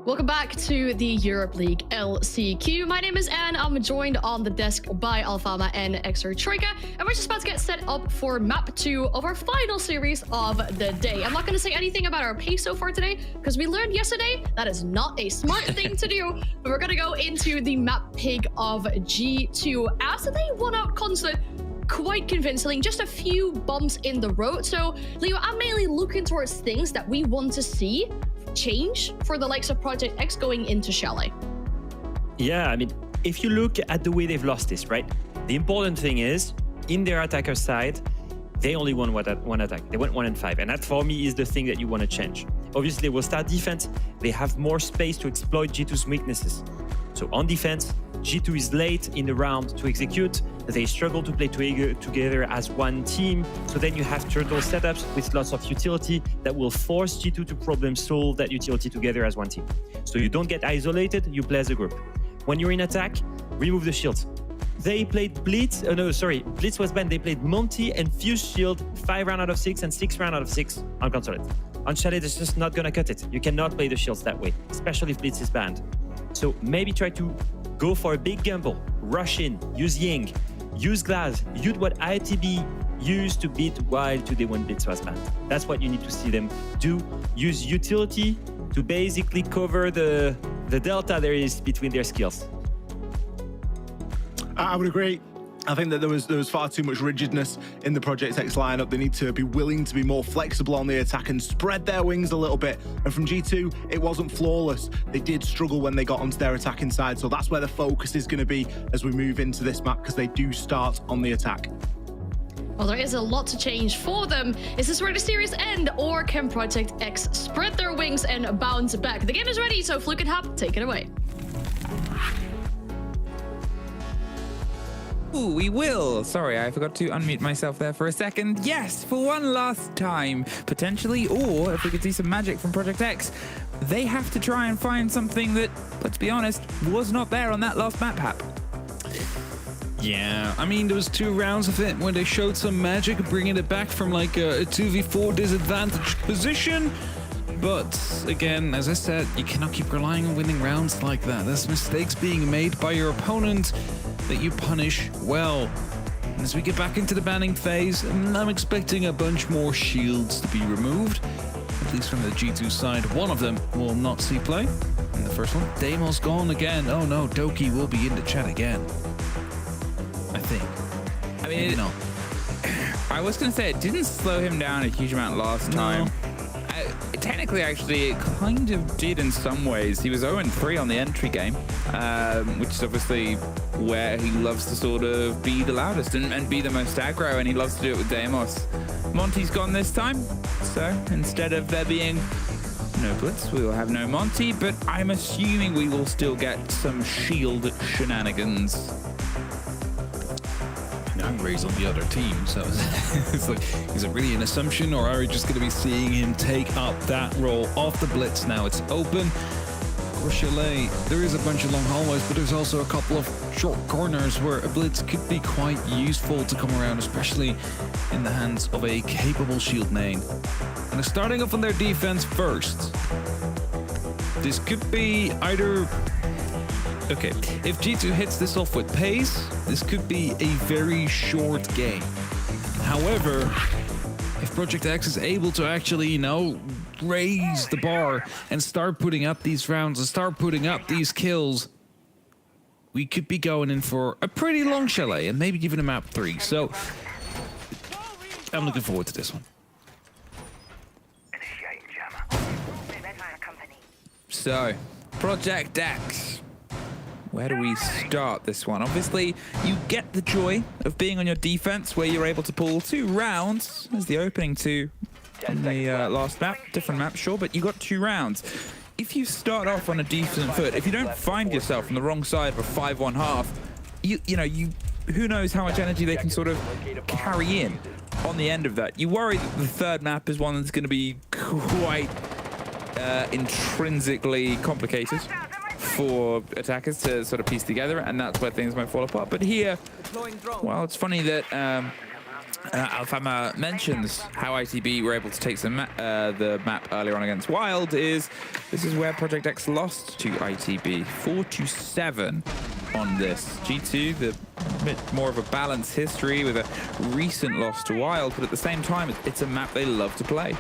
Welcome back to the Europe League LCQ. My name is Anne. I'm joined on the desk by Alfama and Exer Troika, and we're just about to get set up for map 2 of our final series of the day. I'm not going to say anything about our pace so far today, because we learned yesterday that is not a smart thing to do, but we're going to go into the map pig of G2 after they won out Consulate quite convincingly, just a few bumps in the road. So, Leo, I'm mainly looking towards things that we want to see change for the likes of Project X going into Chalet. Yeah, I mean, if you look at the way they've lost this, right? The important thing is, in their attacker side, they only won one attack. They went 1-5, and that for me is the thing that you want to change. Obviously, with start defense, they have more space to exploit G2's weaknesses. So on defense, G2 is late in the round to execute. They struggle to play together as one team. So then you have turtle setups with lots of utility that will force G2 to problem solve that utility together as one team. So you don't get isolated, you play as a group. When you're in attack, remove the shields. They played Blitz, Blitz was banned. They played Monty and Fuse Shield 5 round out of 6 and 6 round out of 6 on Consulate. On Chalet, it's just not gonna cut it. You cannot play the shields that way, especially if Blitz is banned. So maybe try to go for a big gamble, rush in, use Ying, use Glass, use what ITB used to beat Wild today when Blitz was banned. That's what you need to see them do. Use utility to basically cover the delta there is between their skills. I would agree. I think that there was far too much rigidness in the Project X lineup. They need to be willing to be more flexible on the attack and spread their wings a little bit. And from G2, it wasn't flawless. They did struggle when they got onto their attacking side. So that's where the focus is going to be as we move into this map, because they do start on the attack. Well, there is a lot to change for them. Is this where the series end, or can Project X spread their wings and bounce back? The game is ready, so Fluke and Hub, take it away. Ooh, we will. Sorry, I forgot to unmute myself there for a second. Yes, for one last time, potentially, or if we could see some magic from Project X, they have to try and find something that, let's be honest, was not there on that last map, Hap. Yeah, I mean, there was 2 rounds of it when they showed some magic, bringing it back from like a 2v4 disadvantaged position. But again, as I said, you cannot keep relying on winning rounds like that. There's mistakes being made by your opponent that you punish well. And as we get back into the banning phase, I'm expecting a bunch more shields to be removed, at least from the G2 side. One of them will not see play in the first one. Deimos gone again. Oh no, Doki will be in the chat again, I think. I mean, no. I was going to say, it didn't slow him down a huge amount last time. Technically, actually, it kind of did in some ways. He was 0-3 on the entry game, which is obviously where he loves to sort of be the loudest and be the most aggro, and he loves to do it with Deimos. Monty's gone this time, so instead of there being no Blitz, we will have no Monty, but I'm assuming we will still get some shield shenanigans. Ray's on the other team, so it's like, is it really an assumption, or are we just going to be seeing him take up that role off the Blitz now? It's open. For Chalet, there is a bunch of long hallways, but there's also a couple of short corners where a Blitz could be quite useful to come around, especially in the hands of a capable shield main. And they're starting off on their defense first. This could be either... Okay, if G2 hits this off with pace, this could be a very short game. However, if Project X is able to actually, you know, raise the bar and start putting up these rounds and start putting up these kills, we could be going in for a pretty long Chalet and maybe even a map 3. So, I'm looking forward to this one. So, Project X. Where do we start this one? Obviously, you get the joy of being on your defense, where you're able to pull 2 rounds as the opening 2 on the last map. Different map, sure, but you got 2 rounds. If you start off on a decent foot, if you don't find yourself on the wrong side of a 5-1 half, you know, who knows how much energy they can sort of carry in on the end of that. You worry that the 3rd map is one that's going to be quite intrinsically complicated for attackers to sort of piece together, and that's where things might fall apart. But here, well, it's funny that Alfama mentions how ITB were able to take the map earlier on against Wild. This is where Project X lost to ITB 4-7 on this. G2, the bit more of a balanced history with a recent loss to Wild, but at the same time, it's a map they love to play.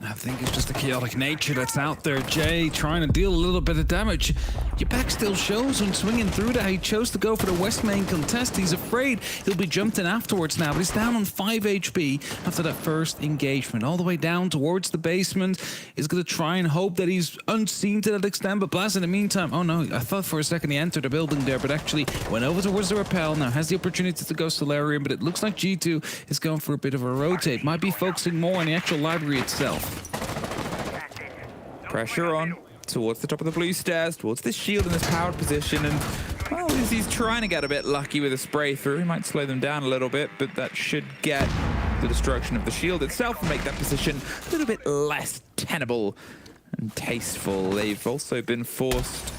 I think it's just the chaotic nature that's out there, Jay, trying to deal a little bit of damage. Your back still shows when swinging through that. He chose to go for the West main contest. He's afraid he'll be jumped in afterwards now, but he's down on 5 HP after that first engagement. All the way down towards the basement. He's going to try and hope that he's unseen to that extent, but Blast in the meantime, oh no, I thought for a second he entered the building there, but actually went over towards the rappel. Now has the opportunity to go Solarium, but it looks like G2 is going for a bit of a rotate. Might be focusing more on the actual library itself. Pressure on towards the top of the blue stairs, towards this shield in this powered position, and well, he's trying to get a bit lucky with a spray through. He might slow them down a little bit, but that should get the destruction of the shield itself and make that position a little bit less tenable and tasteful. They've also been forced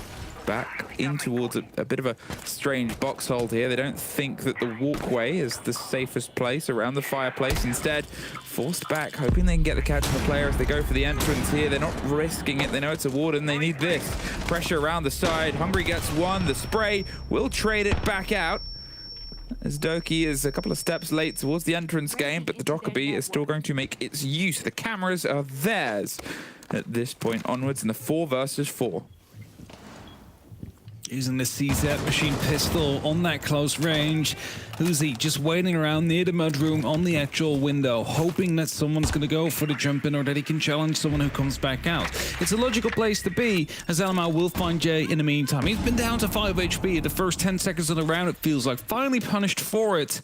back in towards a bit of a strange box hold here. They don't think that the walkway is the safest place around the fireplace. Instead, forced back, hoping they can get the catch on the player as they go for the entrance here. They're not risking it. They know it's a warden. They need this. Pressure around the side. Hungry gets one. The spray will trade it back out, as Doki is a couple of steps late towards the entrance game, but the Dokkaebi is still going to make its use. The cameras are theirs at this point onwards in the 4 versus 4. Using the CZ machine pistol on that close range. Uzi just waiting around near the mudroom on the actual window, hoping that someone's going to go for the jump in or that he can challenge someone who comes back out. It's a logical place to be, as Alamau will find Jay in the meantime. He's been down to 5 HP at the first 10 seconds of the round, it feels like. Finally punished for it.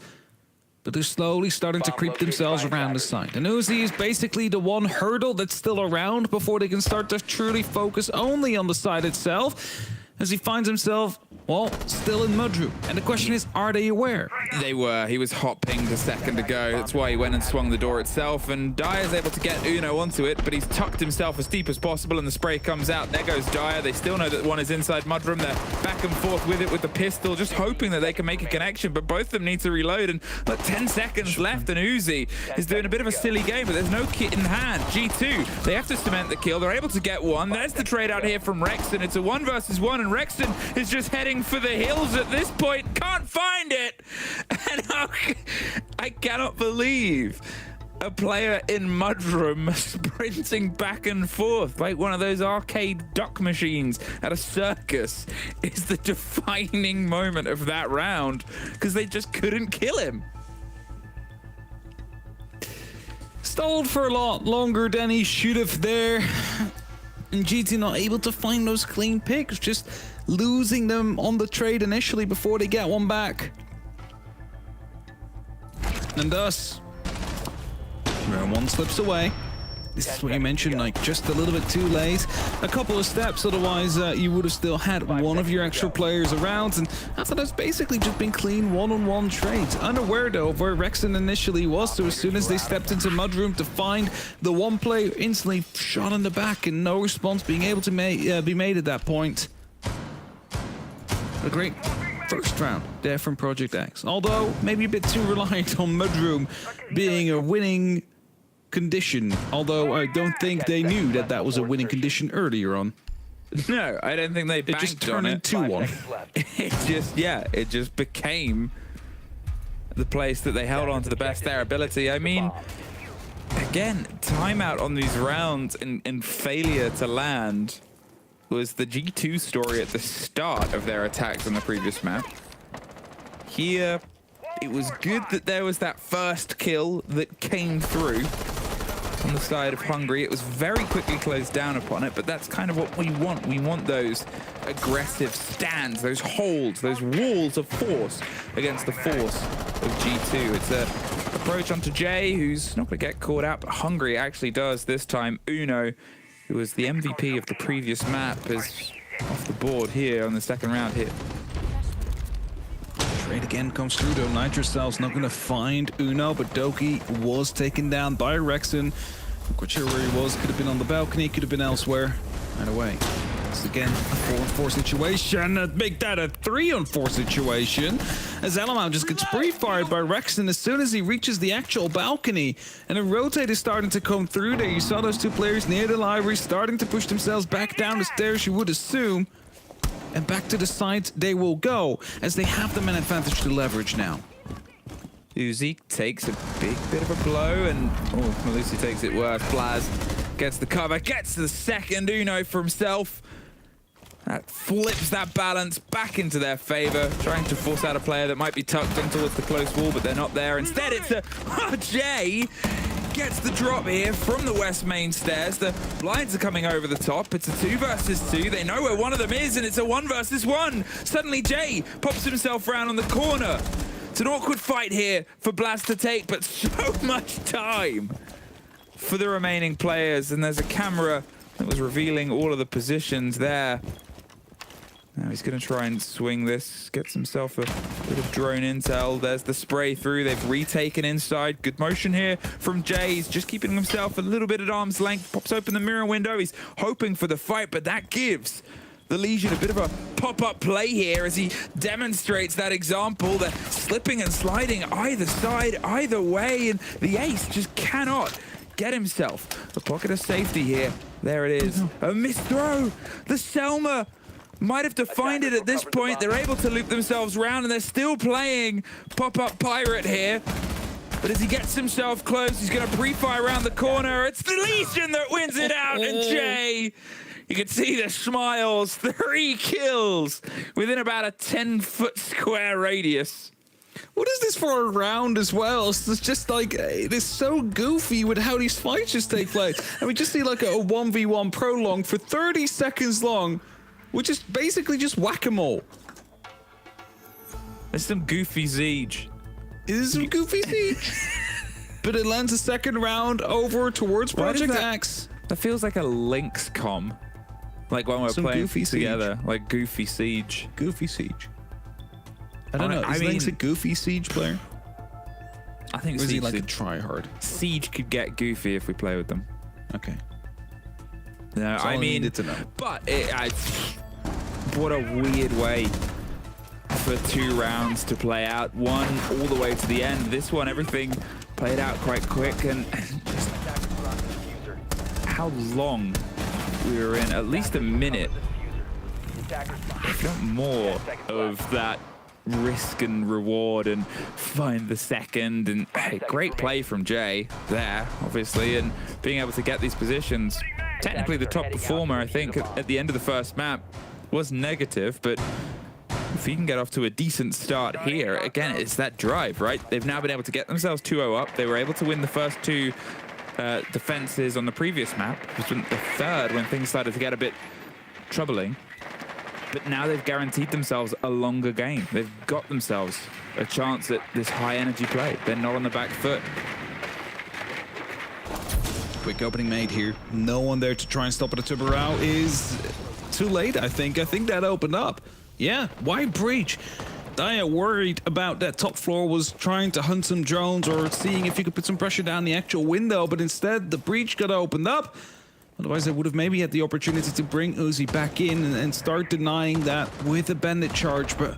But they're slowly starting to creep themselves around the side. And Uzi is basically the one hurdle that's still around before they can start to truly focus only on the side itself, as he finds himself, well, still in mudroom. And the question is, are they aware? They were. He was hot pinged a second ago. That's why he went and swung the door itself. And Dyer's able to get Uno onto it, but he's tucked himself as deep as possible, and the spray comes out. There goes Dyer. They still know that one is inside mudroom. They're back and forth with it with the pistol, just hoping that they can make a connection, but both of them need to reload. And look, 10 seconds left, and Uzi is doing a bit of a silly game, but there's no kit in hand. G2, they have to cement the kill. They're able to get one. There's the trade out here from Rexton. It's a 1 versus 1, and Rexton is just heading for the hills at this point. Can't find it. And I cannot believe a player in mudroom sprinting back and forth like one of those arcade duck machines at a circus is the defining moment of that round, because they just couldn't kill him. Stalled for a lot longer than he should have there. And GT not able to find those clean picks, just losing them on the trade initially before they get one back. And thus, round 1 slips away. This is what you mentioned, like just a little bit too late. A couple of steps, otherwise you would have still had one of your extra players around. And after that's basically just been clean one-on-one trades. Unaware though of where Rexton initially was, so as soon as they stepped into mudroom to find the one player, instantly shot in the back and no response being able to be made at that point. A great first round there from Project X. Although maybe a bit too reliant on mudroom being a winning condition, although I don't think they knew that that was a winning condition earlier on. No, I don't think they banked just turned on into 1. It just became the place that they held on to the best their ability. I mean, again, timeout on these rounds and failure to land was the G2 story at the start of their attacks on the previous map. Here, it was good that there was that first kill that came through on the side of Hungry. It was very quickly closed down upon it, but that's kind of what we want. We want those aggressive stands, those holds, those walls of force against the force of G2. It's a approach onto Jay, who's not going to get caught out, but Hungry actually does this time. Uno, who was the MVP of the previous map, is off the board here on the second round hit. Trade again comes through though. Nitrocel's not going to find Uno, but Doki was taken down by Rexton. Not quite sure where he was. Could have been on the balcony, could have been elsewhere. Either way, it's again a 4-on-4 situation. Make that a 3-on-4 situation, as Alamau just gets pre-fired by Rexton as soon as he reaches the actual balcony. And a rotate is starting to come through there. You saw those two players near the library starting to push themselves back down the stairs, you would assume. And back to the sides they will go, as they have the man advantage to leverage now. Uzi takes a big bit of a blow, and Malusi takes it worse. Blaz gets the cover, gets the second Uno for himself. That flips that balance back into their favor, trying to force out a player that might be tucked in towards the close wall, but they're not there. Instead, it's a Jay gets the drop here from the west main stairs. The blinds are coming over the top. It's a 2 versus 2. They know where one of them is, and it's a 1 versus 1. Suddenly, Jay pops himself around on the corner. It's an awkward fight here for Blast to take, but so much time for the remaining players. And there's a camera that was revealing all of the positions there. Now he's going to try and swing this, gets himself a bit of drone intel. There's the spray through. They've retaken inside. Good motion here from Jay. He's just keeping himself a little bit at arm's length. Pops open the mirror window. He's hoping for the fight, but that gives the Legion a bit of a pop-up play here as he demonstrates that example. They're slipping and sliding either side, either way, and the Ace just cannot get himself a pocket of safety here. There it is. A missed throw. The Selma might have defined it at this point. They're able to loop themselves round, and they're still playing pop-up Pirate here. But as he gets himself close, he's going to pre-fire around the corner. It's the Legion that wins it out, and Jay, you can see the smiles. 3 kills within about a 10-foot square radius. What is this for a round as well? It's just like, it is so goofy with how these fights just take place. And we just see like a 1v1 prolong for 30 seconds long, which is basically just whack-a-mole. There's some goofy siege. It is some goofy siege. But it lands a second round over towards Project X. That feels like a Lynx com. Like when we're playing goofy together. Like Goofy Siege. Goofy Siege. I don't know. Is Lynx a goofy Siege player? I think or is he like a try-hard? Siege could get goofy if we play with them. Okay. No, That's all I needed to know. But what a weird way for 2 rounds to play out. One all the way to the end. This one, everything played out quite quick, and just how long we were in. At least a minute, if not more, of that risk and reward and find the second. And hey, great play from Jay there, obviously, and being able to get these positions. Technically the top performer, I think, at the end of the first map was negative, but if he can get off to a decent start here, again, it's that drive, right? They've now been able to get themselves 2-0 up. They were able to win the first 2 defenses on the previous map. It was the third when things started to get a bit troubling. But now they've guaranteed themselves a longer game. They've got themselves a chance at this high energy play. They're not on the back foot. Quick opening made here. No one there to try and stop it. Tubarao is too late, I think. I think that opened up. Yeah, why breach? Dia worried about that top floor, was trying to hunt some drones or seeing if you could put some pressure down the actual window, but instead the breach got opened up. Otherwise, they would have maybe had the opportunity to bring Uzi back in and start denying that with a bandit charge, but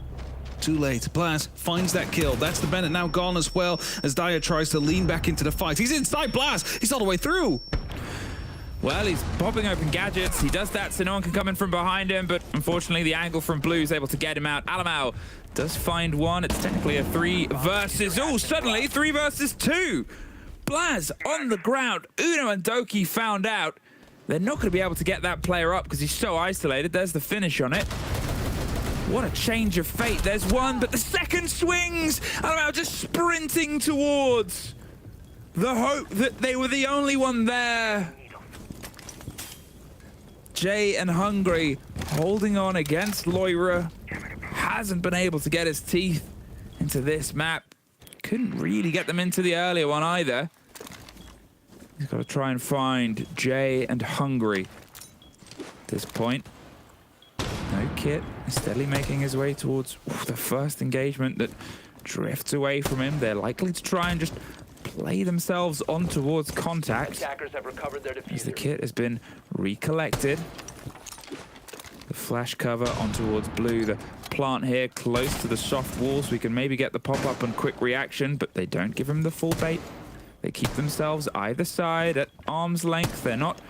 too late. Blaz finds that kill. That's the bandit now gone as well, as Dia tries to lean back into the fight. He's inside Blaz. He's all the way through. Well, he's popping open gadgets. He does that so no one can come in from behind him, but unfortunately the angle from Blue is able to get him out. Alamau does find one. It's technically a 3 versus... Oh, suddenly 3 versus 2. Blaz on the ground. Uno and Doki found out they're not going to be able to get that player up because he's so isolated. There's the finish on it. What a change of fate. There's one, but the second swings. Alamau just sprinting towards the hope that they were the only one there. Jay and Hungry holding on against Loira. Hasn't been able to get his teeth into this map. Couldn't really get them into the earlier one either. He's got to try and find Jay and Hungry at this point. No Kit. He's steadily making his way towards the first engagement that drifts away from him. They're likely to try and just play themselves on towards contact. Attackers have recovered their diffuser. As the kit has been recollected. The flash cover on towards Blue. The plant here close to the soft walls. We can maybe get the pop-up and quick reaction, but they don't give him the full bait. They keep themselves either side at arm's length. They're not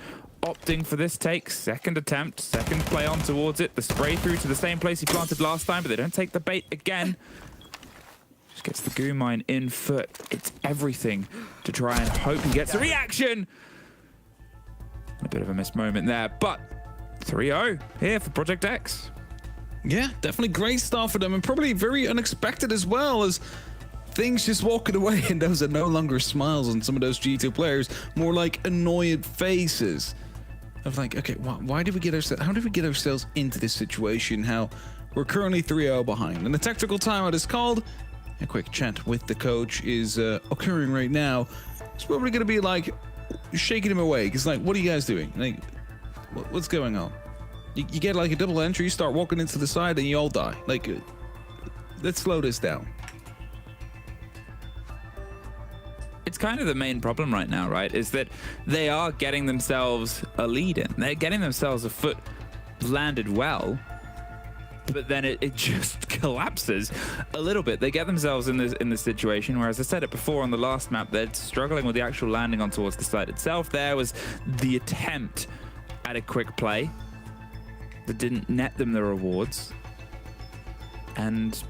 opting for this take. Second attempt, second play on towards it. The spray through to the same place he planted last time, but they don't take the bait again. Just gets the goo mine in foot. It's everything to try and hope he gets a reaction. A bit of a missed moment there, but 3-0 here for Project X. Yeah, definitely great start for them, and probably very unexpected as well, as things just walking away, and those are no longer smiles on some of those G2 players, more like annoyed faces of like, okay, why did we get ourselves, how did we get ourselves into this situation? How we're currently 3-0 behind, and the tactical timeout is called. A quick chat with the coach is occurring right now. It's probably going to be like shaking him awake. It's like, what are you guys doing? Like, what's going on? You get like a double entry, you start walking into the side, and you all die. Like, let's slow this down. It's kind of the main problem right now, right? Is that they are getting themselves a lead in. They're getting themselves a foot landed well, but then it just collapses a little bit. They get themselves in this situation where, as I said it before on the last map, they're struggling with the actual landing on towards the site itself. There was the attempt at a quick play that didn't net them the rewards. And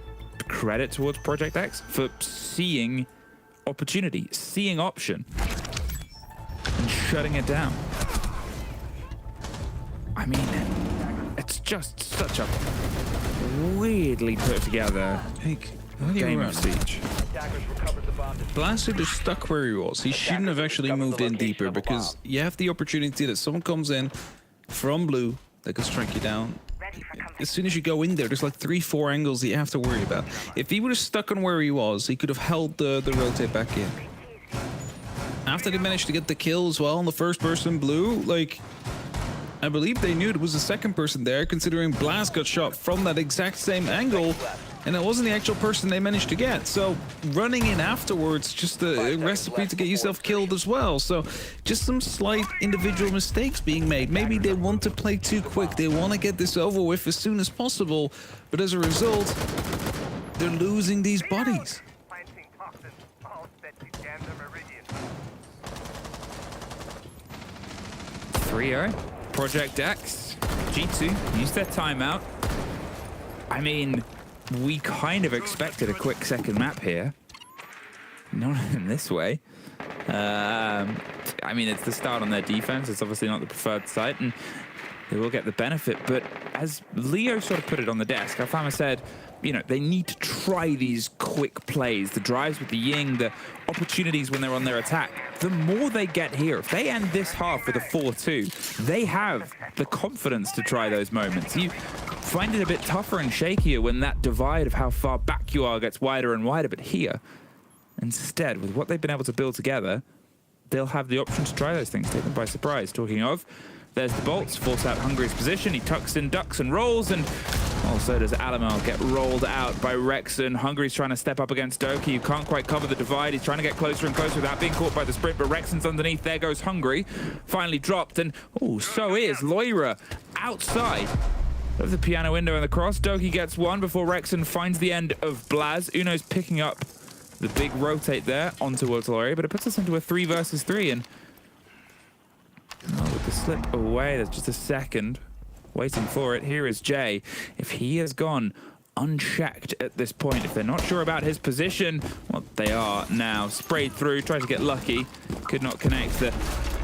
credit towards Project X for seeing opportunity, seeing option, and shutting it down. I mean, it's just such a weirdly put together game of Siege. Blaster just stuck where he was. He shouldn't have actually moved in deeper, because you have the opportunity that someone comes in from blue that can strike you down. As soon as you go in there, there's like 3-4 angles that you have to worry about. If he would have stuck on where he was, he could have held the rotate back in. After they managed to get the kill as well on the first person blue, like, I believe they knew there was a second person there, considering Blast got shot from that exact same angle, and it wasn't the actual person they managed to get. So running in afterwards, just a recipe to get yourself killed as well. So just some slight individual mistakes being made. Maybe they want to play too quick. They want to get this over with as soon as possible. But as a result, they're losing these bodies. 3-0. Project X. G2 used their timeout. I mean, we kind of expected a quick second map here. Not in this way. I mean, it's the start on their defense. It's obviously not the preferred site, and they will get the benefit. But as Leo sort of put it on the desk, Alfama said, you know, they need to try these quick plays, the drives with the Ying, the opportunities when they're on their attack. The more they get here, if they end this half with a 4-2, they have the confidence to try those moments. You find it a bit tougher and shakier when that divide of how far back you are gets wider and wider, but here, instead, with what they've been able to build together, they'll have the option to try those things, take them by surprise. Talking of, there's the bolts, force out Hungry's position. He tucks in, ducks and rolls, and also does Alamel get rolled out by Rexon. Hungry's trying to step up against Doki, who can't quite cover the divide. He's trying to get closer and closer without being caught by the sprint, but Rexon's underneath. There goes Hungry, finally dropped, and oh, so is Loira outside of the piano window in the cross. Doki gets one before Rexon finds the end of Blaz. Uno's picking up the big rotate there onto Loira, but it puts us into a 3 versus 3, and with the slip away, there's just a second waiting for it. Here is Jay. If he has gone unchecked at this point, if they're not sure about his position, well, they are now. Sprayed through, tried to get lucky, could not connect. The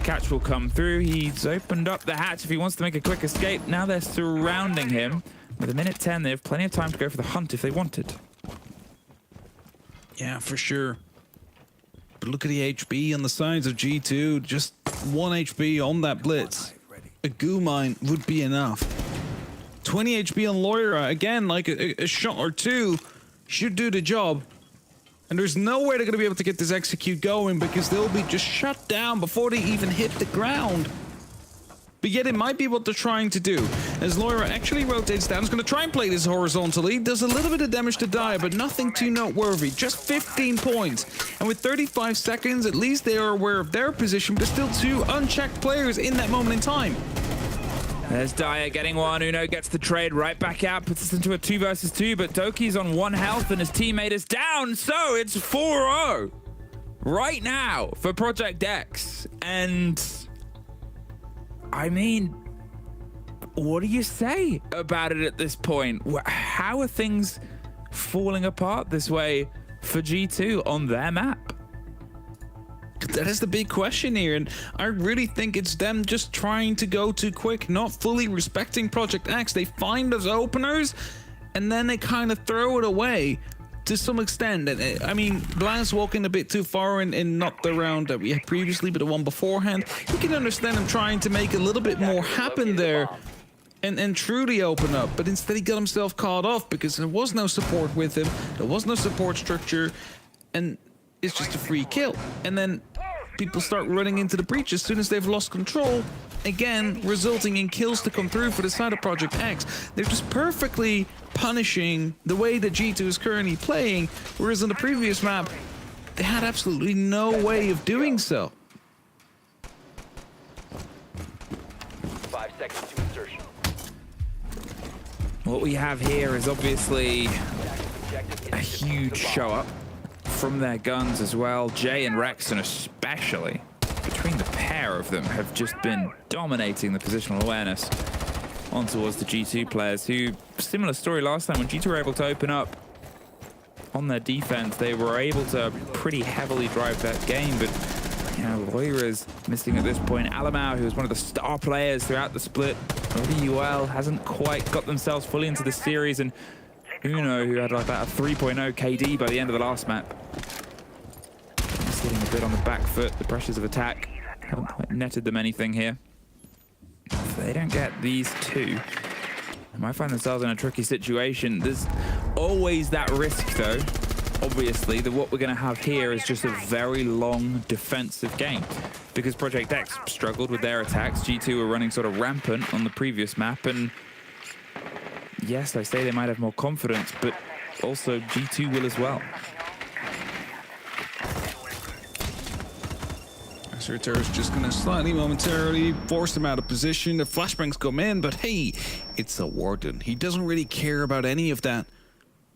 catch will come through. He's opened up the hatch if he wants to make a quick escape. Now they're surrounding him. With a minute 10, they have plenty of time to go for the hunt if they wanted. Yeah, for sure. But look at the HP on the sides of G2. Just 1 HP on that blitz. A goo mine would be enough. 20 HP on Loira. Again, like a shot or two should do the job. And there's no way they're going to be able to get this execute going, because they'll be just shut down before they even hit the ground. But yet it might be what they're trying to do. As Loira actually rotates down, is going to try and play this horizontally. Does a little bit of damage to Dyer, but nothing too noteworthy. Just 15 points. And with 35 seconds, at least they are aware of their position, but there's still 2 unchecked players in that moment in time. There's Dyer getting one. Uno gets the trade right back out, puts us into a 2 versus 2, but Doki's on 1 health and his teammate is down, so it's 4-0 right now for Project X. And I mean, what do you say about it at this point? How are things falling apart this way for G2 on their map? That is the big question here, and I really think it's them just trying to go too quick, not fully respecting Project X. They find those openers, and then they kind of throw it away to some extent. I mean, Blaz walking a bit too far in not the round that we had previously, but the one beforehand. You can understand him trying to make a little bit more happen there and truly open up, but instead he got himself caught off because there was no support with him, there was no support structure, and it's just a free kill. And then people start running into the breach as soon as they've lost control, again resulting in kills to come through for the side of Project X. They're just perfectly punishing the way that G2 is currently playing, whereas on the previous map they had absolutely no way of doing so. 5 seconds to insertion. What we have here is obviously a huge show up from their guns as well. Jay and Rexon especially, between the pair of them, have just been dominating the positional awareness on towards the G2 players, who, similar story last time, when G2 were able to open up on their defense, they were able to pretty heavily drive that game, but you know, Loira's missing at this point. Alamau, who was one of the star players throughout the split, UL hasn't quite got themselves fully into the series, and Uno, who had like about a 3.0 KD by the end of the last map, sitting a bit on the back foot. The pressures of attack haven't quite netted them anything here. If they don't get these two, they might find themselves in a tricky situation. There's always that risk, though, obviously, that what we're going to have here is just a very long defensive game, because Project X struggled with their attacks. G2 were running sort of rampant on the previous map, and yes, I say they might have more confidence, but also G2 will as well. Surtur is just going to slightly momentarily force them out of position. The flashbangs come in, but hey, it's a Warden. He doesn't really care about any of that.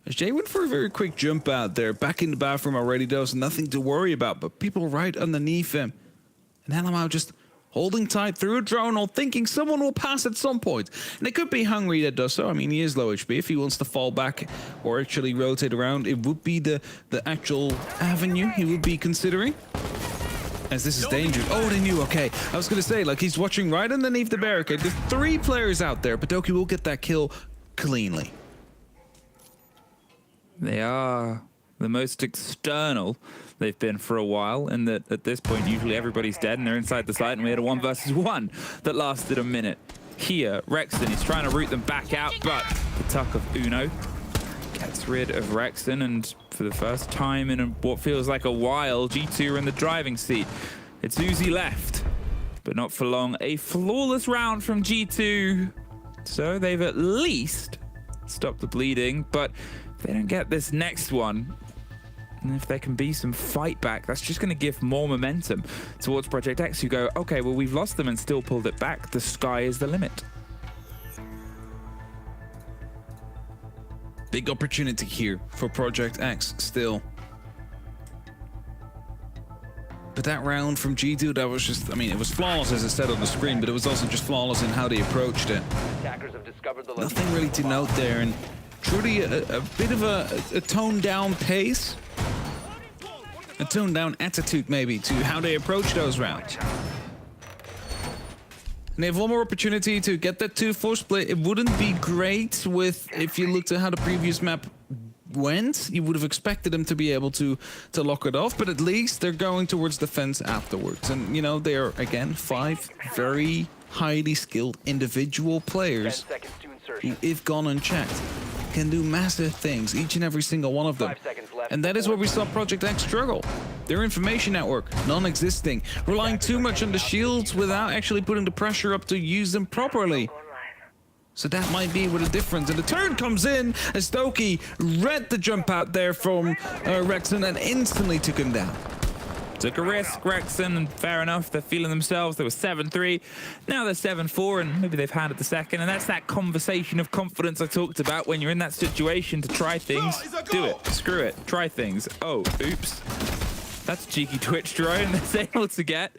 As Jay went for a very quick jump out there, back in the bathroom already, does nothing to worry about, but people right underneath him. And Alamau just holding tight through a drone, or thinking someone will pass at some point. And it could be Hungry that does so. I mean, he is low HP. If he wants to fall back or actually rotate around, it would be the actual avenue he would be considering. As this is dangerous. Oh, they knew. Okay. I was going to say, like, he's watching right underneath the barricade. There's 3 players out there, but Doki will get that kill cleanly. They are the most external they've been for a while, and that at this point, usually everybody's dead and they're inside the site, and we had a 1 versus 1 that lasted a minute. Here, Rexon is trying to root them back out, but the tuck of Uno gets rid of Rexon, and for the first time in what feels like a while, G2 are in the driving seat. It's Uzi left, but not for long. A flawless round from G2. So they've at least stopped the bleeding, but if they don't get this next one, and if there can be some fight back, that's just going to give more momentum towards Project X, who go, okay, well, we've lost them and still pulled it back. The sky is the limit. Big opportunity here for Project X still. But that round from G2, that was just, I mean, it was flawless as it said on the screen, but it was also just flawless in how they approached it. Nothing really to note there, and truly a bit of a toned down pace. A toned down attitude maybe to how they approach those rounds. And they have one more opportunity to get that 2-4 split. It wouldn't be great with, if you looked at how the previous map went, you would have expected them to be able to lock it off, but at least they're going towards the fence afterwards. And, you know, they are, again, 5 very highly skilled individual players who, if gone unchecked, can do massive things, each and every single one of them. And that is where we saw Project X struggle. Their information network, non-existing, relying too much on the shields without actually putting the pressure up to use them properly. So that might be where the difference. And the turn comes in as Doki read the jump out there from Rexon and instantly took him down. Took a risk, Rexon, and fair enough, they're feeling themselves. They were 7-3, now they're 7-4, and maybe they've had it the second, and that's that conversation of confidence I talked about when you're in that situation to try things. Do it, screw it, try things. Oh, oops. That's a cheeky Twitch drone that's able to get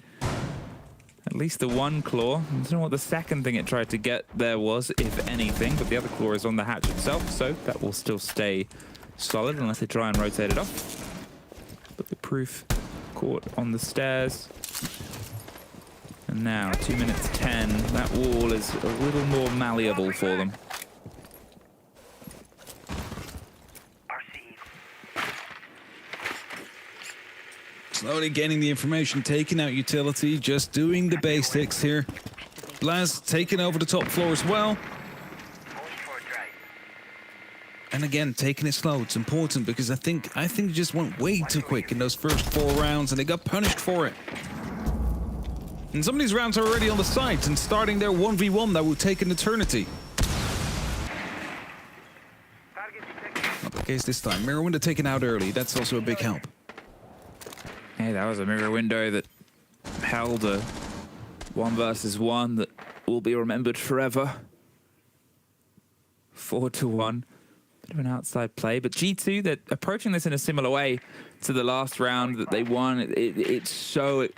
at least the 1 claw. I don't know what the second thing it tried to get there was, if anything, but the other claw is on the hatch itself, so that will still stay solid unless they try and rotate it off. But the proof caught on the stairs. And now, 2 minutes 10, that wall is a little more malleable for them. Slowly gaining the information, taking out utility, just doing the basics here. Blaz taking over the top floor as well. And again, taking it slow. It's important because I think it just went way too quick in those first 4 rounds, and they got punished for it. And some of these rounds are already on the site and starting their 1v1 that will take an eternity. Not the case this time. Mirror window taken out early. That's also a big help. Hey, that was a mirror window that held a 1 versus 1 that will be remembered forever. 4-1. Bit of an outside play, but G2, they're approaching this in a similar way to the last round that they won. It's so,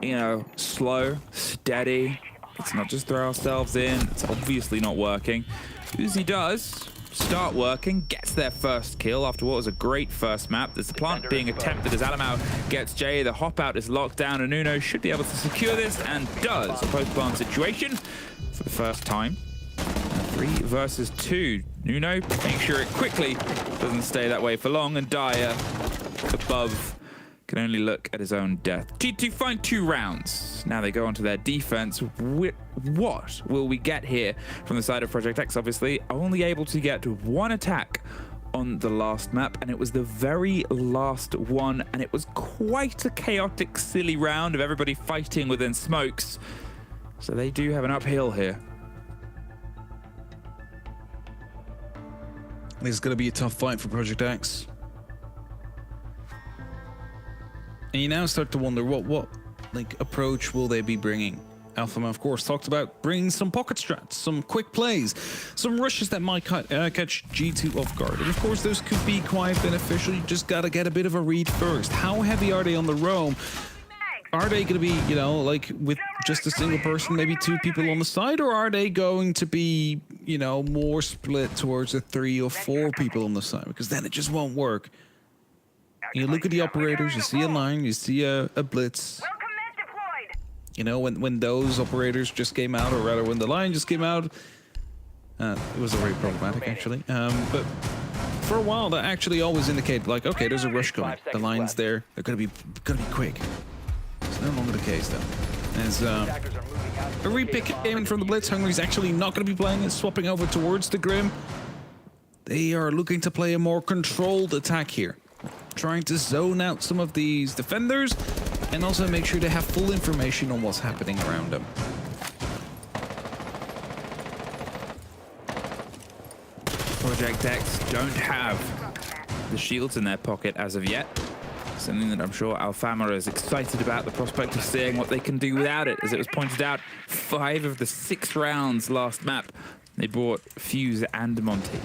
you know, slow, steady. Let's not just throw ourselves in. It's obviously not working. Uzi does start working, gets their first kill after what was a great first map. There's the plant being attempted as Alamau gets Jay. The hop out is locked down, and Nuno should be able to secure this, and does. A post-plant situation for the first time. 3 versus 2. Nuno, make sure it quickly doesn't stay that way for long, and Dyer above can only look at his own death. G2 find 2 rounds. Now they go onto their defense. What will we get here from the side of Project X? Obviously, only able to get 1 attack on the last map, and it was the very last one, and it was quite a chaotic, silly round of everybody fighting within smokes. So they do have an uphill here. This is going to be a tough fight for Project X. And you now start to wonder what like approach will they be bringing? Alpha, of course, talked about bringing some pocket strats, some quick plays, some rushes that might catch G2 off guard. And of course, those could be quite beneficial. You just got to get a bit of a read first. How heavy are they on the roam? Are they going to be, you know, like with just a single person, maybe 2 people on the side, or are they going to be, you know, more split towards the 3 or 4 people on the side? Because then it just won't work. You look at the operators, you see a line, you see a blitz. You know, when those operators just came out, or rather when the line just came out, it was very problematic actually. But for a while, that actually always indicated like, okay, there's a rush coming. The line's there, they're gonna be quick. It's no longer the case though. There's a repick aiming from the blitz. Hungry's actually not going to be playing it, swapping over towards the Grim. They are looking to play a more controlled attack here, trying to zone out some of these defenders and also make sure they have full information on what's happening around them. Project X don't have the shields in their pocket as of yet. Something that I'm sure Alfama is excited about, the prospect of seeing what they can do without it. As it was pointed out, 5 of the 6 rounds last map, they brought Fuse and Monty.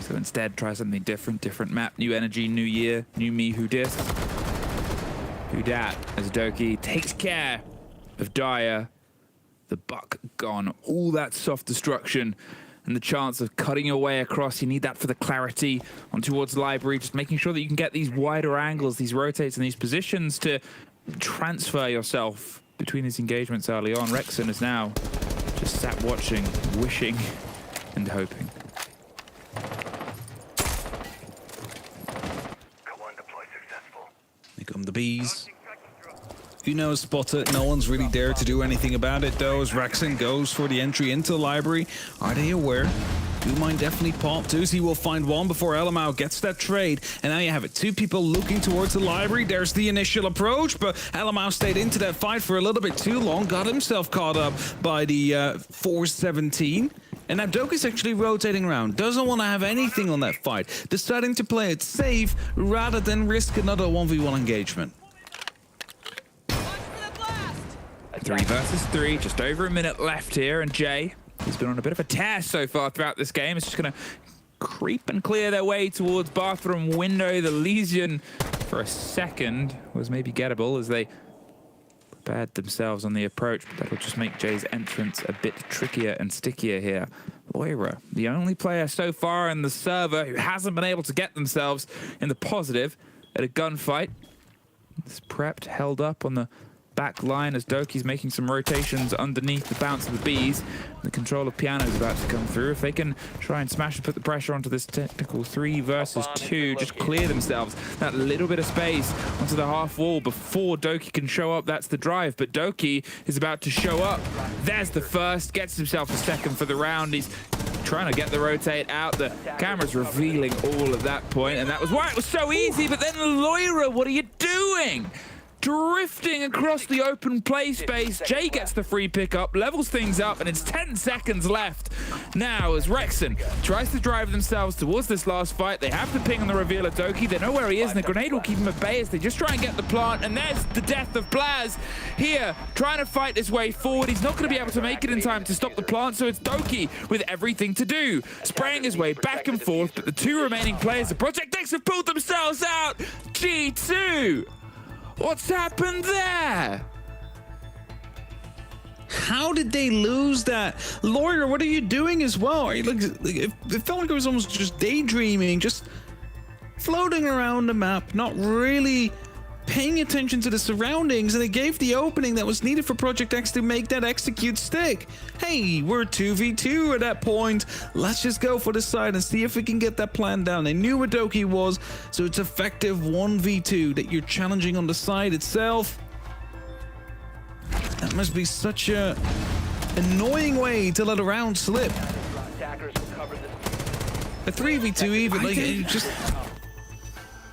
So instead, try something different map, new energy, new year, new me, who dis. Who dat, as Doki takes care of Dyer. The buck gone, all that soft destruction and the chance of cutting your way across. You need that for the clarity on towards Library, just making sure that you can get these wider angles, these rotates and these positions to transfer yourself between these engagements early on. Rexon is now just sat watching, wishing and hoping. Here come the bees. Uno is spotted. No one's really dared to do anything about it, though, as Rexon goes for the entry into the library. Are they aware? Do mine definitely popped. Uzi will find one before Elamau gets that trade. And now you have it. 2 people looking towards the library. There's the initial approach, but Elamau stayed into that fight for a little bit too long. Got himself caught up by the 417. And now Doki's actually rotating around. Doesn't want to have anything on that fight. Deciding to play it safe rather than risk another 1v1 engagement. 3 versus 3, just over a minute left here, and Jay, he's been on a bit of a tear so far throughout this game. It's just going to creep and clear their way towards bathroom window. The Lesion, for a second, was maybe gettable as they prepared themselves on the approach, but that'll just make Jay's entrance a bit trickier and stickier here. Loira, the only player so far in the server who hasn't been able to get themselves in the positive at a gunfight. It's prepped, held up on the back line as Doki's making some rotations underneath the bounce of the bees. The control of Piano is about to come through. If they can try and smash and put the pressure onto this technical 3 versus 2, just clear themselves that little bit of space onto the half wall before Doki can show up, that's the drive. But Doki is about to show up. There's the first, gets himself a second for the round. He's trying to get the rotate out. The camera's revealing all of that point, and that was why it was so easy. But then Loira, what are you doing? drifting across the open play space. Jay gets the free pickup, levels things up, and it's 10 seconds left. Now, as Rexon tries to drive themselves towards this last fight, they have the ping on the reveal of Doki. They know where he is, and the grenade will keep him at bay as they just try and get the plant. And there's the death of Blaz here, trying to fight his way forward. He's not going to be able to make it in time to stop the plant, so it's Doki with everything to do, spraying his way back and forth. But the two remaining players of Project X have pulled themselves out. G2, what's happened there? How did they lose that? Lawyer, what are you doing as well? It felt like it was almost just daydreaming, just floating around the map, not really paying attention to the surroundings, and it gave the opening that was needed for Project X to make that execute stick. Hey, we're 2v2 at that point. Let's just go for the side and see if we can get that plan down. They knew where Doki was, so it's effective 1v2 that you're challenging on the side itself. That must be such a annoying way to let a round slip. A 3v2 even, like, you just...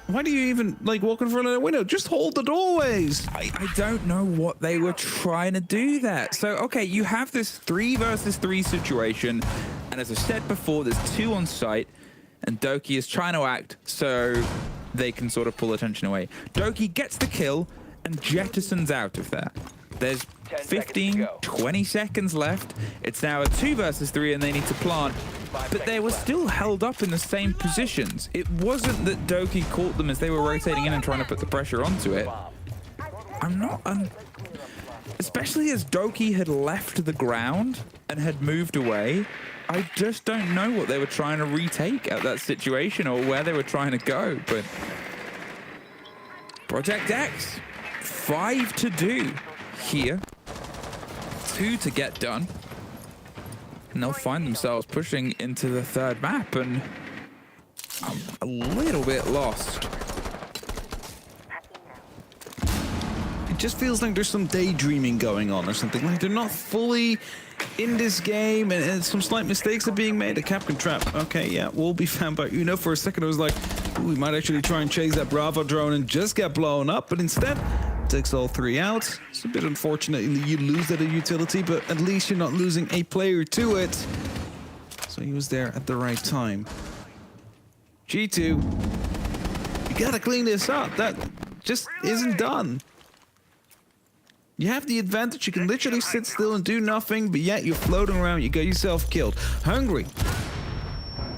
Why do you even, like, walk in front of the window? Just hold the doorways. I don't know what they were trying to do that. So, okay, you have this 3 versus 3 situation, and as I said before, there's 2 on site, and Doki is trying to act so they can sort of pull attention away. Doki gets the kill and jettisons out of there. There's 15, 20 seconds left. It's now a 2 versus 3, and they need to plant. But they were still held up in the same positions. It wasn't that Doki caught them as they were rotating in and trying to put the pressure onto it. Especially as Doki had left the ground and had moved away, I just don't know what they were trying to retake at that situation or where they were trying to go. But Project X, 5 to do here, 2 to get done. And they'll find themselves pushing into the 3rd map, and I'm a little bit lost. It just feels like there's some daydreaming going on or something. Like they're not fully in this game, and some slight mistakes are being made. A Capcan trap. Okay, yeah, will be found by Uno. For a second, I was like, ooh, we might actually try and chase that Bravo drone and just get blown up, but instead, takes all 3 out. It's a bit unfortunate you lose that utility, but at least you're not losing a player to it. So he was there at the right time. G2, you gotta clean this up. That just isn't done. You have the advantage. You can literally sit still and do nothing, but yet you're floating around. You get yourself killed. Hungry.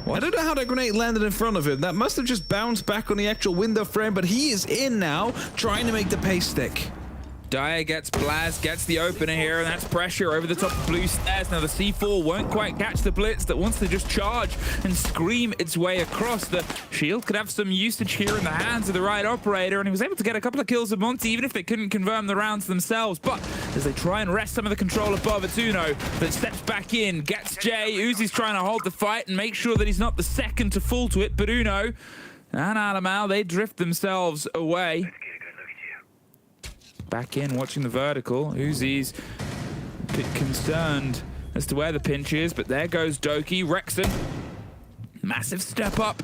What? I don't know how that grenade landed in front of him. That must have just bounced back on the actual window frame, but he is in now, trying to make the pace stick. Dyer gets Blaz, gets the opener here, and that's pressure over the top of blue stairs. Now the C4 won't quite catch the blitz that wants to just charge and scream its way across. The shield could have some usage here in the hands of the right operator, and he was able to get a couple of kills of Monty, even if they couldn't confirm the rounds themselves. But as they try and wrest some of the control above, it's Uno that steps back in, gets Jay. Uzi's trying to hold the fight and make sure that he's not the second to fall to it, but Uno and Alamau, they drift themselves away. Back in, watching the vertical. Uzi's a bit concerned as to where the pinch is, but there goes Doki. Rexon, massive step up.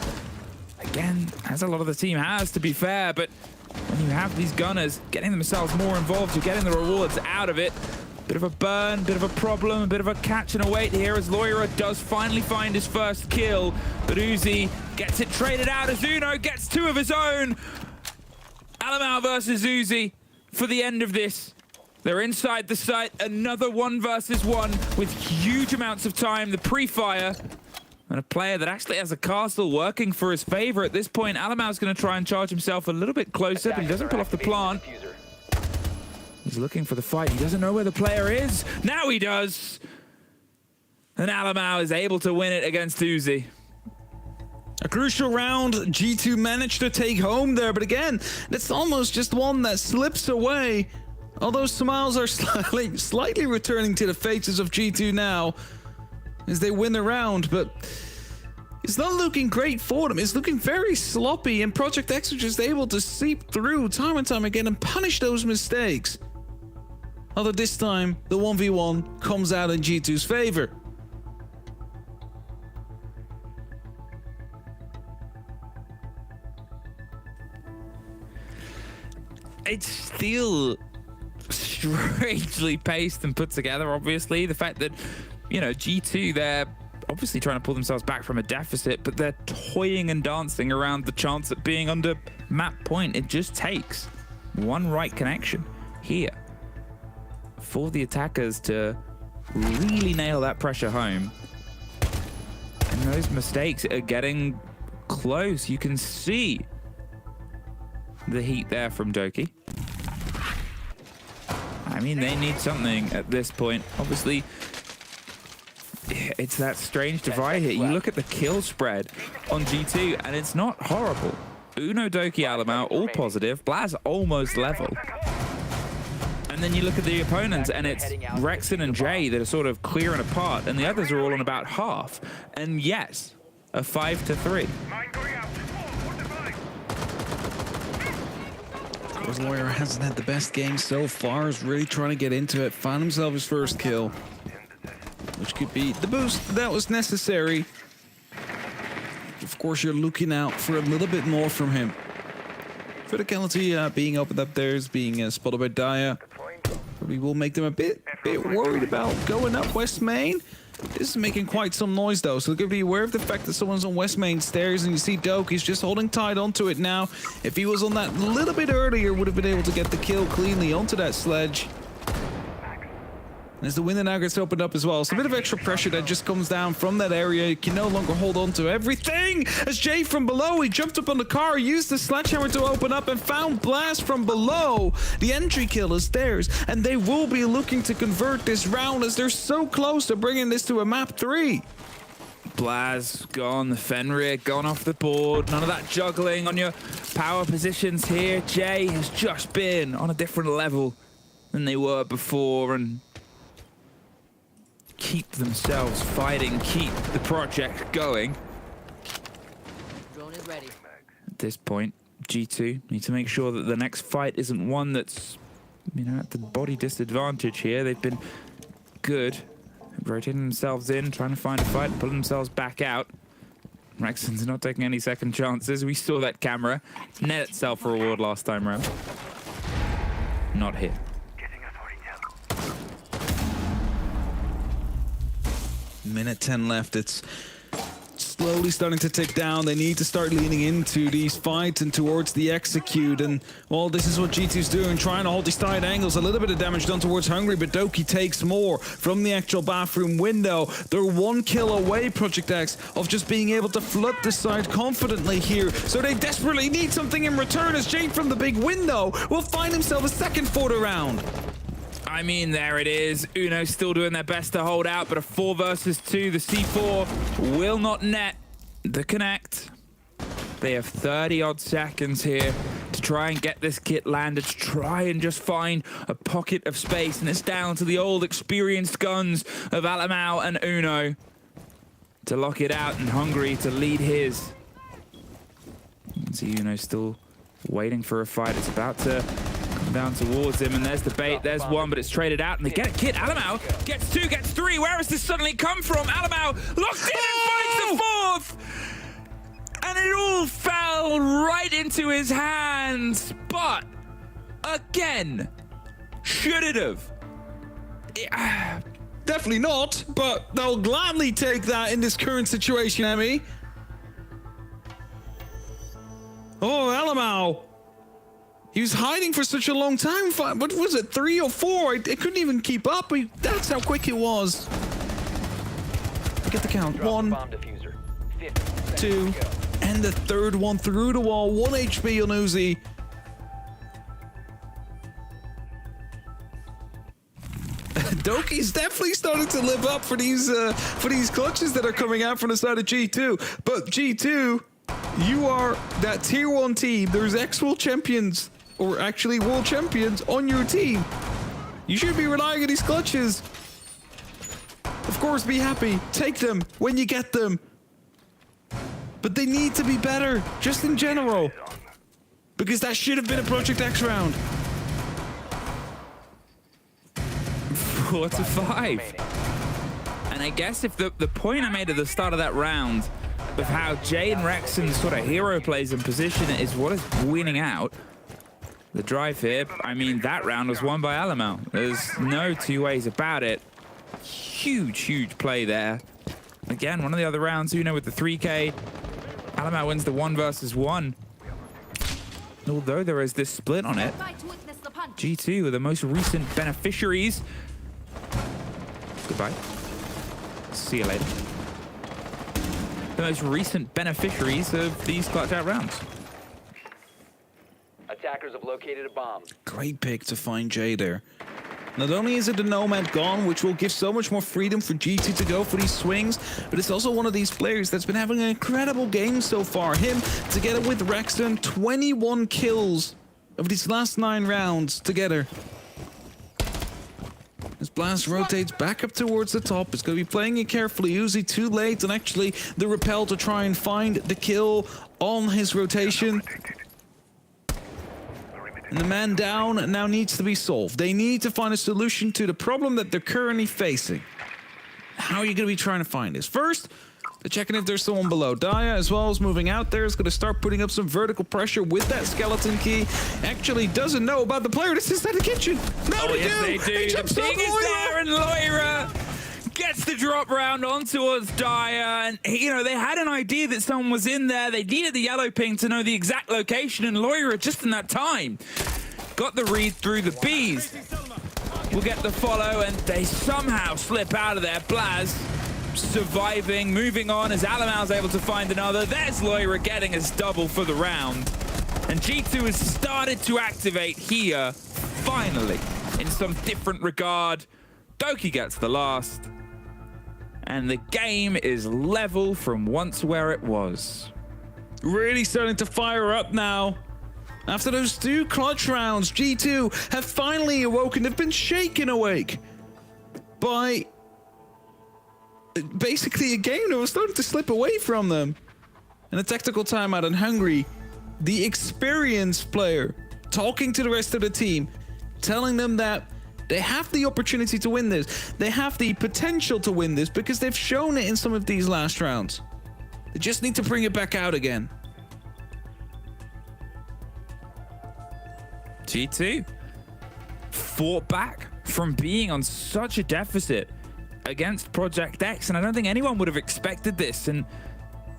Again, as a lot of the team has, to be fair, but when you have these gunners getting themselves more involved, you're getting the rewards out of it. Bit of a burn, bit of a problem, a bit of a catch and a wait here as Loira does finally find his first kill, but Uzi gets it traded out as Uno gets 2 of his own. Alamau versus Uzi for the end of this. They're inside the site, another 1 versus 1 with huge amounts of time. The pre-fire, and a player that actually has a castle working for his favor at this point. Alamau's going to try and charge himself a little bit closer, but he doesn't pull off the plant. He's looking for the fight. He doesn't know where the player is. Now he does. And Alamau is able to win it against Uzi. A crucial round G2 managed to take home there, but again, it's almost just one that slips away. Although smiles are slightly returning to the faces of G2 now as they win the round, but it's not looking great for them. It's looking very sloppy, and Project X are just able to seep through time and time again and punish those mistakes. Although this time, the 1v1 comes out in G2's favor. it's still strangely paced and put together, obviously. The fact that, you know, G2, they're obviously trying to pull themselves back from a deficit, but they're toying and dancing around the chance at being under map point. It just takes one right connection here for the attackers to really nail that pressure home. And those mistakes are getting close. You can see the heat there from Doki. I mean, they need something at this point. Obviously, it's that strange divide here. You look at the kill spread on G2, and it's not horrible. Uno, Doki, Alamau, all positive. Blaz almost level. And then you look at the opponents, and it's Rexon and Jay that are sort of clearing apart, and the others are all on about half. And yes, a 5-3. Of course, Lawyer hasn't had the best game so far. Is really trying to get into it. Found himself his first kill, which could be the boost that was necessary. Of course, you're looking out for a little bit more from him. Criticality being opened up there is being spotted by Daya. Probably will make them a bit worried about going up West Main. This is making quite some noise though, so they're going to be aware of the fact that someone's on West Main stairs, and you see Doki's just holding tight onto it now. If he was on that a little bit earlier, would have been able to get the kill cleanly onto that sledge. As the window now gets opened up as well, so a bit of extra pressure that just comes down from that area. You can no longer hold on to everything. As Jay from below, he jumped up on the car, used the sledgehammer to open up, and found Blast from below. The entry kill is theirs, and they will be looking to convert this round as they're so close to bringing this to a map 3. Blaz gone, the Fenrir gone off the board. None of that juggling on your power positions here. Jay has just been on a different level than they were before, and keep themselves fighting, keep the project going. Drone is ready. At this point, G2 need to make sure that the next fight isn't one that's, you know, at the body disadvantage here. They've been good, rotating themselves in, trying to find a fight, pulling themselves back out. Rexon's not taking any second chances. We saw that camera net itself for reward last time round. Not here. Minute 10 left. It's slowly starting to tick down. They need to start leaning into these fights and towards the execute. And, well, this is what G2's doing, trying to hold these tight angles. A little bit of damage done towards Hungry, but Doki takes more from the actual bathroom window. They're 1 kill away, Project X, of just being able to flood the side confidently here. So they desperately need something in return, as Jake from the big window will find himself a second for the round. I mean, there it is. Uno still doing their best to hold out, but a 4 versus 2. The C4 will not net the connect. They have 30-odd seconds here to try and get this kit landed, to try and just find a pocket of space, and it's down to the old experienced guns of Alamau and Uno to lock it out, and Hungry to lead his. You can see Uno still waiting for a fight. It's about to down towards him, and there's the bait. There's one, but it's traded out, and they get a kit. Alamau gets 2, gets 3. Where has this suddenly come from? Alamau locked in and finds the 4th, and it all fell right into his hands. But again, should it have? Definitely not, but they'll gladly take that in this current situation, Emmy. Oh, Alamau. He was hiding for such a long time. What was it, 3 or 4? I couldn't even keep up. That's how quick it was. Get the count. 1, 2, and the third one through the wall. 1 HP on Uzi. Doki's definitely starting to live up for these clutches that are coming out from the side of G2. But G2, you are that tier 1 team. There's ex-world champions, or actually world champions, on your team. You should be relying on these clutches. Of course, be happy. Take them when you get them. But they need to be better, just in general. Because that should have been a Project X round. 4-5. And I guess if the point I made at the start of that round of how Jay and Rexon's sort of hero plays and position is what is winning out, the drive here. I mean, that round was won by Alamau. There's no two ways about it. Huge play there. Again, one of the other rounds, Uno with the 3K. Alamau wins the 1 versus 1. Although there is this split on it, G2 are the most recent beneficiaries. Goodbye. See you later. The most recent beneficiaries of these clutch out rounds. Attackers have located a bomb. Great pick to find Jay there. Not only is it the Nomad gone, which will give so much more freedom for G2 to go for these swings, but it's also one of these players that's been having an incredible game so far. Him, together with Rexton, 21 kills of these last 9 rounds together. As Blast rotates back up towards the top, it's going to be playing it carefully. Uzi too late, and actually the Repel to try and find the kill on his rotation. And the man down now needs to be solved. They need to find a solution to the problem that they're currently facing. How are you going to be trying to find this? First, they're checking if there's someone below. Daya, as well as moving out there, is going to start putting up some vertical pressure with that skeleton key. Actually doesn't know about the player that's inside the kitchen. No, They do. The ping is there, and Loira gets the drop round on towards Daya. And, you know, they had an idea that someone was in there. They needed the yellow ping to know the exact location, and Loira, just in that time, got the read through the Bs. Will get the follow, and they somehow slip out of there. Blaz surviving, moving on as Alamau's able to find another. There's Loira getting his double for the round. And G2 has started to activate here, finally, in some different regard. Doki gets the last. And the game is level from once where it was. Really starting to fire up now. After those 2 clutch rounds, G2 have finally awoken. They've been shaken awake by basically a game that was starting to slip away from them. And a tactical timeout, and Hungry, the experienced player, talking to the rest of the team, telling them that they have the opportunity to win this. They have the potential to win this because they've shown it in some of these last rounds. They just need to bring it back out again. G2 fought back from being on such a deficit against Project X, and I don't think anyone would have expected this. And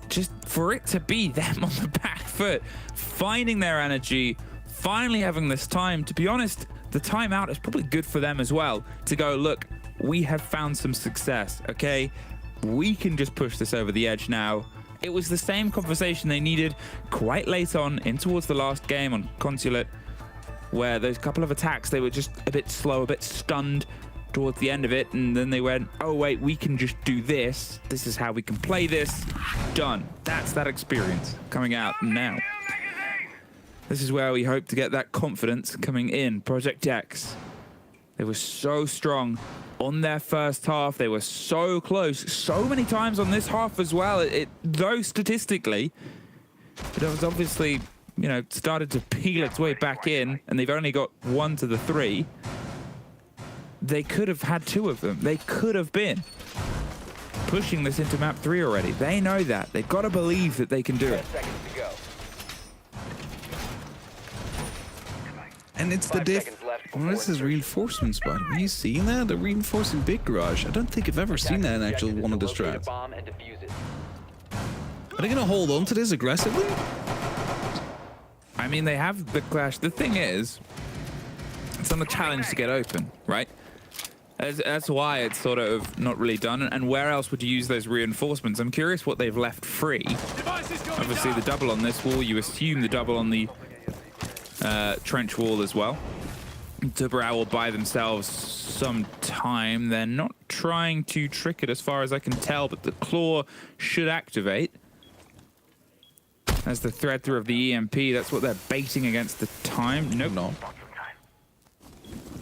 just for it to be them on the back foot, finding their energy, finally having this time, to be honest, the timeout is probably good for them as well, to go, look, we have found some success, okay? We can just push this over the edge now. It was the same conversation they needed quite late on in towards the last game on Consulate, where those couple of attacks, they were just a bit slow, a bit stunned towards the end of it, and then they went, oh wait, we can just do this. This is how we can play this. Done. That's that experience coming out now. This is where we hope to get that confidence coming in. Project X, they were so strong on their first half. They were so close so many times on this half as well. Though statistically, it was obviously, you know, started to peel its way back in, and they've only got 1 to the 3. They could have had 2 of them. They could have been pushing this into map 3 already. They know that. They've got to believe that they can do it. And it's the diff. Well, this is reinforcements, by the way. You seen that? They're reinforcing Big Garage. I don't think I've ever seen that in actual one of the strats. Are they going to hold on to this aggressively? I mean, they have the clash. The thing is, it's on the challenge to get open, right? That's why it's sort of not really done. And where else would you use those reinforcements? I'm curious what they've left free. Obviously, the double on this wall. You assume the double on the trench wall as well. Dubrow will buy themselves some time. They're not trying to trick it as far as I can tell, but the claw should activate. As the thread through of the EMP, that's what they're baiting against the time. Nope. No.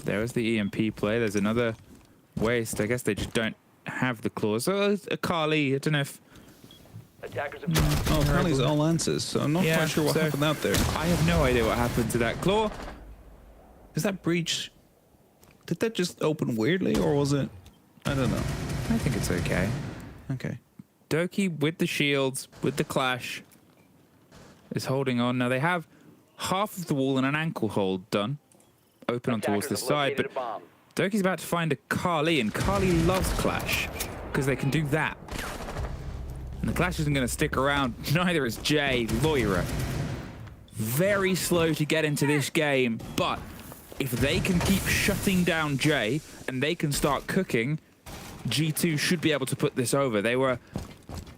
There's the EMP play. There's another waste. I guess they just don't have the claws. So a Kali, I don't know if... Oh, Kali's all answers, so I'm not quite sure what happened out there. I have no idea what happened to that claw. Is that breach... Did that just open weirdly, or was it... I don't know. I think it's okay. Okay. Doki with the shields, with the clash, is holding on. Now they have half of the wall and an ankle hold done. Open on towards this side, but Doki's about to find a Kali, and Kali loves Clash, because they can do that. And the Clash isn't going to stick around, neither is Jay. Loira, very slow to get into this game, but if they can keep shutting down Jay, and they can start cooking, G2 should be able to put this over. They were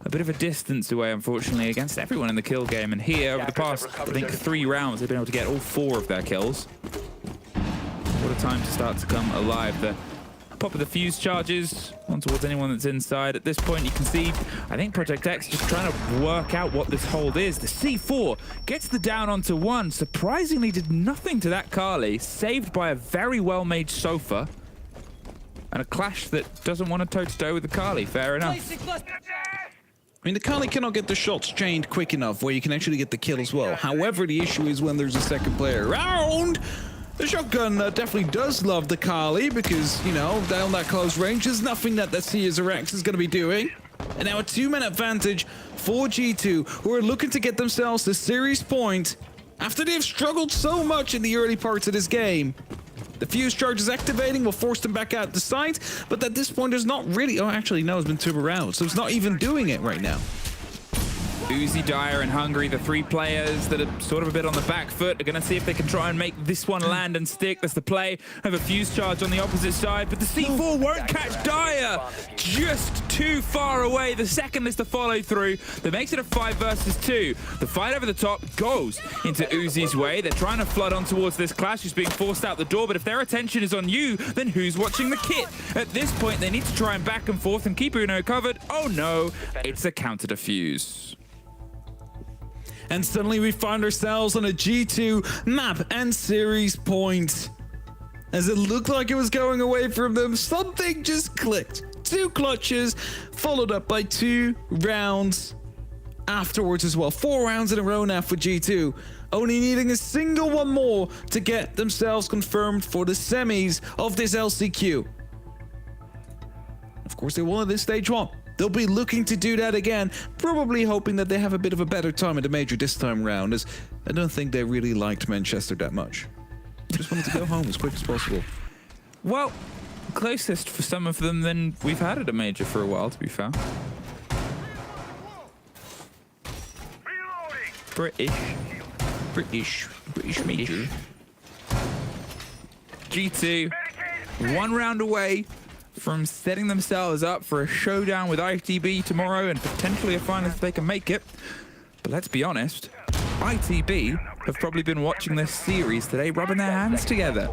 a bit of a distance away, unfortunately, against everyone in the kill game, and here, over the past, I think, 3 rounds, they've been able to get all 4 of their kills. What a time to start to come alive. The pop of the fuse charges on towards anyone that's inside. At this point, you can see, I think Project X just trying to work out what this hold is. The C4 gets the down onto 1. Surprisingly did nothing to that Kali. Saved by a very well-made sofa. And a Clash that doesn't want to toe-to-toe with the Kali. Fair enough. I mean, the Kali cannot get the shots chained quick enough where you can actually get the kill as well. However, the issue is when there's a second player around. The shotgun definitely does love the Kali because, you know, down that close range, there's nothing that the Caesar X is going to be doing. And now a 2-man advantage for G2, who are looking to get themselves the series point after they've struggled so much in the early parts of this game. The fuse charge is activating, will force them back out the site, but at this point, there's not really... Oh, actually, no, it's been turbo out, so it's not even doing it right now. Uzi, Dyer, and Hungry, the 3 players that are sort of a bit on the back foot, are going to see if they can try and make this one land and stick. That's the play. Have a fuse charge on the opposite side, but the C4 won't catch Dyer. Just too far away. The second is the follow through. That makes it a 5 versus 2. The fight over the top goes into Uzi's way. They're trying to flood on towards this Clash, who's being forced out the door, but if their attention is on you, then who's watching the kit? At this point, they need to try and back and forth and keep Uno covered. Oh no, it's a counter defuse. And suddenly we find ourselves on a G2 map and series point. As it looked like it was going away from them, something just clicked. 2 clutches, followed up by 2 rounds afterwards as well. 4 rounds in a row now for G2. Only needing a single one more to get themselves confirmed for the semis of this LCQ. Of course, they won at this stage 1. They'll be looking to do that again, probably hoping that they have a bit of a better time at the major this time round, as I don't think they really liked Manchester that much. Just wanted to go home as quick as possible. Well, closest for some of them than we've had at a major for a while, to be fair. British major. G2, 1 round away from setting themselves up for a showdown with ITB tomorrow and potentially a final if they can make it. But let's be honest, ITB have probably been watching this series today, rubbing their hands together.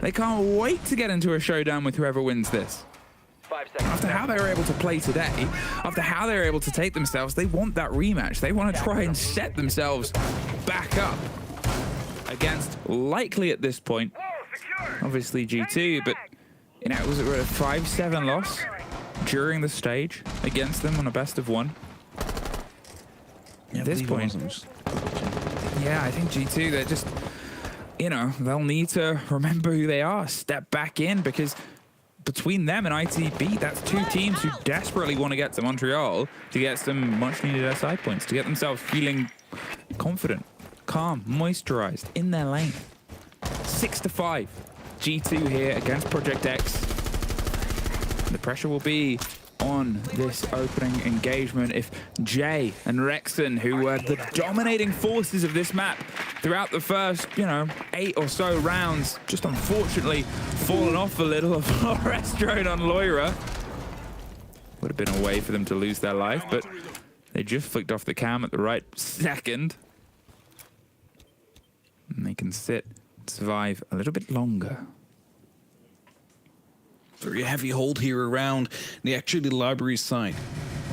They can't wait to get into a showdown with whoever wins this. After how they were able to play today, after how they were able to take themselves, they want that rematch. They want to try and set themselves back up against, likely at this point, obviously G2, but you know, it was a 5-7 loss during the stage against them on a best of 1. At this point, yeah, I think G2, they're just, you know, they'll need to remember who they are, step back in, because between them and ITB, that's 2 teams who desperately want to get to Montreal to get some much-needed SI points, to get themselves feeling confident, calm, moisturized, in their lane. 6-5. G2 here against Project X. The pressure will be on this opening engagement if Jay and Rexon, who were the dominating forces of this map throughout the first, you know, 8 or so rounds, just unfortunately fallen off a little of Florestro on Loira. Would have been a way for them to lose their life, but they just flicked off the cam at the right second. And they can sit, survive a little bit longer. Very heavy hold here around the actually library side.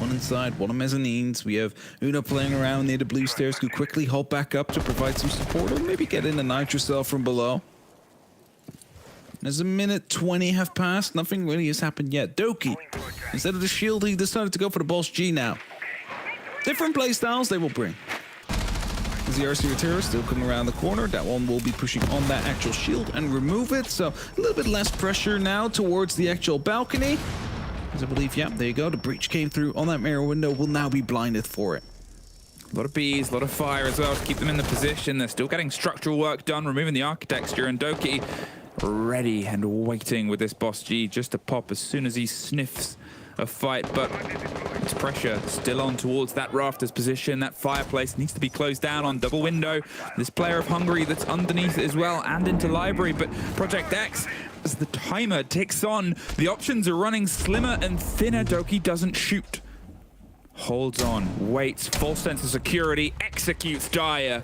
1 inside, 1 on mezzanines. We have Uno playing around near the blue stairs, who quickly hop back up to provide some support, or maybe get in a nitrocell from below. As a minute 20 have passed, nothing really has happened yet. Doki, instead of the shield, he decided to go for the Boss G now. Different playstyles they will bring. As the RC Terror still coming around the corner, that one will be pushing on that actual shield and remove it. So a little bit less pressure now towards the actual balcony. As I believe, yeah, there you go. The breach came through on that mirror window, will now be blinded for it. A lot of bees, a lot of fire as well to keep them in the position. They're still getting structural work done, removing the architecture, and Doki ready and waiting with this boss G just to pop as soon as he sniffs a fight. But it's pressure still on towards that rafters position. That fireplace needs to be closed down on double window. This player of Hungary that's underneath it as well and into library. But Project X, as the timer ticks on, the options are running slimmer and thinner. Doki doesn't shoot. Holds on, waits, false sense of security, executes Dyer.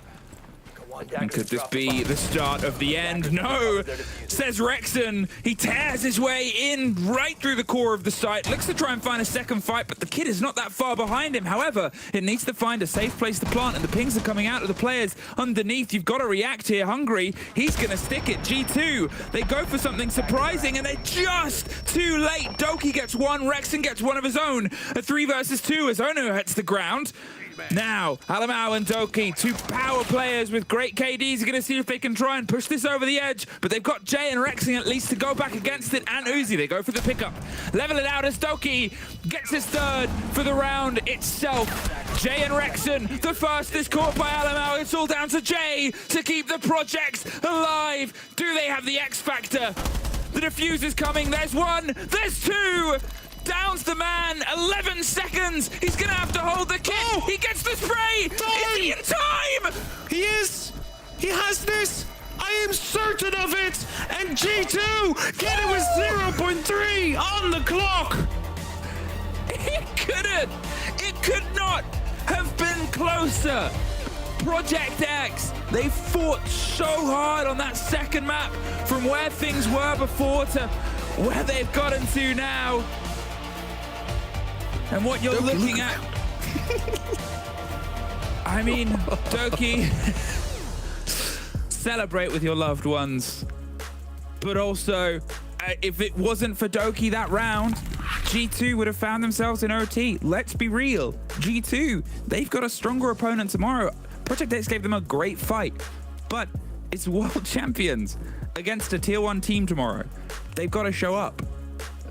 And could this be the start of the end? No, says Rexon. He tears his way in right through the core of the site, looks to try and find a second fight, but the kid is not that far behind him. However, it needs to find a safe place to plant, and the pings are coming out of the players underneath. You've got to react here, Hungary. He's going to stick it. G2, they go for something surprising, and they're just too late. Doki gets one, Rexon gets one of his own. A 3 versus 2 as Ono hits the ground. Now, Alamau and Doki, two power players with great KDs, are going to see if they can try and push this over the edge, but they've got Jay and Rexing at least to go back against it, and Uzi, they go for the pickup. Level it out as Doki gets his third for the round itself. Jay and Rexon, the first is caught by Alamau. It's all down to Jay to keep the projects alive. Do they have the X factor? The defuse is coming. There's one, there's two. Downs the man, 11 seconds. He's gonna have to hold the kit. Oh, he gets the spray. Is he in time? He is. He has this. I am certain of it. And G2 get it with 0.3 on the clock. It could not have been closer. Project X, they fought so hard on that second map from where things were before to where they've gotten to now. And what you're looking at... I mean, Doki, celebrate with your loved ones. But also, if it wasn't for Doki that round, G2 would have found themselves in OT. Let's be real. G2, they've got a stronger opponent tomorrow. Project X gave them a great fight, but it's world champions against a tier 1 team tomorrow. They've got to show up.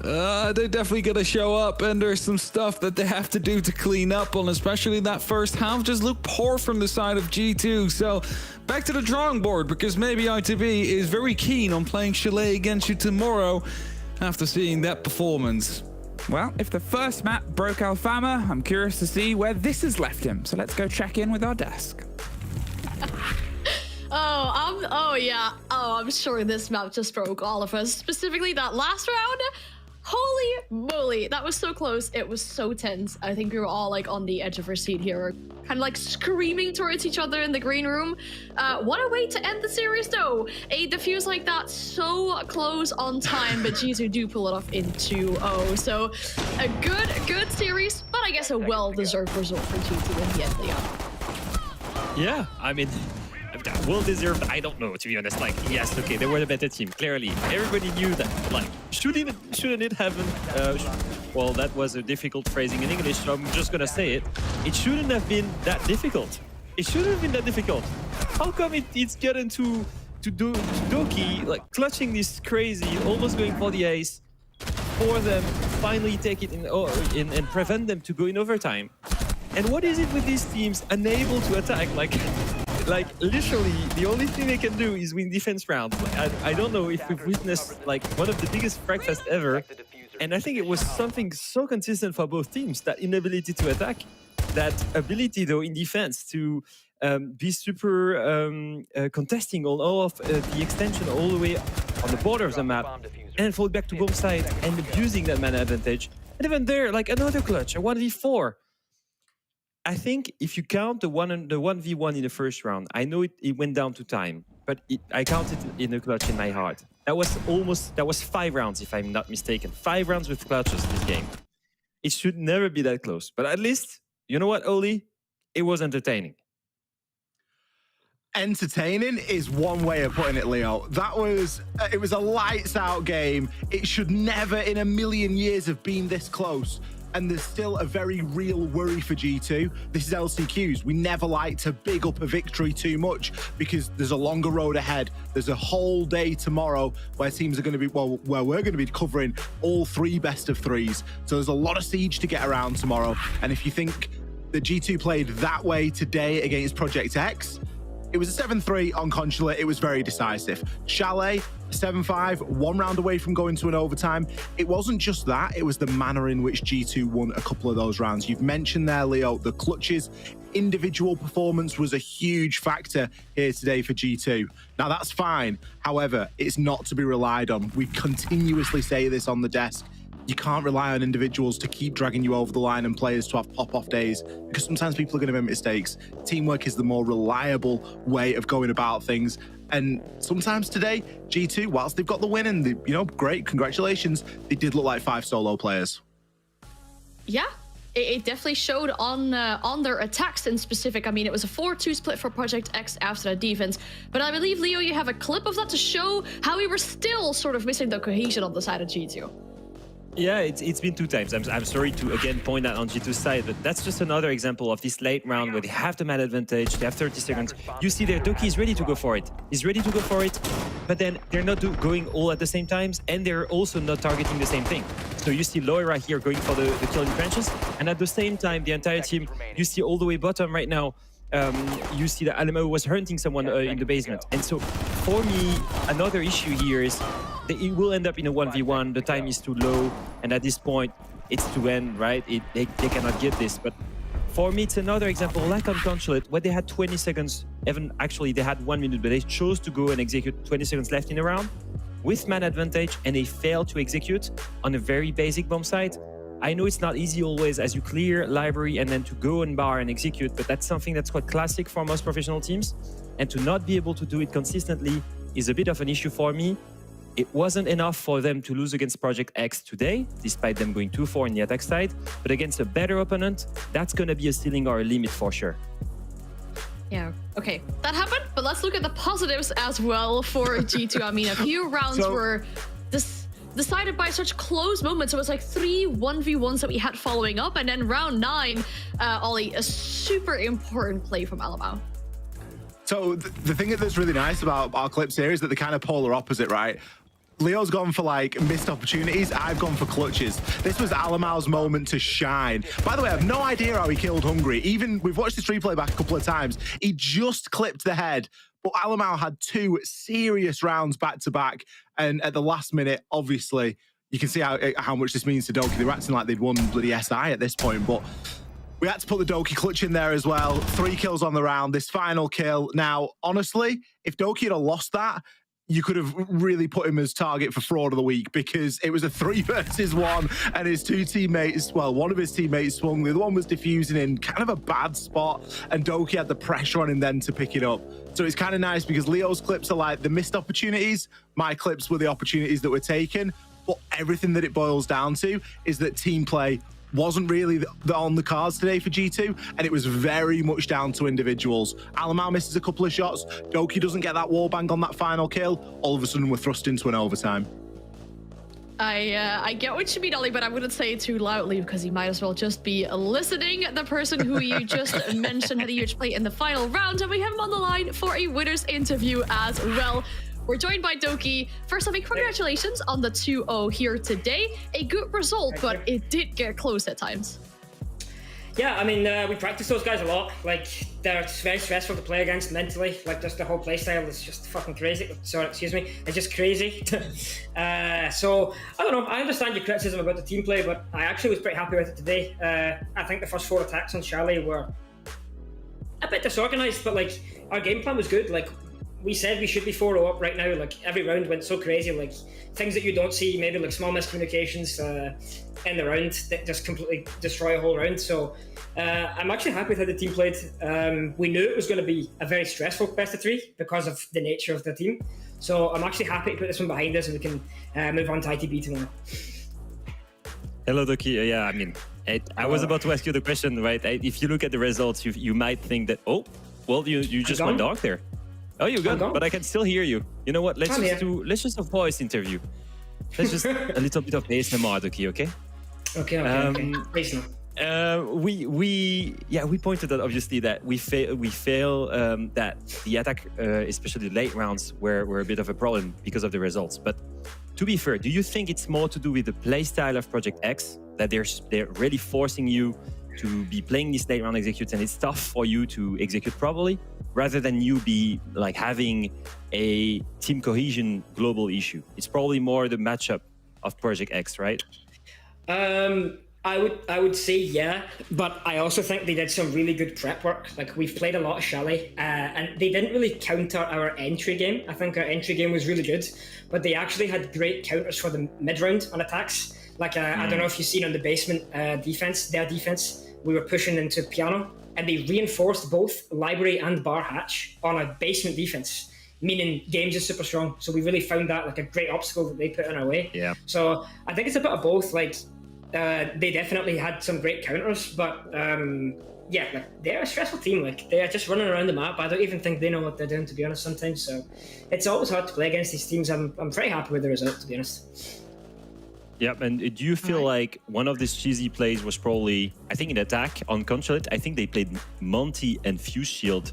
They're definitely going to show up, and there's some stuff that they have to do to clean up on, especially that first half just looked poor from the side of G2. So back to the drawing board, because maybe ITB is very keen on playing Chalet against you tomorrow after seeing that performance. Well, if the first map broke Alfama, I'm curious to see where this has left him. So let's go check in with our desk. I'm sure this map just broke all of us, specifically that last round. Holy moly, that was so close. It was so tense. I think we were all like on the edge of our seat here, kind of like screaming towards each other in the green room. What a way to end the series though. A defuse like that, so close on time, but G2 do pull it off in 2-0. So a good series, but I guess a well-deserved result for G2 in the end, Leon. Yeah, I mean, well-deserved, I don't know, to be honest. Like, yes, okay, they were the better team, clearly. Everybody knew that. Like, shouldn't it have well, that was a difficult phrasing in English, so I'm just gonna say it. It shouldn't have been that difficult. It shouldn't have been that difficult. How come it's gotten to Doki, like, clutching this crazy, almost going for the ace, for them finally take it in and prevent them to go in overtime? And what is it with these teams unable to attack? Like literally, the only thing they can do is win defense rounds. I don't know if we've witnessed like one of the biggest fragfest ever, and I think it was something so consistent for both teams, that inability to attack, that ability though in defense to be super contesting on all of the extension all the way on the border of the map, and fall back to both sides and abusing that mana advantage. And even there, like another clutch, a 1v4. I think if you count the 1v1 in the first round, I know it went down to time, but I counted it in a clutch in my heart. That was 5 rounds, if I'm not mistaken. 5 rounds with clutches this game. It should never be that close. But at least, you know what, Oli? It was entertaining. Entertaining is one way of putting it, Leo. It was a lights out game. It should never in a million years have been this close. And there's still a very real worry for G2. This is LCQs. We never like to big up a victory too much because there's a longer road ahead. There's a whole day tomorrow where teams are going to be, well, where we're going to be covering all 3 best of 3s. So there's a lot of siege to get around tomorrow. And if you think that G2 played that way today against Project X. It was a 7-3 on Consulate. It was very decisive. Chalet, 7-5, 1 round away from going to an overtime. It wasn't just that, it was the manner in which G2 won a couple of those rounds. You've mentioned there, Leo, the clutches. Individual performance was a huge factor here today for G2. Now, that's fine. However, it's not to be relied on. We continuously say this on the desk. You can't rely on individuals to keep dragging you over the line and players to have pop-off days, because sometimes people are going to make mistakes. Teamwork is the more reliable way of going about things. And sometimes today, G2, whilst they've got the win and, great, congratulations, they did look like 5 solo players. Yeah, it definitely showed on their attacks in specific. I mean, it was a 4-2 split for Project X after that defense. But I believe, Leo, you have a clip of that to show how we were still sort of missing the cohesion on the side of G2. Yeah, it's been 2 times. I'm sorry to again point that on G2's side, but that's just another example of this late round where they have the man advantage, they have 30 seconds. You see there, Doki is ready to go for it. He's ready to go for it, but then they're not going all at the same times, and they're also not targeting the same thing. So you see Loira here going for the kill in trenches, and at the same time, the entire team, you see all the way bottom right now, you see that Alamo was hunting someone in the basement. And so for me, another issue here is that it will end up in a 1v1. The time is too low. And at this point, it's to end, right? They cannot get this. But for me, it's another example, like on Consulate, where they had 20 seconds. Even actually, they had 1 minute, but they chose to go and execute 20 seconds left in a round with man advantage, and they failed to execute on a very basic bomb site. I know it's not easy always as you clear library and then to go and bar and execute, but that's something that's quite classic for most professional teams. And to not be able to do it consistently is a bit of an issue for me. It wasn't enough for them to lose against Project X today, despite them going 2-4 in the attack side. But against a better opponent, that's going to be a ceiling or a limit for sure. Yeah, okay, that happened, but let's look at the positives as well for G2. I mean, a few rounds were decided by such close moments. It was like 3 1v1s that we had following up, and then round 9, Ollie, a super important play from Alamo. So the thing that's really nice about our clips here is that they're kind of polar opposite, right? Leo's gone for like missed opportunities. I've gone for clutches. This was Alamo's moment to shine. By the way, I have no idea how he killed Hungry. Even we've watched this replay back a couple of times. He just clipped the head, but Alamo had 2 serious rounds back to back. And at the last minute, obviously, you can see how much this means to Doki. They were acting like they'd won bloody SI at this point, but we had to put the Doki clutch in there as well. 3 kills on the round, this final kill. Now, honestly, if Doki had lost that, you could have really put him as target for fraud of the week, because it was a 3 versus 1 and his 2 teammates, well, one of his teammates swung, the other one was diffusing in kind of a bad spot, and Doki had the pressure on him then to pick it up. So it's kind of nice because Leo's clips are like the missed opportunities. My clips were the opportunities that were taken, but everything that it boils down to is that team play wasn't really on the cards today for G2, and it was very much down to individuals. Alamo misses a couple of shots. Doki doesn't get that wallbang on that final kill. All of a sudden, we're thrust into an overtime. I get what you mean, Ollie, but I wouldn't say it too loudly because you might as well just be listening. The person who you just mentioned had a huge play in the final round, and we have him on the line for a winner's interview as well. We're joined by Doki. First of all, congratulations on the 2-0 here today. A good result, but it did get close at times. Yeah, I mean, we practice those guys a lot. Like, they're very stressful to play against mentally. Like, just the whole playstyle is just fucking crazy. Sorry, excuse me. It's just crazy. So, I don't know. I understand your criticism about the team play, but I actually was pretty happy with it today. I think the first 4 attacks on Chalet were a bit disorganized, but, like, our game plan was good. Like, we said we should be 4-0 up right now. Like, every round went so crazy. Like, things that you don't see, maybe like small miscommunications in the round that just completely destroy a whole round. So I'm actually happy with how the team played. We knew it was going to be a very stressful best of 3 because of the nature of the team. So I'm actually happy to put this one behind us and we can move on to ITB tomorrow. Hello, Doki. Yeah, I mean, I was about to ask you the question, right? If you look at the results, you might think that, oh, well, you just went dark there. Oh, you're good, but I can still hear you. You know what? Let's just a voice interview. Let's just a little bit of ASMR, Doki, okay? Okay. Please no. We pointed out obviously that we fail that the attack, especially the late rounds, were a bit of a problem because of the results. But to be fair, do you think it's more to do with the play style of Project X, that they're really forcing you to be playing these late round executes and it's tough for you to execute properly, rather than you be like having a team cohesion global issue? It's probably more the matchup of Project X, right? I would say yeah, but I also think they did some really good prep work. Like, we've played a lot of Shelly, and they didn't really counter our entry game. I think our entry game was really good, but they actually had great counters for the mid round on attacks. Like, I don't know if you've seen on the basement defense, their defense, we were pushing into Piano, and they reinforced both Library and Bar Hatch on a basement defense, meaning games is super strong. So we really found that like a great obstacle that they put in our way. Yeah. So I think it's a bit of both. Like, they definitely had some great counters, but yeah, like, they're a stressful team. Like, they're just running around the map. I don't even think they know what they're doing, to be honest, sometimes. So it's always hard to play against these teams. I'm very happy with the result, to be honest. Yep, and do you feel like one of these cheesy plays was probably, I think in attack on Consulate, I think they played Monty and Fuse Shield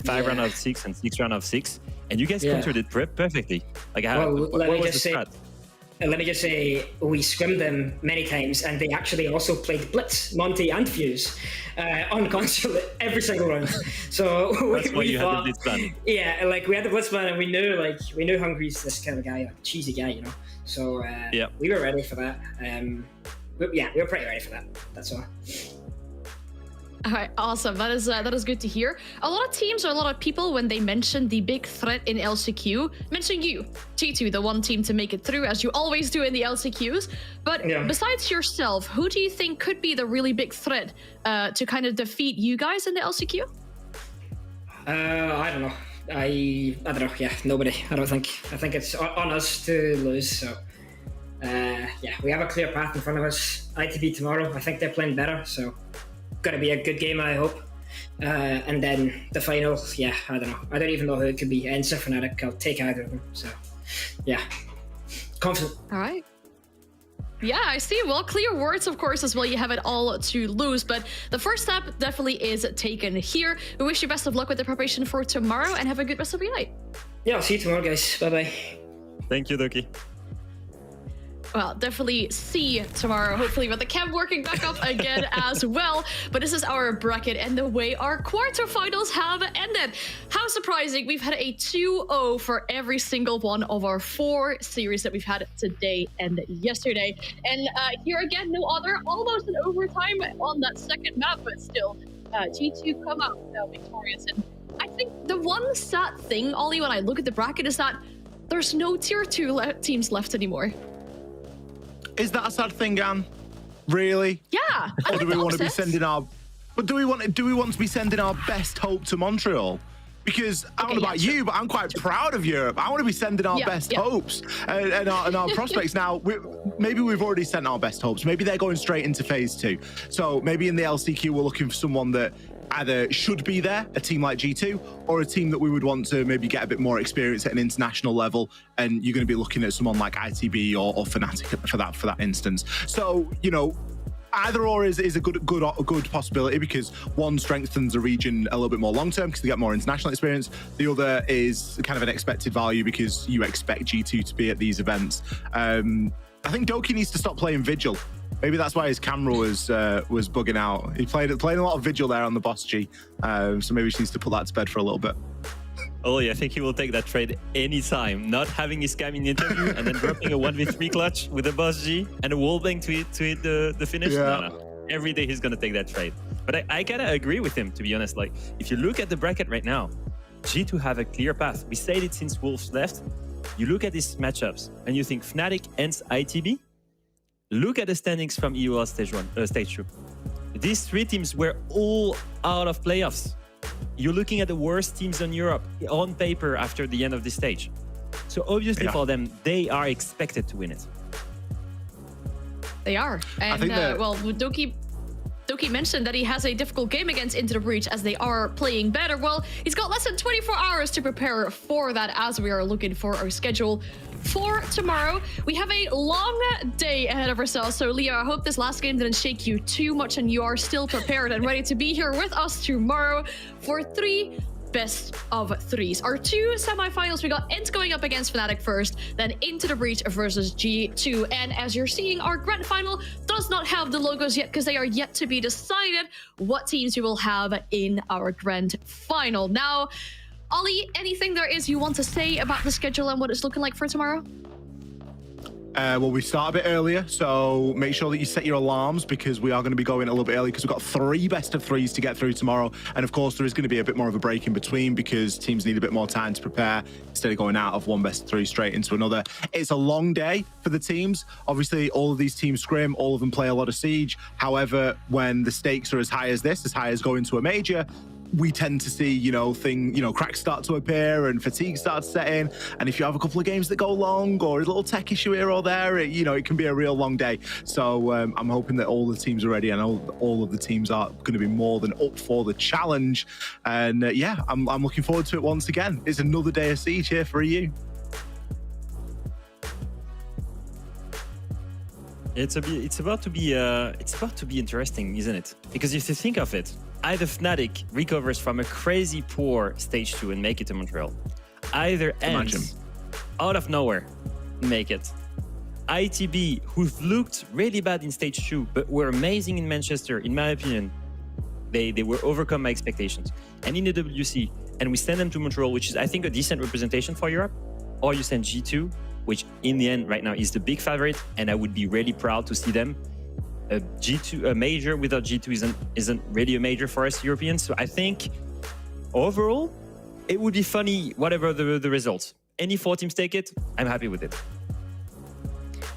5 round out of 6 and 6 round out of 6, and you guys countered it perfectly. Like, what was the strat? Let me just say, we scrimmed them many times, and they actually also played Blitz, Monty, and Fuse on Consulate every single round. So that's why you had the Blitz plan. Yeah, like, we had the Blitz plan, and we knew Hungry's this kind of guy, like a cheesy guy, you know. So we were ready for that. But yeah, we were pretty ready for that. That's all. All right, awesome. That is good to hear. A lot of teams or a lot of people, when they mention the big threat in LCQ, mention you, G2, the one team to make it through, as you always do in the LCQs. But besides yourself, who do you think could be the really big threat to kind of defeat you guys in the LCQ? I don't know. I don't know. Yeah, nobody. I don't think. I think it's on us to lose. So yeah, we have a clear path in front of us. ITB tomorrow. I think they're playing better. So gonna be a good game, I hope. And then the final. Yeah, I don't know. I don't even know who it could be. Ensa, Fnatic. I'll take either of them. So yeah, confident. All right. Yeah, I see. Well, clear words, of course, as well. You have it all to lose, but the first step definitely is taken here. We wish you best of luck with the preparation for tomorrow, and have a good rest of your night. Yeah, I'll see you tomorrow, guys. Bye-bye. Thank you, Doki. Well, definitely see tomorrow, hopefully with the cam working back up again as well. But this is our bracket and the way our quarterfinals have ended. How surprising. We've had a 2-0 for every single one of our 4 series that we've had today and yesterday. And here again, no other, almost an overtime on that second map, but still, G2 come out victorious. And I think the one sad thing, Ollie, when I look at the bracket is that there's no tier 2 teams left anymore. Is that a sad thing, Anne? Really? Yeah. Or do we want to be sending our? But do we want to be sending our best hope to Montreal? Because I don't know about you, but I'm quite proud of Europe. I want to be sending our best hopes and our prospects. Now, maybe we've already sent our best hopes. Maybe they're going straight into phase 2. So maybe in the LCQ, we're looking for someone that either should be there, a team like G2, or a team that we would want to maybe get a bit more experience at an international level. And you're going to be looking at someone like ITB or Fnatic for that instance. So, you know, either or is a good possibility, because one strengthens the region a little bit more long term because they get more international experience. The other is kind of an expected value because you expect G2 to be at these events. I think Doki needs to stop playing Vigil. Maybe that's why his camera was bugging out. He played a lot of Vigil there on the Boss G, so maybe she needs to put that to bed for a little bit. Oh, yeah, I think he will take that trade anytime. Not having his cam in the interview and then dropping a 1v3 clutch with a Boss G and a wallbang to hit the finish. Yeah. No. Every day he's going to take that trade. But I kind of agree with him, to be honest. Like, if you look at the bracket right now, G2 have a clear path. We said it since Wolves left. You look at these matchups and you think Fnatic ends ITB. Look at the standings from EUL stage 2. These 3 teams were all out of playoffs. You're looking at the worst teams in Europe on paper after the end of this stage. So obviously for them, they are expected to win it. They are. And well, Doki mentioned that he has a difficult game against Into the Breach as they are playing better. Well, he's got less than 24 hours to prepare for that as we are looking for our schedule for tomorrow. We have a long day ahead of ourselves. So, Leo, I hope this last game didn't shake you too much and you are still prepared and ready to be here with us tomorrow for 3 best of threes. Our two semifinals, we got Int going up against Fnatic first, then Into the Breach versus G2. And as you're seeing, our grand final does not have the logos yet because they are yet to be decided what teams we will have in our grand final. Now, Ollie, anything there is you want to say about the schedule and what it's looking like for tomorrow? Well, we start a bit earlier, so make sure that you set your alarms because we are going to be going a little bit early because we've got 3 best of 3s to get through tomorrow. And of course, there is going to be a bit more of a break in between because teams need a bit more time to prepare instead of going out of one best of 3 straight into another. It's a long day for the teams. Obviously, all of these teams scrim, all of them play a lot of Siege. However, when the stakes are as high as this, as high as going to a major, we tend to see, cracks start to appear and fatigue starts to set in. And if you have a couple of games that go long or a little tech issue here or there, it can be a real long day. So I'm hoping that all the teams are ready. I know all of the teams are going to be more than up for the challenge. And I'm looking forward to it once again. It's another day of Siege here for EU. It's about to be interesting, isn't it? Because if you think of it, either Fnatic recovers from a crazy poor stage 2 and make it to Montreal, either ends out of nowhere and make it. ITB, who've looked really bad in stage 2 but were amazing in Manchester, in my opinion, they were overcome my expectations. And in the WC, and we send them to Montreal, which is I think a decent representation for Europe, or you send G2, which in the end right now is the big favorite, and I would be really proud to see them. A major without G2 isn't really a major for us Europeans. So I think overall, it would be funny whatever the results. Any 4 teams take it, I'm happy with it.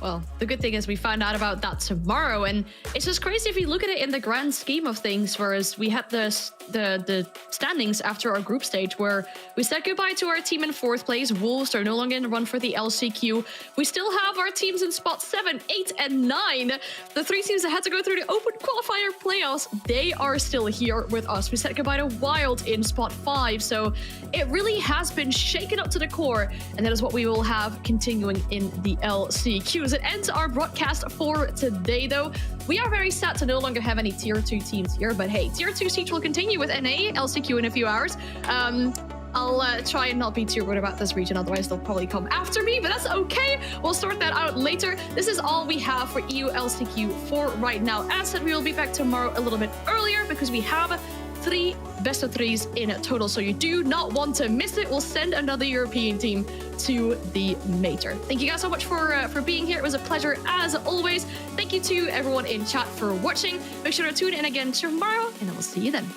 Well, the good thing is we find out about that tomorrow, and it's just crazy if you look at it in the grand scheme of things. Whereas we had the standings after our group stage where we said goodbye to our team in 4th place. Wolves are no longer in the run for the LCQ. We still have our teams in spot 7, 8, and 9. The 3 teams that had to go through the open qualifier playoffs, they are still here with us. We said goodbye to Wild in spot 5. So it really has been shaken up to the core, and that is what we will have continuing in the LCQs. It ends our broadcast for today, though. We are very sad to no longer have any tier 2 teams here, but hey, tier 2 Siege will continue with NA LCQ in a few hours. I'll try and not be too rude about this region, otherwise they'll probably come after me, but that's okay. We'll sort that out later. This is all we have for EU LCQ for right now. As said, we will be back tomorrow a little bit earlier because we have 3 best of 3s in total, so you do not want to miss it. We'll send another European team to the major. Thank you guys so much for being here. It was a pleasure as always. Thank you to everyone in chat for watching. Make sure to tune in again tomorrow, and I will see you then.